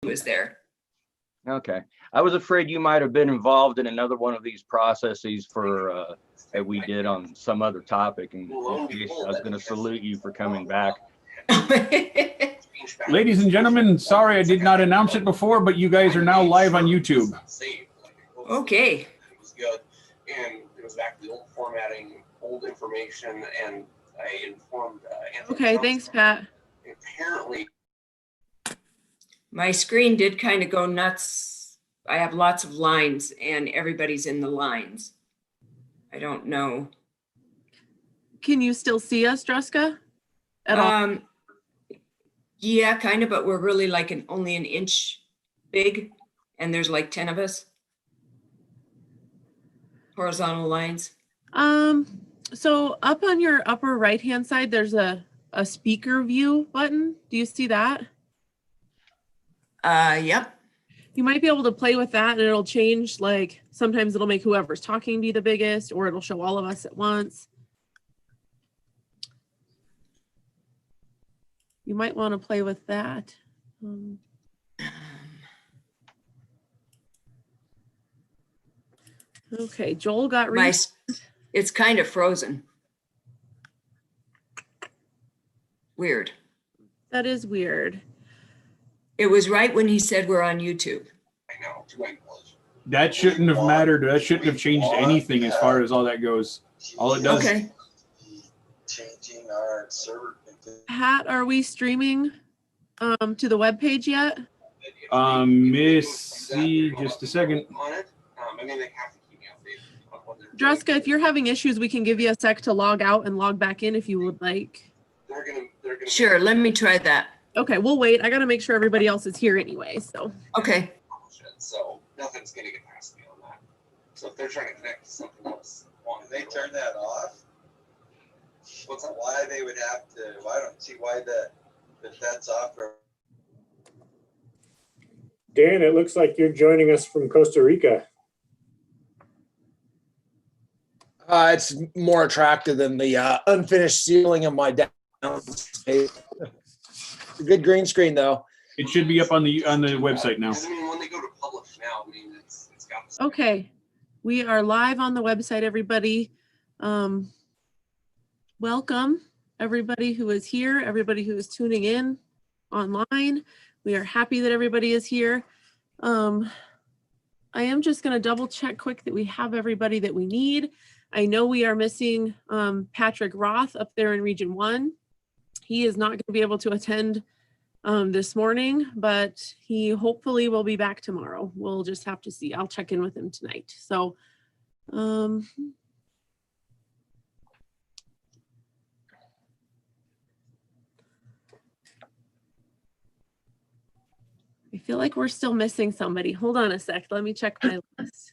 was there. Okay. I was afraid you might have been involved in another one of these processes for that we did on some other topic. And I was going to salute you for coming back. Ladies and gentlemen, sorry I did not announce it before, but you guys are now live on YouTube. Okay. It was good, and it was back to the old formatting, old information, and I informed. Okay, thanks, Pat. Apparently, My screen did kind of go nuts. I have lots of lines, and everybody's in the lines. I don't know. Can you still see us, Druska? At all? Yeah, kind of, but we're really like only an inch big, and there's like 10 of us. Horizontal lines. So up on your upper right-hand side, there's a speaker view button. Do you see that? Yep. You might be able to play with that and it'll change, like sometimes it'll make whoever's talking be the biggest, or it'll show all of us at once. You might want to play with that. Okay, Joel got It's kind of frozen. Weird. That is weird. It was right when he said we're on YouTube. I know, too late was. That shouldn't have mattered. That shouldn't have changed anything as far as all that goes. All it does. Okay. Changing our server. Pat, are we streaming to the web page yet? Missy, just a second. On it, I mean, they have to keep me updated on what they're Druska, doing. if you're having issues, we can give you a sec to log out and log back in if you would like. They're gonna. Sure, let me try that. Okay, we'll wait. I gotta make sure everybody else is here anyway, so. Okay. So nothing's gonna get past me on that. So if they're trying to connect to something else, can they turn that off? What's that? Why they would have to? Well, I don't see why that's off. Or Dan, it looks like you're joining us from Costa Rica. It's more attractive than the unfinished ceiling of my downstate. Good green screen though. It should be up on the website now. I mean, when they go to publish now, I mean, it's got. Okay, we are live on the website, everybody. Welcome, everybody who is here, everybody who is tuning in online. We are happy that everybody is here. I am just gonna double check quick that we have everybody that we need. I know we are missing Patrick Roth up there in Region 1. He is not gonna be able to attend this morning, but he hopefully will be back tomorrow. We'll just have to see. I'll check in with him tonight. So, I feel like we're still missing somebody. Hold on a sec. Let me check my list.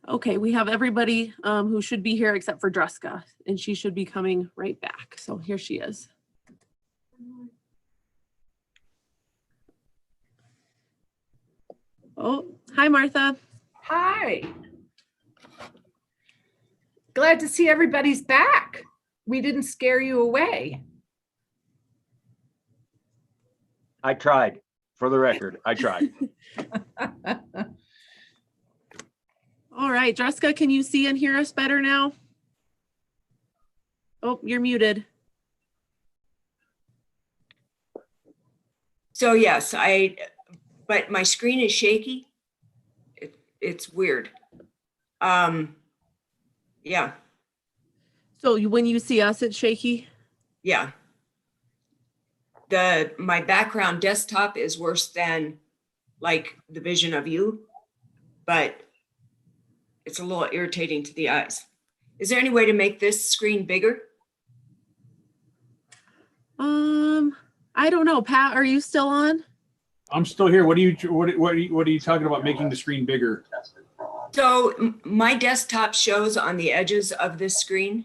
Okay, we have everybody who should be here except for Druska, and she should be coming right back. So here she is. Oh, hi, Martha. Hi. Glad to see everybody's back. We didn't scare you away. I tried, for the record. I tried. All right, Druska, can you see and hear us better now? Oh, you're muted. So yes, but my screen is shaky. It's weird. Yeah, So when you see us, it's shaky? yeah. My background desktop is worse than like the vision of you, but it's a little irritating to the eyes. Is there any way to make this screen bigger? I don't know. Pat, are you still on? I'm still here. What are you talking about making the screen bigger? So my desktop shows on the edges of this screen,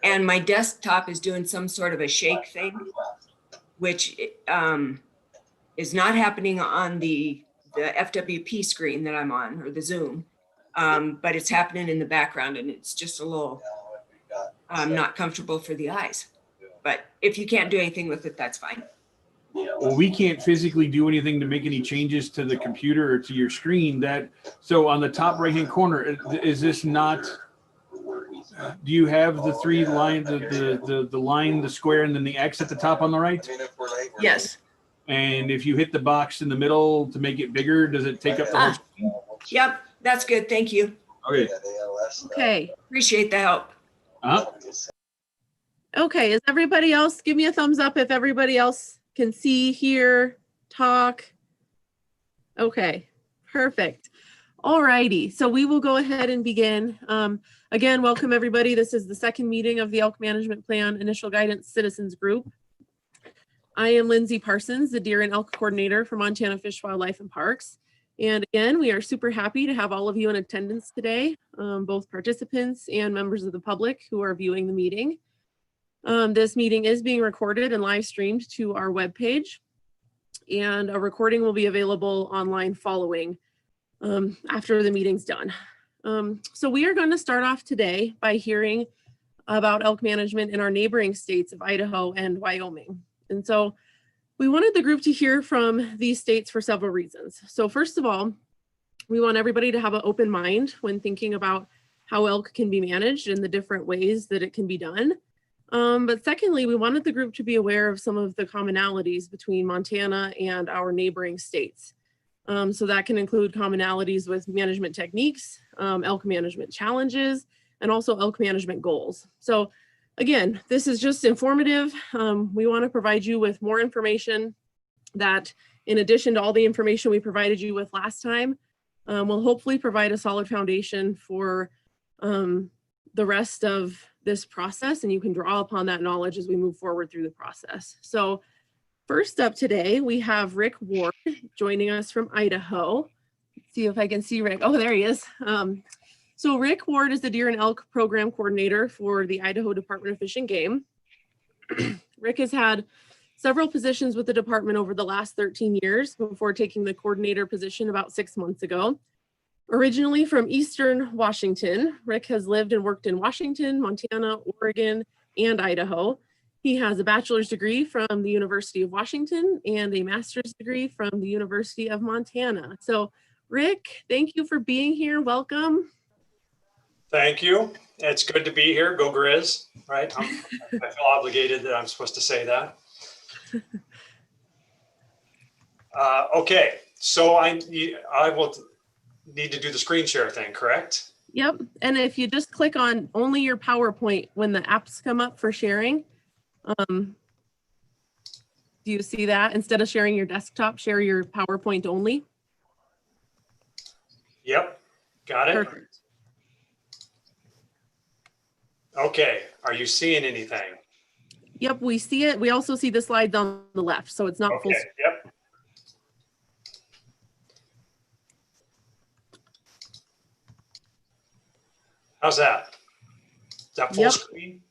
and my desktop is doing some sort of a shake thing. which is not happening on the FWP screen that I'm on, or the Zoom. But it's happening in the background, and it's just a little not comfortable for the eyes. But if you can't do anything with it, that's fine. Well, we can't physically do anything to make any changes to the computer or to your screen. So on the top right-hand corner, is this not? Do you have the three line, the line, the square, and then the X at the top on the right? Yes. And if you hit the box in the middle to make it bigger, does it take up the whole screen? Yep, that's good. Thank you. Okay. Okay. Appreciate the help. Okay, is everybody else, give me a thumbs up if everybody else can see, hear, talk. Okay, perfect. All righty, so we will go ahead and begin. Again, welcome everybody. This is the second meeting of the Elk Management Plan Initial Guidance Citizens Group. I am Lindsay Parsons, the Deer and Elk Coordinator for Montana Fish, Wildlife and Parks. And again, we are super happy to have all of you in attendance today, both participants and members of the public who are viewing the meeting. This meeting is being recorded and live streamed to our webpage, and a recording will be available online following after the meeting's done. So we are going to start off today by hearing about elk management in our neighboring states of Idaho and Wyoming. And so we wanted the group to hear from these states for several reasons. So first of all, we want everybody to have an open mind when thinking about how elk can be managed and the different ways that it can be done. But secondly, we wanted the group to be aware of some of the commonalities between Montana and our neighboring states. So that can include commonalities with management techniques, elk management challenges, and also elk management goals. So again, this is just informative. We want to provide you with more information that, in addition to all the information we provided you with last time, will hopefully provide a solid foundation for the rest of this process, and you can draw upon that knowledge as we move forward through the process. So first up today, we have Rick Ward joining us from Idaho. Let's see if I can see Rick. Oh, there he is. So Rick Ward is the Deer and Elk Program Coordinator for the Idaho Department of Fish and Game. Rick has had several positions with the department over the last 13 years before taking the coordinator position about 6 months ago. Originally from Eastern Washington, Rick has lived and worked in Washington, Montana, Oregon, and Idaho. He has a bachelor's degree from the University of Washington and a master's degree from the University of Montana. So Rick, thank you for being here. Welcome. Thank you. It's good to be here. Go Grizz, right? I feel obligated that I'm supposed to say that. Okay, so I will need to do the screen share thing, correct? Yep. And if you just click on only your PowerPoint when the apps come up for sharing, do you see that? Instead of sharing your desktop, share your PowerPoint only. Yep, got it. Perfect. Okay, are you seeing anything? Yep, we see it. We also see the slides on the left, so it's not full. Okay, yep. How's that? Is that full Yep. screen?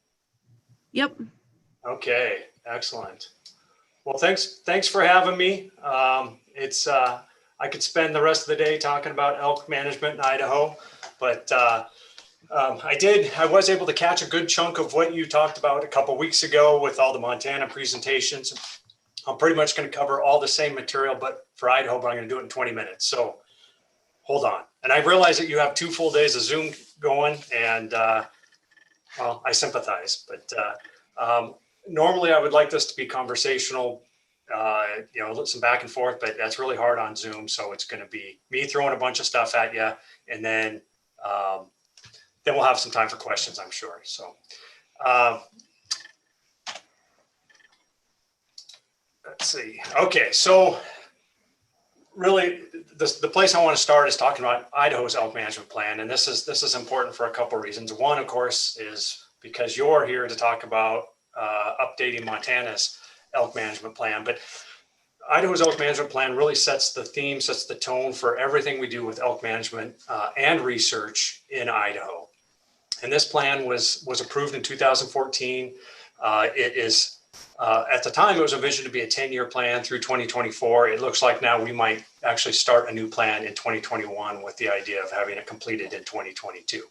Yep. Okay, excellent. Well, thanks for having me. I could spend the rest of the day talking about elk management in Idaho, but I was able to catch a good chunk of what you talked about a couple weeks ago with all the Montana presentations. I'm pretty much going to cover all the same material, but for Idaho, but I'm going to do it in 20 minutes. So hold on. And I realize that you have 2 full days of Zoom going, and well, I sympathize, but normally I would like this to be conversational, some back and forth, but that's really hard on Zoom. So it's going to be me throwing a bunch of stuff at you, and then we'll have some time for questions, I'm sure. So let's see. Okay, so really the place I want to start is talking about Idaho's elk management plan. And this is important for a couple of reasons. One, of course, is because you're here to talk about updating Montana's elk management plan. But Idaho's elk management plan really sets the theme, sets the tone for everything we do with elk management and research in Idaho. And this plan was approved in 2014. It is At the time, it was envisioned to be a 10-year plan through 2024. It looks like now we might actually start a new plan in 2021 with the idea of having it completed in 2022.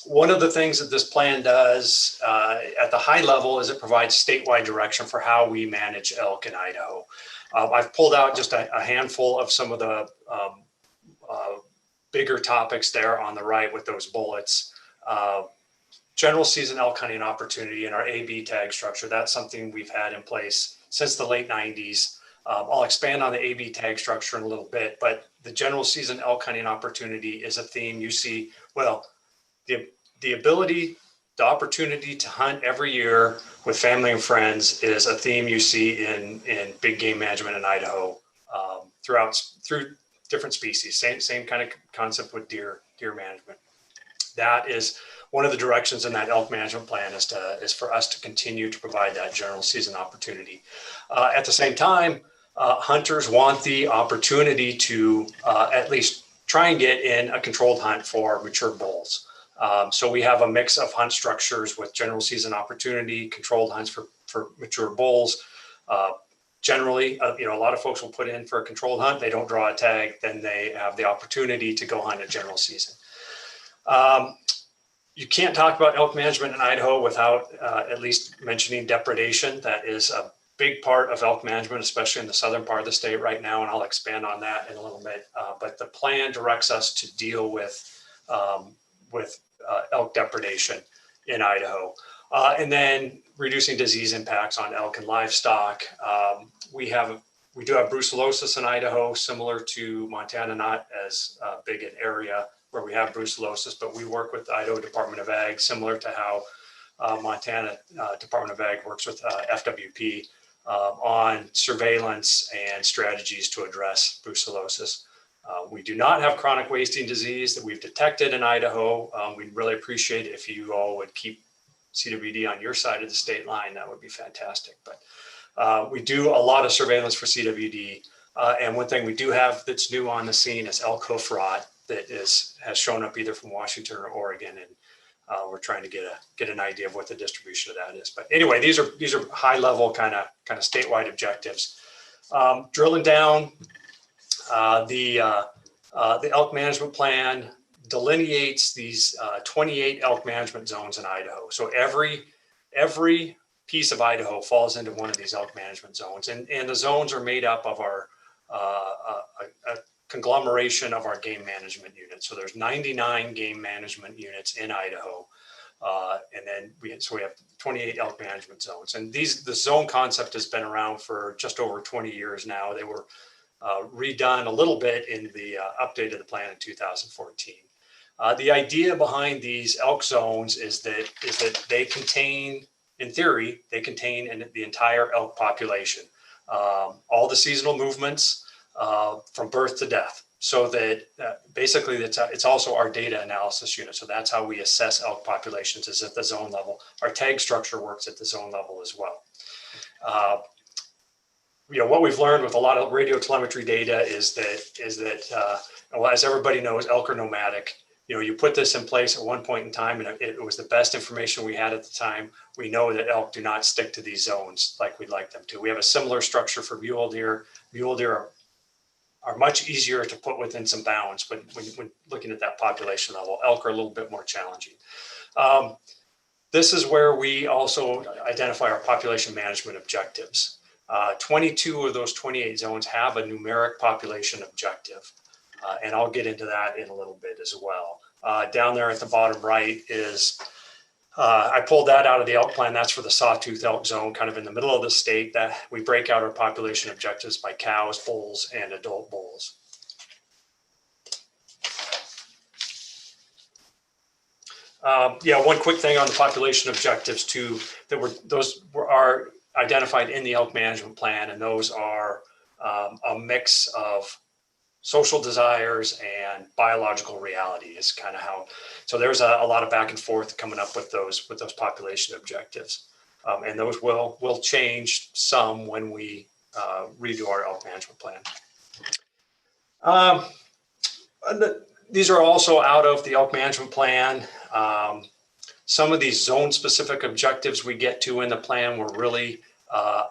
One of the things that this plan does at the high level is it provides statewide direction for how we manage elk in Idaho. I've pulled out just a handful of some of the bigger topics there on the right with those bullets. General season elk hunting opportunity and our AB tag structure. That's something we've had in place since the late 90s. I'll expand on the AB tag structure in a little bit, but the general season elk hunting opportunity is a theme you see. Well, the ability, the opportunity to hunt every year with family and friends is a theme you see in big game management in Idaho through different species. Same kind of concept with deer management. That is one of the directions in that elk management plan is for us to continue to provide that general season opportunity. At the same time, hunters want the opportunity to at least try and get in a controlled hunt for mature bulls. So we have a mix of hunt structures with general season opportunity, controlled hunts for mature bulls. Generally, a lot of folks will put in for a controlled hunt. They don't draw a tag, then they have the opportunity to go hunt a general season. You can't talk about elk management in Idaho without at least mentioning depredation. That is a big part of elk management, especially in the southern part of the state right now, and I'll expand on that in a little bit. But the plan directs us to deal with elk depredation in Idaho. And then reducing disease impacts on elk and livestock. We do have brucellosis in Idaho, similar to Montana, not as big an area where we have brucellosis, but we work with the Idaho Department of Ag, similar to how Montana Department of Ag works with FWP on surveillance and strategies to address brucellosis. We do not have chronic wasting disease that we've detected in Idaho. We'd really appreciate it if you all would keep CWD on your side of the state line. That would be fantastic. But we do a lot of surveillance for CWD. And one thing we do have that's new on the scene is elk hoof rot that has shown up either from Washington or Oregon. And we're trying to get an idea of what the distribution of that is. But anyway, these are high level kind of statewide objectives. Drilling down, the elk management plan delineates these 28 elk management zones in Idaho. So every piece of Idaho falls into one of these elk management zones, and the zones are made up of our a conglomeration of our game management units. So there's 99 game management units in Idaho, and then we have 28 elk management zones. And the zone concept has been around for just over 20 years now. They were redone a little bit in the update of the plan in 2014. The idea behind these elk zones is that they contain, in theory, they contain the entire elk population, all the seasonal movements from birth to death. So that basically it's also our data analysis unit. So that's how we assess elk populations, is at the zone level. Our tag structure works at the zone level as well. What we've learned with a lot of radio telemetry data is that well, as everybody knows, elk are nomadic. You put this in place at one point in time, and it was the best information we had at the time. We know that elk do not stick to these zones like we'd like them to. We have a similar structure for mule deer. Mule deer are much easier to put within some bounds, but when looking at that population level, elk are a little bit more challenging. This is where we also identify our population management objectives. 22 of those 28 zones have a numeric population objective. And I'll get into that in a little bit as well. Down there at the bottom right is, I pulled that out of the elk plan. That's for the sawtooth elk zone, kind of in the middle of the state, that we break out our population objectives by cows, bulls, and adult bulls. One quick thing on the population objectives too, those are identified in the elk management plan, and those are a mix of social desires and biological reality is kind of how. So there's a lot of back and forth coming up with those population objectives, and those will change some when we redo our elk management plan. These are also out of the elk management plan. Some of these zone specific objectives we get to in the plan were really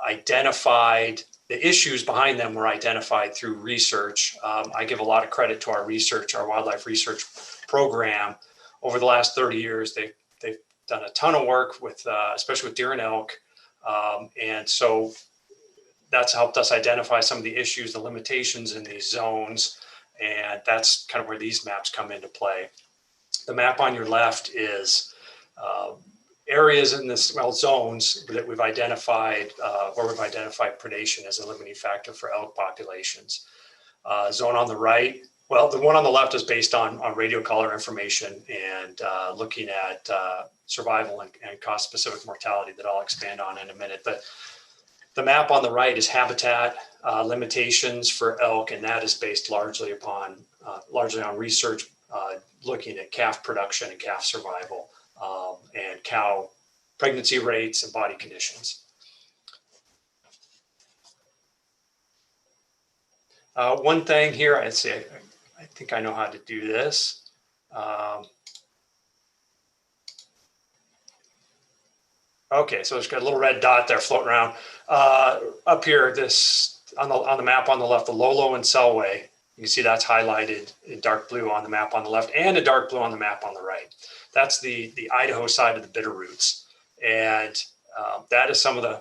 identified. The issues behind them were identified through research. I give a lot of credit to our research, our wildlife research program. Over the last 30 years, they've done a ton of work with, especially with deer and elk. And so that's helped us identify some of the issues, the limitations in these zones. And that's kind of where these maps come into play. The map on your left is areas in this, well, zones that we've identified, where we've identified predation as a limiting factor for elk populations. Zone on the right, well, the one on the left is based on radio collar information and looking at survival and cost-specific mortality that I'll expand on in a minute. But the map on the right is habitat limitations for elk, and that is based largely on research looking at calf production and calf survival and cow pregnancy rates and body conditions. One thing here, I'd say, I think I know how to do this. Okay, so it's got a little red dot there floating around. Up here, this on the map on the left, the Lolo and Selway. You can see that's highlighted in dark blue on the map on the left and a dark blue on the map on the right. That's the Idaho side of the Bitterroots. And that is some of the,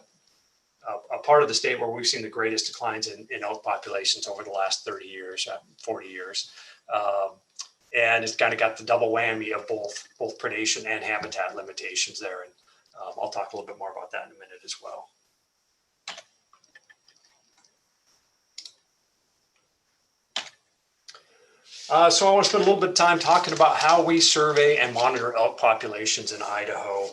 a part of the state where we've seen the greatest declines in elk populations over the last 30 years, 40 years. And it's kind of got the double whammy of both predation and habitat limitations there. And I'll talk a little bit more about that in a minute as well. So I want to spend a little bit of time talking about how we survey and monitor elk populations in Idaho.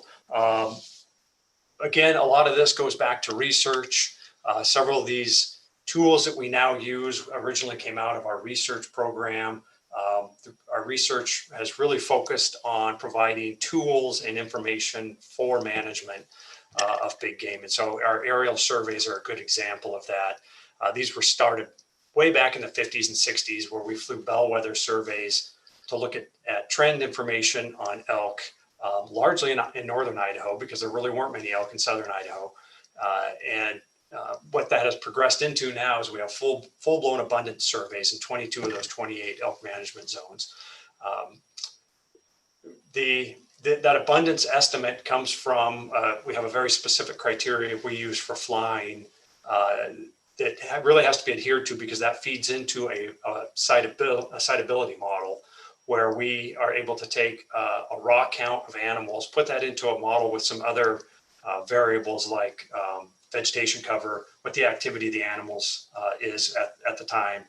Again, a lot of this goes back to research. Several of these tools that we now use originally came out of our research program. Our research has really focused on providing tools and information for management of big game. And so our aerial surveys are a good example of that. These were started way back in the 50s and 60s, where we flew bellwether surveys to look at trend information on elk, largely in northern Idaho, because there really weren't many elk in southern Idaho. What that has progressed into now is we have full-blown abundance surveys in 22 of those 28 elk management zones. That abundance estimate comes from, we have a very specific criteria we use for flying that really has to be adhered to, because that feeds into a siteability model where we are able to take a raw count of animals, put that into a model with some other variables like vegetation cover, what the activity of the animals is at the time,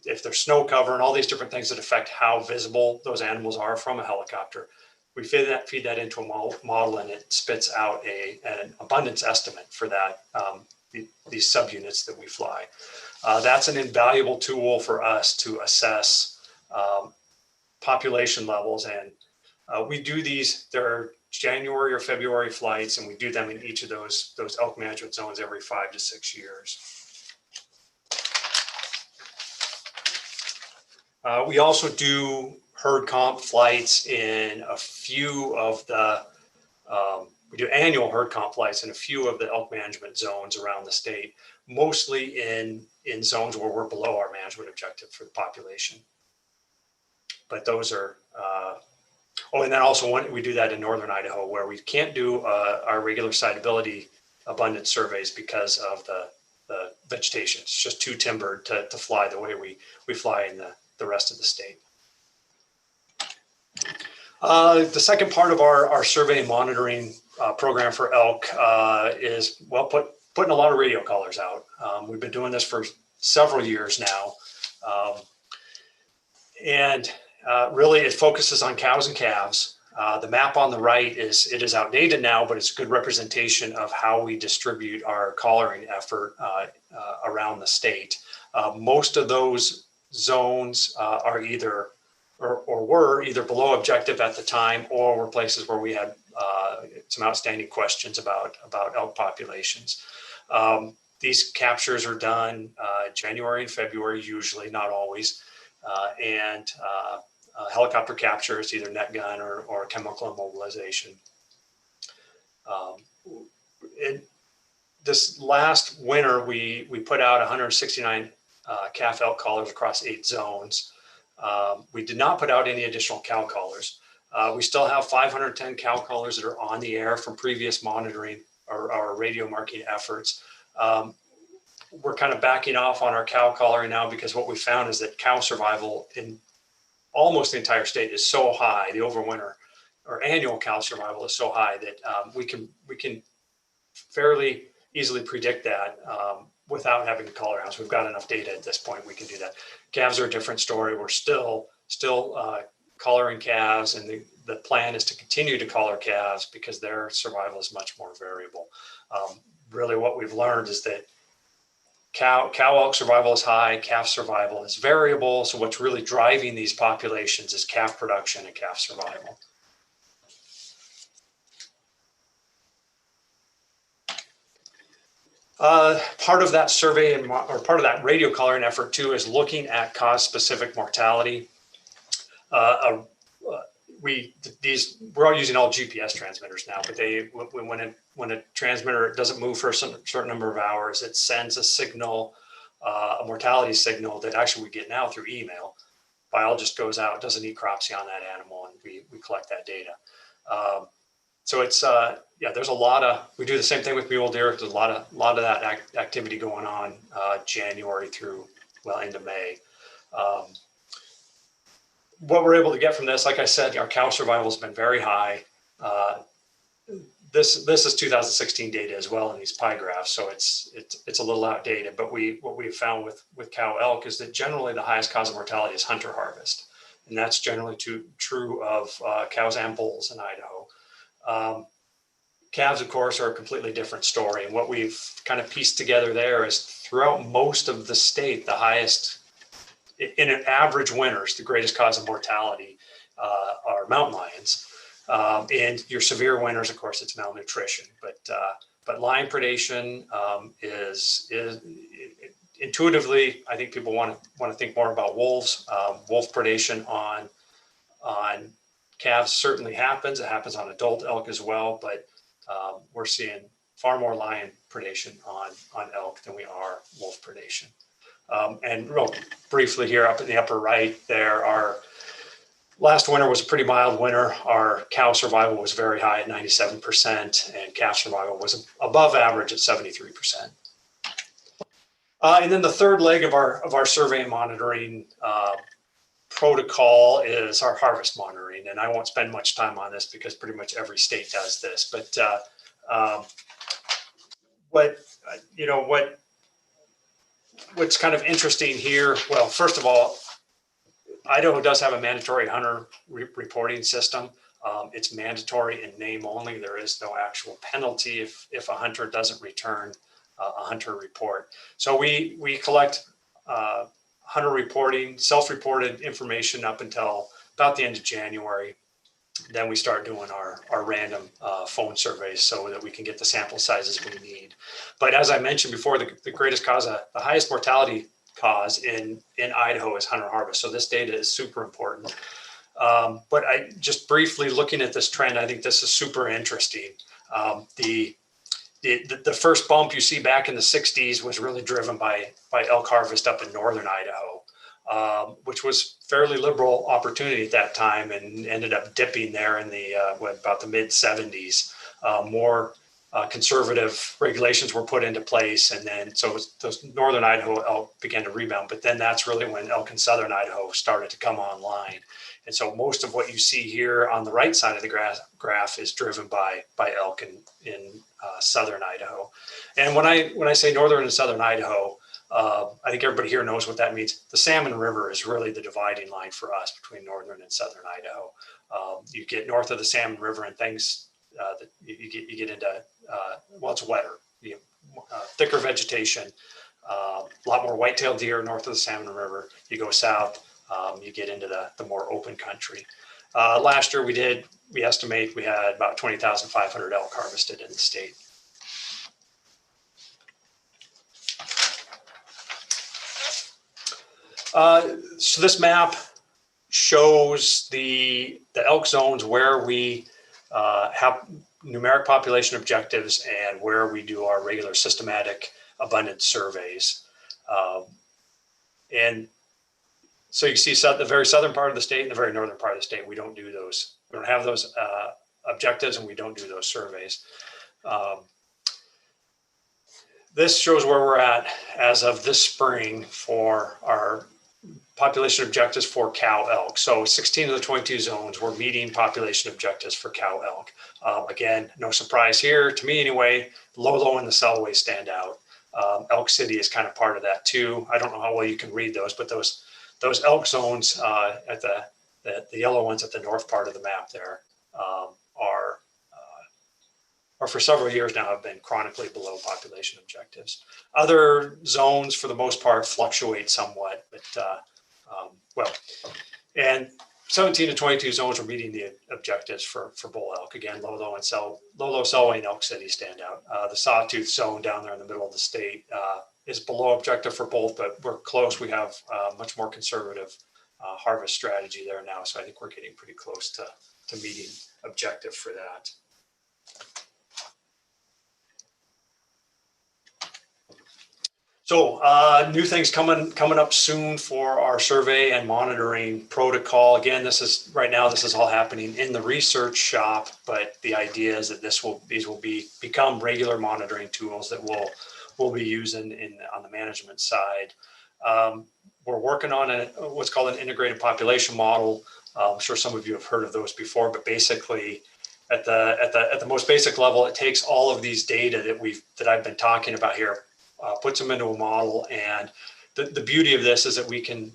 if there's snow cover and all these different things that affect how visible those animals are from a helicopter. We feed that into a model and it spits out an abundance estimate for that, these subunits that we fly. That's an invaluable tool for us to assess population levels. And we do these, there are January or February flights, and we do them in each of those elk management zones every 5 to 6 years. We also do herd comp flights in a few of the, we do annual herd comp flights in a few of the elk management zones around the state, mostly in zones where we're below our management objective for the population. But those are, oh, and then also we do that in northern Idaho, where we can't do our regular siteability abundance surveys because of the vegetation. It's just too timbered to fly the way we fly in the rest of the state. The second part of our survey and monitoring program for elk is, well, putting a lot of radio collars out. We've been doing this for several years now. Really it focuses on cows and calves. The map on the right is outdated now, but it's a good representation of how we distribute our collaring effort around the state. Most of those zones are either or were either below objective at the time, or were places where we had some outstanding questions about elk populations. These captures are done January and February, usually, not always. helicopter capture. It's either net gun or chemical immobilization. This last winter, we put out 169 calf elk collars across 8 zones. We did not put out any additional cow collars. We still have 510 cow collars that are on the air from previous monitoring or our radio marking efforts. We're kind of backing off on our cow collaring now because what we found is that cow survival in almost the entire state is so high. The overwinter or annual cow survival is so high that we can fairly easily predict that without having to collar hounds. We've got enough data at this point. We can do that. Calves are a different story. We're still collaring calves, and the plan is to continue to collar calves because their survival is much more variable. Really what we've learned is that cow elk survival is high, calf survival is variable. So what's really driving these populations is calf production and calf survival. Part of that survey or part of that radio collaring effort too is looking at cause-specific mortality. We're all using all GPS transmitters now, but when a transmitter doesn't move for a certain number of hours, it sends a signal, a mortality signal that actually we get now through email. Biologist goes out, does an necropsy on that animal, and we collect that data. So it's there's a lot of, we do the same thing with mule deer. There's a lot of that activity going on January through into May. What we're able to get from this, like I said, our cow survival has been very high. This is 2016 data as well in these pie graphs, so it's a little outdated. But what we've found with cow elk is that generally the highest cause of mortality is hunter harvest, and that's generally true of cows and bulls in Idaho. Calves, of course, are a completely different story, and what we've kind of pieced together there is throughout most of the state, the highest in an average winters, the greatest cause of mortality are mountain lions. And your severe winters, of course, it's malnutrition. But lion predation is intuitively, I think people want to think more about wolves. Wolf predation on calves certainly happens. It happens on adult elk as well, but we're seeing far more lion predation on elk than we are wolf predation. And real briefly here up in the upper right there, our last winter was a pretty mild winter. Our cow survival was very high at 97%, and calf survival was above average at 73%. And then the third leg of our survey and monitoring protocol is our harvest monitoring. And I won't spend much time on this because pretty much every state does this. But what's kind of interesting here, well, first of all, Idaho does have a mandatory hunter reporting system. It's mandatory in name only. There is no actual penalty if a hunter doesn't return a hunter report. So we collect hunter reporting, self-reported information up until about the end of January. Then we start doing our random phone surveys so that we can get the sample sizes we need. But as I mentioned before, the greatest cause, the highest mortality cause in Idaho is hunter harvest. So this data is super important. But I just briefly looking at this trend, I think this is super interesting. The first bump you see back in the 60s was really driven by elk harvest up in northern Idaho, which was fairly liberal opportunity at that time and ended up dipping there in the about the mid 70s. More conservative regulations were put into place, and then so those northern Idaho elk began to rebound. But then that's really when elk in southern Idaho started to come online. And so most of what you see here on the right side of the graph is driven by elk in southern Idaho. And when I say northern and southern Idaho, I think everybody here knows what that means. The Salmon River is really the dividing line for us between northern and southern Idaho. You get north of the Salmon River and things that you get into, well, it's wetter, thicker vegetation, a lot more white-tailed deer north of the Salmon River. You go south, you get into the more open country. Last year we estimate we had about 20,500 elk harvested in the state. So this map shows the elk zones where we have numeric population objectives and where we do our regular systematic abundance surveys. And so you see the very southern part of the state and the very northern part of the state, we don't do those. We don't have those objectives, and we don't do those surveys. This shows where we're at as of this spring for our population objectives for cow elk. So 16 of the 22 zones, we're meeting population objectives for cow elk. Again, no surprise here, to me anyway, Lolo and the Selway stand out. Elk City is kind of part of that too. I don't know how well you can read those, but those elk zones at the yellow ones at the north part of the map there are for several years now have been chronically below population objectives. Other zones for the most part fluctuate somewhat, but and 17 to 22 zones are meeting the objectives for bull elk. Again, Lolo, Selway, and Elk City stand out. The Sawtooth zone down there in the middle of the state is below objective for both, but we're close. We have much more conservative harvest strategy there now. So I think we're getting pretty close to meeting objective for that. So new things coming up soon for our survey and monitoring protocol. Again, this is all happening in the research shop, but the idea is that these will become regular monitoring tools that we'll be using on the management side. We're working on what's called an integrated population model. I'm sure some of you have heard of those before, but basically at the most basic level, it takes all of these data that I've been talking about here, puts them into a model, and the beauty of this is that we can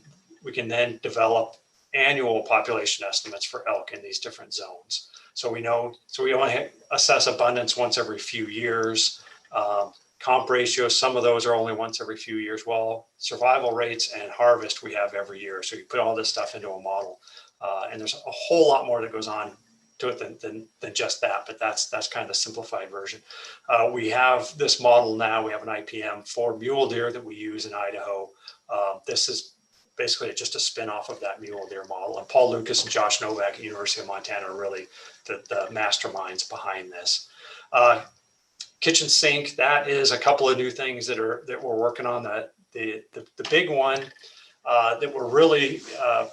then develop annual population estimates for elk in these different zones. So we only assess abundance once every few years. Comp ratios, some of those are only once every few years. While survival rates and harvest we have every year. So you put all this stuff into a model, and there's a whole lot more that goes on to it than just that, but that's kind of the simplified version. We have this model now. We have an IPM for mule deer that we use in Idaho. This is basically just a spin-off of that mule deer model. And Paul Lucas and Josh Novak at University of Montana are really the masterminds behind this. Kitchen sink, that is a couple of new things that we're working on. The big one that we're really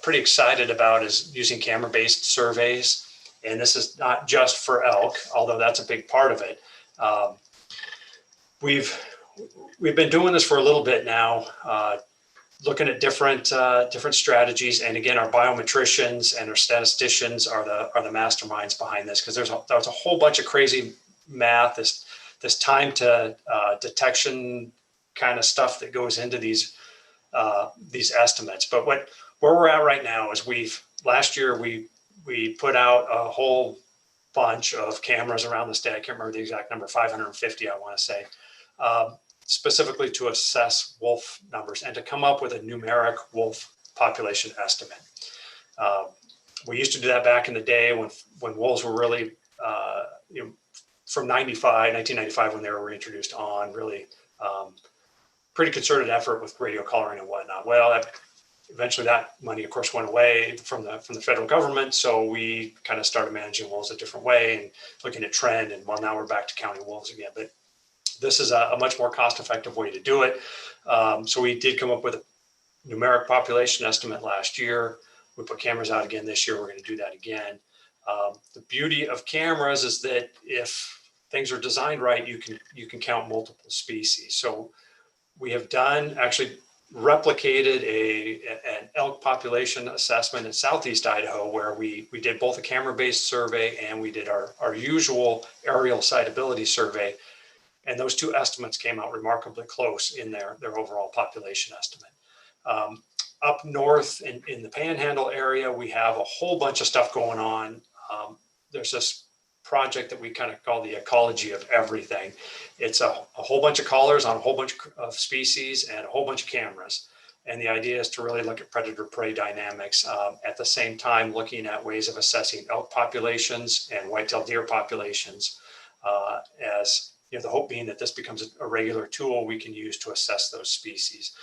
pretty excited about is using camera-based surveys. And this is not just for elk, although that's a big part of it. We've been doing this for a little bit now, looking at different strategies. And again, our biometricians and our statisticians are the masterminds behind this, because there's a whole bunch of crazy math, this time to detection kind of stuff that goes into these estimates. But where we're at right now is last year we put out a whole bunch of cameras around the state. I can't remember the exact number, 550, I want to say, specifically to assess wolf numbers and to come up with a numeric wolf population estimate. We used to do that back in the day when wolves were really, from 1995, when they were reintroduced on, really pretty concerted effort with radio collaring and whatnot. Well, eventually that money, of course, went away from the federal government. So we kind of started managing wolves a different way and looking at trend. And now we're back to counting wolves again. But this is a much more cost-effective way to do it. So we did come up with a numeric population estimate last year. We put cameras out again this year. We're going to do that again. The beauty of cameras is that if things are designed right, you can count multiple species. So we have actually replicated an elk population assessment in Southeast Idaho, where we did both a camera-based survey and we did our usual aerial siteability survey. And those two estimates came out remarkably close in their overall population estimate. Up north in the Panhandle area, we have a whole bunch of stuff going on. There's this project that we kind of call the ecology of everything. It's a whole bunch of collars on a whole bunch of species and a whole bunch of cameras. And the idea is to really look at predator-prey dynamics, at the same time looking at ways of assessing elk populations and white-tailed deer populations, as the hope being that this becomes a regular tool we can use to assess those species.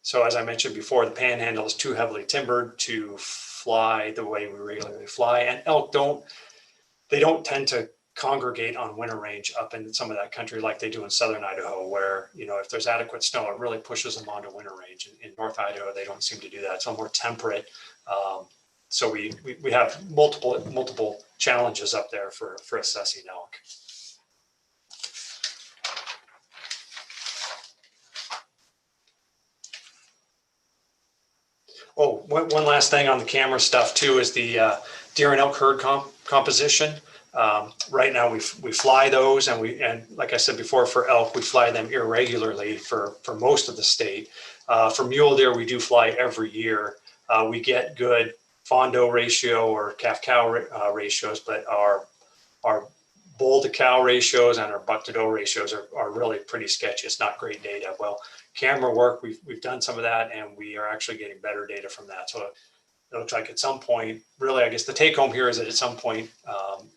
So as I mentioned before, the Panhandle is too heavily timbered to fly the way we regularly fly. And elk don't tend to congregate on winter range up in some of that country like they do in southern Idaho, where, you know, if there's adequate snow, it really pushes them onto winter range. In North Idaho, they don't seem to do that. It's a more temperate. So we have multiple challenges up there for assessing elk. Oh, one last thing on the camera stuff too is the deer and elk herd composition. Right now we fly those, and like I said before, for elk we fly them irregularly for most of the state. For mule deer we do fly every year. We get good fawn doe ratio or calf cow ratios, but our bull to cow ratios and our buck to doe ratios are really pretty sketchy. It's not great data. Well, camera work, we've done some of that, and we are actually getting better data from that. So it looks like at some point, really, I guess the take home here is that at some point,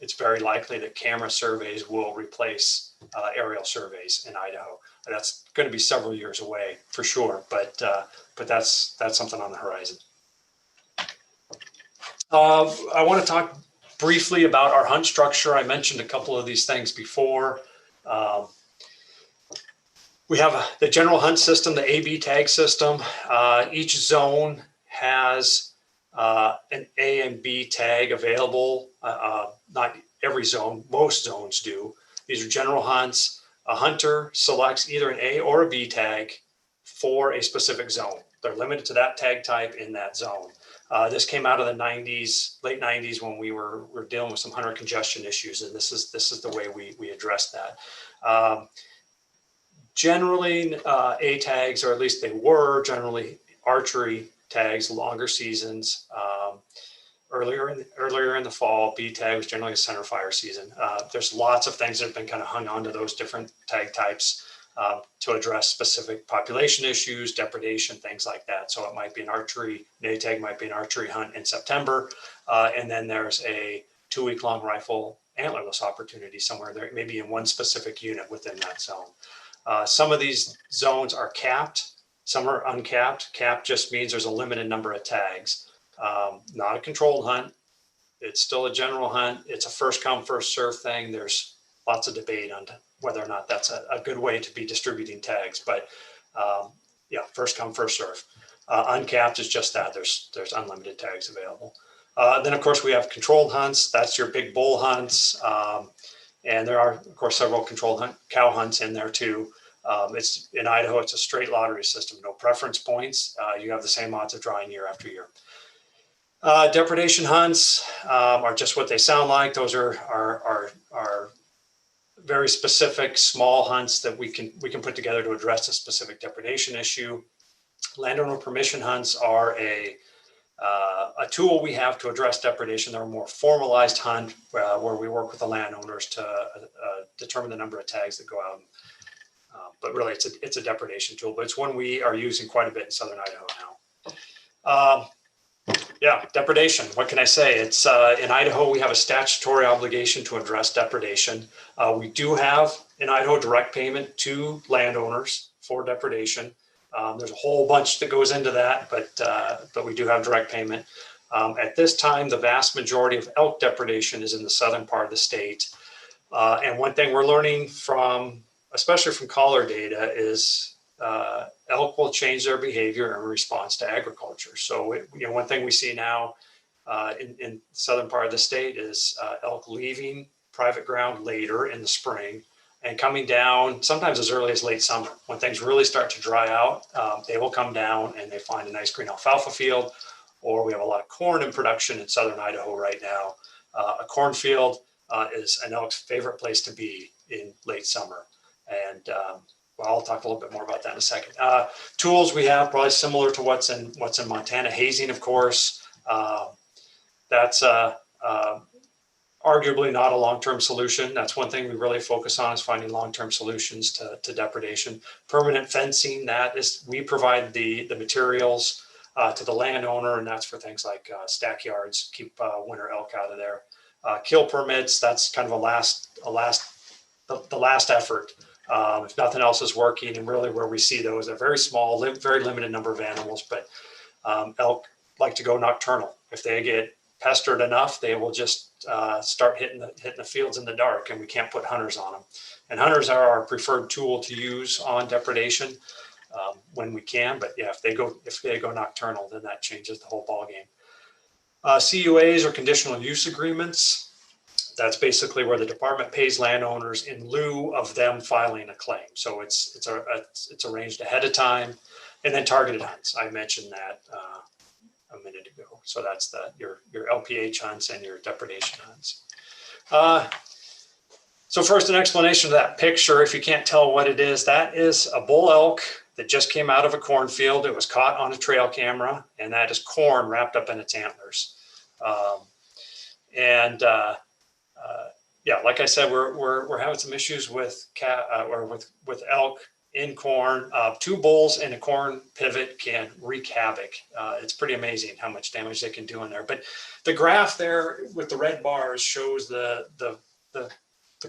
it's very likely that camera surveys will replace aerial surveys in Idaho. And that's going to be several years away for sure, but that's something on the horizon. I want to talk briefly about our hunt structure. I mentioned a couple of these things before. We have the general hunt system, the AB tag system. Each zone has an A and B tag available. Not every zone, most zones do. These are general hunts. A hunter selects either an A or a B tag for a specific zone. They're limited to that tag type in that zone. This came out of the 90s, late 90s, when we were dealing with some hunter congestion issues, and this is the way we addressed that. Generally, A tags, or at least they were generally archery tags, longer seasons. Earlier in the fall, B tag was generally a center fire season. There's lots of things that have been kind of hung on to those different tag types to address specific population issues, depredation, things like that. So it might be an archery, an A tag might be an archery hunt in September, and then there's a 2-week-long rifle antlerless opportunity somewhere there, maybe in one specific unit within that zone. Some of these zones are capped, some are uncapped. Capped just means there's a limited number of tags. Not a controlled hunt. It's still a general hunt. It's a first come, first serve thing. There's lots of debate on whether or not that's a good way to be distributing tags, but yeah, first come, first serve. Uncapped is just that. There's unlimited tags available. Then of course we have controlled hunts. That's your big bull hunts. And there are, of course, several controlled cow hunts in there too. It's in Idaho, it's a straight lottery system, no preference points. You have the same odds of drawing year after year. Depredation hunts are just what they sound like. Those are very specific small hunts that we can put together to address a specific depredation issue. Landowner permission hunts are a tool we have to address depredation. They're a more formalized hunt where we work with the landowners to determine the number of tags that go out. But really, it's a depredation tool, but it's one we are using quite a bit in southern Idaho now. Yeah, depredation. What can I say? It's in Idaho, we have a statutory obligation to address depredation. We do have in Idaho direct payment to landowners for depredation. There's a whole bunch that goes into that, but we do have direct payment. At this time, the vast majority of elk depredation is in the southern part of the state. And one thing we're learning especially from collar data, is elk will change their behavior in response to agriculture. So one thing we see now in southern part of the state is elk leaving private ground later in the spring and coming down sometimes as early as late summer. When things really start to dry out, they will come down and they find a nice green alfalfa field, or we have a lot of corn in production in southern Idaho right now. A cornfield is an elk's favorite place to be in late summer. And well, I'll talk a little bit more about that in a second. Tools we have probably similar to what's in Montana. Hazing, of course. That's arguably not a long-term solution. That's one thing we really focus on, is finding long-term solutions to depredation. Permanent fencing, that is, we provide the materials to the landowner, and that's for things like stack yards, keep winter elk out of there. Kill permits, that's kind of the last effort. If nothing else is working, and really where we see those are very small, very limited number of animals, but elk like to go nocturnal. If they get pestered enough, they will just start hitting the fields in the dark, and we can't put hunters on them. And hunters are our preferred tool to use on depredation when we can. But yeah, if they go nocturnal, then that changes the whole ballgame. CUAs or conditional use agreements. That's basically where the department pays landowners in lieu of them filing a claim. So it's arranged ahead of time, and then targeted hunts. I mentioned that a minute ago. So that's your LPH hunts and your depredation hunts. So first, an explanation of that picture. If you can't tell what it is, that is a bull elk that just came out of a cornfield. It was caught on a trail camera, and that is corn wrapped up in its antlers. Yeah, like I said, we're having some issues with with elk in corn. 2 bulls in a corn pivot can wreak havoc. It's pretty amazing how much damage they can do in there. But the graph there with the red bars shows the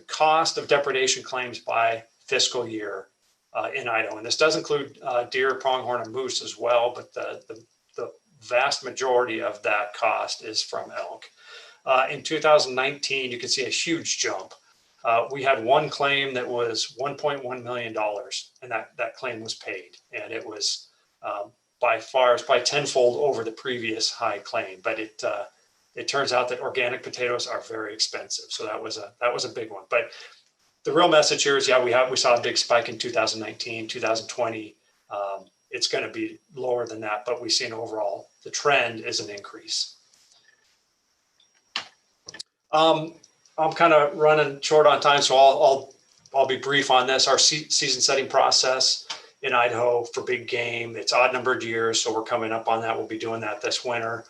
cost of depredation claims by fiscal year in Idaho, and this does include deer, pronghorn, and moose as well. But the vast majority of that cost is from elk. In 2019, you can see a huge jump. We had one claim that was $1.1 million, and that claim was paid. And it was by far, it's probably tenfold over the previous high claim. But it turns out that organic potatoes are very expensive. So that was a big one. But the real message here is, yeah, we saw a big spike in 2019, 2020. It's going to be lower than that, but we see an overall, the trend is an increase. I'm kind of running short on time, so I'll be brief on this. Our season setting process in Idaho for big game, it's odd numbered years, so we're coming up on that. We'll be doing that this winter.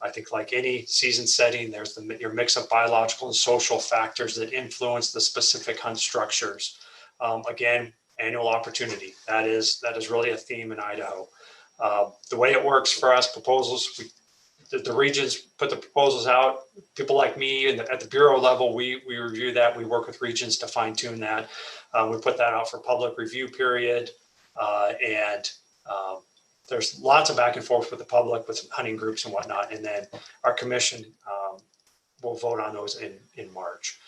I think like any season setting, there's your mix of biological and social factors that influence the specific hunt structures. Again, annual opportunity. That is really a theme in Idaho. The way it works for us, proposals, the regions put the proposals out. People like me and at the bureau level, we review that. We work with regions to fine tune that. We put that out for public review period. There's lots of back and forth with the public, with some hunting groups and whatnot. And then our commission will vote on those in March.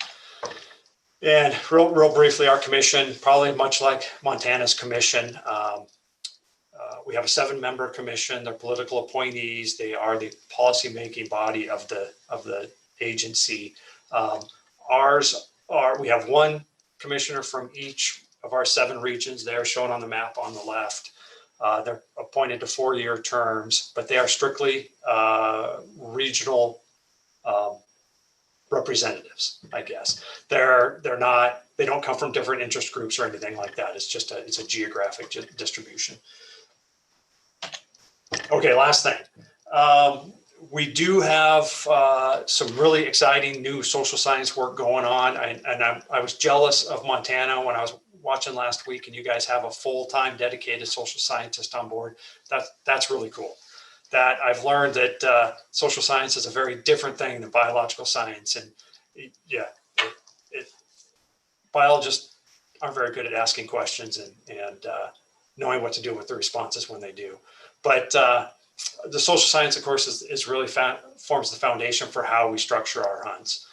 And real briefly, our commission, probably much like Montana's commission, we have a 7-member commission. They're political appointees. They are the policy-making body of the agency. We have 1 commissioner from each of our 7 regions. They are shown on the map on the left. They're appointed to 4-year terms, but they are strictly regional representatives, I guess. They don't come from different interest groups or anything like that. It's a geographic distribution. Okay, last thing. We do have some really exciting new social science work going on. I was jealous of Montana when I was watching last week, and you guys have a full-time dedicated social scientist on board. That's really cool. That I've learned that social science is a very different thing than biological science. And biologists aren't very good at asking questions and knowing what to do with the responses when they do. But the social science, of course, is really forms the foundation for how we structure our hunts.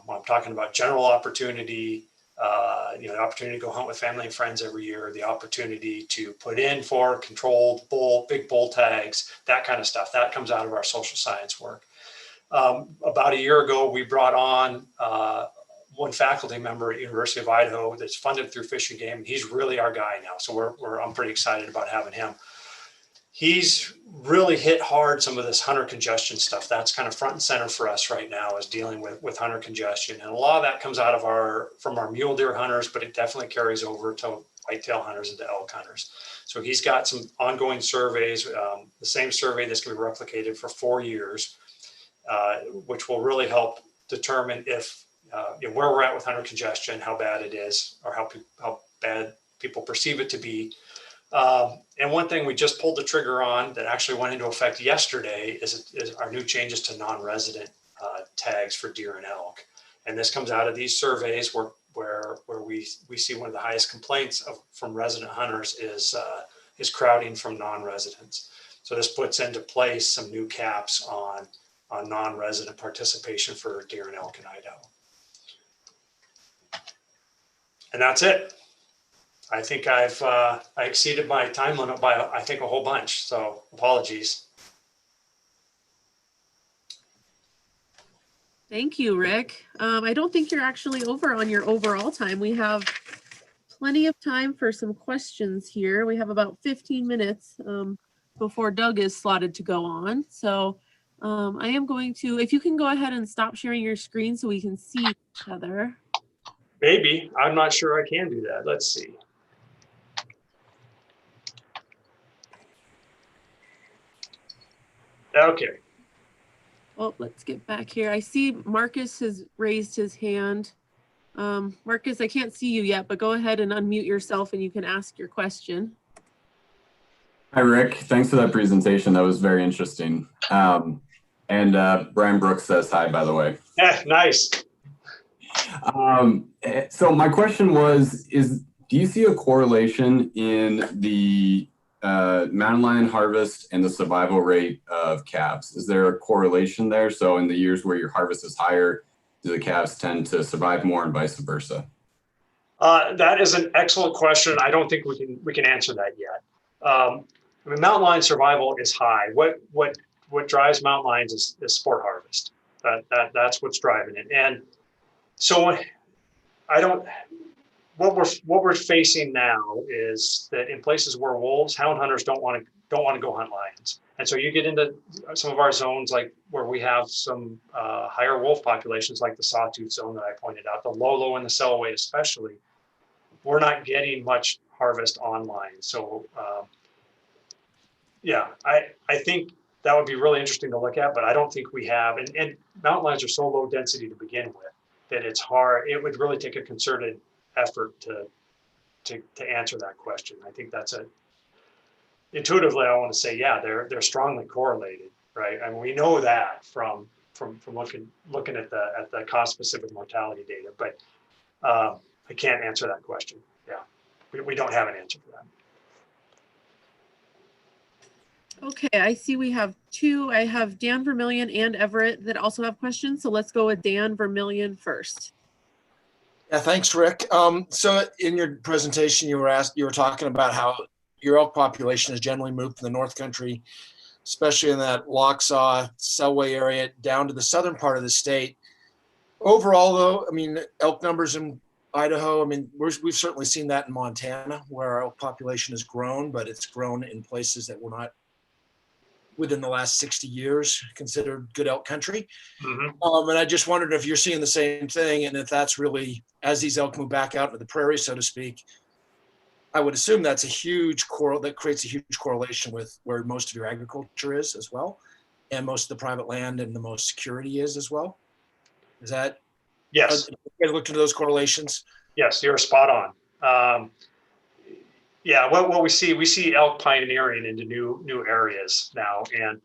When I'm talking about general opportunity, the opportunity to go hunt with family and friends every year, the opportunity to put in for controlled big bull tags, that kind of stuff, that comes out of our social science work. About a year ago, we brought on one faculty member at University of Idaho that's funded through Fish and Game, and he's really our guy now. So I'm pretty excited about having him. He's really hit hard some of this hunter congestion stuff. That's kind of front and center for us right now, is dealing with hunter congestion. And a lot of that comes out of from our mule deer hunters, but it definitely carries over to whitetail hunters and to elk hunters. So he's got some ongoing surveys, the same survey that's going to be replicated for 4 years, which will really help determine if where we're at with hunter congestion, how bad it is, or how bad people perceive it to be. And one thing we just pulled the trigger on that actually went into effect yesterday is our new changes to non-resident tags for deer and elk. And this comes out of these surveys where we see one of the highest complaints from resident hunters is crowding from non-residents. So this puts into place some new caps on non-resident participation for deer and elk in Idaho. And that's it. I think I exceeded my time limit by, I think, a whole bunch. So apologies. Thank you, Rick. I don't think you're actually over on your overall time. We have plenty of time for some questions here. We have about 15 minutes before Doug is slotted to go on. So I am going to, if you can go ahead and stop sharing your screen so we can see each other. Maybe. I'm not sure I can do that. Let's see. Okay. Well, let's get back here. I see Marcus has raised his hand. Marcus, I can't see you yet, but go ahead and unmute yourself and you can ask your question. Hi, Rick. Thanks for that presentation. That was very interesting. And Brian Brooks says hi, by the way. Yeah, nice. So my question was, do you see a correlation in the mountain lion harvest and the survival rate of calves? Is there a correlation there? So in the years where your harvest is higher, do the calves tend to survive more and vice versa? That is an excellent question. I don't think we can answer that yet. I mean, mountain lion survival is high. What drives mountain lions is sport harvest. That's what's driving it. And so what we're facing now is that in places where wolves, hound hunters don't want to go hunt lions. And so you get into some of our zones, like where we have some higher wolf populations, like the Sawtooth zone that I pointed out, the Lolo and the Selway especially. We're not getting much harvest on lions. So yeah, I think that would be really interesting to look at, but I don't think we have, and mountain lions are so low density to begin with that it's hard. It would really take a concerted effort to answer that question. I think that's intuitively, I want to say, yeah, they're strongly correlated, right? I mean, we know that from looking at the cost specific mortality data, but I can't answer that question. Yeah, we don't have an answer for that. Okay, I see we have two. I have Dan Vermillion and Everett that also have questions. So let's go with Dan Vermillion first. Yeah, thanks, Rick. So in your presentation, you were talking about how your elk population has generally moved from the North Country, especially in that Locksaw, Selway area, down to the southern part of the state. Overall, though, I mean, elk numbers in Idaho, I mean, we've certainly seen that in Montana, where our elk population has grown, but it's grown in places that were not within the last 60 years considered good elk country. Mm-hmm. And I just wondered if you're seeing the same thing, and if that's really, as these elk move back out into the prairie, so to speak, I would assume that's a huge that creates a huge correlation with where most of your agriculture is as well, and most of the private land and the most security is as well. Is that? Yes. You guys looked into those correlations? Yes, you're spot on. Yeah, what we see elk pioneering into new areas now, and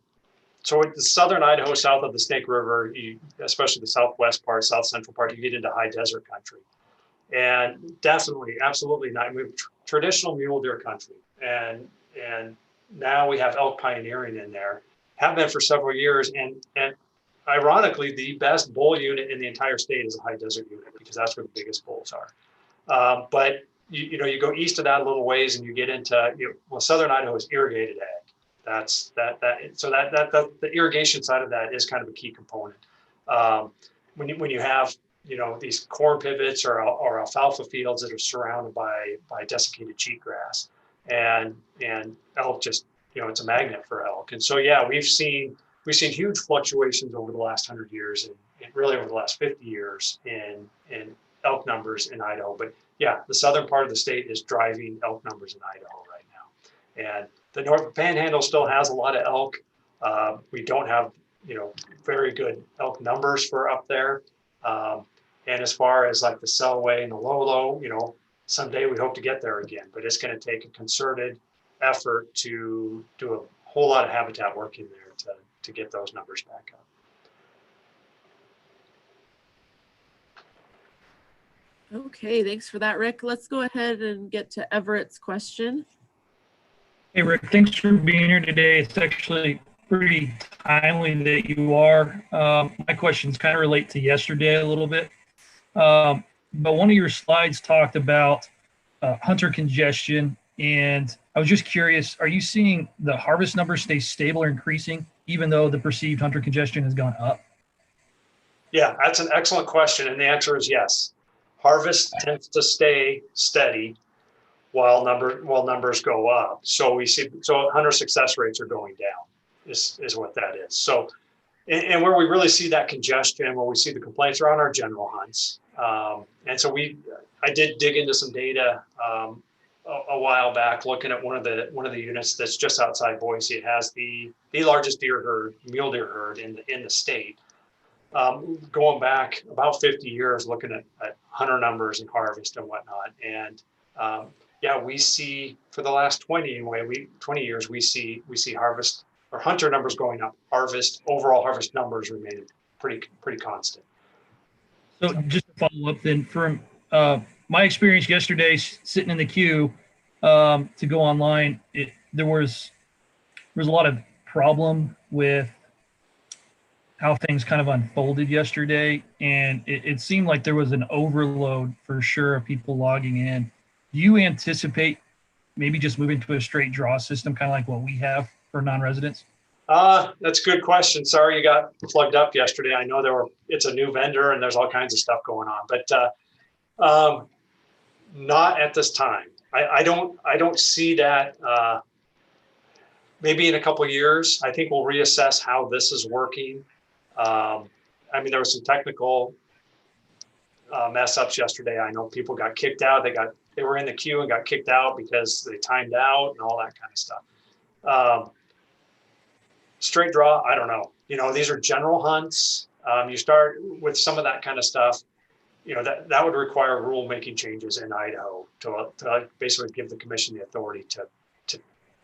so the southern Idaho, south of the Snake River, especially the southwest part, south central part, you get into high desert country, and definitely, absolutely not. I mean, traditional mule deer country, and now we have elk pioneering in there. Have been for several years, and ironically, the best bull unit in the entire state is a high desert unit because that's where the biggest bulls are. But you go east of that a little ways and you get into, well, southern Idaho is irrigated ag. So the irrigation side of that is kind of a key component. When you have, these corn pivots or alfalfa fields that are surrounded by desiccated cheatgrass, and elk just, it's a magnet for elk. And so, yeah, we've seen huge fluctuations over the last 100 years and really over the last 50 years in elk numbers in Idaho. But yeah, the southern part of the state is driving elk numbers in Idaho right now. And the North Panhandle still has a lot of elk. We don't have, very good elk numbers for up there. And as far as like the Selway and the Lolo, someday we hope to get there again, but it's going to take a concerted effort to do a whole lot of habitat work in there to get those numbers back up. Okay, thanks for that, Rick. Let's go ahead and get to Everett's question. Hey, Rick, thanks for being here today. It's actually pretty timely that you are. My questions kind of relate to yesterday a little bit. But one of your slides talked about hunter congestion. And I was just curious, are you seeing the harvest numbers stay stable or increasing, even though the perceived hunter congestion has gone up? Yeah, that's an excellent question. And the answer is yes. Harvest tends to stay steady while numbers go up. So hunter success rates are going down is what that is. So, and where we really see that congestion, where we see the complaints are on our general hunts. And so I did dig into some data a while back, looking at one of the units that's just outside Boise. It has the largest mule deer herd in the state. Going back about 50 years, looking at hunter numbers and harvest and whatnot. And yeah, we see for the last 20 years, we see harvest or hunter numbers going up. Overall harvest numbers remain pretty constant. So just to follow up then, from my experience yesterday, sitting in the queue to go online, there was a lot of problem with how things kind of unfolded yesterday, and it seemed like there was an overload for sure of people logging in. Do you anticipate maybe just moving to a straight draw system, kind of like what we have for non-residents? That's a good question. Sorry you got plugged up yesterday. I know it's a new vendor and there's all kinds of stuff going on, but not at this time. I don't see that. Maybe in a couple of years, I think we'll reassess how this is working. I mean, there were some technical mess ups yesterday. I know people got kicked out. They were in the queue and got kicked out because they timed out and all that kind of stuff. Straight draw, I don't know. These are general hunts. You start with some of that kind of stuff. That would require rule-making changes in Idaho to basically give the commission the authority to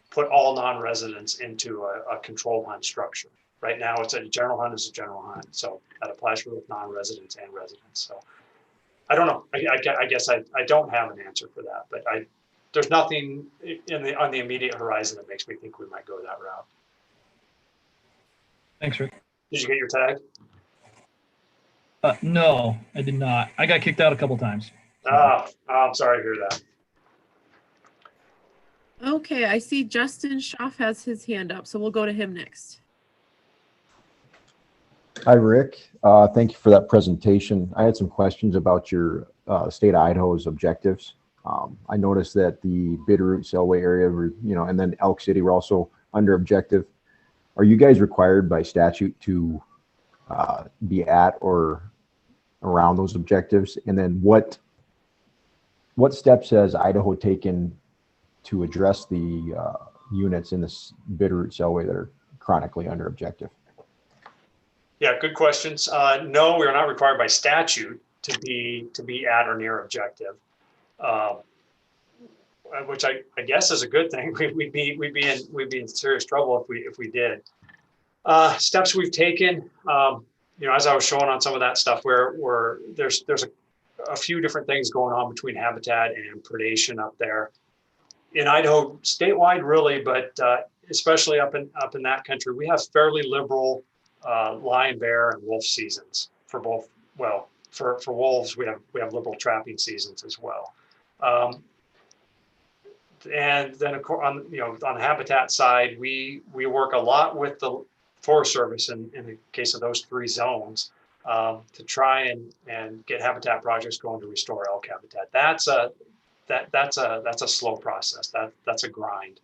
put all non-residents into a controlled hunt structure. Right now, it's a general hunt is a general hunt, so that applies for both non-residents and residents. So I don't know. I guess I don't have an answer for that, but there's nothing on the immediate horizon that makes me think we might go that route. Thanks, Rick. Did you get your tag? No, I did not. I got kicked out a couple times. I'm sorry to hear that. Okay, I see Justin Schaff has his hand up, so we'll go to him next. Hi, Rick. Thank you for that presentation. I had some questions about your state of Idaho's objectives. I noticed that the Bitterroot, Selway area, and then Elk City were also under objective. Are you guys required by statute to be at or around those objectives? And then what steps has Idaho taken to address the units in this Bitterroot, Selway that are chronically under objective? Yeah, good questions. No, we are not required by statute to be at or near objective, which I guess is a good thing. We'd be in serious trouble if we did. Steps we've taken, as I was showing on some of that stuff, where there's a few different things going on between habitat and predation up there in Idaho, statewide, really, but especially up in that country, we have fairly liberal lion, bear, and wolf seasons for both. Well, for wolves, we have liberal trapping seasons as well. And then on the habitat side, we work a lot with the Forest Service in the case of those three zones to try and get habitat projects going to restore elk habitat. That's a slow process. That's a grind.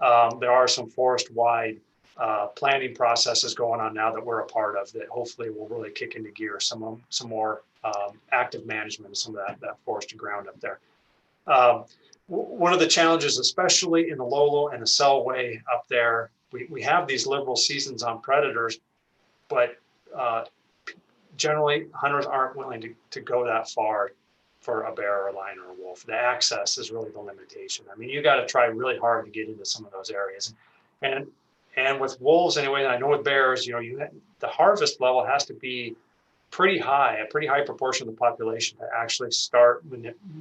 There are some forest-wide planning processes going on now that we're a part of that hopefully will really kick into gear some more active management of some of that forested ground up there. One of the challenges, especially in the Lolo and the Selway up there, we have these liberal seasons on predators, but generally hunters aren't willing to go that far for a bear or a lion or a wolf. The access is really the limitation. I mean, you got to try really hard to get into some of those areas. And with wolves anyway, and I know with bears, the harvest level has to be pretty high, a pretty high proportion of the population to actually start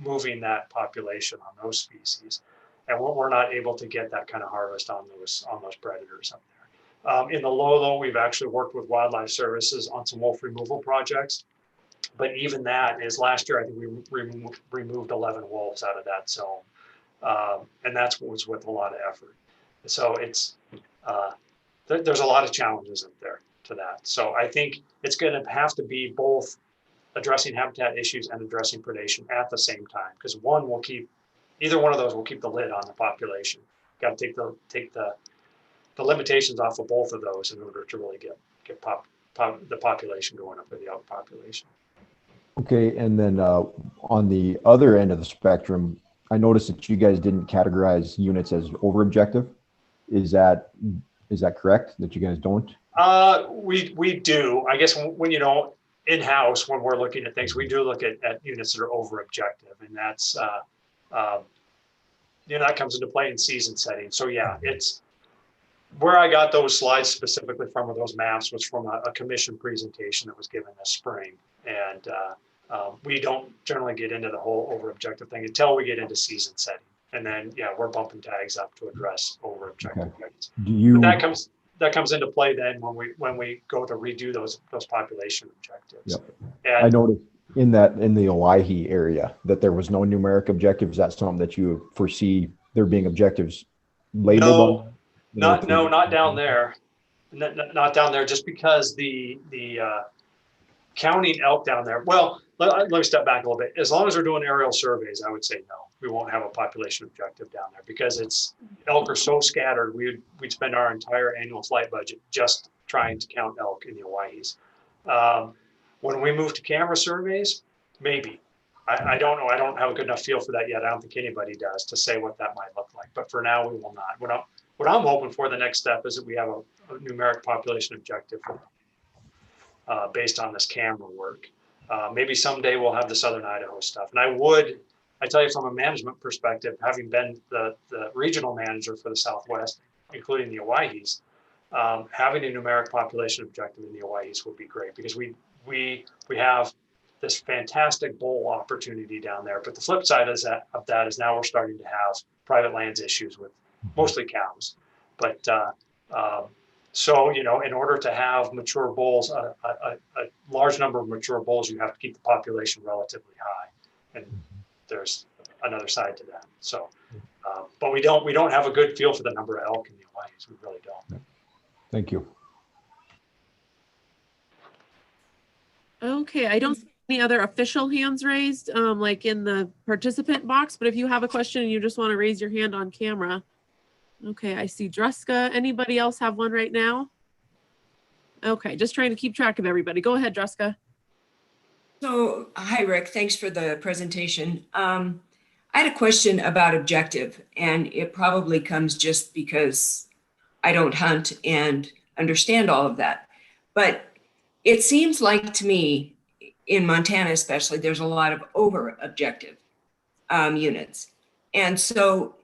moving that population on those species. and we're not able to get that kind of harvest on those predators up there. In the low, though, we've actually worked with Wildlife Services on some wolf removal projects. But even that is last year, I think we removed 11 wolves out of that zone. And that's what was with a lot of effort. So it's, there's a lot of challenges up there to that. So I think it's going to have to be both addressing habitat issues and addressing predation at the same time, because either one of those will keep the lid on the population. Got to take the limitations off of both of those in order to really get the population going up, or the elk population. Okay, and then on the other end of the spectrum, I noticed that you guys didn't categorize units as over objective. Is that correct, that you guys don't? We do. I guess when in-house, when we're looking at things, we do look at units that are over objective, and that's that comes into play in season setting. So yeah, it's where I got those slides specifically from, or those maps, was from a commission presentation that was given this spring. And we don't generally get into the whole over objective thing until we get into season setting. And then, yeah, we're bumping tags up to address over objective rates. But that comes into play then when we go to redo those population objectives. Yep. And I noticed in the Owyhee area that there was no numeric objective. Is that something that you foresee there being objectives labeled? Not down there. Not down there, just because the counting elk down there. Well, let me step back a little bit. As long as we're doing aerial surveys, I would say no, we won't have a population objective down there, because elk are so scattered. We'd spend our entire annual flight budget just trying to count elk in the Owyhees. When we move to camera surveys, maybe. I don't know. I don't have a good enough feel for that yet. I don't think anybody does, to say what that might look like. But for now, we will not. What I'm hoping for, the next step, is that we have a numeric population objective based on this camera work. Maybe someday we'll have the Southern Idaho stuff. And I tell you, from a management perspective, having been the regional manager for the Southwest, including the Owyhees, having a numeric population objective in the Owyhees would be great, because we have this fantastic bull opportunity down there. But the flip side of that is now we're starting to have private lands issues with mostly cows. But so, in order to have mature bulls, a large number of mature bulls, you have to keep the population relatively high. And there's another side to that. So, but we don't have a good feel for the number of elk in the Owyhees. We really don't. Thank you. Okay, I don't see any other official hands raised, like in the participant box, but if you have a question and you just want to raise your hand on camera. Okay, I see Druska. Anybody else have one right now? Okay, just trying to keep track of everybody. Go ahead, Druska. So, hi, Rick. Thanks for the presentation. I had a question about objective, and it probably comes just because I don't hunt and understand all of that. But it seems like to me, in Montana especially, there's a lot of over objective units. And so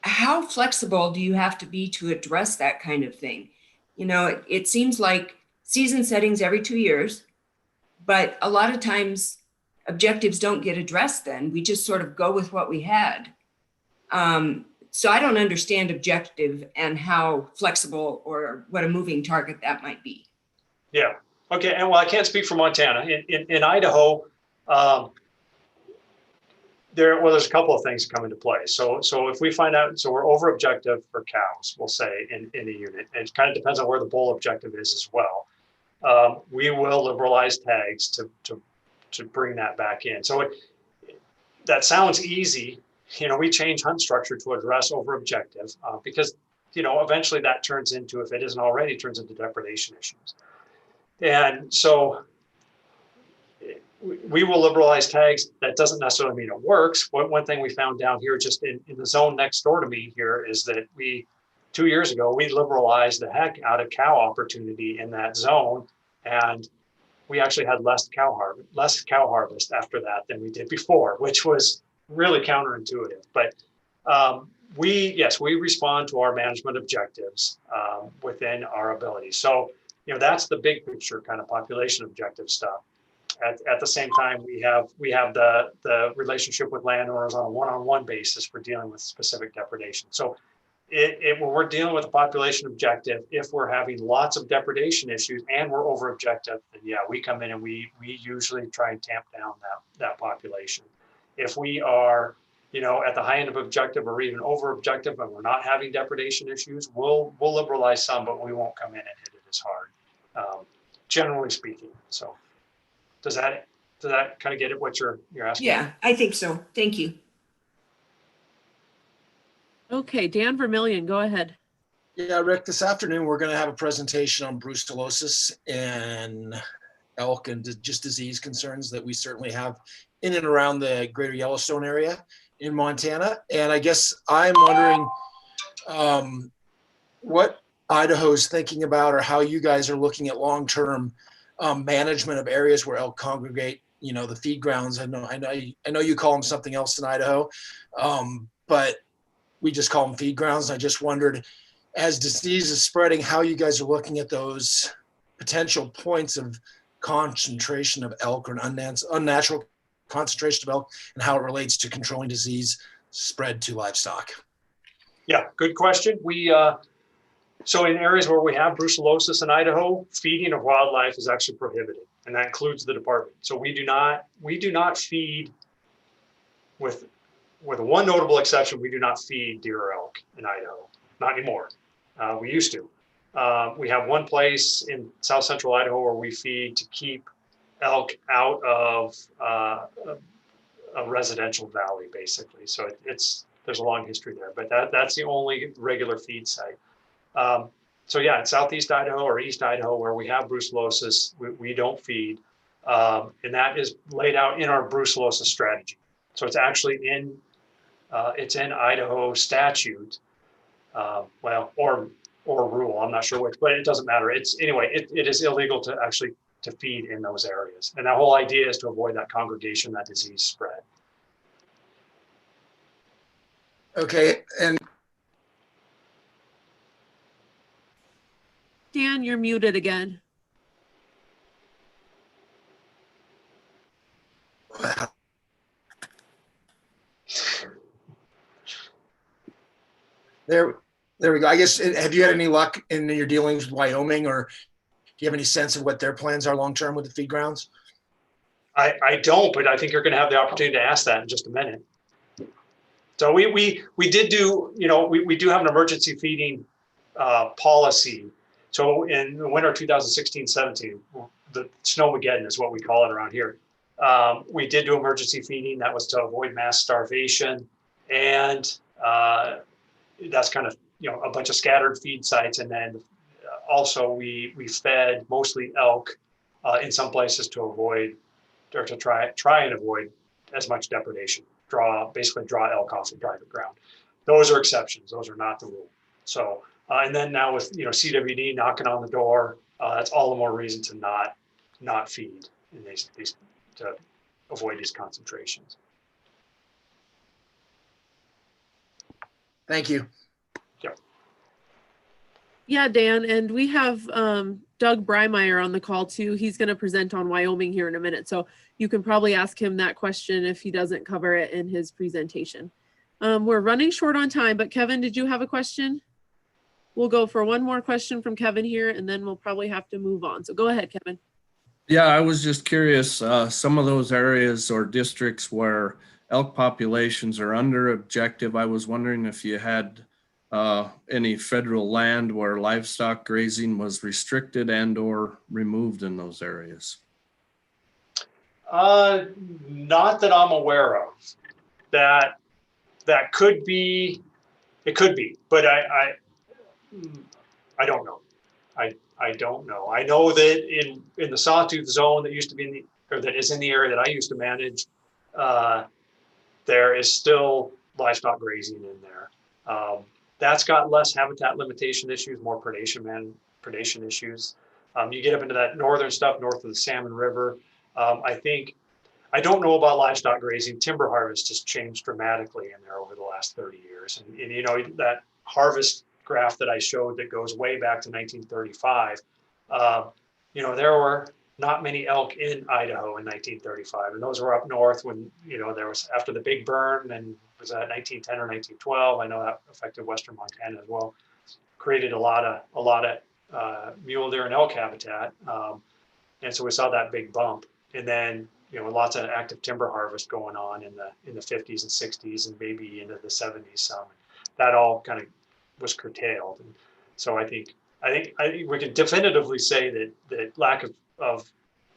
how flexible do you have to be to address that kind of thing? It seems like season settings every 2 years, but a lot of times objectives don't get addressed then. We just sort of go with what we had. So I don't understand objective and how flexible or what a moving target that might be. Yeah. Okay. And well, I can't speak for Montana. In Idaho, there's a couple of things that come into play. So if we find out, so we're over objective for cows, we'll say in a unit, and it kind of depends on where the bull objective is as well. We will liberalize tags to bring that back in. So that sounds easy. We change hunt structure to address over objective because, eventually that turns into, if it isn't already, turns into depredation issues. And so we will liberalize tags. That doesn't necessarily mean it works. One thing we found down here, just in the zone next door to me here, is that 2 years ago, we liberalized the heck out of cow opportunity in that zone. And we actually had less cow harvest after that than we did before, which was really counterintuitive. But we respond to our management objectives within our ability. So, that's the big picture kind of population objective stuff. At the same time, we have the relationship with landowners on a one-on-one basis for dealing with specific depredation. So when we're dealing with a population objective, if we're having lots of depredation issues and we're over objective, then yeah, we come in and we usually try and tamp down that population. If we are, at the high end of objective or even over objective and we're not having depredation issues, we'll liberalize some, but we won't come in and hit it as hard, generally speaking. So does that kind of get at what you're asking? Yeah, I think so. Thank you. Okay, Dan Vermillion, go ahead. Yeah, Rick, this afternoon we're going to have a presentation on brucellosis and elk and just disease concerns that we certainly have in and around the greater Yellowstone area in Montana. And I guess I'm wondering what Idaho's thinking about or how you guys are looking at long-term management of areas where elk congregate, the feed grounds. I know you call them something else in Idaho, but we just call them feed grounds. I just wondered, as disease is spreading, how you guys are looking at those potential points of concentration of elk or an unnatural concentration of elk and how it relates to controlling disease spread to livestock. Yeah, good question. So in areas where we have brucellosis in Idaho, feeding of wildlife is actually prohibited, and that includes the department. So we do not feed, with one notable exception, we do not feed deer or elk in Idaho, not anymore. We used to. We have one place in south central Idaho where we feed to keep elk out of a residential valley, basically. So there's a long history there, but that's the only regular feed site. So yeah, in southeast Idaho or east Idaho where we have brucellosis, we don't feed, and that is laid out in our brucellosis strategy. So it's actually in Idaho statute, or rule. I'm not sure which, but it doesn't matter. It is illegal to actually to feed in those areas, and that whole idea is to avoid that congregation, that disease spread. Okay, and Dan, you're muted again. There we go. I guess, have you had any luck in your dealings with Wyoming, or do you have any sense of what their plans are long-term with the feed grounds? I don't, but I think you're going to have the opportunity to ask that in just a minute. So we did do, we do have an emergency feeding policy. So in the winter 2016-17, the Snowmageddon is what we call it around here. We did do emergency feeding. That was to avoid mass starvation. And that's kind of, a bunch of scattered feed sites. And then also we fed mostly elk in some places to avoid, or to try and avoid as much depredation. Basically draw elk off of private ground. Those are exceptions. Those are not the rule. So, and then now with, CWD knocking on the door, that's all the more reason to not feed in these to avoid these concentrations. Thank you. Yeah, Dan, and we have Doug Breimeyer on the call too. He's going to present on Wyoming here in a minute. So you can probably ask him that question if he doesn't cover it in his presentation. We're running short on time, but Kevin, did you have a question? We'll go for one more question from Kevin here, and then we'll probably have to move on. So go ahead, Kevin. Yeah, I was just curious, some of those areas or districts where elk populations are under objective, I was wondering if you had any federal land where livestock grazing was restricted and or removed in those areas. Not that I'm aware of. That could be, it could be, but I don't know. I don't know. I know that in the Sawtooth zone that used to be that is in the area that I used to manage, there is still livestock grazing in there. That's got less habitat limitation issues, more predation issues. You get up into that northern stuff north of the Salmon River. I don't know about livestock grazing. Timber harvest has changed dramatically in there over the last 30 years. And that harvest graph that I showed that goes way back to 1935, there not many elk in Idaho in 1935. And those were up north when, there was after the big burn, and was that 1910 or 1912. I know that affected Western Montana as well. Created a lot of mule deer and elk habitat. And so we saw that big bump. And then, lots of active timber harvest going on in the 50s and 60s and maybe into the 70s some. That all kind of was curtailed. And so I think we can definitively say that lack of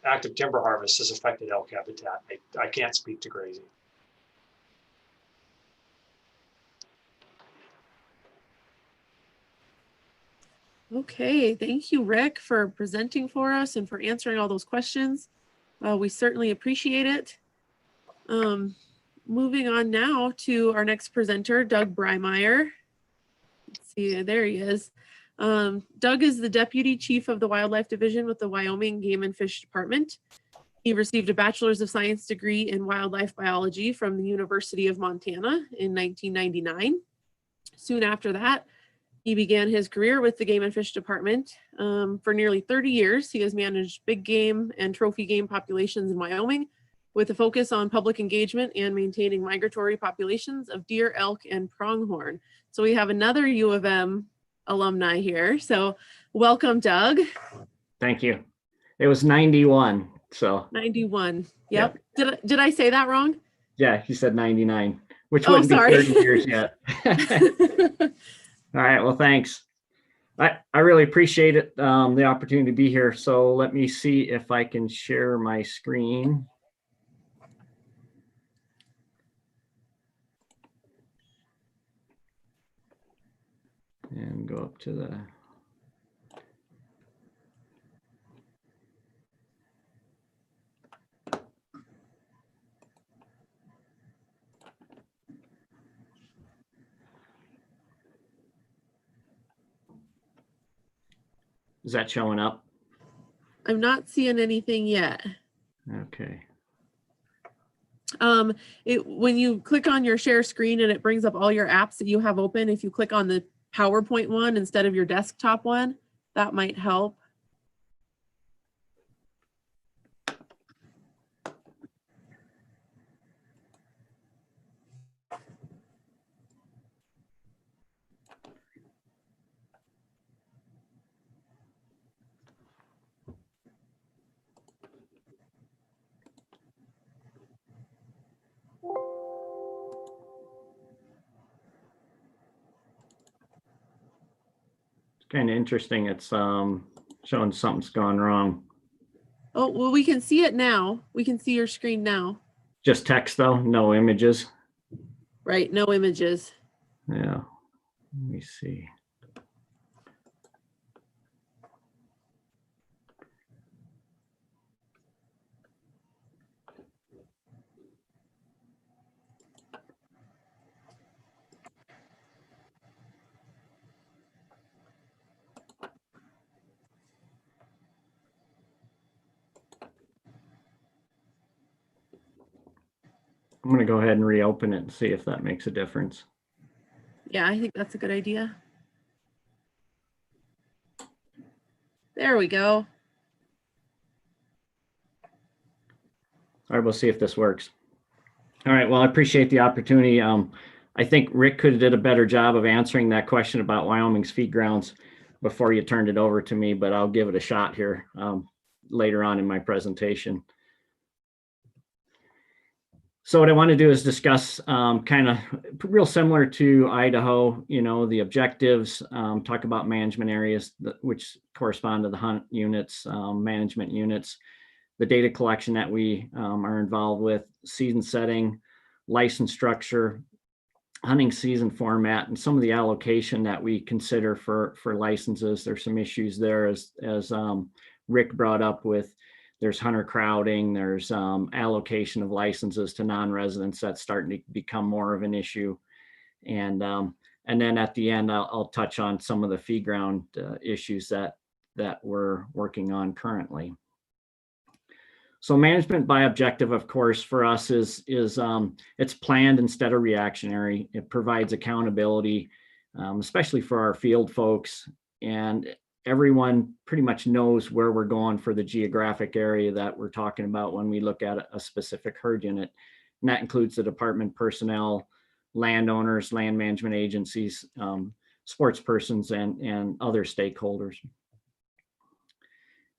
active timber harvest has affected elk habitat. I can't speak to grazing. Okay, thank you, Rick, for presenting for us and for answering all those questions. We certainly appreciate it. Moving on now to our next presenter, Doug Breimeyer. Let's see, there he is. Doug is the Deputy Chief of the Wildlife Division with the Wyoming Game and Fish Department. He received a Bachelor's of Science degree in Wildlife Biology from the University of Montana in 1999. Soon after that, he began his career with the Game and Fish Department. For nearly 30 years, he has managed big game and trophy game populations in Wyoming with a focus on public engagement and maintaining migratory populations of deer, elk, and pronghorn. So we have another U of M alumni here. So welcome, Doug. Thank you. It was 91. So 91. Yep. Did I say that wrong? yeah, he said 99, which Oh, wouldn't sorry. be 30 years yet. All right. Well, thanks. I really appreciate it, the opportunity to be here. So let me see if I can share my screen. And go up to the Is that showing up? I'm not seeing anything yet. Okay. When you click on your share screen and it brings up all your apps that you have open, if you click on the PowerPoint one instead of your desktop one, that might help. Kind of interesting. It's showing something's gone wrong. Oh, well, we can see it now. We can see your screen now. Just text though, no images. Right, no images. Yeah. Let me see. I'm going to go ahead and reopen it and see if that makes a difference. Yeah, I think that's a good idea. There we go. All right, we'll see if this works. All right, well, I appreciate the opportunity. I think Rick could have did a better job of answering that question about Wyoming's feed grounds before you turned it over to me, but I'll give it a shot here later on in my presentation. So what I want to do is discuss kind of real similar to Idaho, the objectives, talk about management areas which correspond to the hunt units, management units, the data collection that we are involved with, season setting, license structure, hunting season format, and some of the allocation that we consider for licenses. There's some issues there as Rick brought up with there's hunter crowding, there's allocation of licenses to non-residents that's starting to become more of an issue. And then at the end, I'll touch on some of the feed ground issues that we're working on currently. So management by objective, of course, for us is it's planned instead of reactionary. It provides accountability, especially for our field folks. And everyone pretty much knows where we're going for the geographic area that we're talking about when we look at a specific herd unit. And that includes the department personnel, landowners, land management agencies, sports persons, and other stakeholders.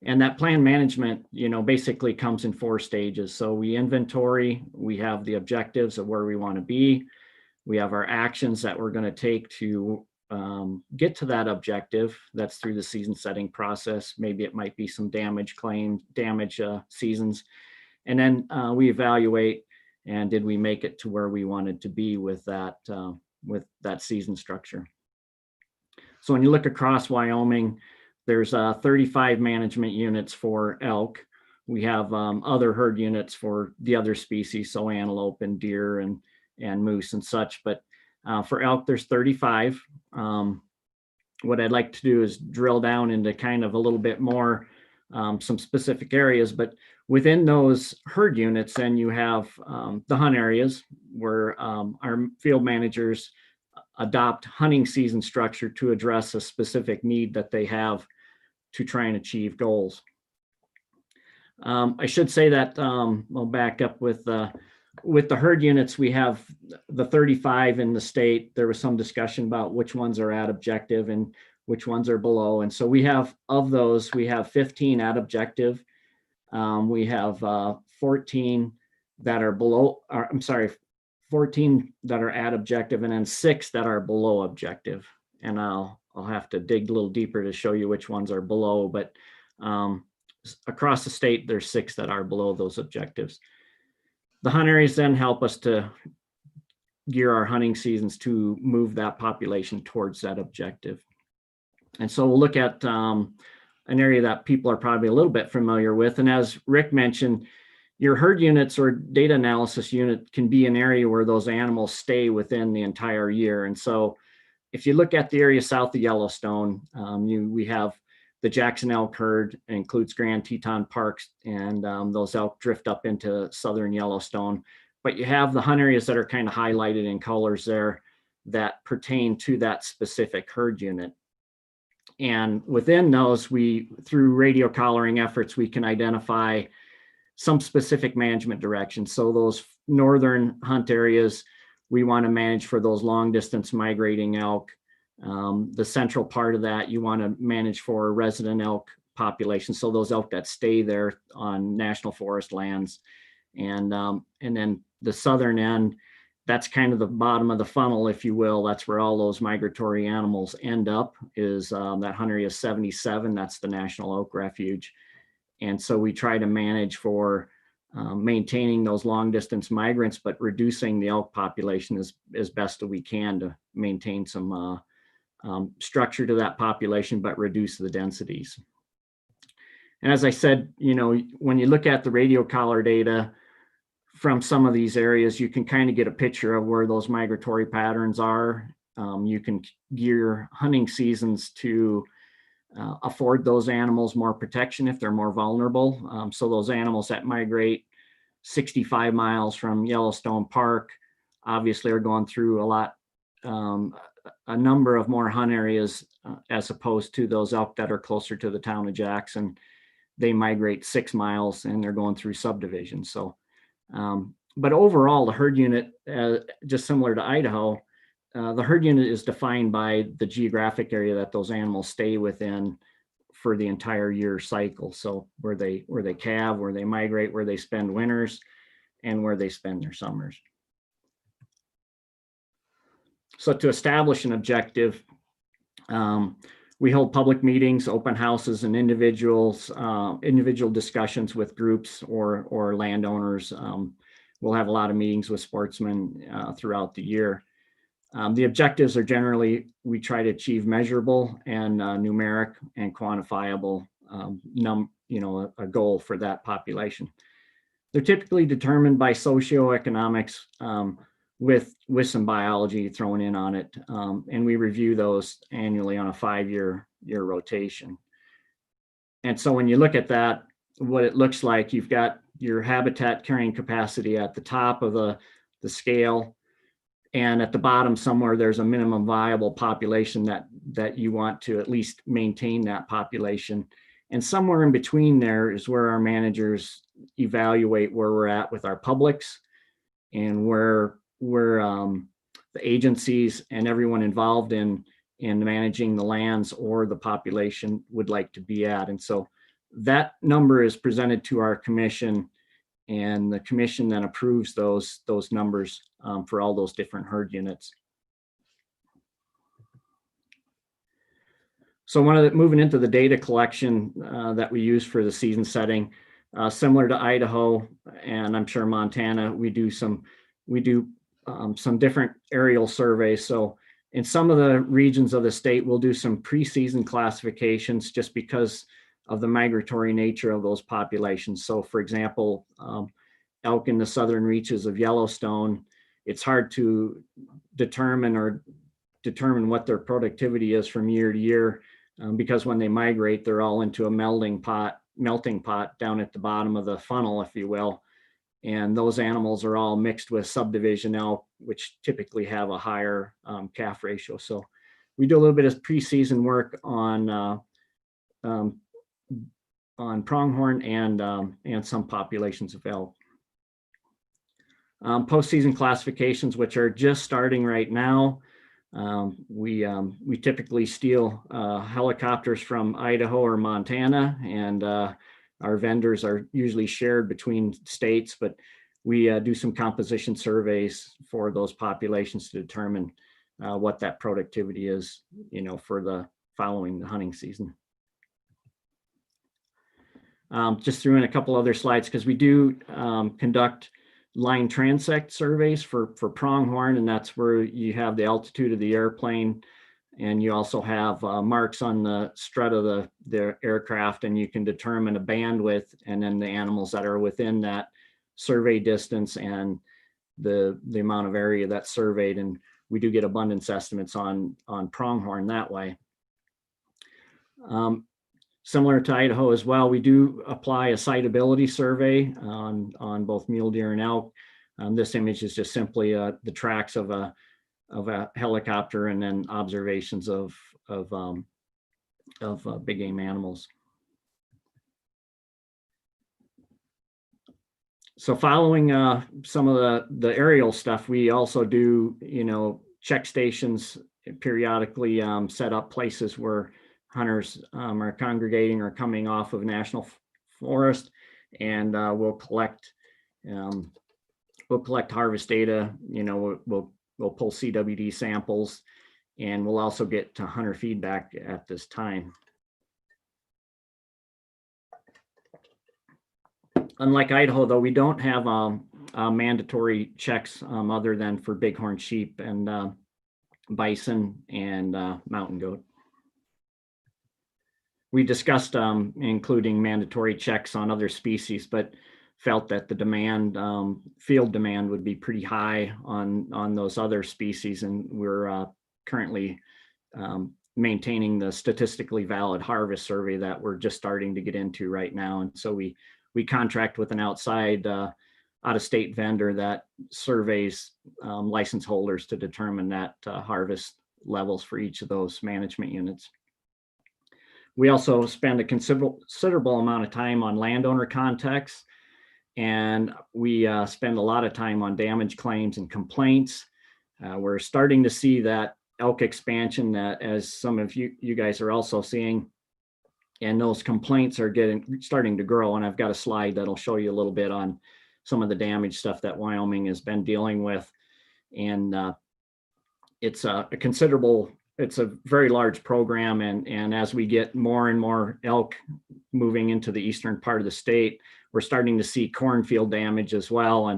And that plan management, basically comes in 4 stages. So we inventory, we have the objectives of where we want to be. We have our actions that we're going to take to get to that objective. That's through the season setting process. Maybe it might be some damage seasons. And then we evaluate, and did we make it to where we wanted to be with that season structure. So when you look across Wyoming, there's 35 management units for elk. We have other herd units for the other species, so antelope and deer and moose and such. But for elk, there's 35. What I'd like to do is drill down into kind of a little bit more some specific areas. But within those herd units, then you have the hunt areas where our field managers adopt hunting season structure to address a specific need that they have to try and achieve goals. I should say that I'll back up with the herd units. We have the 35 in the state. There was some discussion about which ones are at objective and which ones are below. And so we have, of those, we have 15 at objective. We have 14 that are below, 14 that are at objective, and then 6 that are below objective. And I'll have to dig a little deeper to show you which ones are below, but across the state, there's 6 that are below those objectives. The hunt areas then help us to gear our hunting seasons to move that population towards that objective. And so we'll look at an area that people are probably a little bit familiar with. And as Rick mentioned, your herd units or data analysis unit can be an area where those animals stay within the entire year. And so if you look at the area south of Yellowstone, we have the Jackson elk herd, includes Grand Teton parks, and those elk drift up into southern Yellowstone. But you have the hunt areas that are kind of highlighted in colors there that pertain to that specific herd unit. And within those, through radio collaring efforts, we can identify some specific management directions. So those northern hunt areas, we want to manage for those long distance migrating elk. The central part of that, you want to manage for resident elk population. So those elk that stay there on national forest lands. And then the southern end, that's kind of the bottom of the funnel, if you will. That's where all those migratory animals end up, is that hunt area 77. That's the National Oak Refuge. And so we try to manage for maintaining those long distance migrants, but reducing the elk population as best as we can to maintain some structure to that population, but reduce the densities. And as I said, when you look at the radio collar data from some of these areas, you can kind of get a picture of where those migratory patterns are. You can gear hunting seasons to afford those animals more protection if they're more vulnerable. So those animals that migrate 65 miles from Yellowstone Park obviously are going through a number of more hunt areas as opposed to those elk that are closer to the town of Jackson. They migrate 6 miles and they're going through subdivisions. So, but overall, the herd unit, just similar to Idaho, the herd unit is defined by the geographic area that those animals stay within for the entire year cycle. So where they calve, where they migrate, where they spend winters, and where they spend their summers. So to establish an objective, we hold public meetings, open houses, and individual discussions with groups or landowners. We'll have a lot of meetings with sportsmen throughout the year. The objectives are generally, we try to achieve measurable and numeric and quantifiable, a goal for that population. They're typically determined by socioeconomics with some biology thrown in on it. And we review those annually on a 5-year rotation. And so when you look at that, what it looks like, you've got your habitat carrying capacity at the top of the scale. And at the bottom somewhere, there's a minimum viable population that you want to at least maintain that population. And somewhere in between there is where our managers evaluate where we're at with our publics and where the agencies and everyone involved in managing the lands or the population would like to be at. And so that number is presented to our commission, and the commission then approves those numbers for all those different herd units. So moving into the data collection that we use for the season setting, similar to Idaho, and I'm sure Montana, we do some different aerial surveys. So in some of the regions of the state, we'll do some preseason classifications just because of the migratory nature of those populations. So for example, elk in the southern reaches of Yellowstone, it's hard to determine what their productivity is from year to year because when they migrate, they're all into a melting pot down at the bottom of the funnel, if you will. And those animals are all mixed with subdivision elk, which typically have a higher calf ratio. So we do a little bit of preseason work on pronghorn and some populations of elk. Postseason classifications, which are just starting right now. We typically steal helicopters from Idaho or Montana, and our vendors are usually shared between states, but we do some composition surveys for those populations to determine what that productivity is, for the following hunting season. Just threw in a couple other slides because we do conduct line transect surveys for pronghorn, and that's where you have the altitude of the airplane, and you also have marks on the strut of the aircraft, and you can determine a bandwidth and then the animals that are within that survey distance and the amount of area that's surveyed. And we do get abundance estimates on pronghorn that way. Similar to Idaho as well, we do apply a siteability survey on both mule deer and elk. This image is just simply the tracks of a helicopter and then observations of big game animals. So following some of the aerial stuff, we also do, check stations periodically, set up places where hunters are congregating or coming off of national forest, and we'll collect harvest data. We'll pull CWD samples, and we'll also get to hunter feedback at this time. Unlike Idaho, though, we don't have mandatory checks other than for bighorn sheep and bison and mountain goat. We discussed including mandatory checks on other species, but felt that the field demand would be pretty high on those other species, and we're currently maintaining the statistically valid harvest survey that we're just starting to get into right now. And so we contract with an outside out-of-state vendor that surveys license holders to determine that harvest levels for each of those management units. We also spend a considerable amount of time on landowner contacts, and we spend a lot of time on damage claims and complaints. We're starting to see that elk expansion that, as some of you guys are also seeing, and those complaints are starting to grow. And I've got a slide that'll show you a little bit on some of the damage stuff that Wyoming has been dealing with. And it's it's a very large program. And as we get more and more elk moving into the eastern part of the state, we're starting to see cornfield damage as well.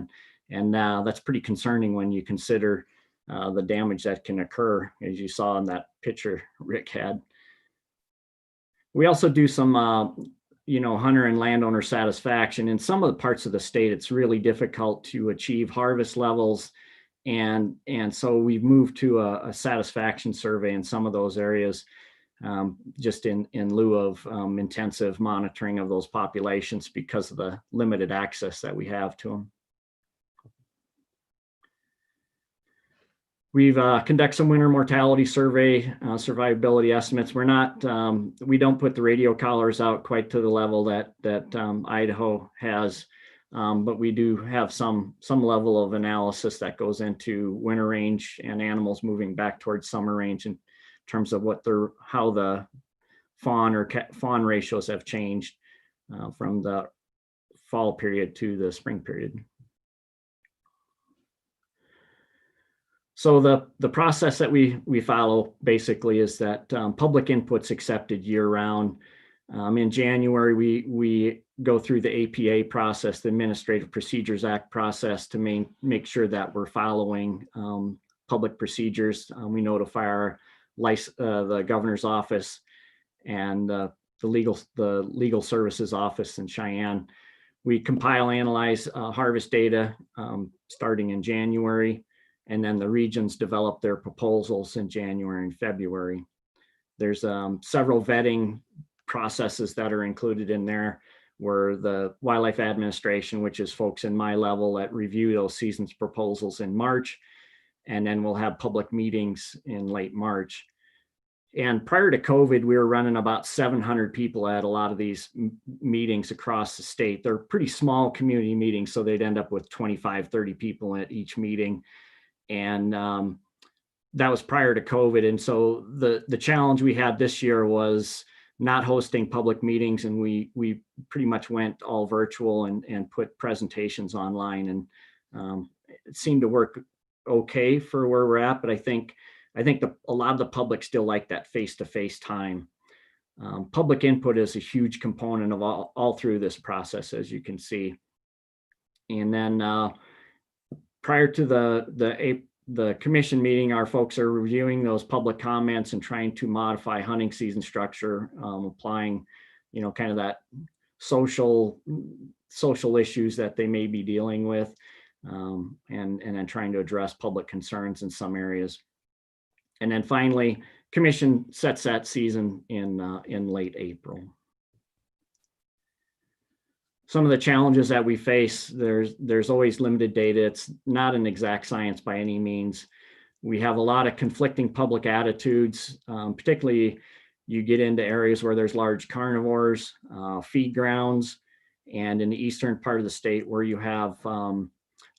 And that's pretty concerning when you consider the damage that can occur, as you saw in that picture Rick had. We also do some, hunter and landowner satisfaction. In some of the parts of the state, it's really difficult to achieve harvest levels. And so we've moved to a satisfaction survey in some of those areas, just in lieu of intensive monitoring of those populations because of the limited access that we have to them. We've conducted some winter mortality survey, survivability estimates. We're not, we don't put the radio collars out quite to the level that Idaho has, but we do have some level of analysis that goes into winter range and animals moving back towards summer range in terms of how the fawn ratios have changed from the fall period to the spring period. So the process that we follow basically is that public input's accepted year round. In January, we go through the APA process, the Administrative Procedures Act process, to make sure that we're following public procedures. We notify the governor's office and the legal services office in Cheyenne. We compile, analyze harvest data starting in January. And then the regions develop their proposals in January and February. There's several vetting processes that are included in there, where the Wildlife Administration, which is folks in my level that review those season's proposals in March, and then we'll have public meetings in late March. And prior to COVID, we were running about 700 people at a lot of these meetings across the state. They're pretty small community meetings, so they'd end up with 25, 30 people at each meeting. And that was prior to COVID. And so the challenge we had this year was not hosting public meetings. And we pretty much went all virtual and put presentations online. And it seemed to work okay for where we're at. But I think a lot of the public still like that face-to-face time. Public input is a huge component of all through this process, as you can see. And then prior to the commission meeting, our folks are reviewing those public comments and trying to modify hunting season structure, applying, kind of that social issues that they may be dealing with, and then trying to address public concerns in some areas. And then finally, commission sets that season in late April. Some of the challenges that we face, there's always limited data. It's not an exact science by any means. We have a lot of conflicting public attitudes, particularly you get into areas where there's large carnivores, feed grounds, and in the eastern part of the state where you have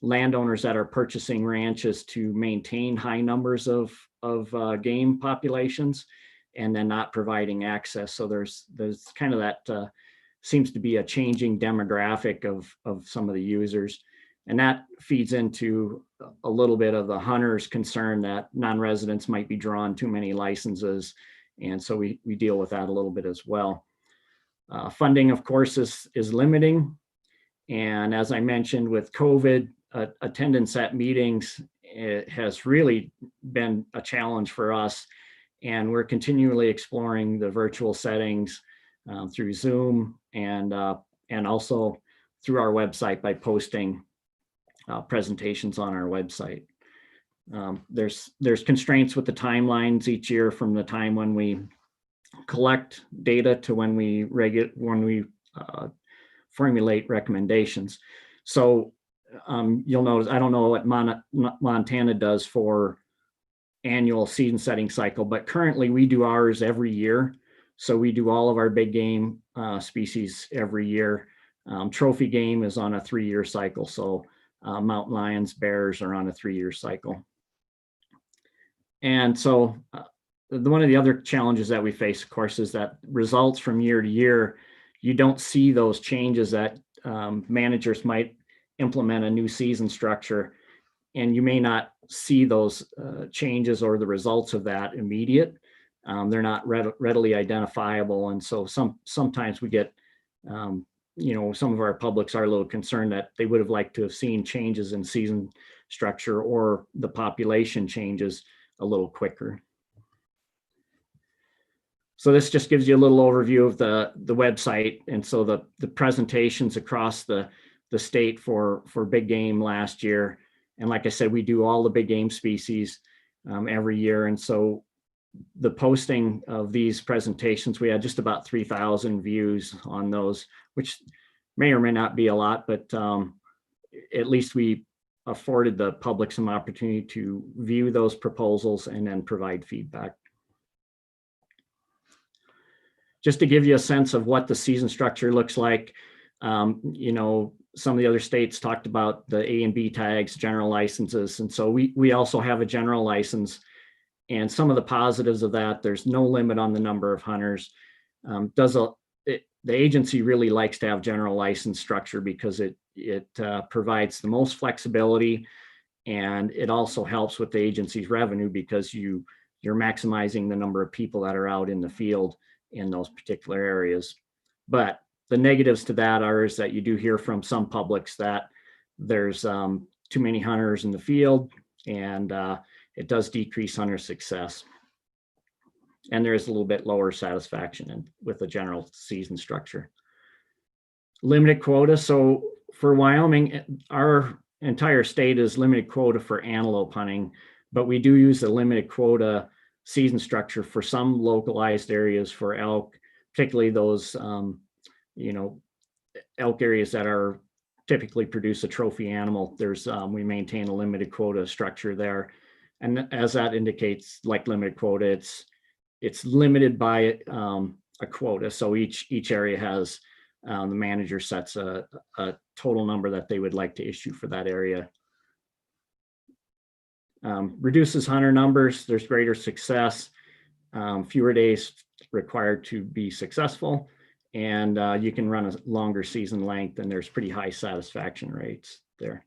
landowners that are purchasing ranches to maintain high numbers of game populations and then not providing access. So there's kind of that seems to be a changing demographic of some of the users. And that feeds into a little bit of the hunter's concern that non-residents might be drawn too many licenses. And so we deal with that a little bit as well. Funding, of course, is limiting. And as I mentioned with COVID, attendance at meetings, it has really been a challenge for us. And we're continually exploring the virtual settings through Zoom and also through our website by posting presentations on our website. There's constraints with the timelines each year from the time when we collect data to when we formulate recommendations. So you'll notice, I don't know what Montana does for annual season setting cycle, but currently we do ours every year. So we do all of our big game species every year. Trophy game is on a 3-year cycle. So mountain lions, bears are on a 3-year cycle. And so one of the other challenges that we face, of course, is that results from year to year, you don't see those changes that managers might implement a new season structure, and you may not see those changes or the results of that immediate. They're not readily identifiable. And so sometimes we get, some of our publics are a little concerned that they would have liked to have seen changes in season structure or the population changes a little quicker. So this just gives you a little overview of the website. And so the presentations across the state for big game last year. And like I said, we do all the big game species every year. And so the posting of these presentations, we had just about 3,000 views on those, which may or may not be a lot, but at least we afforded the public some opportunity to view those proposals and then provide feedback. Just to give you a sense of what the season structure looks like, you know, some of the other states talked about the A and B tags, general licenses. And so we also have a general license. And some of the positives of that, there's no limit on the number of hunters. The agency really likes to have general license structure because it provides the most flexibility, and it also helps with the agency's revenue because you're maximizing the number of people that are out in the field in those particular areas. But the negatives to that is that you do hear from some publics that there's too many hunters in the field, and it does decrease hunter success. And there is a little bit lower satisfaction with the general season structure. Limited quota. So for Wyoming, our entire state is limited quota for antelope hunting, but we do use a limited quota season structure for some localized areas for elk, particularly those, you know, elk areas that are typically produce a trophy animal. There's we maintain a limited quota structure there, and as that indicates, like limited quota, it's limited by a quota. So each area has the manager sets a total number that they would like to issue for that area. Reduces hunter numbers. There's greater success. Fewer days required to be successful, and you can run a longer season length, and there's pretty high satisfaction rates there.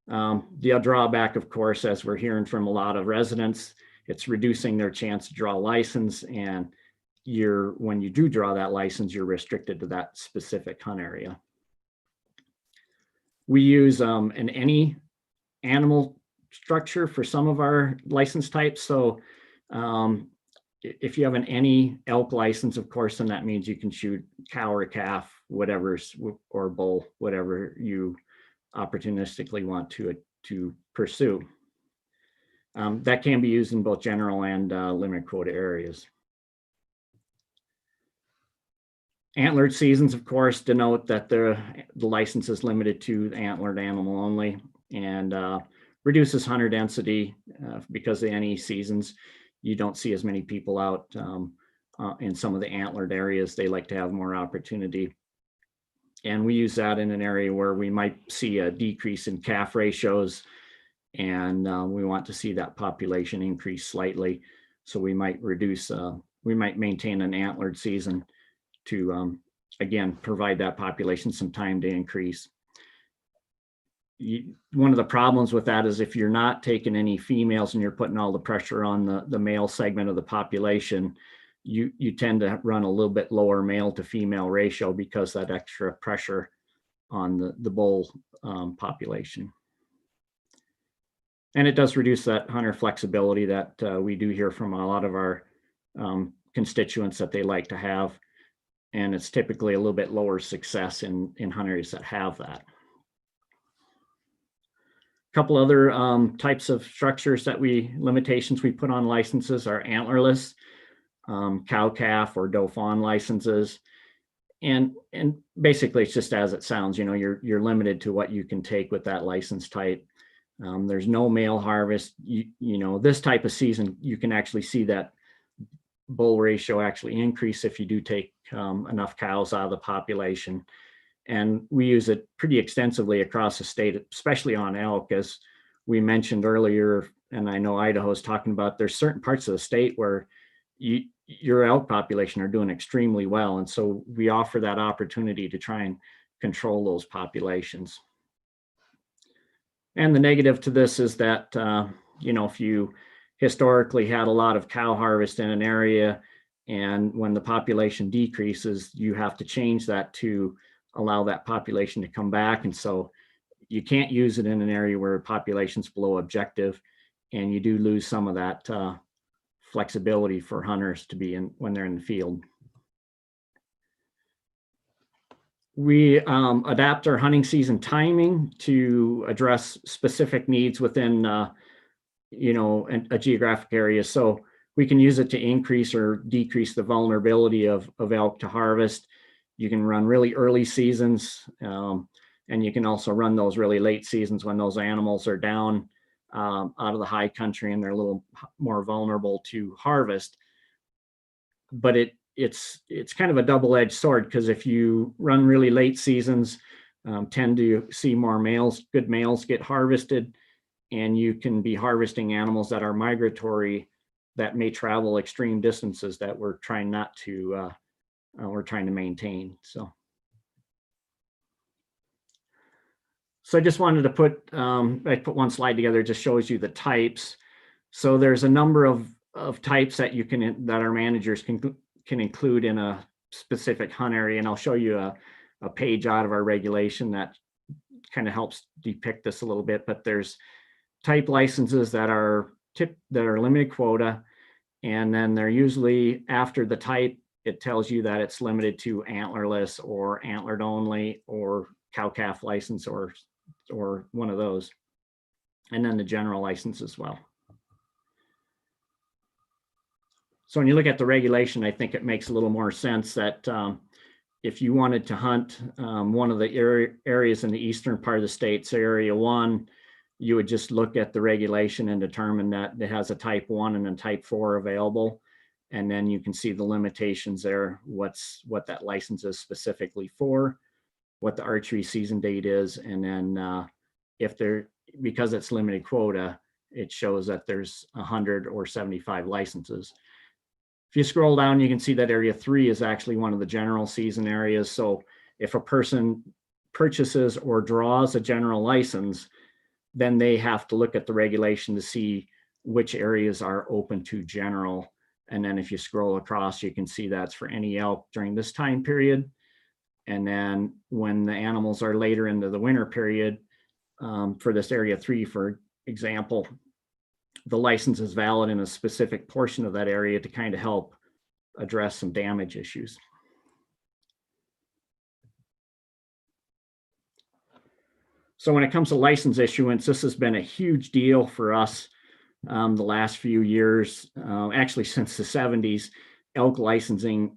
The drawback, of course, as we're hearing from a lot of residents, it's reducing their chance to draw a license, and when you do draw that license, you're restricted to that specific hunt area. We use an any animal structure for some of our license types. So if you have an any elk license, of course, then that means you can shoot cow or calf, whatever's, or bull, whatever you opportunistically want to pursue. That can be used in both general and limited quota areas. Antlered seasons, of course, denote that the license is limited to the antlered animal only, and reduces hunter density because of any seasons. You don't see as many people out in some of the antlered areas. They like to have more opportunity. And we use that in an area where we might see a decrease in calf ratios, and we want to see that population increase slightly. So we might maintain an antlered season to, again, provide that population some time to increase. One of the problems with that is if you're not taking any females and you're putting all the pressure on the male segment of the population, you tend to run a little bit lower male to female ratio because that extra pressure on the bull population. And it does reduce that hunter flexibility that we do hear from a lot of our constituents that they like to have. And it's typically a little bit lower success in hunters that have that. A couple other types of structures limitations we put on licenses are antlerless, cow calf or doe fawn licenses. And basically it's just as it sounds, you know, you're limited to what you can take with that license type. There's no male harvest. You know, this type of season, you can actually see that bull ratio actually increase if you do take enough cows out of the population. And we use it pretty extensively across the state, especially on elk, as we mentioned earlier. And I know Idaho is talking about, there's certain parts of the state where your elk population are doing extremely well. And so we offer that opportunity to try and control those populations. And the negative to this is that, you know, if you historically had a lot of cow harvest in an area, and when the population decreases, you have to change that to allow that population to come back. And so you can't use it in an area where population's below objective, and you do lose some of that flexibility for hunters to be in when they're in the field. We adapt our hunting season timing to address specific needs within, you know, a geographic area. So we can use it to increase or decrease the vulnerability of elk to harvest. You can run really early seasons, and And you can also run those really late seasons when those animals are down out of the high country and they're a little more vulnerable to harvest. But it's kind of a double-edged sword, because if you run really late seasons, tend to see more males, good males get harvested, and you can be harvesting animals that are migratory that may travel extreme distances that we're trying not to, we're trying to maintain. So I just wanted to put, I put one slide together, just shows you the types. So there's a number of types that you can, that our managers can include in a specific hunt area. And I'll show you a page out of our regulation that kind of helps depict this a little bit. But there's type licenses that are limited quota. And then they're usually after the type, it tells you that it's limited to antlerless or antlered only or cow-calf license or one of those. And then the general license as well. So when you look at the regulation, I think it makes a little more sense that if you wanted to hunt one of the areas in the eastern part of the state, so Area 1, you would just look at the regulation and determine that it has a Type 1 and a Type 4 available. And then you can see the limitations there, what that license is specifically for, what the archery season date is, and then because it's limited quota, it shows that there's 100 or 75 licenses. If you scroll down, you can see that Area 3 is actually one of the general season areas. So if a person purchases or draws a general license, then they have to look at the regulation to see which areas are open to general. And then if you scroll across, you can see that's for any elk during this time period. And then when the animals are later into the winter period, for this Area 3, for example, the license is valid in a specific portion of that area to kind of help address some damage issues. So when it comes to license issuance, this has been a huge deal for us the last few years, actually since the 70s. Elk licensing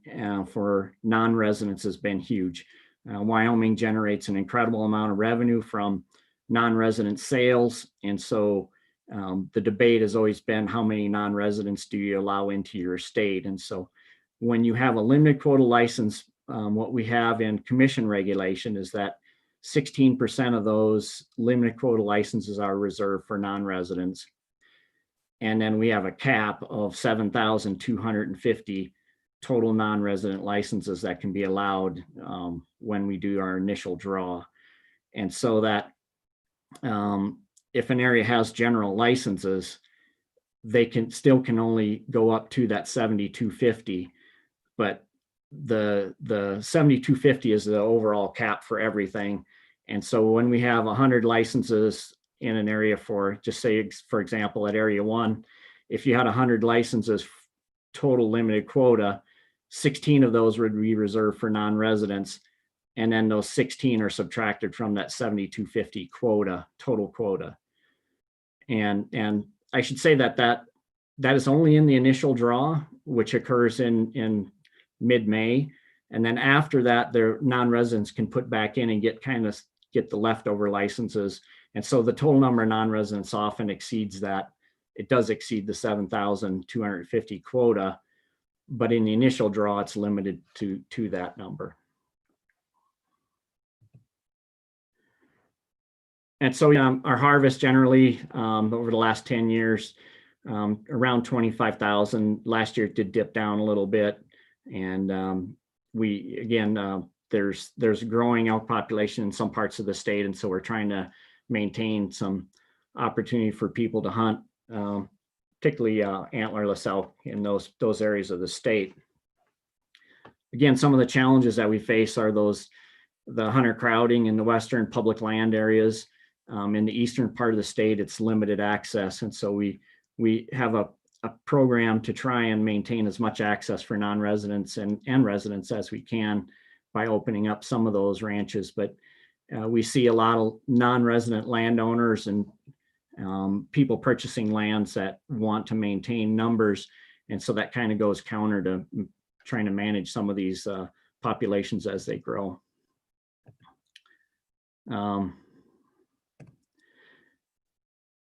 for non-residents has been huge. Wyoming generates an incredible amount of revenue from non-resident sales. And so the debate has always been, how many non-residents do you allow into your state? And so when you have a limited quota license, what we have in commission regulation is that 16% of those limited quota licenses are reserved for non-residents. And then we have a cap of 7,250 total non-resident licenses that can be allowed when we do our initial draw. And so that if an area has general licenses, they can only go up to that 7,250, but the 7,250 is the overall cap for everything. And so when we have 100 licenses in an area, for just say, for example, at Area 1, if you had 100 licenses total limited quota, 16 of those would be reserved for non-residents. And then those 16 are subtracted from that 7,250 quota, total quota. And I should say that is only in the initial draw, which occurs in mid-May. And then after that, their non-residents can put back in and get the leftover licenses. And so the total number of non-residents often exceeds that. It does exceed the 7,250 quota, but in the initial draw, it's limited to that number. And so our harvest generally over the last 10 years, around 25,000. Last year it did dip down a little bit. And there's a growing elk population in some parts of the state. And so we're trying to maintain some opportunity for people to hunt, particularly antlerless elk in those areas of the state. Again, some of the challenges that we face are the hunter crowding in the western public land areas. In the eastern part of the state, it's limited access. And so we have a program to try and maintain as much access for non-residents and residents as we can by opening up some of those ranches. But we see a lot of non-resident landowners and people purchasing lands that want to maintain numbers. And so that kind of goes counter to trying to manage some of these populations as they grow.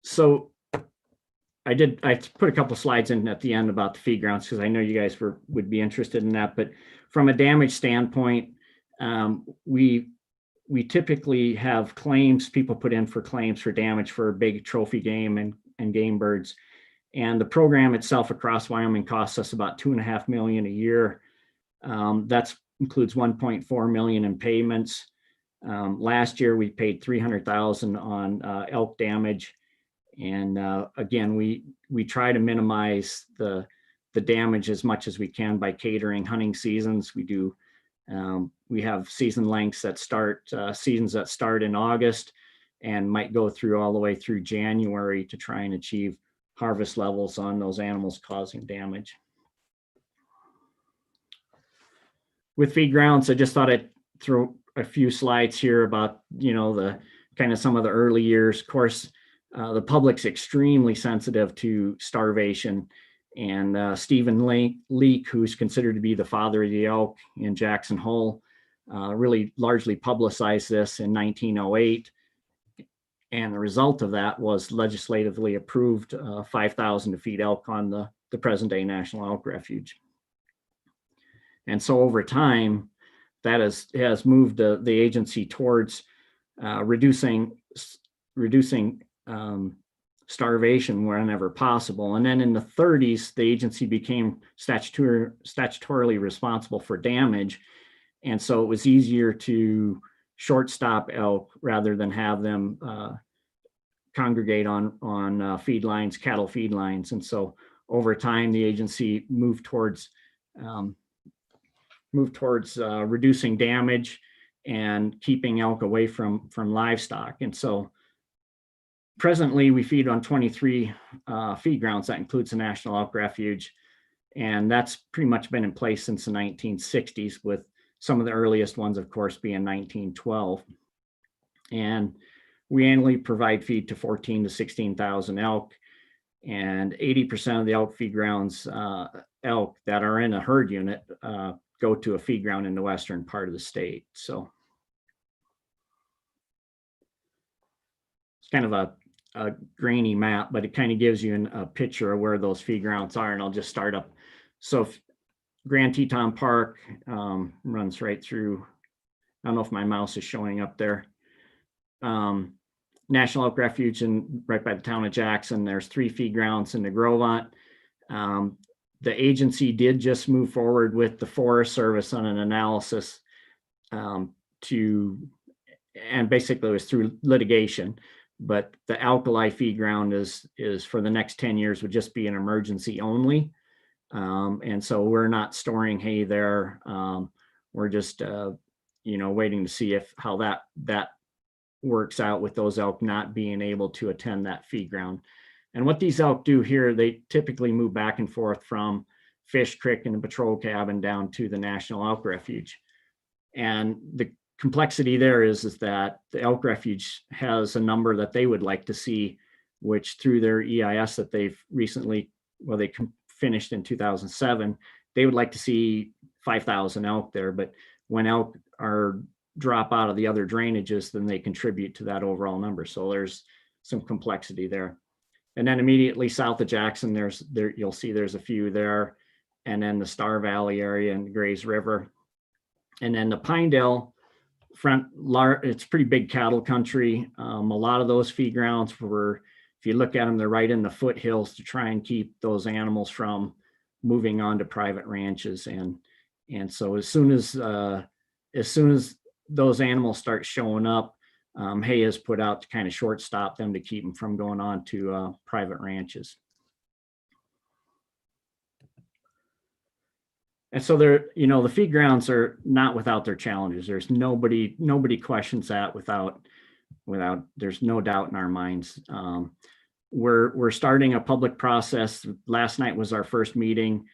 So I put a couple slides in at the end about the feed grounds because I know you guys would be interested in that. But from a damage standpoint, we typically have claims, people put in for claims for damage for big trophy game and game birds. And the program itself across Wyoming costs us about $2.5 million a year. That includes $1.4 million in payments. Last year we paid $300,000 on elk damage. And again, we try to minimize the damage as much as we can by catering hunting seasons. We have season lengths that start seasons that start in August and might go through all the way through January to try and achieve harvest levels on those animals causing damage. With feed grounds, I just thought I'd throw a few slides here about, the kind of some of the early years. Of course, the public's extremely sensitive to starvation. And Stephen Leake, who's considered to be the father of the elk in Jackson Hole, really largely publicized this in 1908. And the result of that was legislatively approved 5,000 to feed elk on the present day National Elk Refuge. And so over time, that has moved the agency towards reducing starvation whenever possible. And then in the 30s, the agency became statutorily responsible for damage. And so it was easier to short stop elk rather than have them congregate on feed lines, cattle feed lines. And so over time, the agency moved towards reducing damage and keeping elk away from livestock. And so presently we feed on 23 feed grounds. That includes the National Elk Refuge. And that's pretty much been in place since the 1960s, with some of the earliest ones, of course, being 1912. And we annually provide feed to 14 to 16,000 elk, and 80% of the elk feed grounds, elk that are in a herd unit, go to a feed ground in the western part of the state. So it's kind of a grainy map, but it kind of gives you a picture of where those feed grounds are. And I'll just start up. So Grand Teton Park runs right through. I don't know if my mouse is showing up there. National Elk Refuge right by the town of Jackson. There's 3 feed grounds in the Grovant. The agency did just move forward with the Forest Service on an analysis and basically it was through litigation, but the alkali feed ground is for the next 10 years would just be an emergency only. And so we're not storing hay there. We're just, waiting to see how that works out with those elk not being able to attend that feed ground. And what these elk do here, they typically move back and forth from Fish Creek and the patrol cabin down to the National Elk Refuge. And the complexity there is that the Elk Refuge has a number that they would like to see, which through their EIS that they've recently, they finished in 2007, they would like to see 5,000 elk there. But when elk drop out of the other drainages, then they contribute to that overall number. So there's some complexity there. And then immediately south of Jackson, you'll see there's a few there, and then the Star Valley area and Grays River. And then the Pinedale front, it's pretty big cattle country. A lot of those feed grounds if you look at them, they're right in the foothills to try and keep those animals from moving on to private ranches. And so as soon as those animals start showing up, hay is put out to kind of short stop them to keep them from going on to private ranches. And so the feed grounds are not without their challenges. There's nobody questions that there's no doubt in our minds. We're starting a public process. Last night was our first meeting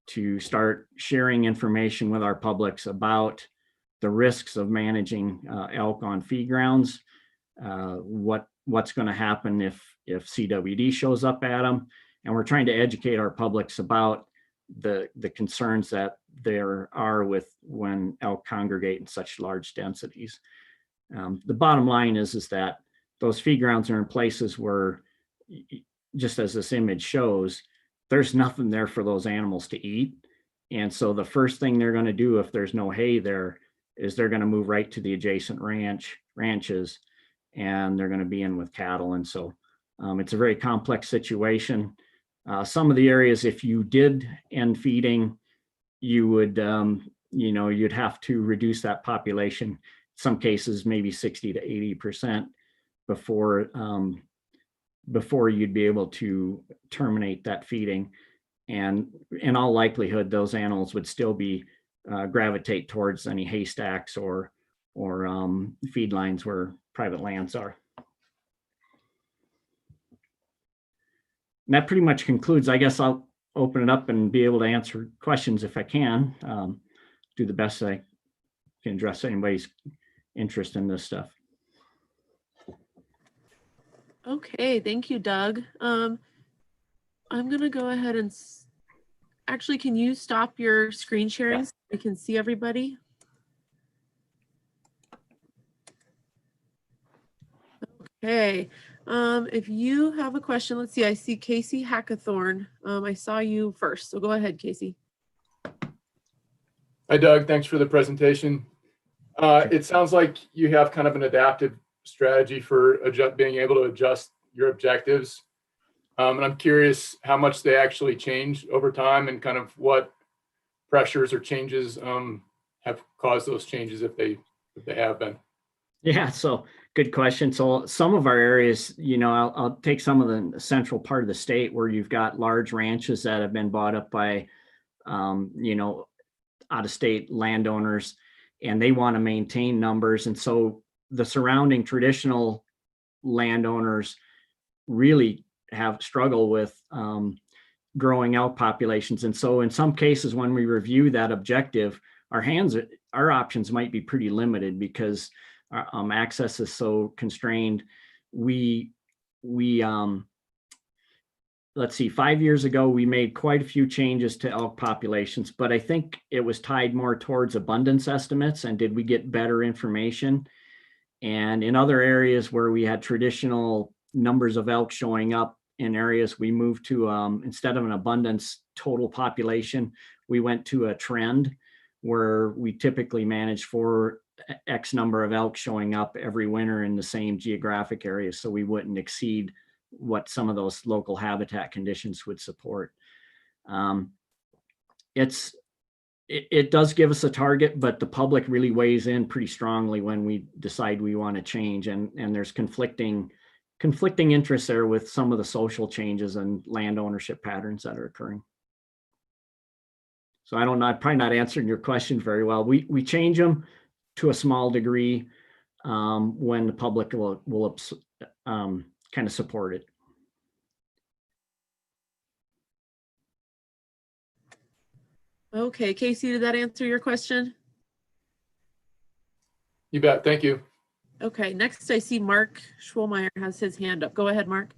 to start sharing information with our publics about the risks of managing elk on feed grounds, what's going to happen if CWD shows up at them. And we're trying to educate our publics about the concerns that there are with when elk congregate in such large densities. The bottom line is that those feed grounds are in places where, just as this image shows, there's nothing there for those animals to eat. And so the first thing they're going to do if there's no hay there is they're going to move right to the adjacent ranches, and they're going to be in with cattle. And so it's a very complex situation. Some of the areas, if you did end feeding, you would, you'd have to reduce that population. Some cases, maybe 60 to 80% before you'd be able to terminate that feeding. And in all likelihood, those animals would still be gravitate towards any haystacks or feed lines where private lands are. And that pretty much concludes. I guess I'll open it up and be able to answer questions if I can. Do the best I can address anybody's interest in this stuff. Okay, thank you, Doug. I'm gonna go ahead and actually, can you stop your screen sharing so we can see everybody? Okay, if you have a question, let's see, I see Casey Hackathorn. I saw you first, so go ahead, Casey. Hi, Doug. Thanks for the presentation. It sounds like you have kind of an adaptive strategy for being able to adjust your objectives. And I'm curious how much they actually change over time and kind of what pressures or changes have caused those changes if they have been. Yeah, so good question. So some of our areas, I'll take some of the central part of the state where you've got large ranches that have been bought up by, out-of-state landowners, and they want to maintain numbers. And so the surrounding traditional landowners really have struggled with growing elk populations. And so in some cases, when we review that objective, our options might be pretty limited because access is so constrained. Let's see, 5 years ago, we made quite a few changes to elk populations, but I think it was tied more towards abundance estimates and did we get better information? And in other areas where we had traditional numbers of elk showing up in areas, we moved to, instead of an abundance total population, we went to a trend where we typically manage for X number of elk showing up every winter in the same geographic areas, so we wouldn't exceed what some of those local habitat conditions would support. It does give us a target, but the public really weighs in pretty strongly when we decide we want to change, and there's conflicting interests there with some of the social changes and land ownership patterns that are occurring. So I don't know, I'm probably not answering your question very well. We change them to a small degree when the public will kind of support it. Okay, Casey, did that answer your question? You bet. Thank you. Okay, next I see Mark Schwolmeyer has his hand up. Go ahead, Mark.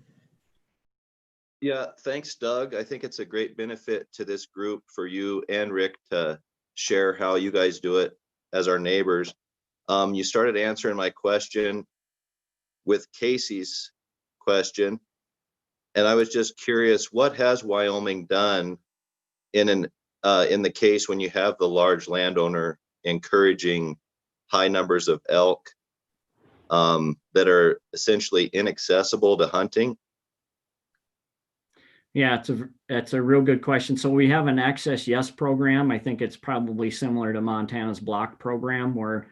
Yeah, thanks, Doug. I think it's a great benefit to this group for you and Rick to share how you guys do it as our neighbors. You started answering my question with Casey's question, and I was just curious, what has Wyoming done in the case when you have the large landowner encouraging high numbers of elk that are essentially inaccessible to hunting? Yeah, it's a real good question. So we have an Access Yes program. I think it's probably similar to Montana's block program, where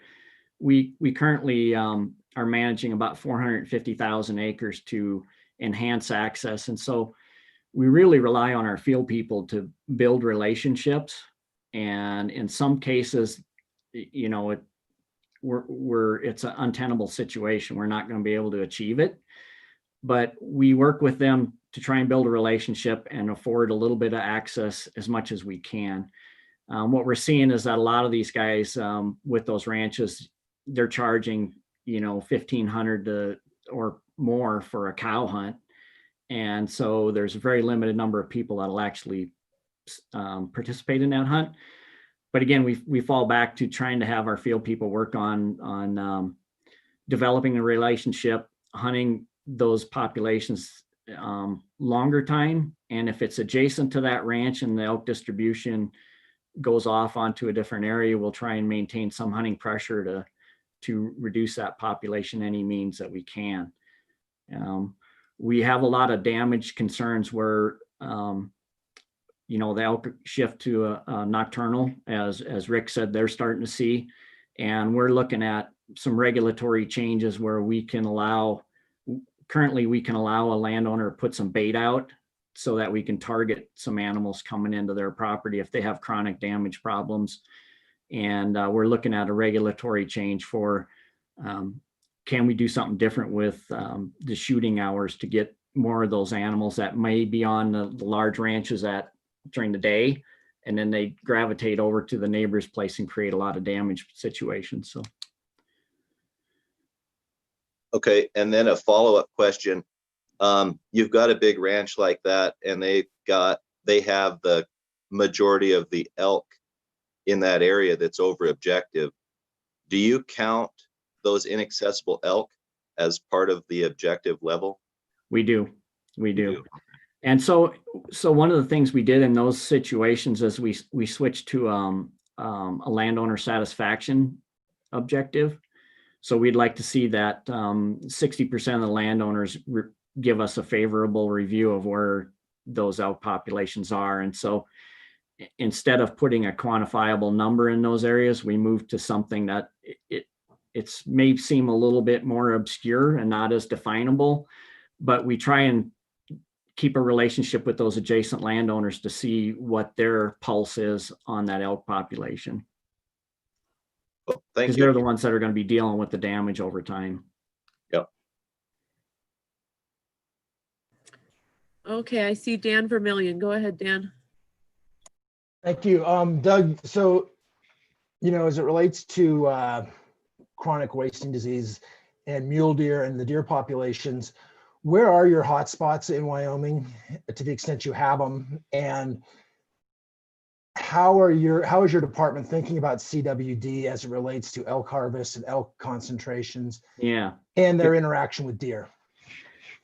we currently are managing about 450,000 acres to enhance access. And so we really rely on our field people to build relationships. And in some cases, it's an untenable situation. We're not going to be able to achieve it, but we work with them to try and build a relationship and afford a little bit of access as much as we can. What we're seeing is that a lot of these guys with those ranches, they're charging, $1,500 or more for a cow hunt. And so there's a very limited number of people that'll actually participate in that hunt. But again, we fall back to trying to have our field people work on developing a relationship, hunting those populations longer time. And if it's adjacent to that ranch and the elk distribution goes off onto a different area, we'll try and maintain some hunting pressure to reduce that population any means that we can. We have a lot of damage concerns where the elk shift to a nocturnal, as Rick said, they're starting to see, and we're looking at some regulatory changes where currently we can allow a landowner to put some bait out so that we can target some animals coming into their property if they have chronic damage problems. And we're looking at a regulatory change for, can we do something different with the shooting hours to get more of those animals that may be on the large ranches during the day, and then they gravitate over to the neighbor's place and create a lot of damage situations. So. Okay, and then a follow-up question. You've got a big ranch like that, and they have the majority of the elk in that area that's over objective. Do you count those inaccessible elk as part of the objective level? We do. And so one of the things we did in those situations is we switched to a landowner satisfaction objective. So we'd like to see that 60% of the landowners give us a favorable review of where those elk populations are. And so instead of putting a quantifiable number in those areas, we moved to something that it's may seem a little bit more obscure and not as definable, but we try and keep a relationship with those adjacent landowners to see what their pulse is on that elk population. Well, thank because you. they're the ones that are going to be dealing with the damage over time. Yep. Okay, I see Dan Vermillion. Go ahead, Dan. Thank you. Doug, so, as it relates to chronic wasting disease and mule deer and the deer populations, where are your hot spots in Wyoming to the extent you have them? And how is your department thinking about CWD as it relates to elk harvest and elk concentrations? Yeah. And their interaction with deer?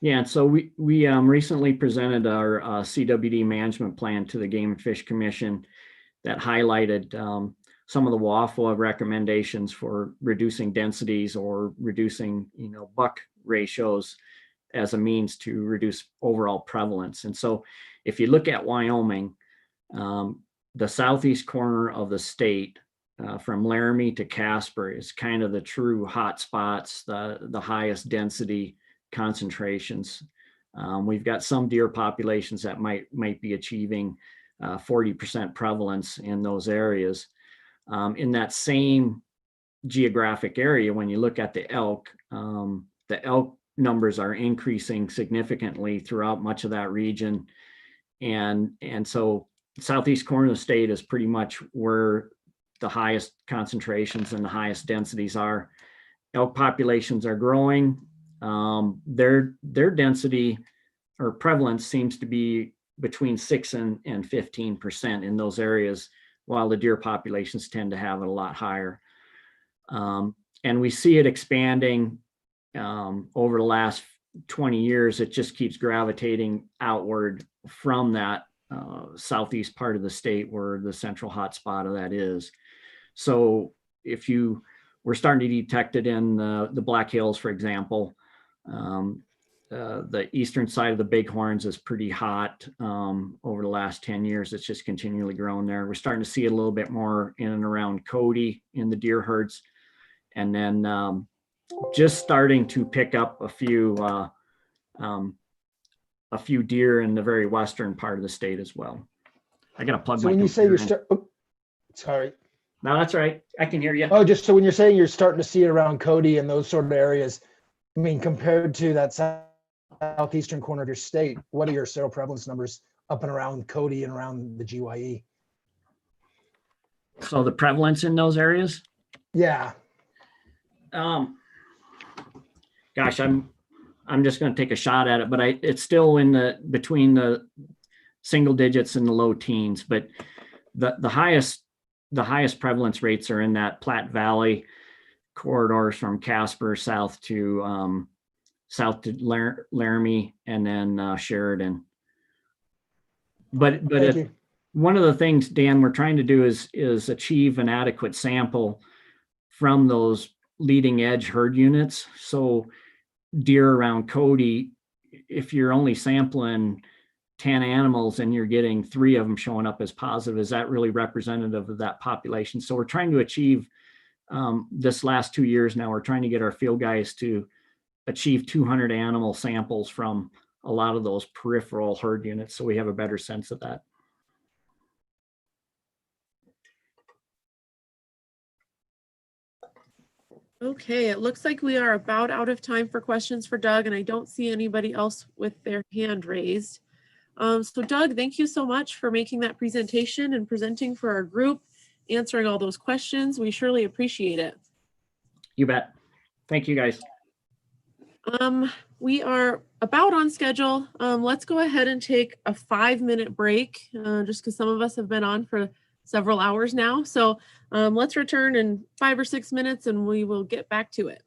Yeah, and so we recently presented our CWD management plan to the Game and Fish Commission that highlighted some of the WAFA recommendations for reducing densities or reducing, buck ratios as a means to reduce overall prevalence. And so if you look at Wyoming, the southeast corner of the state, from Laramie to Casper, is kind of the true hot spots, the highest density concentrations. We've got some deer populations that might be achieving 40% prevalence in those areas. In that same geographic area, when you look at the elk numbers are increasing significantly throughout much of that region. And so southeast corner of the state is pretty much where the highest concentrations and the highest densities are. Elk populations are growing. Their density or prevalence seems to be between 6 and 15% in those areas, while the deer populations tend to have it a lot higher. And we see it expanding over the last 20 years. It just keeps gravitating outward from that southeast part of the state where the central hotspot of that is. So we're starting to detect it in the Black Hills, for example. The eastern side of the Bighorns is pretty hot over the last 10 years. It's just continually grown there. We're starting to see it a little bit more in and around Cody in the deer herds. And then just starting to pick up a few deer in the very western part of the state as well. I got to plug So my when you say computer in. sorry. No, that's right. I can hear you. Oh, just so when you're saying you're starting to see it around Cody and those sort of areas, I mean, compared to that southeastern corner of your state, what are your seroprevalence numbers up and around Cody and around the GYE? So the prevalence in those areas? Yeah. Gosh, I'm just going to take a shot at it, but it's still between the single digits and the low teens. But the highest prevalence rates are in that Platte Valley corridors from Casper south to Laramie and then Sheridan. But Thank you. one of the things, Dan, we're trying to do is achieve an adequate sample from those leading edge herd units. So deer around Cody, if you're only sampling 10 animals and you're getting 3 of them showing up as positive, is that really representative of that population? So we're trying to achieve this last 2 years now, we're trying to get our field guys to achieve 200 animal samples from a lot of those peripheral herd units. So we have a better sense of that. Okay, it looks like we are about out of time for questions for Doug, and I don't see anybody else with their hand raised. So Doug, thank you so much for making that presentation and presenting for our group, answering all those questions. We surely appreciate it. You bet. Thank you, guys. We are about on schedule. Let's go ahead and take a 5-minute break, just because some of us have been on for several hours now. So let's return in 5 or 6 minutes and we will get back to it.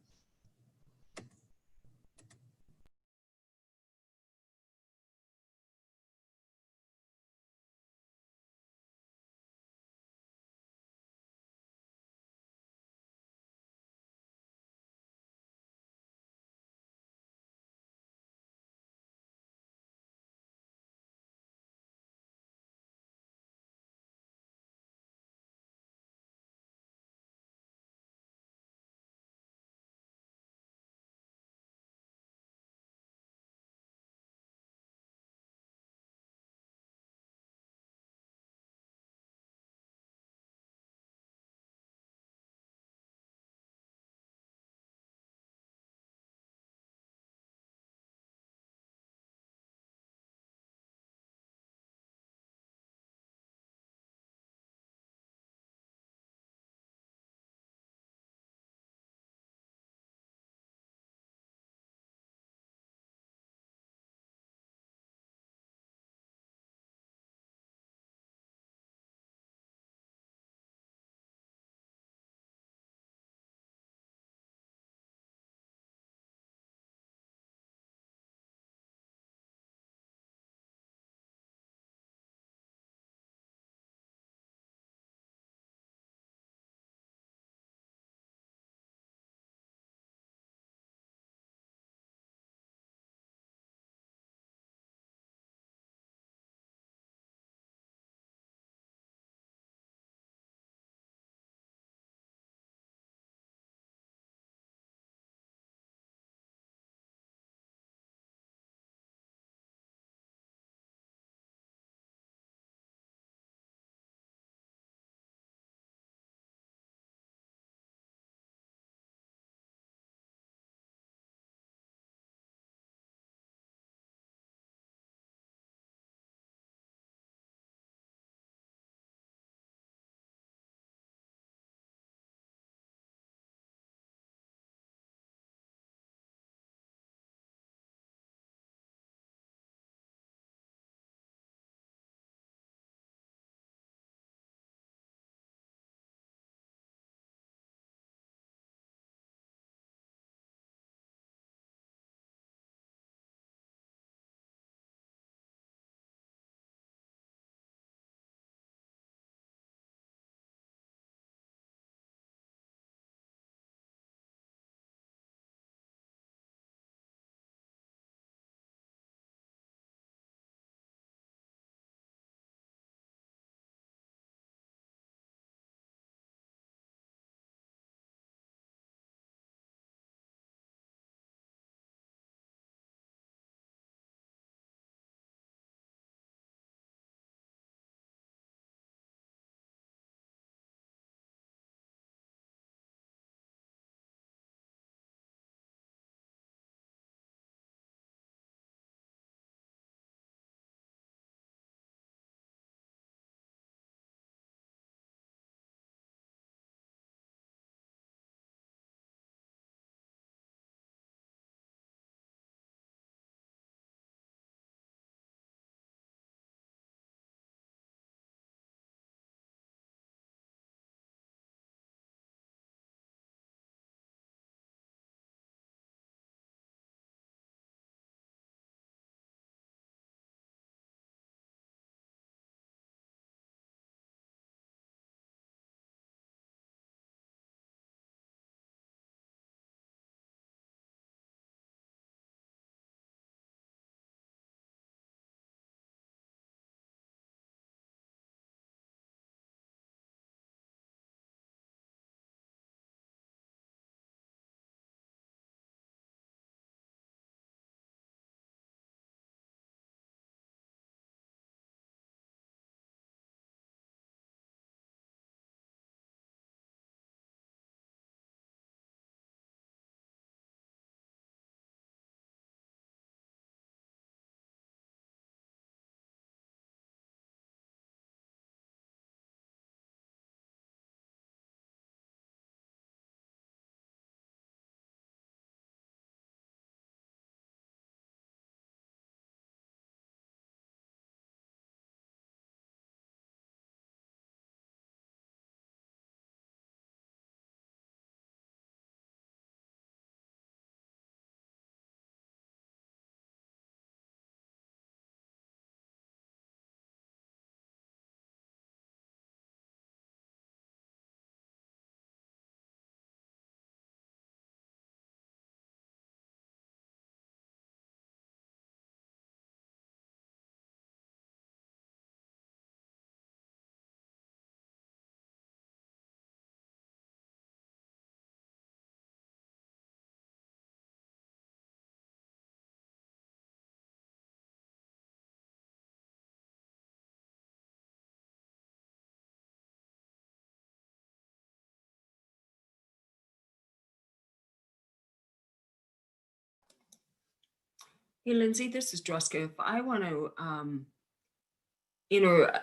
Hey, Lindsay, this is Druska. If I want to,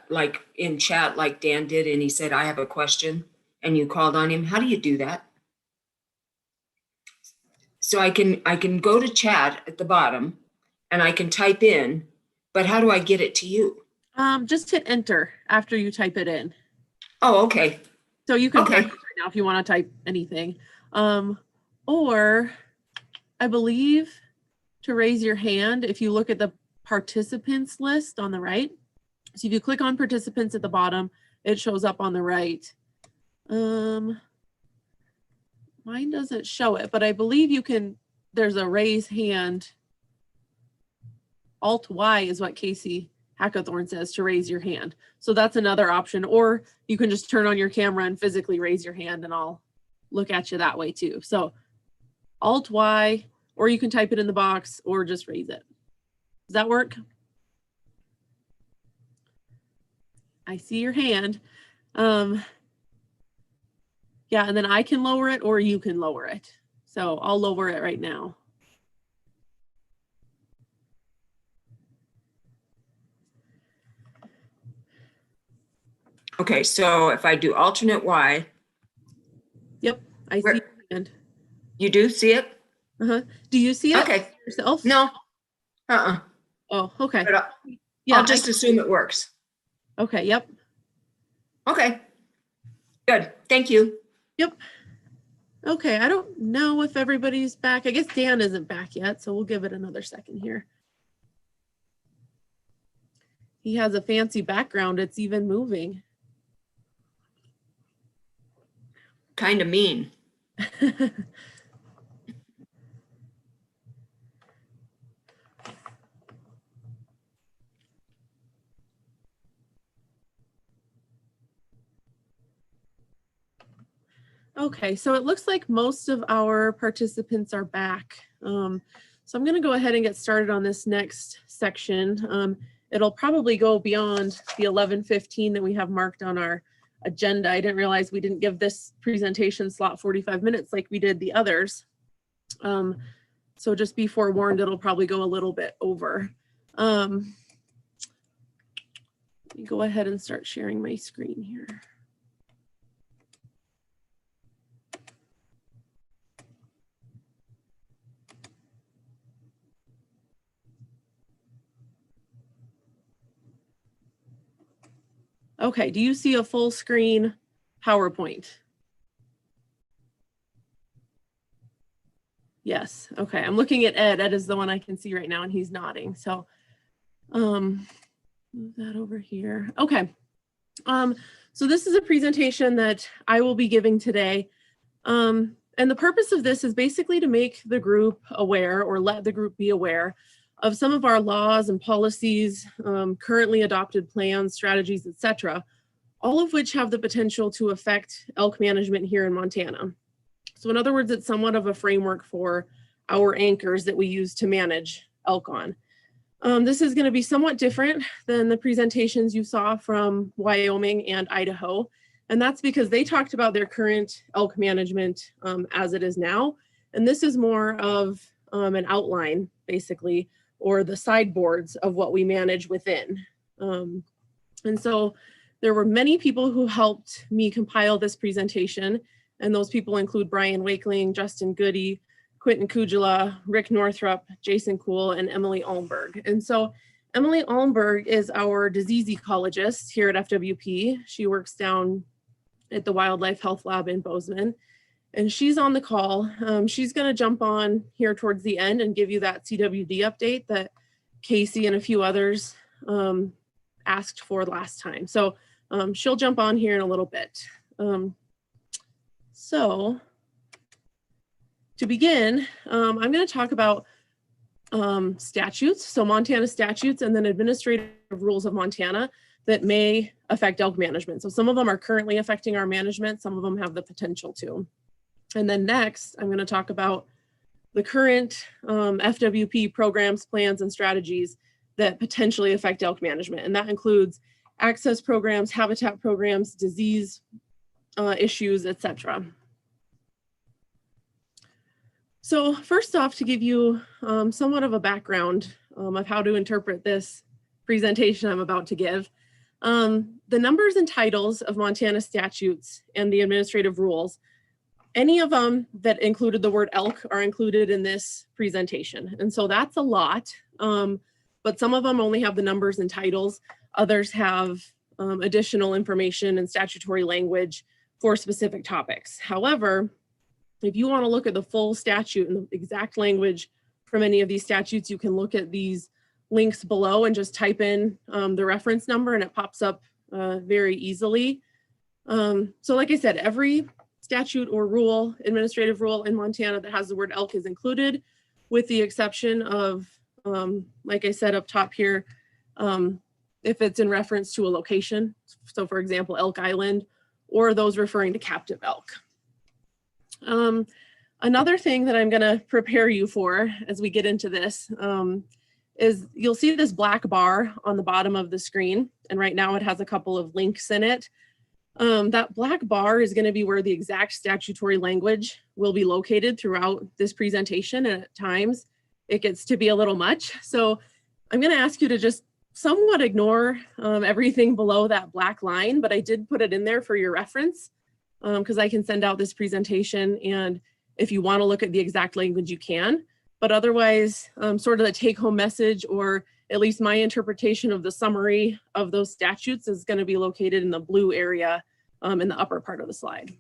like in chat, like Dan did, and he said, I have a question, and you called on him, how do you do that? So I can go to chat at the bottom and I can type in, but how do I get it to you? Just hit enter after you type it in. Oh, okay. So you can Okay. type it right now if you want to type anything. Or I believe to raise your hand, if you look at the participants list on the right. So if you click on participants at the bottom, it shows up on the right. Mine doesn't show it, but I believe you can, there's a raise hand. Alt Y is what Casey Hackathorn says to raise your hand. So that's another option, or you can just turn on your camera and physically raise your hand and I'll look at you that way too. So Alt Y, or you can type it in the box or just raise it. Does that work? I see your hand. Yeah, and then I can lower it or you can lower it. So I'll lower it right now. Okay, so if I do alternate Y. Yep, I see your hand. You do see it? Uh-huh. Do you see it Okay. yourself? No. Uh-uh. Oh, okay. But Yeah, I'll just assume it works. Okay, yep. Okay. Good, thank you. Yep. Okay, I don't know if everybody's back. I guess Dan isn't back yet, so we'll give it another second here. He has a fancy background. It's even moving. Kind of mean. Okay, so it looks like most of our participants are back. So I'm going to go ahead and get started on this next section. It'll probably go beyond the 11:15 that we have marked on our agenda. I didn't realize we didn't give this presentation slot 45 minutes like we did the others. So just be forewarned, it'll probably go a little bit over. Let me go ahead and start sharing my screen here. Okay, do you see a full screen PowerPoint? Yes, okay, I'm looking at Ed. Ed is the one I can see right now and he's nodding. So move that over here. Okay, so this is a presentation that I will be giving today. And the purpose of this is basically to make the group aware, or let the group be aware of some of our laws and policies, currently adopted plans, strategies, etc., all of which have the potential to affect elk management here in Montana. So in other words, it's somewhat of a framework for our anchors that we use to manage elk on. This is going to be somewhat different than the presentations you saw from Wyoming and Idaho. And that's because they talked about their current elk management as it is now. And this is more of an outline, basically, or the sideboards of what we manage within. And so there were many people who helped me compile this presentation. And those people include Brian Wakeling, Justin Goody, Quentin Kujala, Rick Northrup, Jason Kuhl, and Emily Almberg. And so Emily Almberg is our disease ecologist here at FWP. She works down at the Wildlife Health Lab in Bozeman. And she's on the call. She's going to jump on here towards the end and give you that CWD update that Casey and a few others asked for last time. So she'll jump on here in a little bit. So to begin, I'm going to talk about statutes, so Montana statutes, and then administrative rules of Montana that may affect elk management. So some of them are currently affecting our management, some of them have the potential to. And then next, I'm going to talk about the current FWP programs, plans, and strategies that potentially affect elk management. And that includes access programs, habitat programs, disease issues, etc. So first off, to give you somewhat of a background of how to interpret this presentation I'm about to give, the numbers and titles of Montana statutes and the administrative rules, any of them that included the word elk are included in this presentation. And so that's a lot, but some of them only have the numbers and titles. Others have additional information and statutory language for specific topics. However, if you want to look at the full statute and the exact language from any of these statutes, you can look at these links below and just type in the reference number and it pops up very easily. So like I said, every statute or rule, administrative rule in Montana that has the word elk is included, with the exception of, like I said up top here, if it's in reference to a location. So for example, Elk Island, or those referring to captive elk. Another thing that I'm going to prepare you for as we get into this is you'll see this black bar on the bottom of the screen. And right now it has a couple of links in it. That black bar is going to be where the exact statutory language will be located throughout this presentation. And at times it gets to be a little much. So I'm going to ask you to just somewhat ignore everything below that black line, but I did put it in there for your reference. Because I can send out this presentation, and if you want to look at the exact language, you can. But otherwise, sort of the take-home message, or at least my interpretation of the summary of those statutes, is going to be located in the blue area in the upper part of the slide.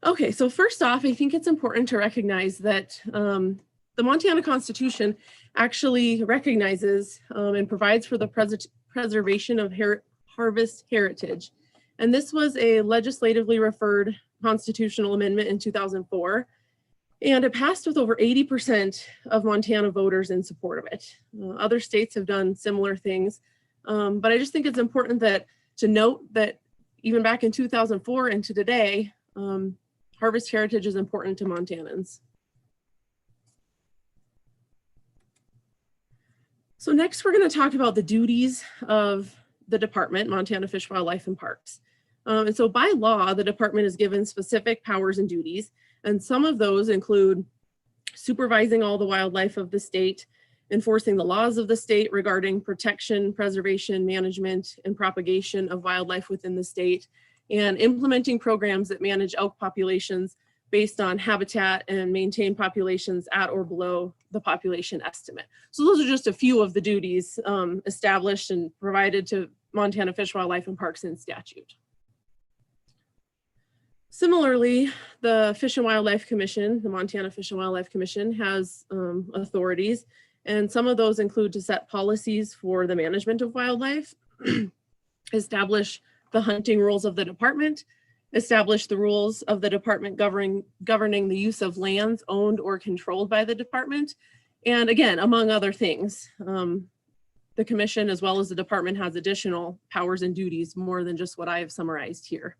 Okay, so first off, I think it's important to recognize that the Montana Constitution actually recognizes and provides for the preservation of harvest heritage. And this was a legislatively referred constitutional amendment in 2004. And it passed with over 80% of Montana voters in support of it. Other states have done similar things. But I just think it's important to note that even back in 2004 and to today, harvest heritage is important to Montanans. So next we're going to talk about the duties of the department, Montana Fish, Wildlife, and Parks. And so by law, the department is given specific powers and duties, and some of those include supervising all the wildlife of the state, enforcing the laws of the state regarding protection, preservation, management, and propagation of wildlife within the state, and implementing programs that manage elk populations based on habitat and maintain populations at or below the population estimate. So those are just a few of the duties established and provided to Montana Fish, Wildlife, and Parks in statute. Similarly, the Fish and Wildlife Commission, the Montana Fish and Wildlife Commission, has authorities, and some of those include to set policies for the management of wildlife, establish the hunting rules of the department, establish the rules of the department governing the use of lands owned or controlled by the department, and again, among other things. The commission, as well as the department, has additional powers and duties more than just what I have summarized here.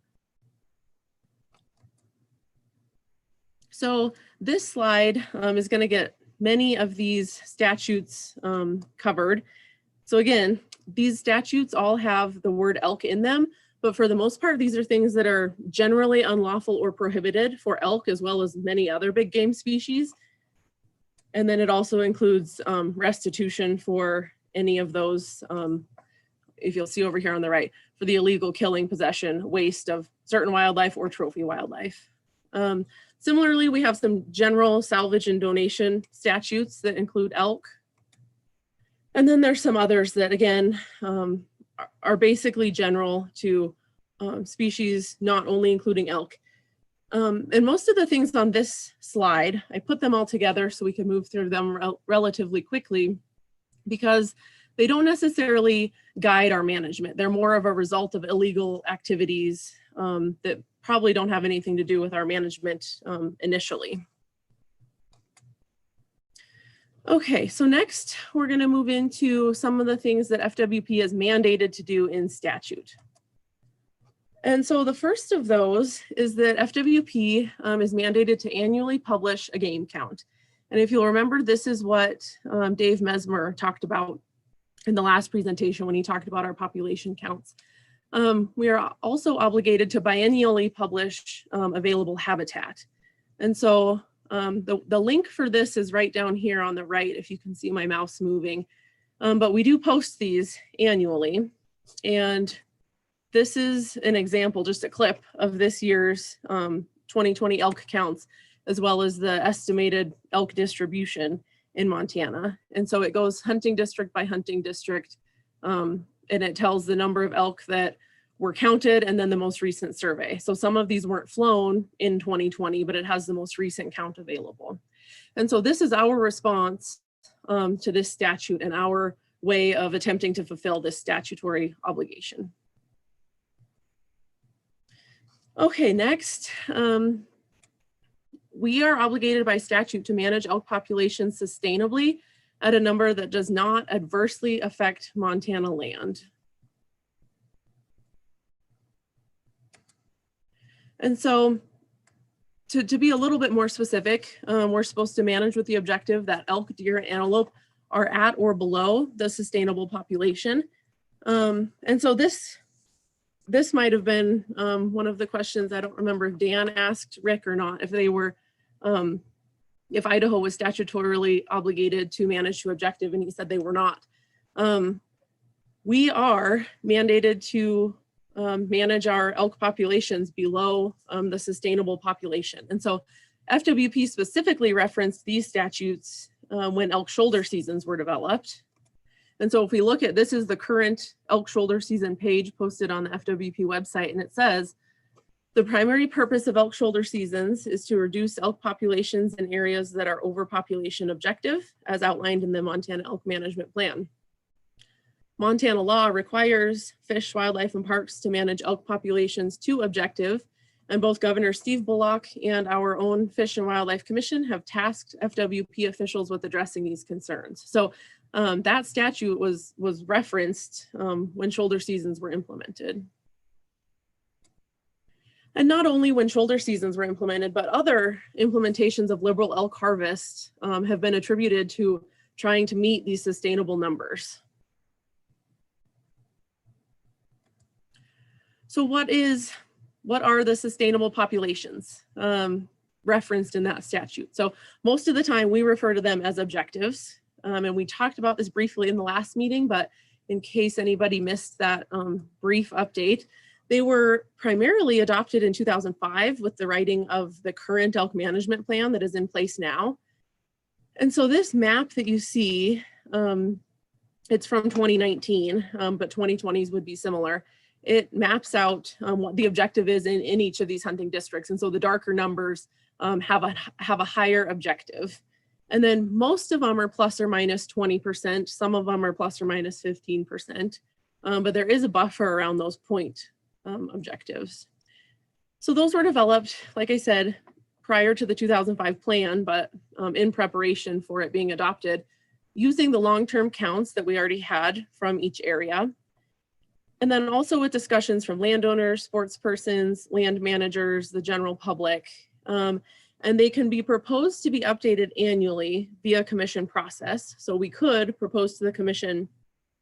So this slide is going to get many of these statutes covered. So again, these statutes all have the word elk in them, but for the most part, these are things that are generally unlawful or prohibited for elk, as well as many other big game species. And then it also includes restitution for any of those, if you'll see over here on the right, for the illegal killing, possession, waste of certain wildlife or trophy wildlife. Similarly, we have some general salvage and donation statutes that include elk. And then there's some others that, again, are basically general to species, not only including elk. And most of the things on this slide, I put them all together so we can move through them relatively quickly, because they don't necessarily guide our management. They're more of a result of illegal activities that probably don't have anything to do with our management initially. Okay, so next we're going to move into some of the things that FWP is mandated to do in statute. And so the first of those is that FWP is mandated to annually publish a game count. And if you'll remember, this is what Dave Mesmer talked about in the last presentation when he talked about our population counts. We are also obligated to biennially publish available habitat. And so the link for this is right down here on the right, if you can see my mouse moving. But we do post these annually. And this is an example, just a clip of this year's 2020 elk counts, as well as the estimated elk distribution in Montana. And so it goes hunting district by hunting district, and it tells the number of elk that were counted and then the most recent survey. So some of these weren't flown in 2020, but it has the most recent count available. And so this is our response to this statute and our way of attempting to fulfill this statutory obligation. Okay, next. We are obligated by statute to manage elk populations sustainably at a number that does not adversely affect Montana land. And so to be a little bit more specific, we're supposed to manage with the objective that elk, deer, and antelope are at or below the sustainable population. And so this might have been one of the questions. I don't remember if Dan asked Rick or not, if they were, if Idaho was statutorily obligated to manage to objective, and he said they were not. We are mandated to manage our elk populations below the sustainable population. And so FWP specifically referenced these statutes when elk shoulder seasons were developed. And so if we look at, this is the current elk shoulder season page posted on the FWP website, and it says, the primary purpose of elk shoulder seasons is to reduce elk populations in areas that are overpopulation objective, as outlined in the Montana Elk Management Plan. Montana law requires Fish, Wildlife, and Parks to manage elk populations to objective, and both Governor Steve Bullock and our own Fish and Wildlife Commission have tasked FWP officials with addressing these concerns. So that statute was referenced when shoulder seasons were implemented. And not only when shoulder seasons were implemented, but other implementations of liberal elk harvest have been attributed to trying to meet these sustainable numbers. So what are the sustainable populations referenced in that statute? So most of the time we refer to them as objectives. And we talked about this briefly in the last meeting, but in case anybody missed that brief update, they were primarily adopted in 2005 with the writing of the current elk management plan that is in place now. And so this map that you see, it's from 2019, but 2020s would be similar. It maps out what the objective is in each of these hunting districts. And so the darker numbers have a higher objective. And then most of them are plus or minus 20%. Some of them are plus or minus 15%. But there is a buffer around those point objectives. So those were developed, like I said, prior to the 2005 plan, but in preparation for it being adopted, using the long-term counts that we already had from each area. And then also with discussions from landowners, sports persons, land managers, the general public. And they can be proposed to be updated annually via commission process. So we could propose to the commission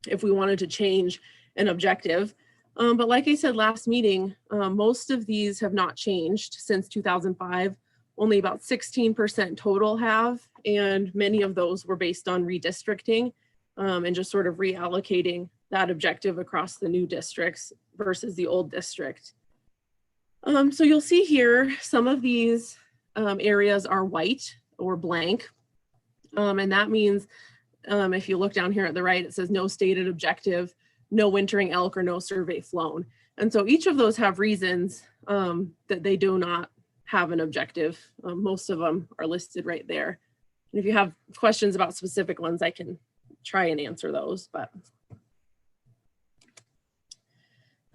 if we wanted to change an objective. But like I said last meeting, most of these have not changed since 2005. Only about 16% total have, and many of those were based on redistricting and just sort of reallocating that objective across the new districts versus the old district. So you'll see here, some of these areas are white or blank. And that means if you look down here at the right, it says no stated objective, no wintering elk, or no survey flown. And so each of those have reasons that they do not have an objective. Most of them are listed right there. And if you have questions about specific ones, I can try and answer those, but.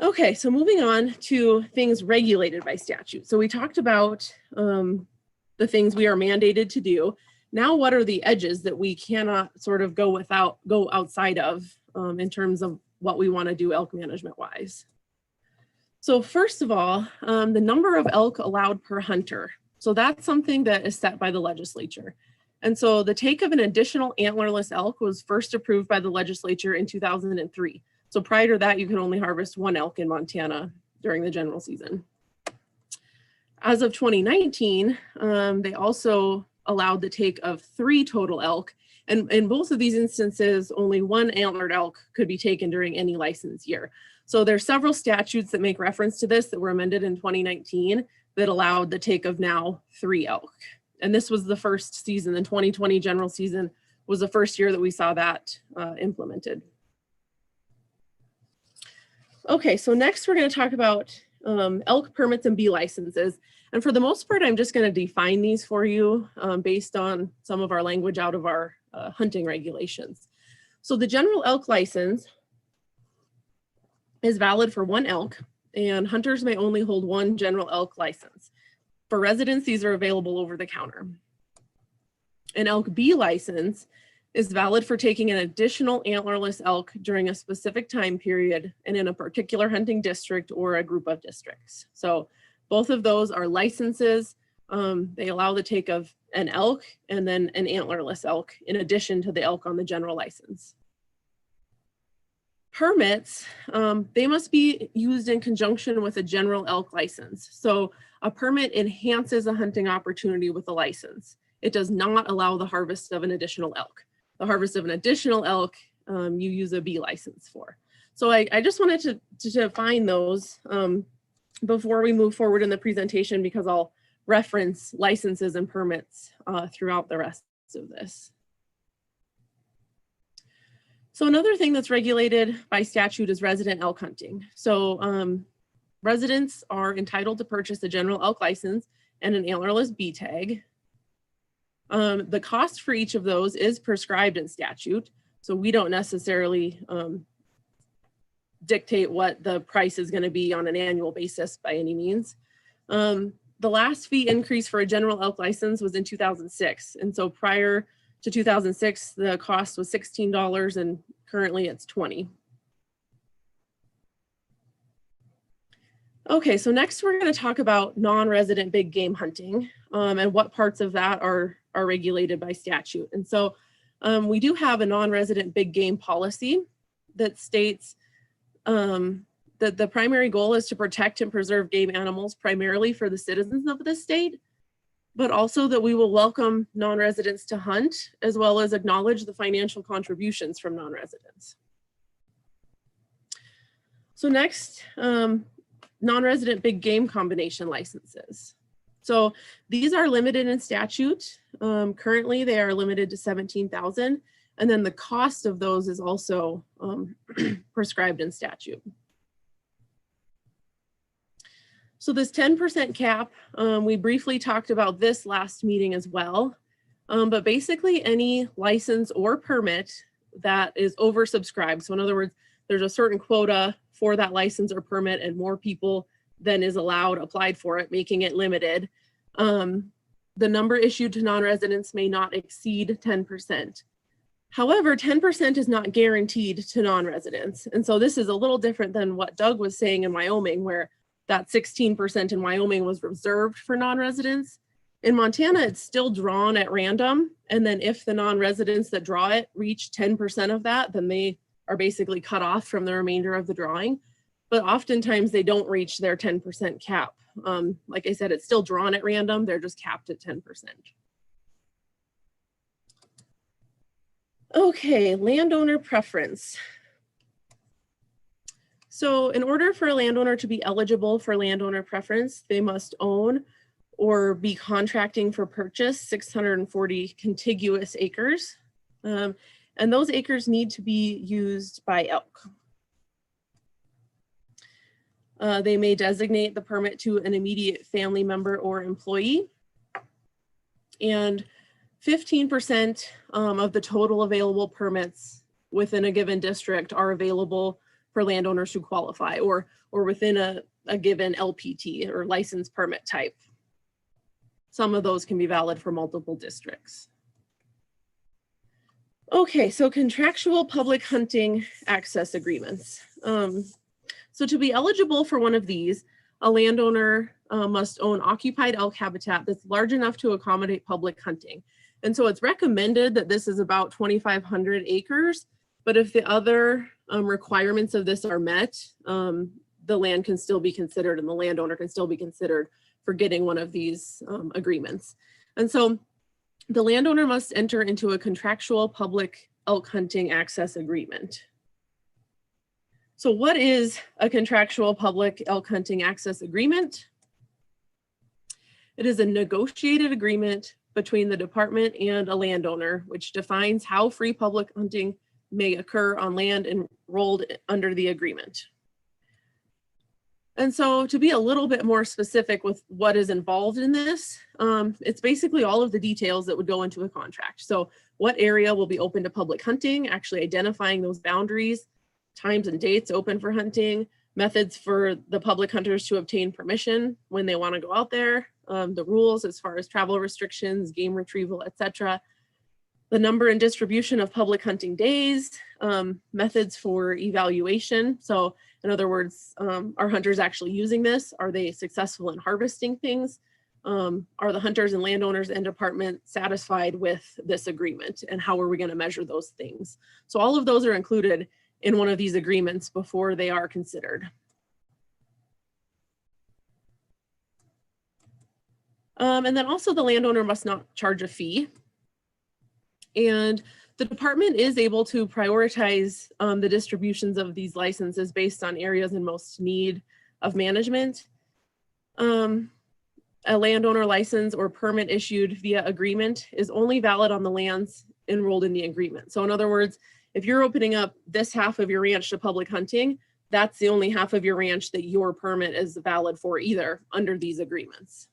Okay, so moving on to things regulated by statute. So we talked about the things we are mandated to do. Now, what are the edges that we cannot sort of go outside of in terms of what we want to do elk management wise? So first of all, the number of elk allowed per hunter. So that's something that is set by the legislature. And so the take of an additional antlerless elk was first approved by the legislature in 2003. So prior to that, you could only harvest one elk in Montana during the general season. As of 2019, they also allowed the take of 3 total elk. And in both of these instances, only 1 antlered elk could be taken during any license year. So there's several statutes that make reference to this that were amended in 2019 that allowed the take of now 3 elk. And this was the first season, the 2020 general season was the first year that we saw that implemented. Okay, so next we're going to talk about elk permits and bee licenses. And for the most part, I'm just going to define these for you based on some of our language out of our hunting regulations. So the general elk license is valid for 1 elk, and hunters may only hold 1 general elk license. For residents, these are available over the counter. An elk bee license is valid for taking an additional antlerless elk during a specific time period and in a particular hunting district or a group of districts. So both of those are licenses. They allow the take of an elk and then an antlerless elk in addition to the elk on the general license. Permits, they must be used in conjunction with a general elk license. So a permit enhances a hunting opportunity with a license. It does not allow the harvest of an additional elk. The harvest of an additional elk, you use a bee license for. So I just wanted to define those before we move forward in the presentation, because I'll reference licenses and permits throughout the rest of this. So another thing that's regulated by statute is resident elk hunting. So residents are entitled to purchase a general elk license and an antlerless bee tag. The cost for each of those is prescribed in statute. So we don't necessarily dictate what the price is going to be on an annual basis by any means. The last fee increase for a general elk license was in 2006. And so prior to 2006, the cost was $16 and currently it's $20. Okay, so next we're going to talk about non-resident big game hunting and what parts of that are regulated by statute. And so we do have a non-resident big game policy that states that the primary goal is to protect and preserve game animals primarily for the citizens of the state, but also that we will welcome non-residents to hunt, as well as acknowledge the financial contributions from non-residents. So next, non-resident big game combination licenses. So these are limited in statute. Currently, they are limited to 17,000, and then the cost of those is also prescribed in statute. So this 10% cap, we briefly talked about this last meeting as well, but basically any license or permit that is oversubscribed. So in other words, there's a certain quota for that license or permit and more people than is allowed applied for it, making it limited. The number issued to non-residents may not exceed 10%. However, 10% is not guaranteed to non-residents. And so this is a little different than what Doug was saying in Wyoming, where that 16% in Wyoming was reserved for non-residents. In Montana, it's still drawn at random. And then if the non-residents that draw it reach 10% of that, then they are basically cut off from the remainder of the drawing. But oftentimes they don't reach their 10% cap. Like I said, it's still drawn at random. They're just capped at 10%. Okay, landowner preference. So in order for a landowner to be eligible for landowner preference, they must own or be contracting for purchase 640 contiguous acres. And those acres need to be used by elk. They may designate the permit to an immediate family member or employee. And 15% of the total available permits within a given district are available for landowners who qualify, or within a given LPT or license permit type. Some of those can be valid for multiple districts. Okay, so contractual public hunting access agreements. So to be eligible for one of these, a landowner must own occupied elk habitat that's large enough to accommodate public hunting. And so it's recommended that this is about 2,500 acres, but if the other requirements of this are met, the land can still be considered and the landowner can still be considered for getting one of these agreements. And so the landowner must enter into a contractual public elk hunting access agreement. So what is a contractual public elk hunting access agreement? It is a negotiated agreement between the department and a landowner, which defines how free public hunting may occur on land enrolled under the agreement. And so to be a little bit more specific with what is involved in this, it's basically all of the details that would go into a contract. So what area will be open to public hunting, actually identifying those boundaries, times and dates open for hunting, methods for the public hunters to obtain permission when they want to go out there, the rules as far as travel restrictions, game retrieval, etc., the number and distribution of public hunting days, methods for evaluation. So in other words, are hunters actually using this? Are they successful in harvesting things? Are the hunters and landowners and department satisfied with this agreement? And how are we going to measure those things? So all of those are included in one of these agreements before they are considered. And then also the landowner must not charge a fee. And the department is able to prioritize the distributions of these licenses based on areas in most need of management. A landowner license or permit issued via agreement is only valid on the lands enrolled in the agreement. So in other words, if you're opening up this half of your ranch to public hunting, that's the only half of your ranch that your permit is valid for either under these agreements.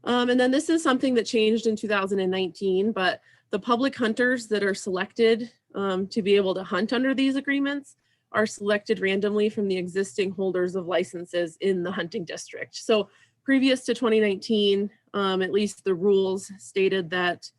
And then this is something that changed in 2019, but the public hunters that are selected to be able to hunt under these agreements are selected randomly from the existing holders of licenses in the hunting district. So previous to 2019, at least the rules stated that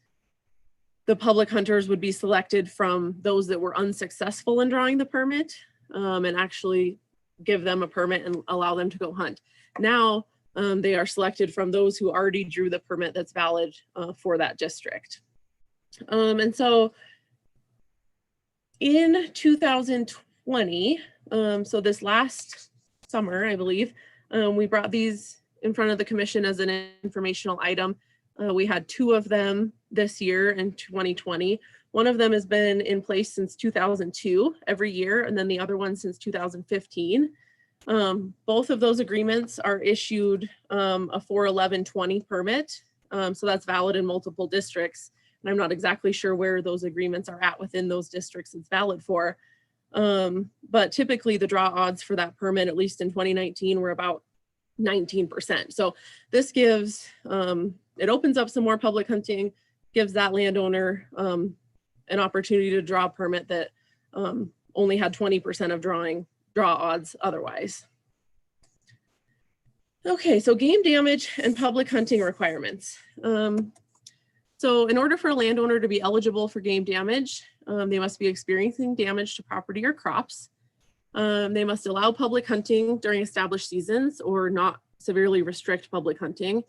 the public hunters would be selected from those that were unsuccessful in drawing the permit and actually give them a permit and allow them to go hunt. Now, they are selected from those who already drew the permit that's valid for that district. And so in 2020, so this last summer, I believe, we brought these in front of the commission as an informational item. We had 2 of them this year in 2020. One of them has been in place since 2002 every year, and then the other one since 2015. Both of those agreements are issued a 41120 permit. So that's valid in multiple districts. And I'm not exactly sure where those agreements are at within those districts it's valid for. But typically the draw odds for that permit, at least in 2019, were about 19%. So this gives, it opens up some more public hunting, gives that landowner an opportunity to draw a permit that only had 20% of draw odds otherwise. Okay, so game damage and public hunting requirements. So in order for a landowner to be eligible for game damage, they must be experiencing damage to property or crops. They must allow public hunting during established seasons or not severely restrict public hunting.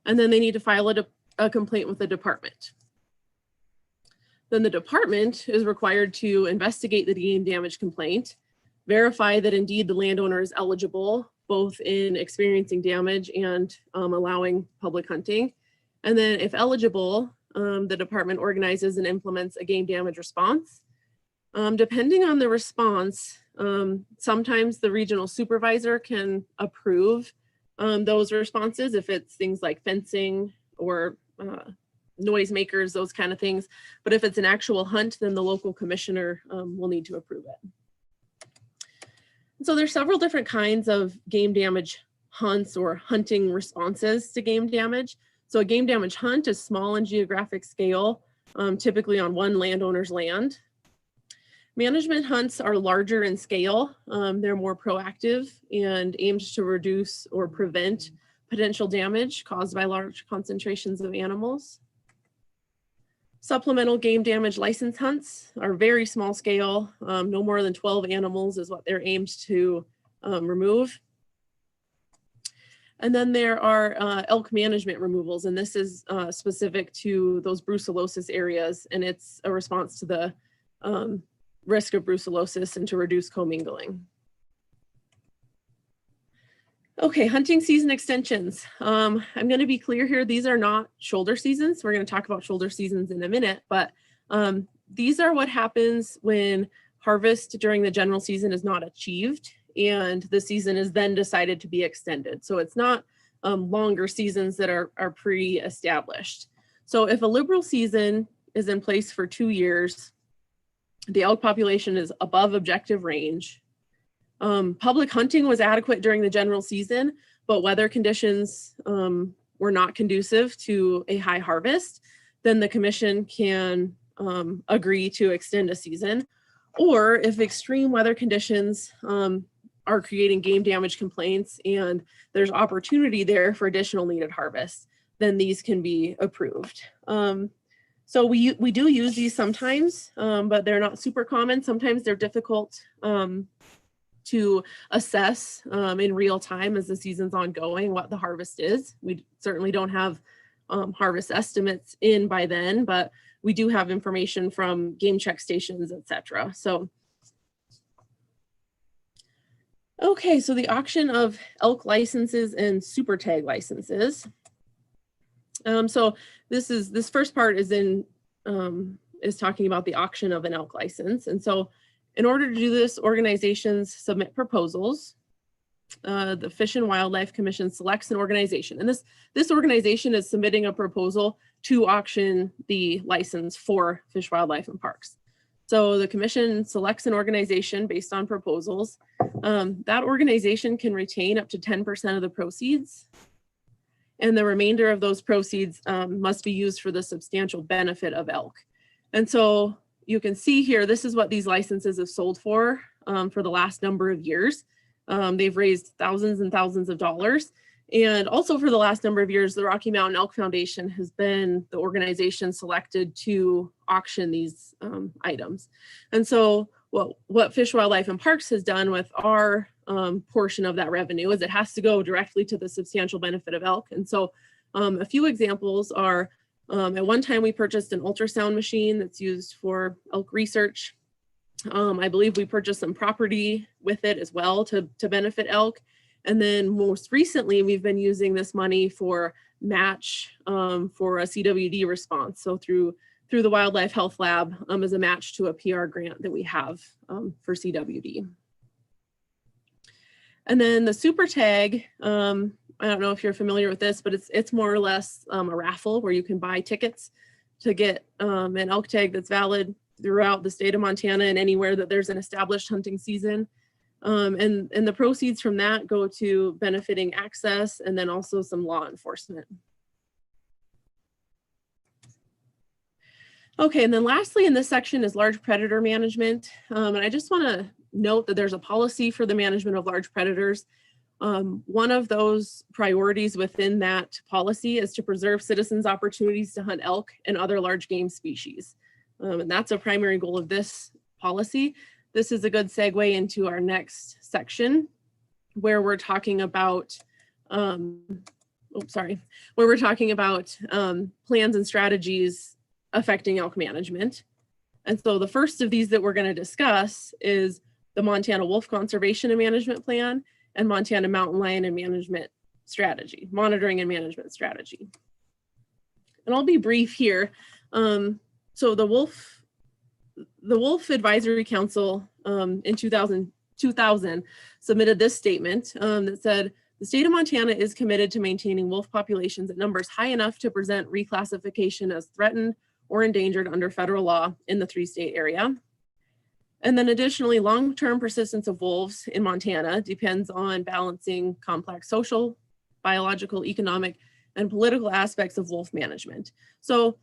And then they need to file a complaint with the department. Then the department is required to investigate the game damage complaint, verify that indeed the landowner is eligible, both in experiencing damage and allowing public hunting. And then if eligible, the department organizes and implements a game damage response. Depending on the response, sometimes the regional supervisor can approve those responses if it's things like fencing or noisemakers, those kind of things. But if it's an actual hunt, then the local commissioner will need to approve it. So there's several different kinds of game damage hunts or hunting responses to game damage. So a game damage hunt is small in geographic scale, typically on one landowner's land. Management hunts are larger in scale. They're more proactive and aimed to reduce or prevent potential damage caused by large concentrations of animals. Supplemental game damage license hunts are very small scale. No more than 12 animals is what they're aimed to remove. And then there are elk management removals, and this is specific to those brucellosis areas, and it's a response to the risk of brucellosis and to reduce commingling. Okay, hunting season extensions. I'm going to be clear here. These are not shoulder seasons. We're going to talk about shoulder seasons in a minute, but these are what happens when harvest during the general season is not achieved and the season is then decided to be extended. So it's not longer seasons that are pre-established. So if a liberal season is in place for 2 years, the elk population is above objective range. Public hunting was adequate during the general season, but weather conditions were not conducive to a high harvest, then the commission can agree to extend a season. Or if extreme weather conditions are creating game damage complaints and there's opportunity there for additional needed harvest, then these can be approved. So we do use these sometimes, but they're not super common. Sometimes they're difficult to assess in real time as the season's ongoing what the harvest is. We certainly don't have harvest estimates in by then, but we do have information from game check stations, etc. So, okay, so the auction of elk licenses and super tag licenses. So this first part is talking about the auction of an elk license. And so in order to do this, organizations submit proposals. The Fish and Wildlife Commission selects an organization, and this organization is submitting a proposal to auction the license for Fish, Wildlife, and Parks. So the commission selects an organization based on proposals. That organization can retain up to 10% of the proceeds, and the remainder of those proceeds must be used for the substantial benefit of elk. And so you can see here, this is what these licenses have sold for the last number of years. They've raised thousands and thousands of dollars. And also for the last number of years, the Rocky Mountain Elk Foundation has been the organization selected to auction these items. And so what Fish, Wildlife, and Parks has done with our portion of that revenue is it has to go directly to the substantial benefit of elk. And so a few examples are, at one time we purchased an ultrasound machine that's used for elk research. I believe we purchased some property with it as well to benefit elk. And then most recently, we've been using this money for match for a CWD response. So through the Wildlife Health Lab as a match to a PR grant that we have for CWD. And then the super tag, I don't know if you're familiar with this, but it's more or less a raffle where you can buy tickets to get an elk tag that's valid throughout the state of Montana and anywhere that there's an established hunting season. And the proceeds from that go to benefiting access and then also some law enforcement. Okay, and then lastly in this section is large predator management. And I just want to note that there's a policy for the management of large predators. One of those priorities within that policy is to preserve citizens' opportunities to hunt elk and other large game species. And that's a primary goal of this policy. This is a good segue into our next section where we're talking about, plans and strategies affecting elk management. And so the first of these that we're going to discuss is the Montana Wolf Conservation and Management Plan and Montana Mountain Lion and Management Strategy, Monitoring and Management Strategy. And I'll be brief here. So the Wolf Advisory Council in 2000 submitted this statement that said, the state of Montana is committed to maintaining wolf populations at numbers high enough to present reclassification as threatened or endangered under federal law in the 3-state area. And then additionally, long-term persistence of wolves in Montana depends on balancing complex social, biological, economic, and political aspects of wolf management. So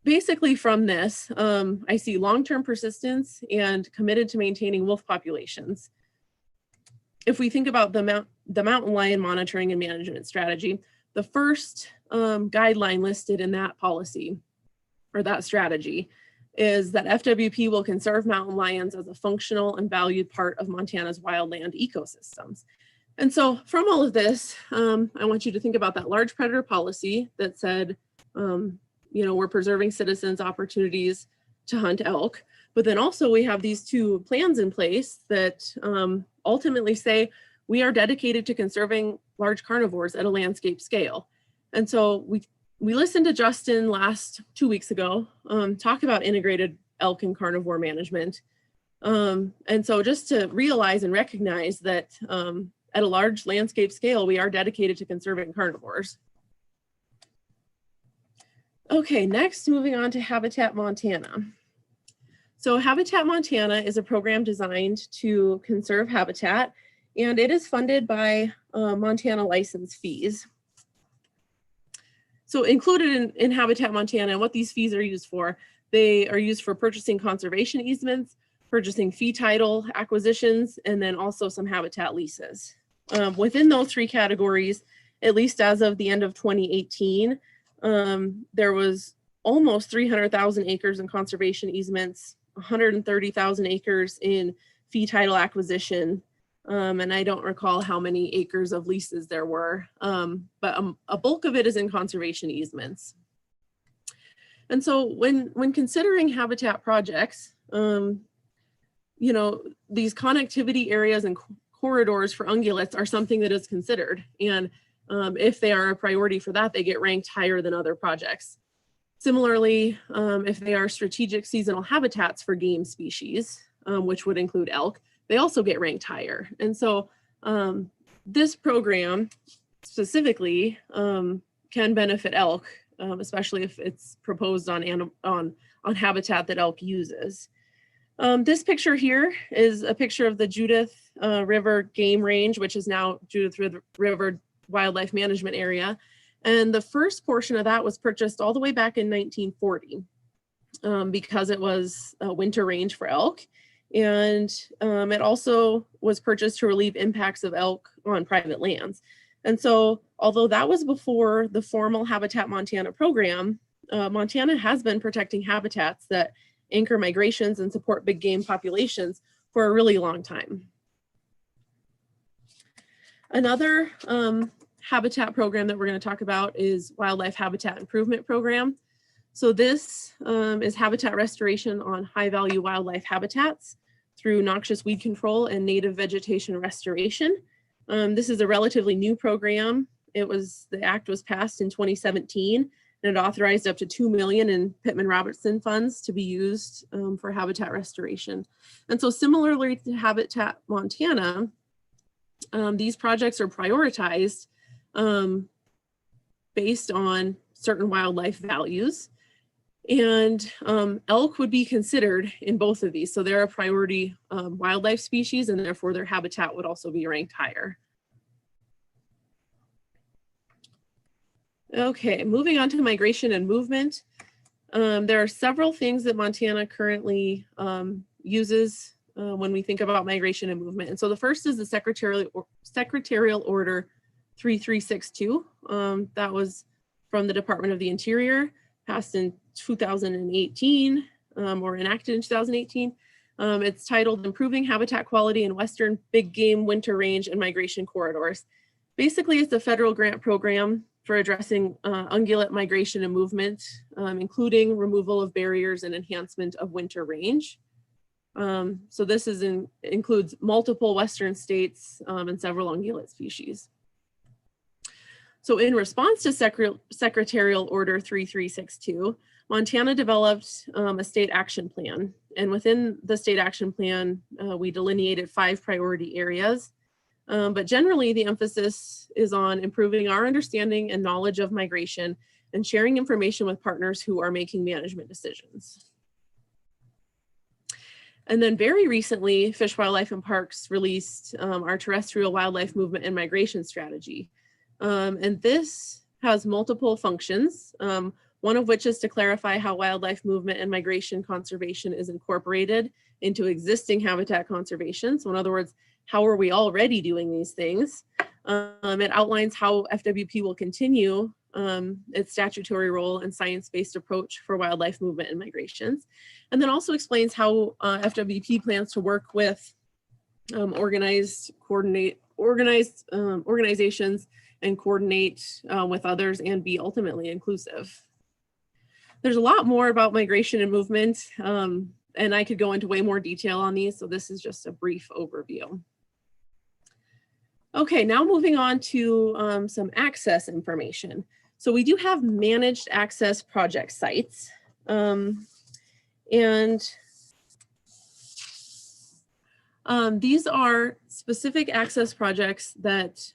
basically from this, I see long-term persistence and committed to maintaining wolf populations. If we think about the mountain lion monitoring and management strategy, the first guideline listed in that policy or that strategy is that FWP will conserve mountain lions as a functional and valued part of Montana's wildland ecosystems. And so from all of this, I want you to think about that large predator policy that said, we're preserving citizens' opportunities to hunt elk. But then also we have these two plans in place that ultimately say we are dedicated to conserving large carnivores at a landscape scale. And so we listened to Justin 2 weeks ago talk about integrated elk and carnivore management. And so just to realize and recognize that at a large landscape scale, we are dedicated to conserving carnivores. Okay, next, moving on to Habitat Montana. So Habitat Montana is a program designed to conserve habitat, and it is funded by Montana license fees. So included in Habitat Montana, and what these fees are used for, they are used for purchasing conservation easements, purchasing fee title acquisitions, and then also some habitat leases. Within those three categories, at least as of the end of 2018, there was almost 300,000 acres in conservation easements, 130,000 acres in fee title acquisition, and I don't recall how many acres of leases there were, but a bulk of it is in conservation easements. And so when considering habitat projects, you know, these connectivity areas and corridors for ungulates are something that is considered. And if they are a priority for that, they get ranked higher than other projects. Similarly, if they are strategic seasonal habitats for game species, which would include elk, they also get ranked higher. And so this program specifically can benefit elk, especially if it's proposed on habitat that elk uses. This picture here is a picture of the Judith River Game Range, which is now Judith River Wildlife Management Area. And the first portion of that was purchased all the way back in 1940 because it was a winter range for elk. And it also was purchased to relieve impacts of elk on private lands. And so, although that was before the formal Habitat Montana program, Montana has been protecting habitats that anchor migrations and support big game populations for a really long time. Another habitat program that we're going to talk about is Wildlife Habitat Improvement Program. So this is habitat restoration on high value wildlife habitats through noxious weed control and native vegetation restoration. This is a relatively new program. The act was passed in 2017 and it authorized up to $2 million in Pittman-Robertson funds to be used for habitat restoration. And so similarly to Habitat Montana, these projects are prioritized based on certain wildlife values. And elk would be considered in both of these. So they're a priority wildlife species and therefore their habitat would also be ranked higher. Okay, moving on to migration and movement. There are several things that Montana currently uses when we think about migration and movement. And so the first is the Secretarial Order 3362. That was from the Department of the Interior, passed in 2018 or enacted in 2018. It's titled Improving Habitat Quality in Western Big Game Winter Range and Migration Corridors. Basically, it's a federal grant program for addressing ungulate migration and movement, including removal of barriers and enhancement of winter range. So this includes multiple Western states and several ungulate species. So in response to Secretarial Order 3362, Montana developed a state action plan. And within the state action plan, we delineated 5 priority areas. But generally, the emphasis is on improving our understanding and knowledge of migration and sharing information with partners who are making management decisions. And then very recently, Fish, Wildlife, and Parks released our terrestrial wildlife movement and migration strategy. And this has multiple functions, one of which is to clarify how wildlife movement and migration conservation is incorporated into existing habitat conservation. So in other words, how are we already doing these things? It outlines how FWP will continue its statutory role and science-based approach for wildlife movement and migrations. And then also explains how FWP plans to work with organizations and coordinate with others and be ultimately inclusive. There's a lot more about migration and movement, and I could go into way more detail on these, so this is just a brief overview. Okay, now moving on to some access information. So we do have managed access project sites. These are specific access projects that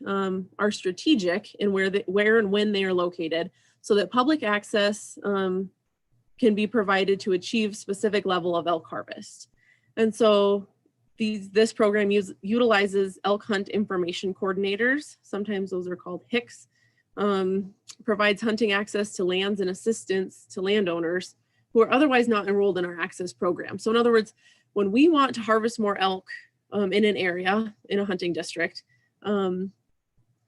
are strategic in where and when they are located, so that public access can be provided to achieve specific level of elk harvest. And so this program utilizes elk hunt information coordinators, sometimes those are called HICs, provides hunting access to lands and assistance to landowners who are otherwise not enrolled in our access program. So in other words, when we want to harvest more elk in an area, in a hunting district,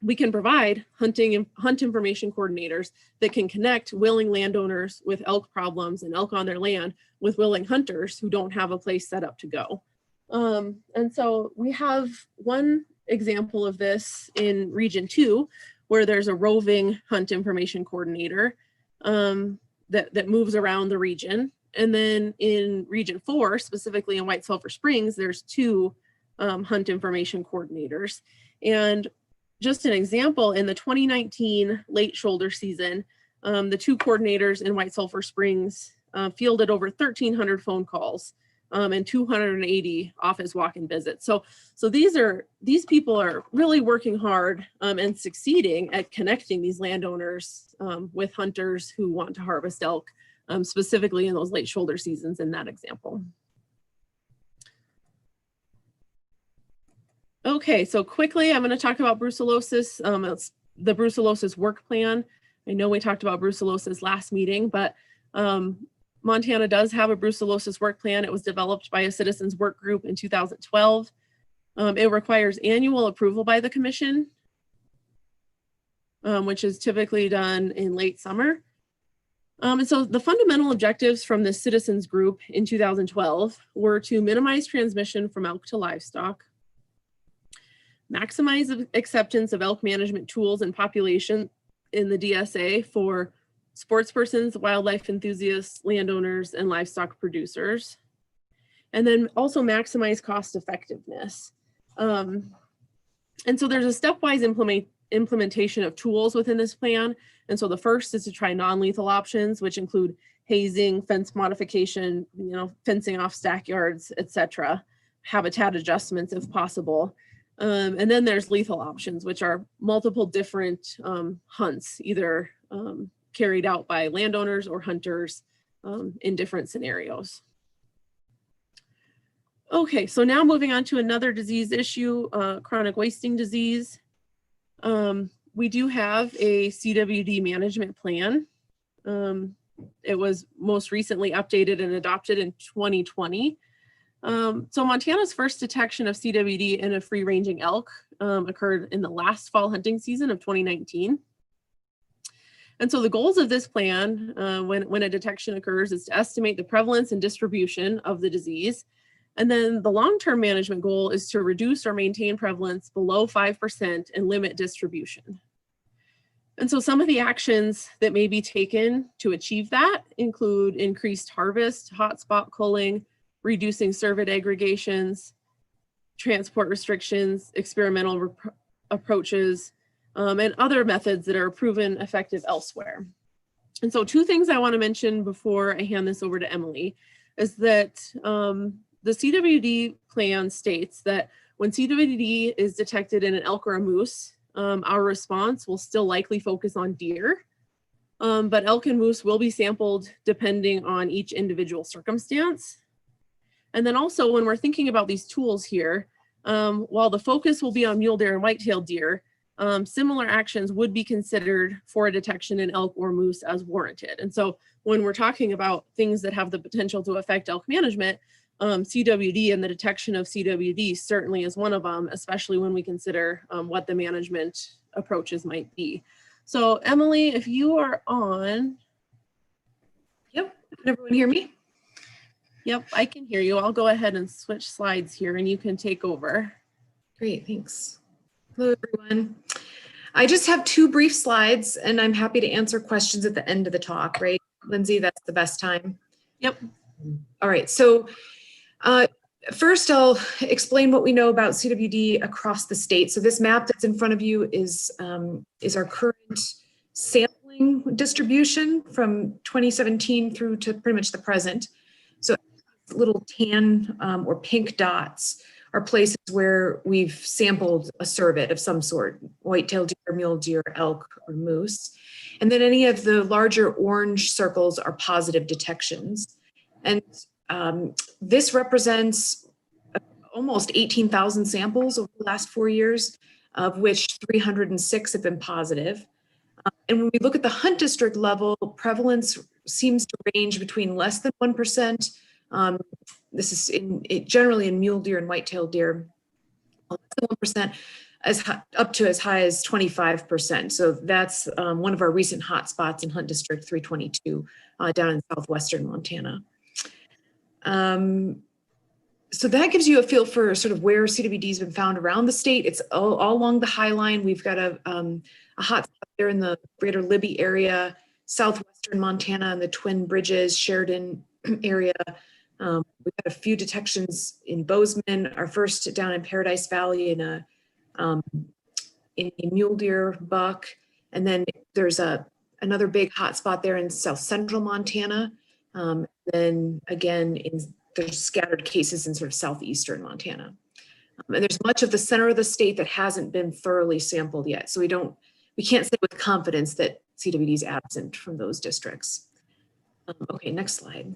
we can provide hunt information coordinators that can connect willing landowners with elk problems and elk on their land with willing hunters who don't have a place set up to go. And so we have one example of this in Region 2, where there's a roving hunt information coordinator that moves around the region. And then in Region 4, specifically in White Sulphur Springs, there's 2 hunt information coordinators. And just an example, in the 2019 late shoulder season, the 2 coordinators in White Sulphur Springs fielded over 1,300 phone calls and 280 office walk-in visits. So these people are really working hard and succeeding at connecting these landowners with hunters who want to harvest elk, specifically in those late shoulder seasons in that example. Okay, so quickly, I'm going to talk about brucellosis. It's the brucellosis work plan. I know we talked about brucellosis last meeting, but Montana does have a brucellosis work plan. It was developed by a citizens work group in 2012. It requires annual approval by the commission, which is typically done in late summer. And so the fundamental objectives from the citizens group in 2012 were to minimize transmission from elk to livestock, maximize acceptance of elk management tools and population in the DSA for sports persons, wildlife enthusiasts, landowners, and livestock producers, and then also maximize cost effectiveness. And so there's a stepwise implementation of tools within this plan. And so the first is to try non-lethal options, which include hazing, fence modification, fencing off stack yards, etc., habitat adjustments if possible. And then there's lethal options, which are multiple different hunts, either carried out by landowners or hunters in different scenarios. Okay, so now moving on to another disease issue, chronic wasting disease. We do have a CWD management plan. It was most recently updated and adopted in 2020. So Montana's first detection of CWD in a free-ranging elk occurred in the last fall hunting season of 2019. And so the goals of this plan, when a detection occurs, is to estimate the prevalence and distribution of the disease. And then the long-term management goal is to reduce or maintain prevalence below 5% and limit distribution. And so some of the actions that may be taken to achieve that include increased harvest, hotspot culling, reducing cervid aggregations, transport restrictions, experimental approaches, and other methods that are proven effective elsewhere. And so 2 things I want to mention before I hand this over to Emily is that the CWD plan states that when CWD is detected in an elk or a moose, our response will still likely focus on deer, but elk and moose will be sampled depending on each individual circumstance. And then also when we're thinking about these tools here, while the focus will be on mule deer and white-tailed deer, similar actions would be considered for a detection in elk or moose as warranted. And so when we're talking about things that have the potential to affect elk management, CWD and the detection of CWD certainly is one of them, especially when we consider what the management approaches might be. So Emily, if you are on. Yep, can everyone hear me? Yep, I can hear you. I'll go ahead and switch slides here and you can take over. Great, thanks. Hello, everyone. I just have 2 brief slides and I'm happy to answer questions at the end of the talk, right? Lindsay, that's the best time? Yep. All right, so First, I'll explain what we know about CWD across the state. So this map that's in front of you is our current sampling distribution from 2017 through to pretty much the present. So little tan or pink dots are places where we've sampled a cervid of some sort, white-tailed deer, mule deer, elk, or moose. And then any of the larger orange circles are positive detections. And this represents almost 18,000 samples over the last 4 years, of which 306 have been positive. And when we look at the hunt district level, prevalence seems to range between less than 1%. This is generally in mule deer and white-tailed deer, less than 1%, up to as high as 25%. So that's one of our recent hotspots in Hunt District 322 down in southwestern Montana. So that gives you a feel for sort of where CWD has been found around the state. It's all along the High Line. We've got a hotspot there in the greater Libby area, southwestern Montana and the Twin Bridges, Sheridan area. We've got a few detections in Bozeman, our first down in Paradise Valley in a mule deer buck. And then there's another big hotspot there in south central Montana. Then again, there's scattered cases in sort of southeastern Montana. And there's much of the center of the state that hasn't been thoroughly sampled yet. So we can't say with confidence that CWD is absent from those districts. Okay, next slide.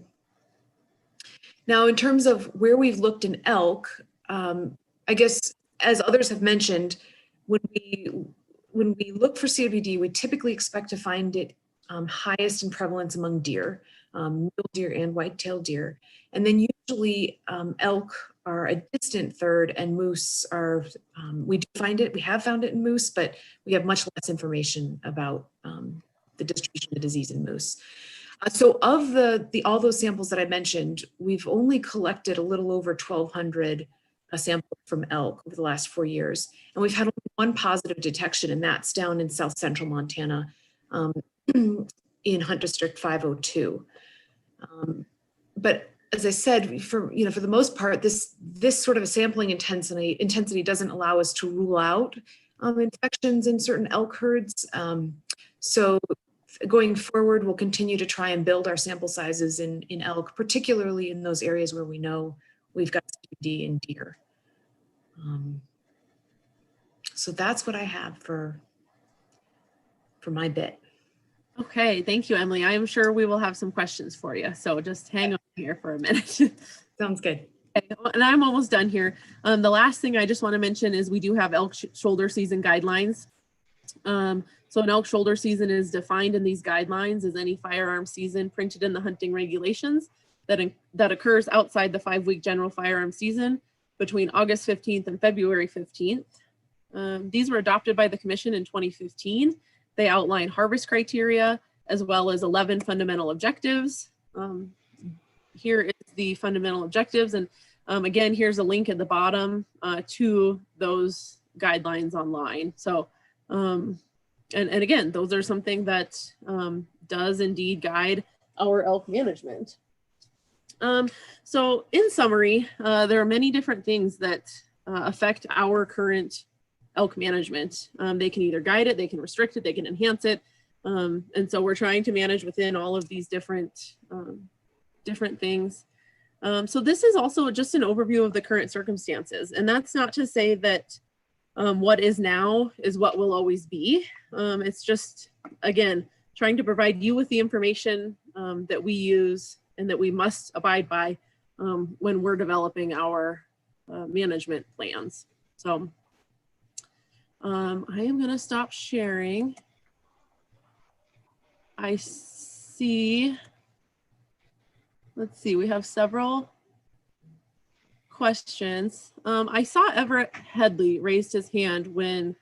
Now, in terms of where we've looked in elk, I guess as others have mentioned, when we look for CWD, we typically expect to find it highest in prevalence among deer, mule deer and white-tailed deer. And then usually elk are a distant third and moose are, we have found it in moose, but we have much less information about the distribution of the disease in moose. So of all those samples that I mentioned, we've only collected a little over 1,200 samples from elk over the last 4 years. And we've had only one positive detection, and that's down in south central Montana in Hunt District 502. But as I said, for the most part, this sort of a sampling intensity doesn't allow us to rule out infections in certain elk herds. So going forward, we'll continue to try and build our sample sizes in elk, particularly in those areas where we know we've got CWD in deer. So that's what I have for my bit. Okay, thank you, Emily. I am sure we will have some questions for you. So just hang on here for a minute. Sounds good. Okay, and I'm almost done here. The last thing I just want to mention is we do have elk shoulder season guidelines. So an elk shoulder season is defined in these guidelines as any firearm season printed in the hunting regulations that occurs outside the 5-week general firearm season between August 15th and February 15th. These were adopted by the Commission in 2015. They outline harvest criteria as well as 11 fundamental objectives. Here is the fundamental objectives. And again, here's a link at the bottom to those guidelines online. So, and again, those are something that does indeed guide our elk management. So in summary, there are many different things that affect our current elk management. They can either guide it, they can restrict it, they can enhance it. And so we're trying to manage within all of these different things. So this is also just an overview of the current circumstances. And that's not to say that what is now is what will always be. It's just, again, trying to provide you with the information that we use and that we must abide by when we're developing our management plans. So I am going to stop sharing. I see, let's see, we have several questions. I saw Everett Headley raised his hand when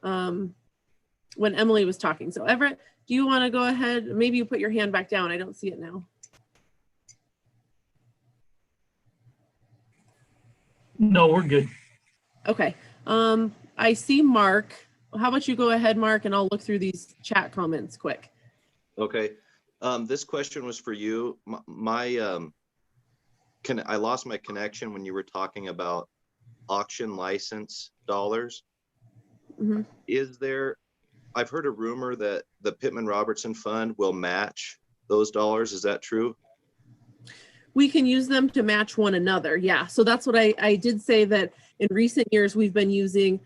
Emily was talking. So Everett, do you want to go ahead? Maybe you put your hand back down. I don't see it now. No, we're good. Okay. I see Mark. How about you go ahead, Mark, and I'll look through these chat comments quick. Okay. This question was for you. My I lost my connection when you were talking about auction license dollars. Mhm. Is there, I've heard a rumor that the Pittman Robertson Fund will match those dollars. Is that true? We can use them to match one another. Yeah. So that's what I did say, that in recent years, we've been using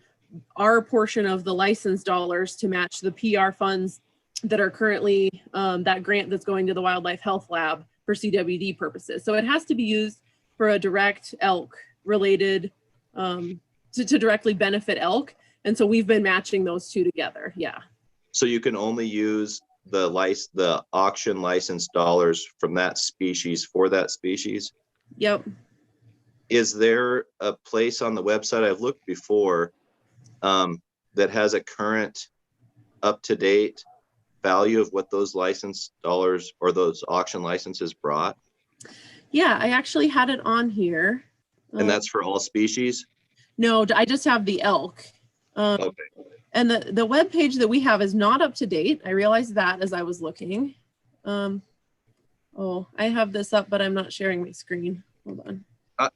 our portion of the license dollars to match the PR funds that are currently that grant that's going to the Wildlife Health Lab for CWD purposes. So it has to be used for a direct elk related, to directly benefit elk. And so we've been matching those two together. Yeah. So you can only use the auction license dollars from that species for that species? Yep. Is there a place on the website, I've looked before, that has a current up-to-date value of what those license dollars or those auction licenses brought? Yeah, I actually had it on here. And that's for all species? No, I just have the elk. Okay. And the web page that we have is not up to date. I realized that as I was looking. Oh, I have this up, but I'm not sharing my screen. Hold on.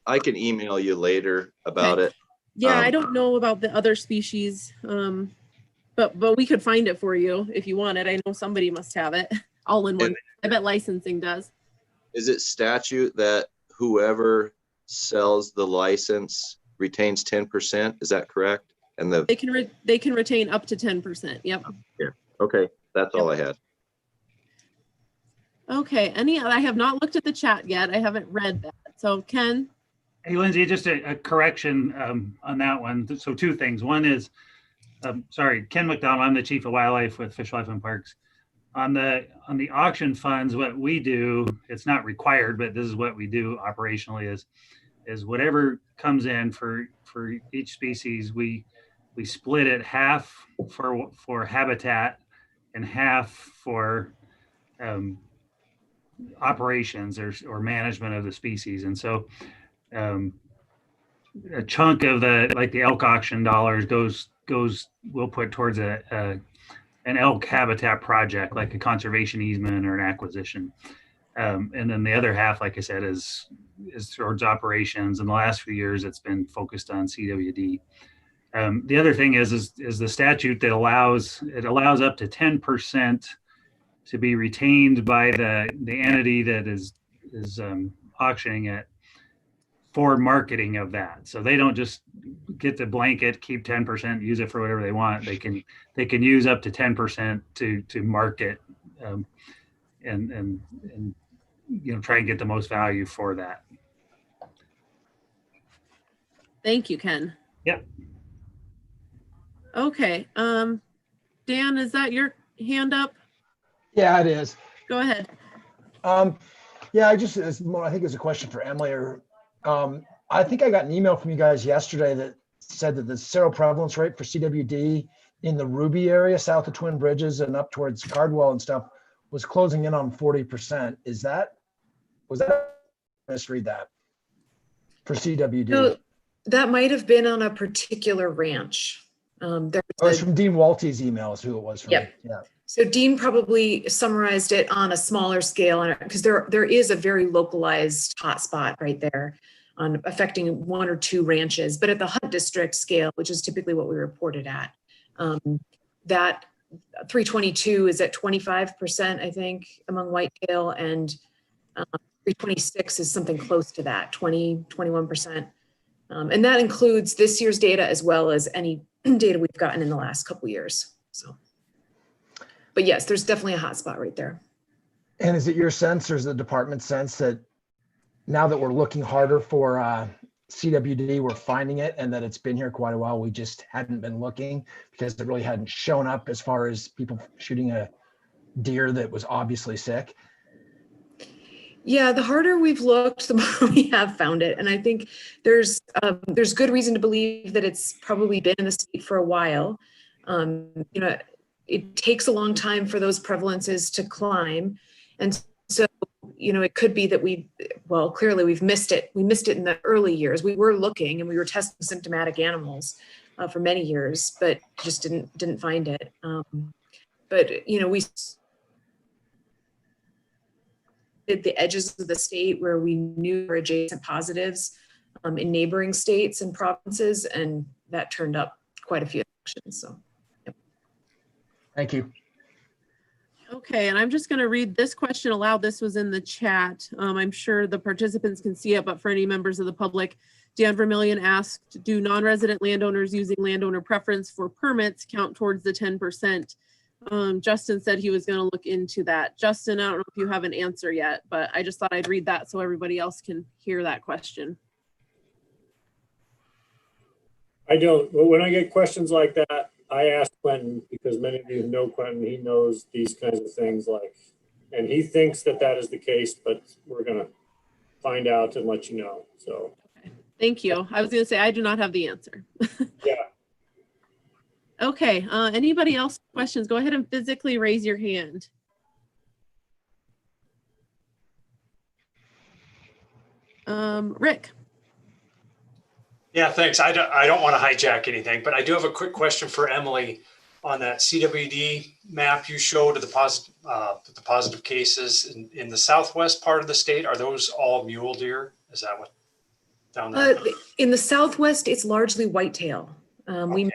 I can email you later about it. Yeah, I don't know about the other species, but we could find it for you if you want it. I know somebody must have it all in one. I bet licensing does. Is it statute that whoever sells the license retains 10%? Is that correct? And They can retain up to 10%. Yep. Yeah. Okay, that's all I had. Okay. I have not looked at the chat yet. I haven't read that. So Ken. Hey, Lindsay, just a correction on that one. So two things. One is, sorry, Ken McDonald, I'm the Chief of Wildlife with Fish, Life and Parks. On the auction funds, what we do, it's not required, but this is what we do operationally is whatever comes in for each species, we split it half for habitat and half for operations or management of the species. And so a chunk of the elk auction dollars we'll put towards an elk habitat project, like a conservation easement or an acquisition. And then the other half, like I said, is towards operations. In the last few years, it's been focused on CWD. The other thing is the statute that allows up to 10% to be retained by the entity that is auctioning it for marketing of that. So they don't just get the blanket, keep 10%, use it for whatever they want. They can use up to 10% to market and try and get the most value for that. Thank you, Ken. Yep. Okay. Dan, is that your hand up? Yeah, it is. Go ahead. Yeah, I think it's a question for Emily or I think I got an email from you guys yesterday that said that the seroprevalence rate for CWD in the Ruby area south of Twin Bridges and up towards Cardwell and stuff was closing in on 40%. Was that misread that for CWD? No, that might have been on a particular ranch. It's from Dean Walty's email is who it was from. Yep. Yeah. So Dean probably summarized it on a smaller scale, because there is a very localized hotspot right there on affecting one or two ranches. But at the Hunt District scale, which is typically what we reported at, that 322 is at 25%, I think, among whitetail, and 326 is something close to that, 21%. And that includes this year's data as well as any data we've gotten in the last couple of years. So, but yes, there's definitely a hot spot right there. And is it your sense or is the department's sense that now that we're looking harder for CWD, we're finding it, and that it's been here quite a while, we just hadn't been looking because it really hadn't shown up as far as people shooting a deer that was obviously sick? Yeah, the harder we've looked, the more we have found it. And I think there's good reason to believe that it's probably been in the state for a while. It takes a long time for those prevalences to climb. And so, it could be that clearly we've missed it. We missed it in the early years. We were looking and we were testing symptomatic animals for many years, but just didn't find it. But, at the edges of the state where we knew were adjacent positives in neighboring states and provinces, and that turned up quite a few actions. So, yep. Thank you. Okay, and I'm just going to read this question aloud. This was in the chat. I'm sure the participants can see it, but for any members of the public, Dan Vermillion asked, do non-resident landowners using landowner preference for permits count towards the 10%? Justin said he was going to look into that. Justin, I don't know if you have an answer yet, but I just thought I'd read that so everybody else can hear that question. I don't, but when I get questions like that, I ask Quentin, because many of you know Quentin, he knows these kinds of things, like, and he thinks that that is the case, but we're gonna find out and let you know, so. Thank you. I was going to say, I do not have the answer. Yeah. Okay, anybody else questions? Go ahead and physically raise your hand. Rick. Yeah, thanks. I don't want to hijack anything, but I do have a quick question for Emily on that CWD map you showed of the positive cases in the southwest part of the state. Are those all mule deer? Is that what down there? In the southwest, it's largely whitetail. We make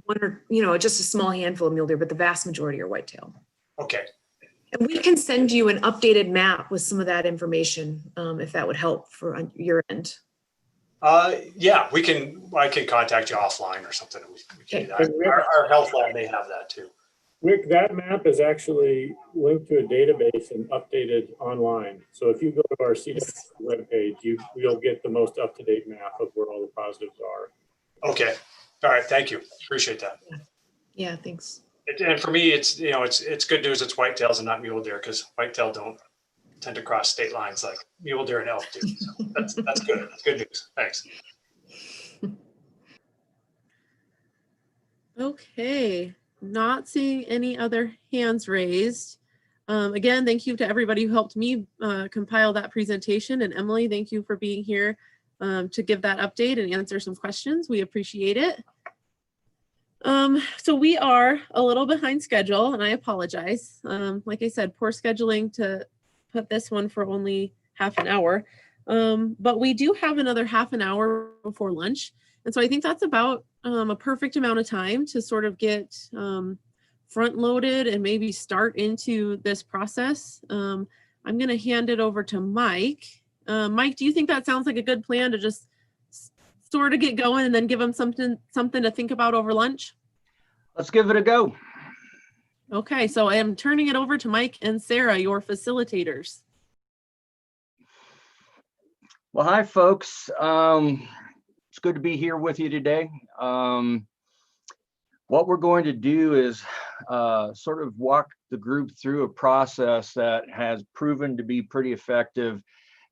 one or just a small handful of mule deer, but the vast majority are whitetail. Okay. And we can send you an updated map with some of that information if that would help for your end. Yeah, I can contact you offline or something. We can do that. Our health lab may have that too. Rick, that map is actually linked to a database and updated online. So if you go to our CWD webpage, you'll get the most up-to-date map of where all the positives are. Okay. All right. Thank you. Appreciate that. Yeah, thanks. And for me, it's good news. It's whitetails and not mule deer, because whitetail don't tend to cross state lines like mule deer and elk do. So that's good. That's good news. Thanks. Okay, not seeing any other hands raised. Again, thank you to everybody who helped me compile that presentation. And Emily, thank you for being here to give that update and answer some questions. We appreciate it. So we are a little behind schedule, and I apologize. Like I said, poor scheduling to put this one for only half an hour. But we do have another half an hour before lunch. And so I think that's about a perfect amount of time to sort of get front loaded and maybe start into this process. I'm going to hand it over to Mike. Mike, do you think that sounds like a good plan to just sort of get going and then give them something to think about over lunch? Let's give it a go. Okay, so I am turning it over to Mike and Sarah, your facilitators. Well, hi, folks. It's good to be here with you today. What we're going to do is sort of walk the group through a process that has proven to be pretty effective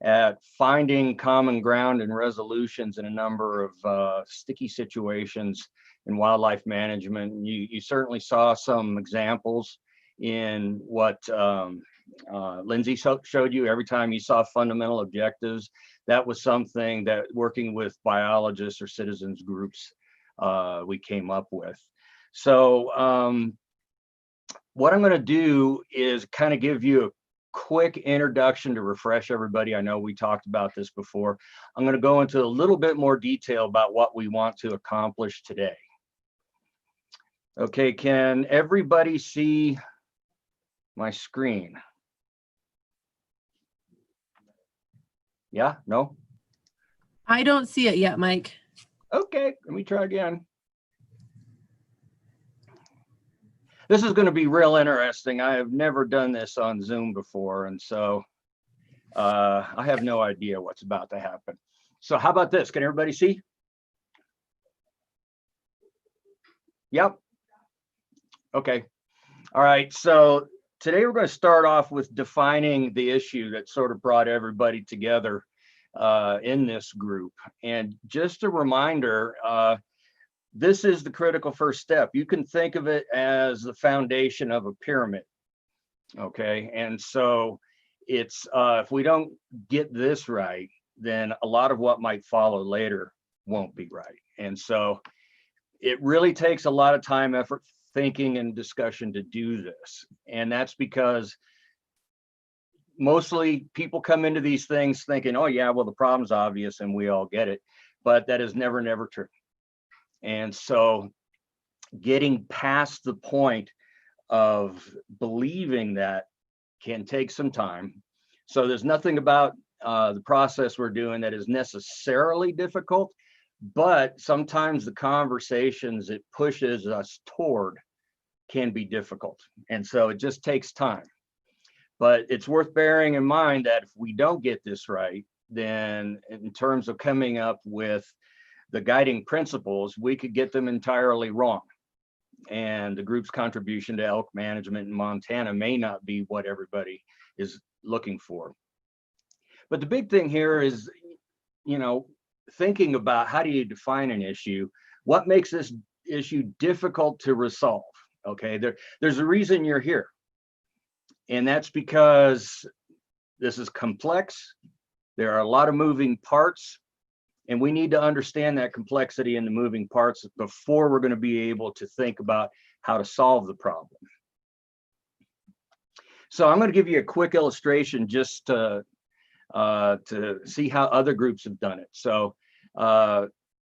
at finding common ground and resolutions in a number of sticky situations in wildlife management. You certainly saw some examples in what Lindsay showed you. Every time you saw fundamental objectives, that was something that working with biologists or citizens groups we came up with. So what I'm going to do is kind of give you a quick introduction to refresh everybody. I know we talked about this before. I'm going to go into a little bit more detail about what we want to accomplish today. Okay, can everybody see my screen? Yeah, no? I don't see it yet, Mike. Okay, let me try again. This is going to be real interesting. I have never done this on Zoom before, and so I have no idea what's about to happen. So how about this? Can everybody see? Yep. Okay. All right. So today we're going to start off with defining the issue that sort of brought everybody together in this group. And just a reminder, this is the critical first step. You can think of it as the foundation of a pyramid. Okay. And so it's if we don't get this right, then a lot of what might follow later won't be right. And so it really takes a lot of time, effort, thinking, and discussion to do this. And that's because mostly people come into these things thinking, oh yeah, well, the problem's obvious and we all get it, but that is never true. And so getting past the point of believing that can take some time. So there's nothing about the process we're doing that is necessarily difficult, but sometimes the conversations it pushes us toward can be difficult. And so it just takes time. But it's worth bearing in mind that if we don't get this right, then in terms of coming up with the guiding principles, we could get them entirely wrong. And the group's contribution to elk management in Montana may not be what everybody is looking for. But the big thing here is, you know, thinking about how do you define an issue? What makes this issue difficult to resolve? Okay, there's a reason you're here. And that's because this is complex. There are a lot of moving parts, and we need to understand that complexity in the moving parts before we're going to be able to think about how to solve the problem. So I'm going to give you a quick illustration just to see how other groups have done it. So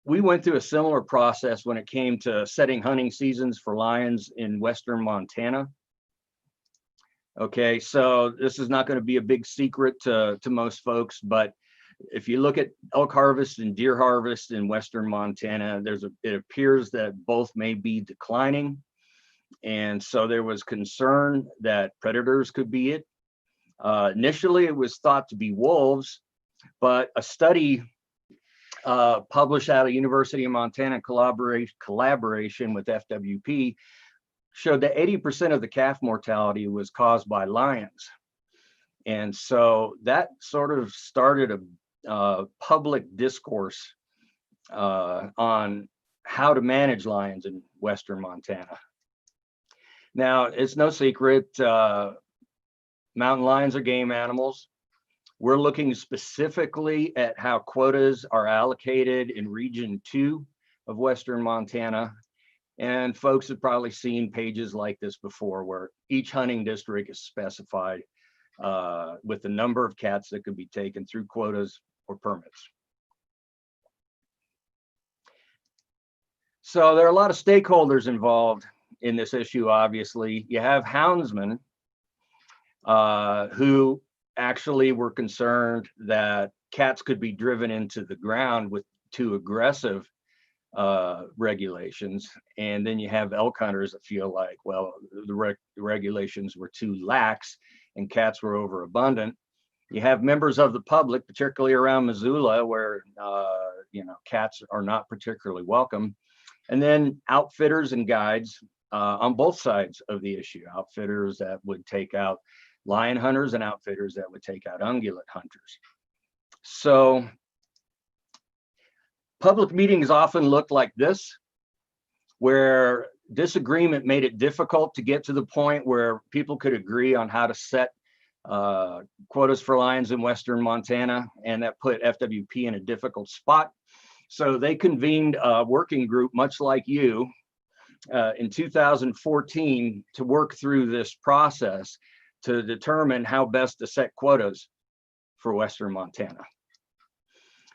we went through a similar process when it came to setting hunting seasons for lions in western Montana. Okay, so this is not going to be a big secret to most folks, but if you look at elk harvest and deer harvest in western Montana, it appears that both may be declining. And so there was concern that predators could be it. Initially, it was thought to be wolves, but a study published out of University of Montana collaboration with FWP showed that 80% of the calf mortality was caused by lions. And so that sort of started a public discourse on how to manage lions in western Montana. Now, it's no secret, mountain lions are game animals. We're looking specifically at how quotas are allocated in Region 2 of western Montana. And folks have probably seen pages like this before where each hunting district is specified with the number of cats that could be taken through quotas or permits. So there are a lot of stakeholders involved in this issue, obviously. You have houndsmen who actually were concerned that cats could be driven into the ground with too aggressive regulations. And then you have elk hunters that feel like, well, the regulations were too lax and cats were overabundant. You have members of the public, particularly around Missoula, where you know, cats are not particularly welcome. And then outfitters and guides on both sides of the issue. Outfitters that would take out lion hunters and outfitters that would take out ungulate hunters. So public meetings often looked like this, where disagreement made it difficult to get to the point where people could agree on how to set quotas for lions in western Montana, and that put FWP in a difficult spot. So they convened a working group, much like you, in 2014 to work through this process to determine how best to set quotas for western Montana.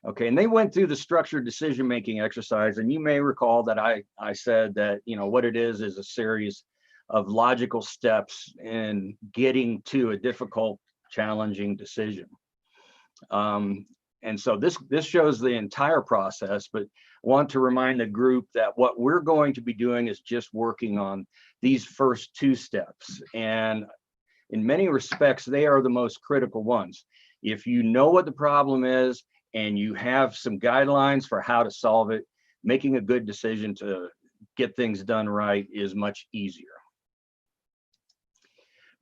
Okay, and they went through the structured decision-making exercise, and you may recall that I said that, you know, what it is a series of logical steps in getting to a difficult, challenging decision. And so this shows the entire process, but I want to remind the group that what we're going to be doing is just working on these first two steps. And in many respects, they are the most critical ones. If you know what the problem is and you have some guidelines for how to solve it, making a good decision to get things done right is much easier.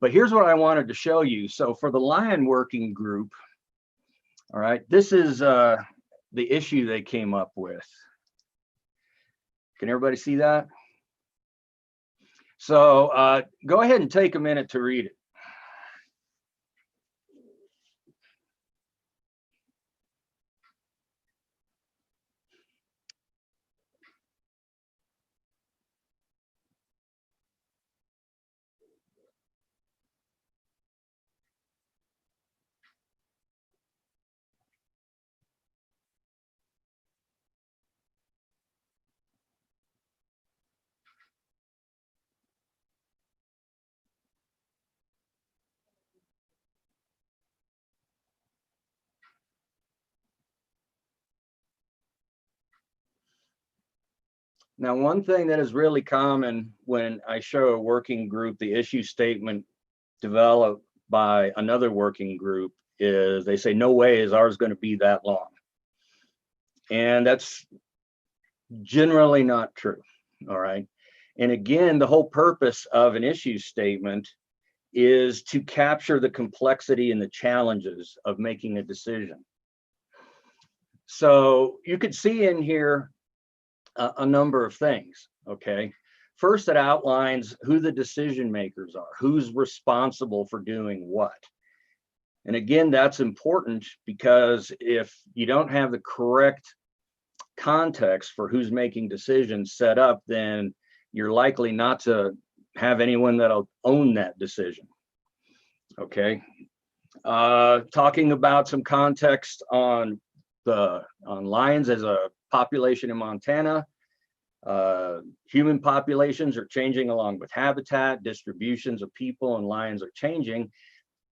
But here's what I wanted to show you. So for the lion working group, all right, this is the issue they came up with. Can everybody see that? So go ahead and take a minute to read it. Now, one thing that is really common when I show a working group the issue statement developed by another working group is they say, no way is ours going to be that long. And that's generally not true. All right. And again, the whole purpose of an issue statement is to capture the complexity and the challenges of making a decision. So you could see in here a number of things. Okay. First, it outlines who the decision makers are, who's responsible for doing what. And again, that's important because if you don't have the correct context for who's making decisions set up, then you're likely not to have anyone that'll own that decision. Okay. Talking about some context on lions as a population in Montana. Human populations are changing along with habitat, distributions of people and lions are changing.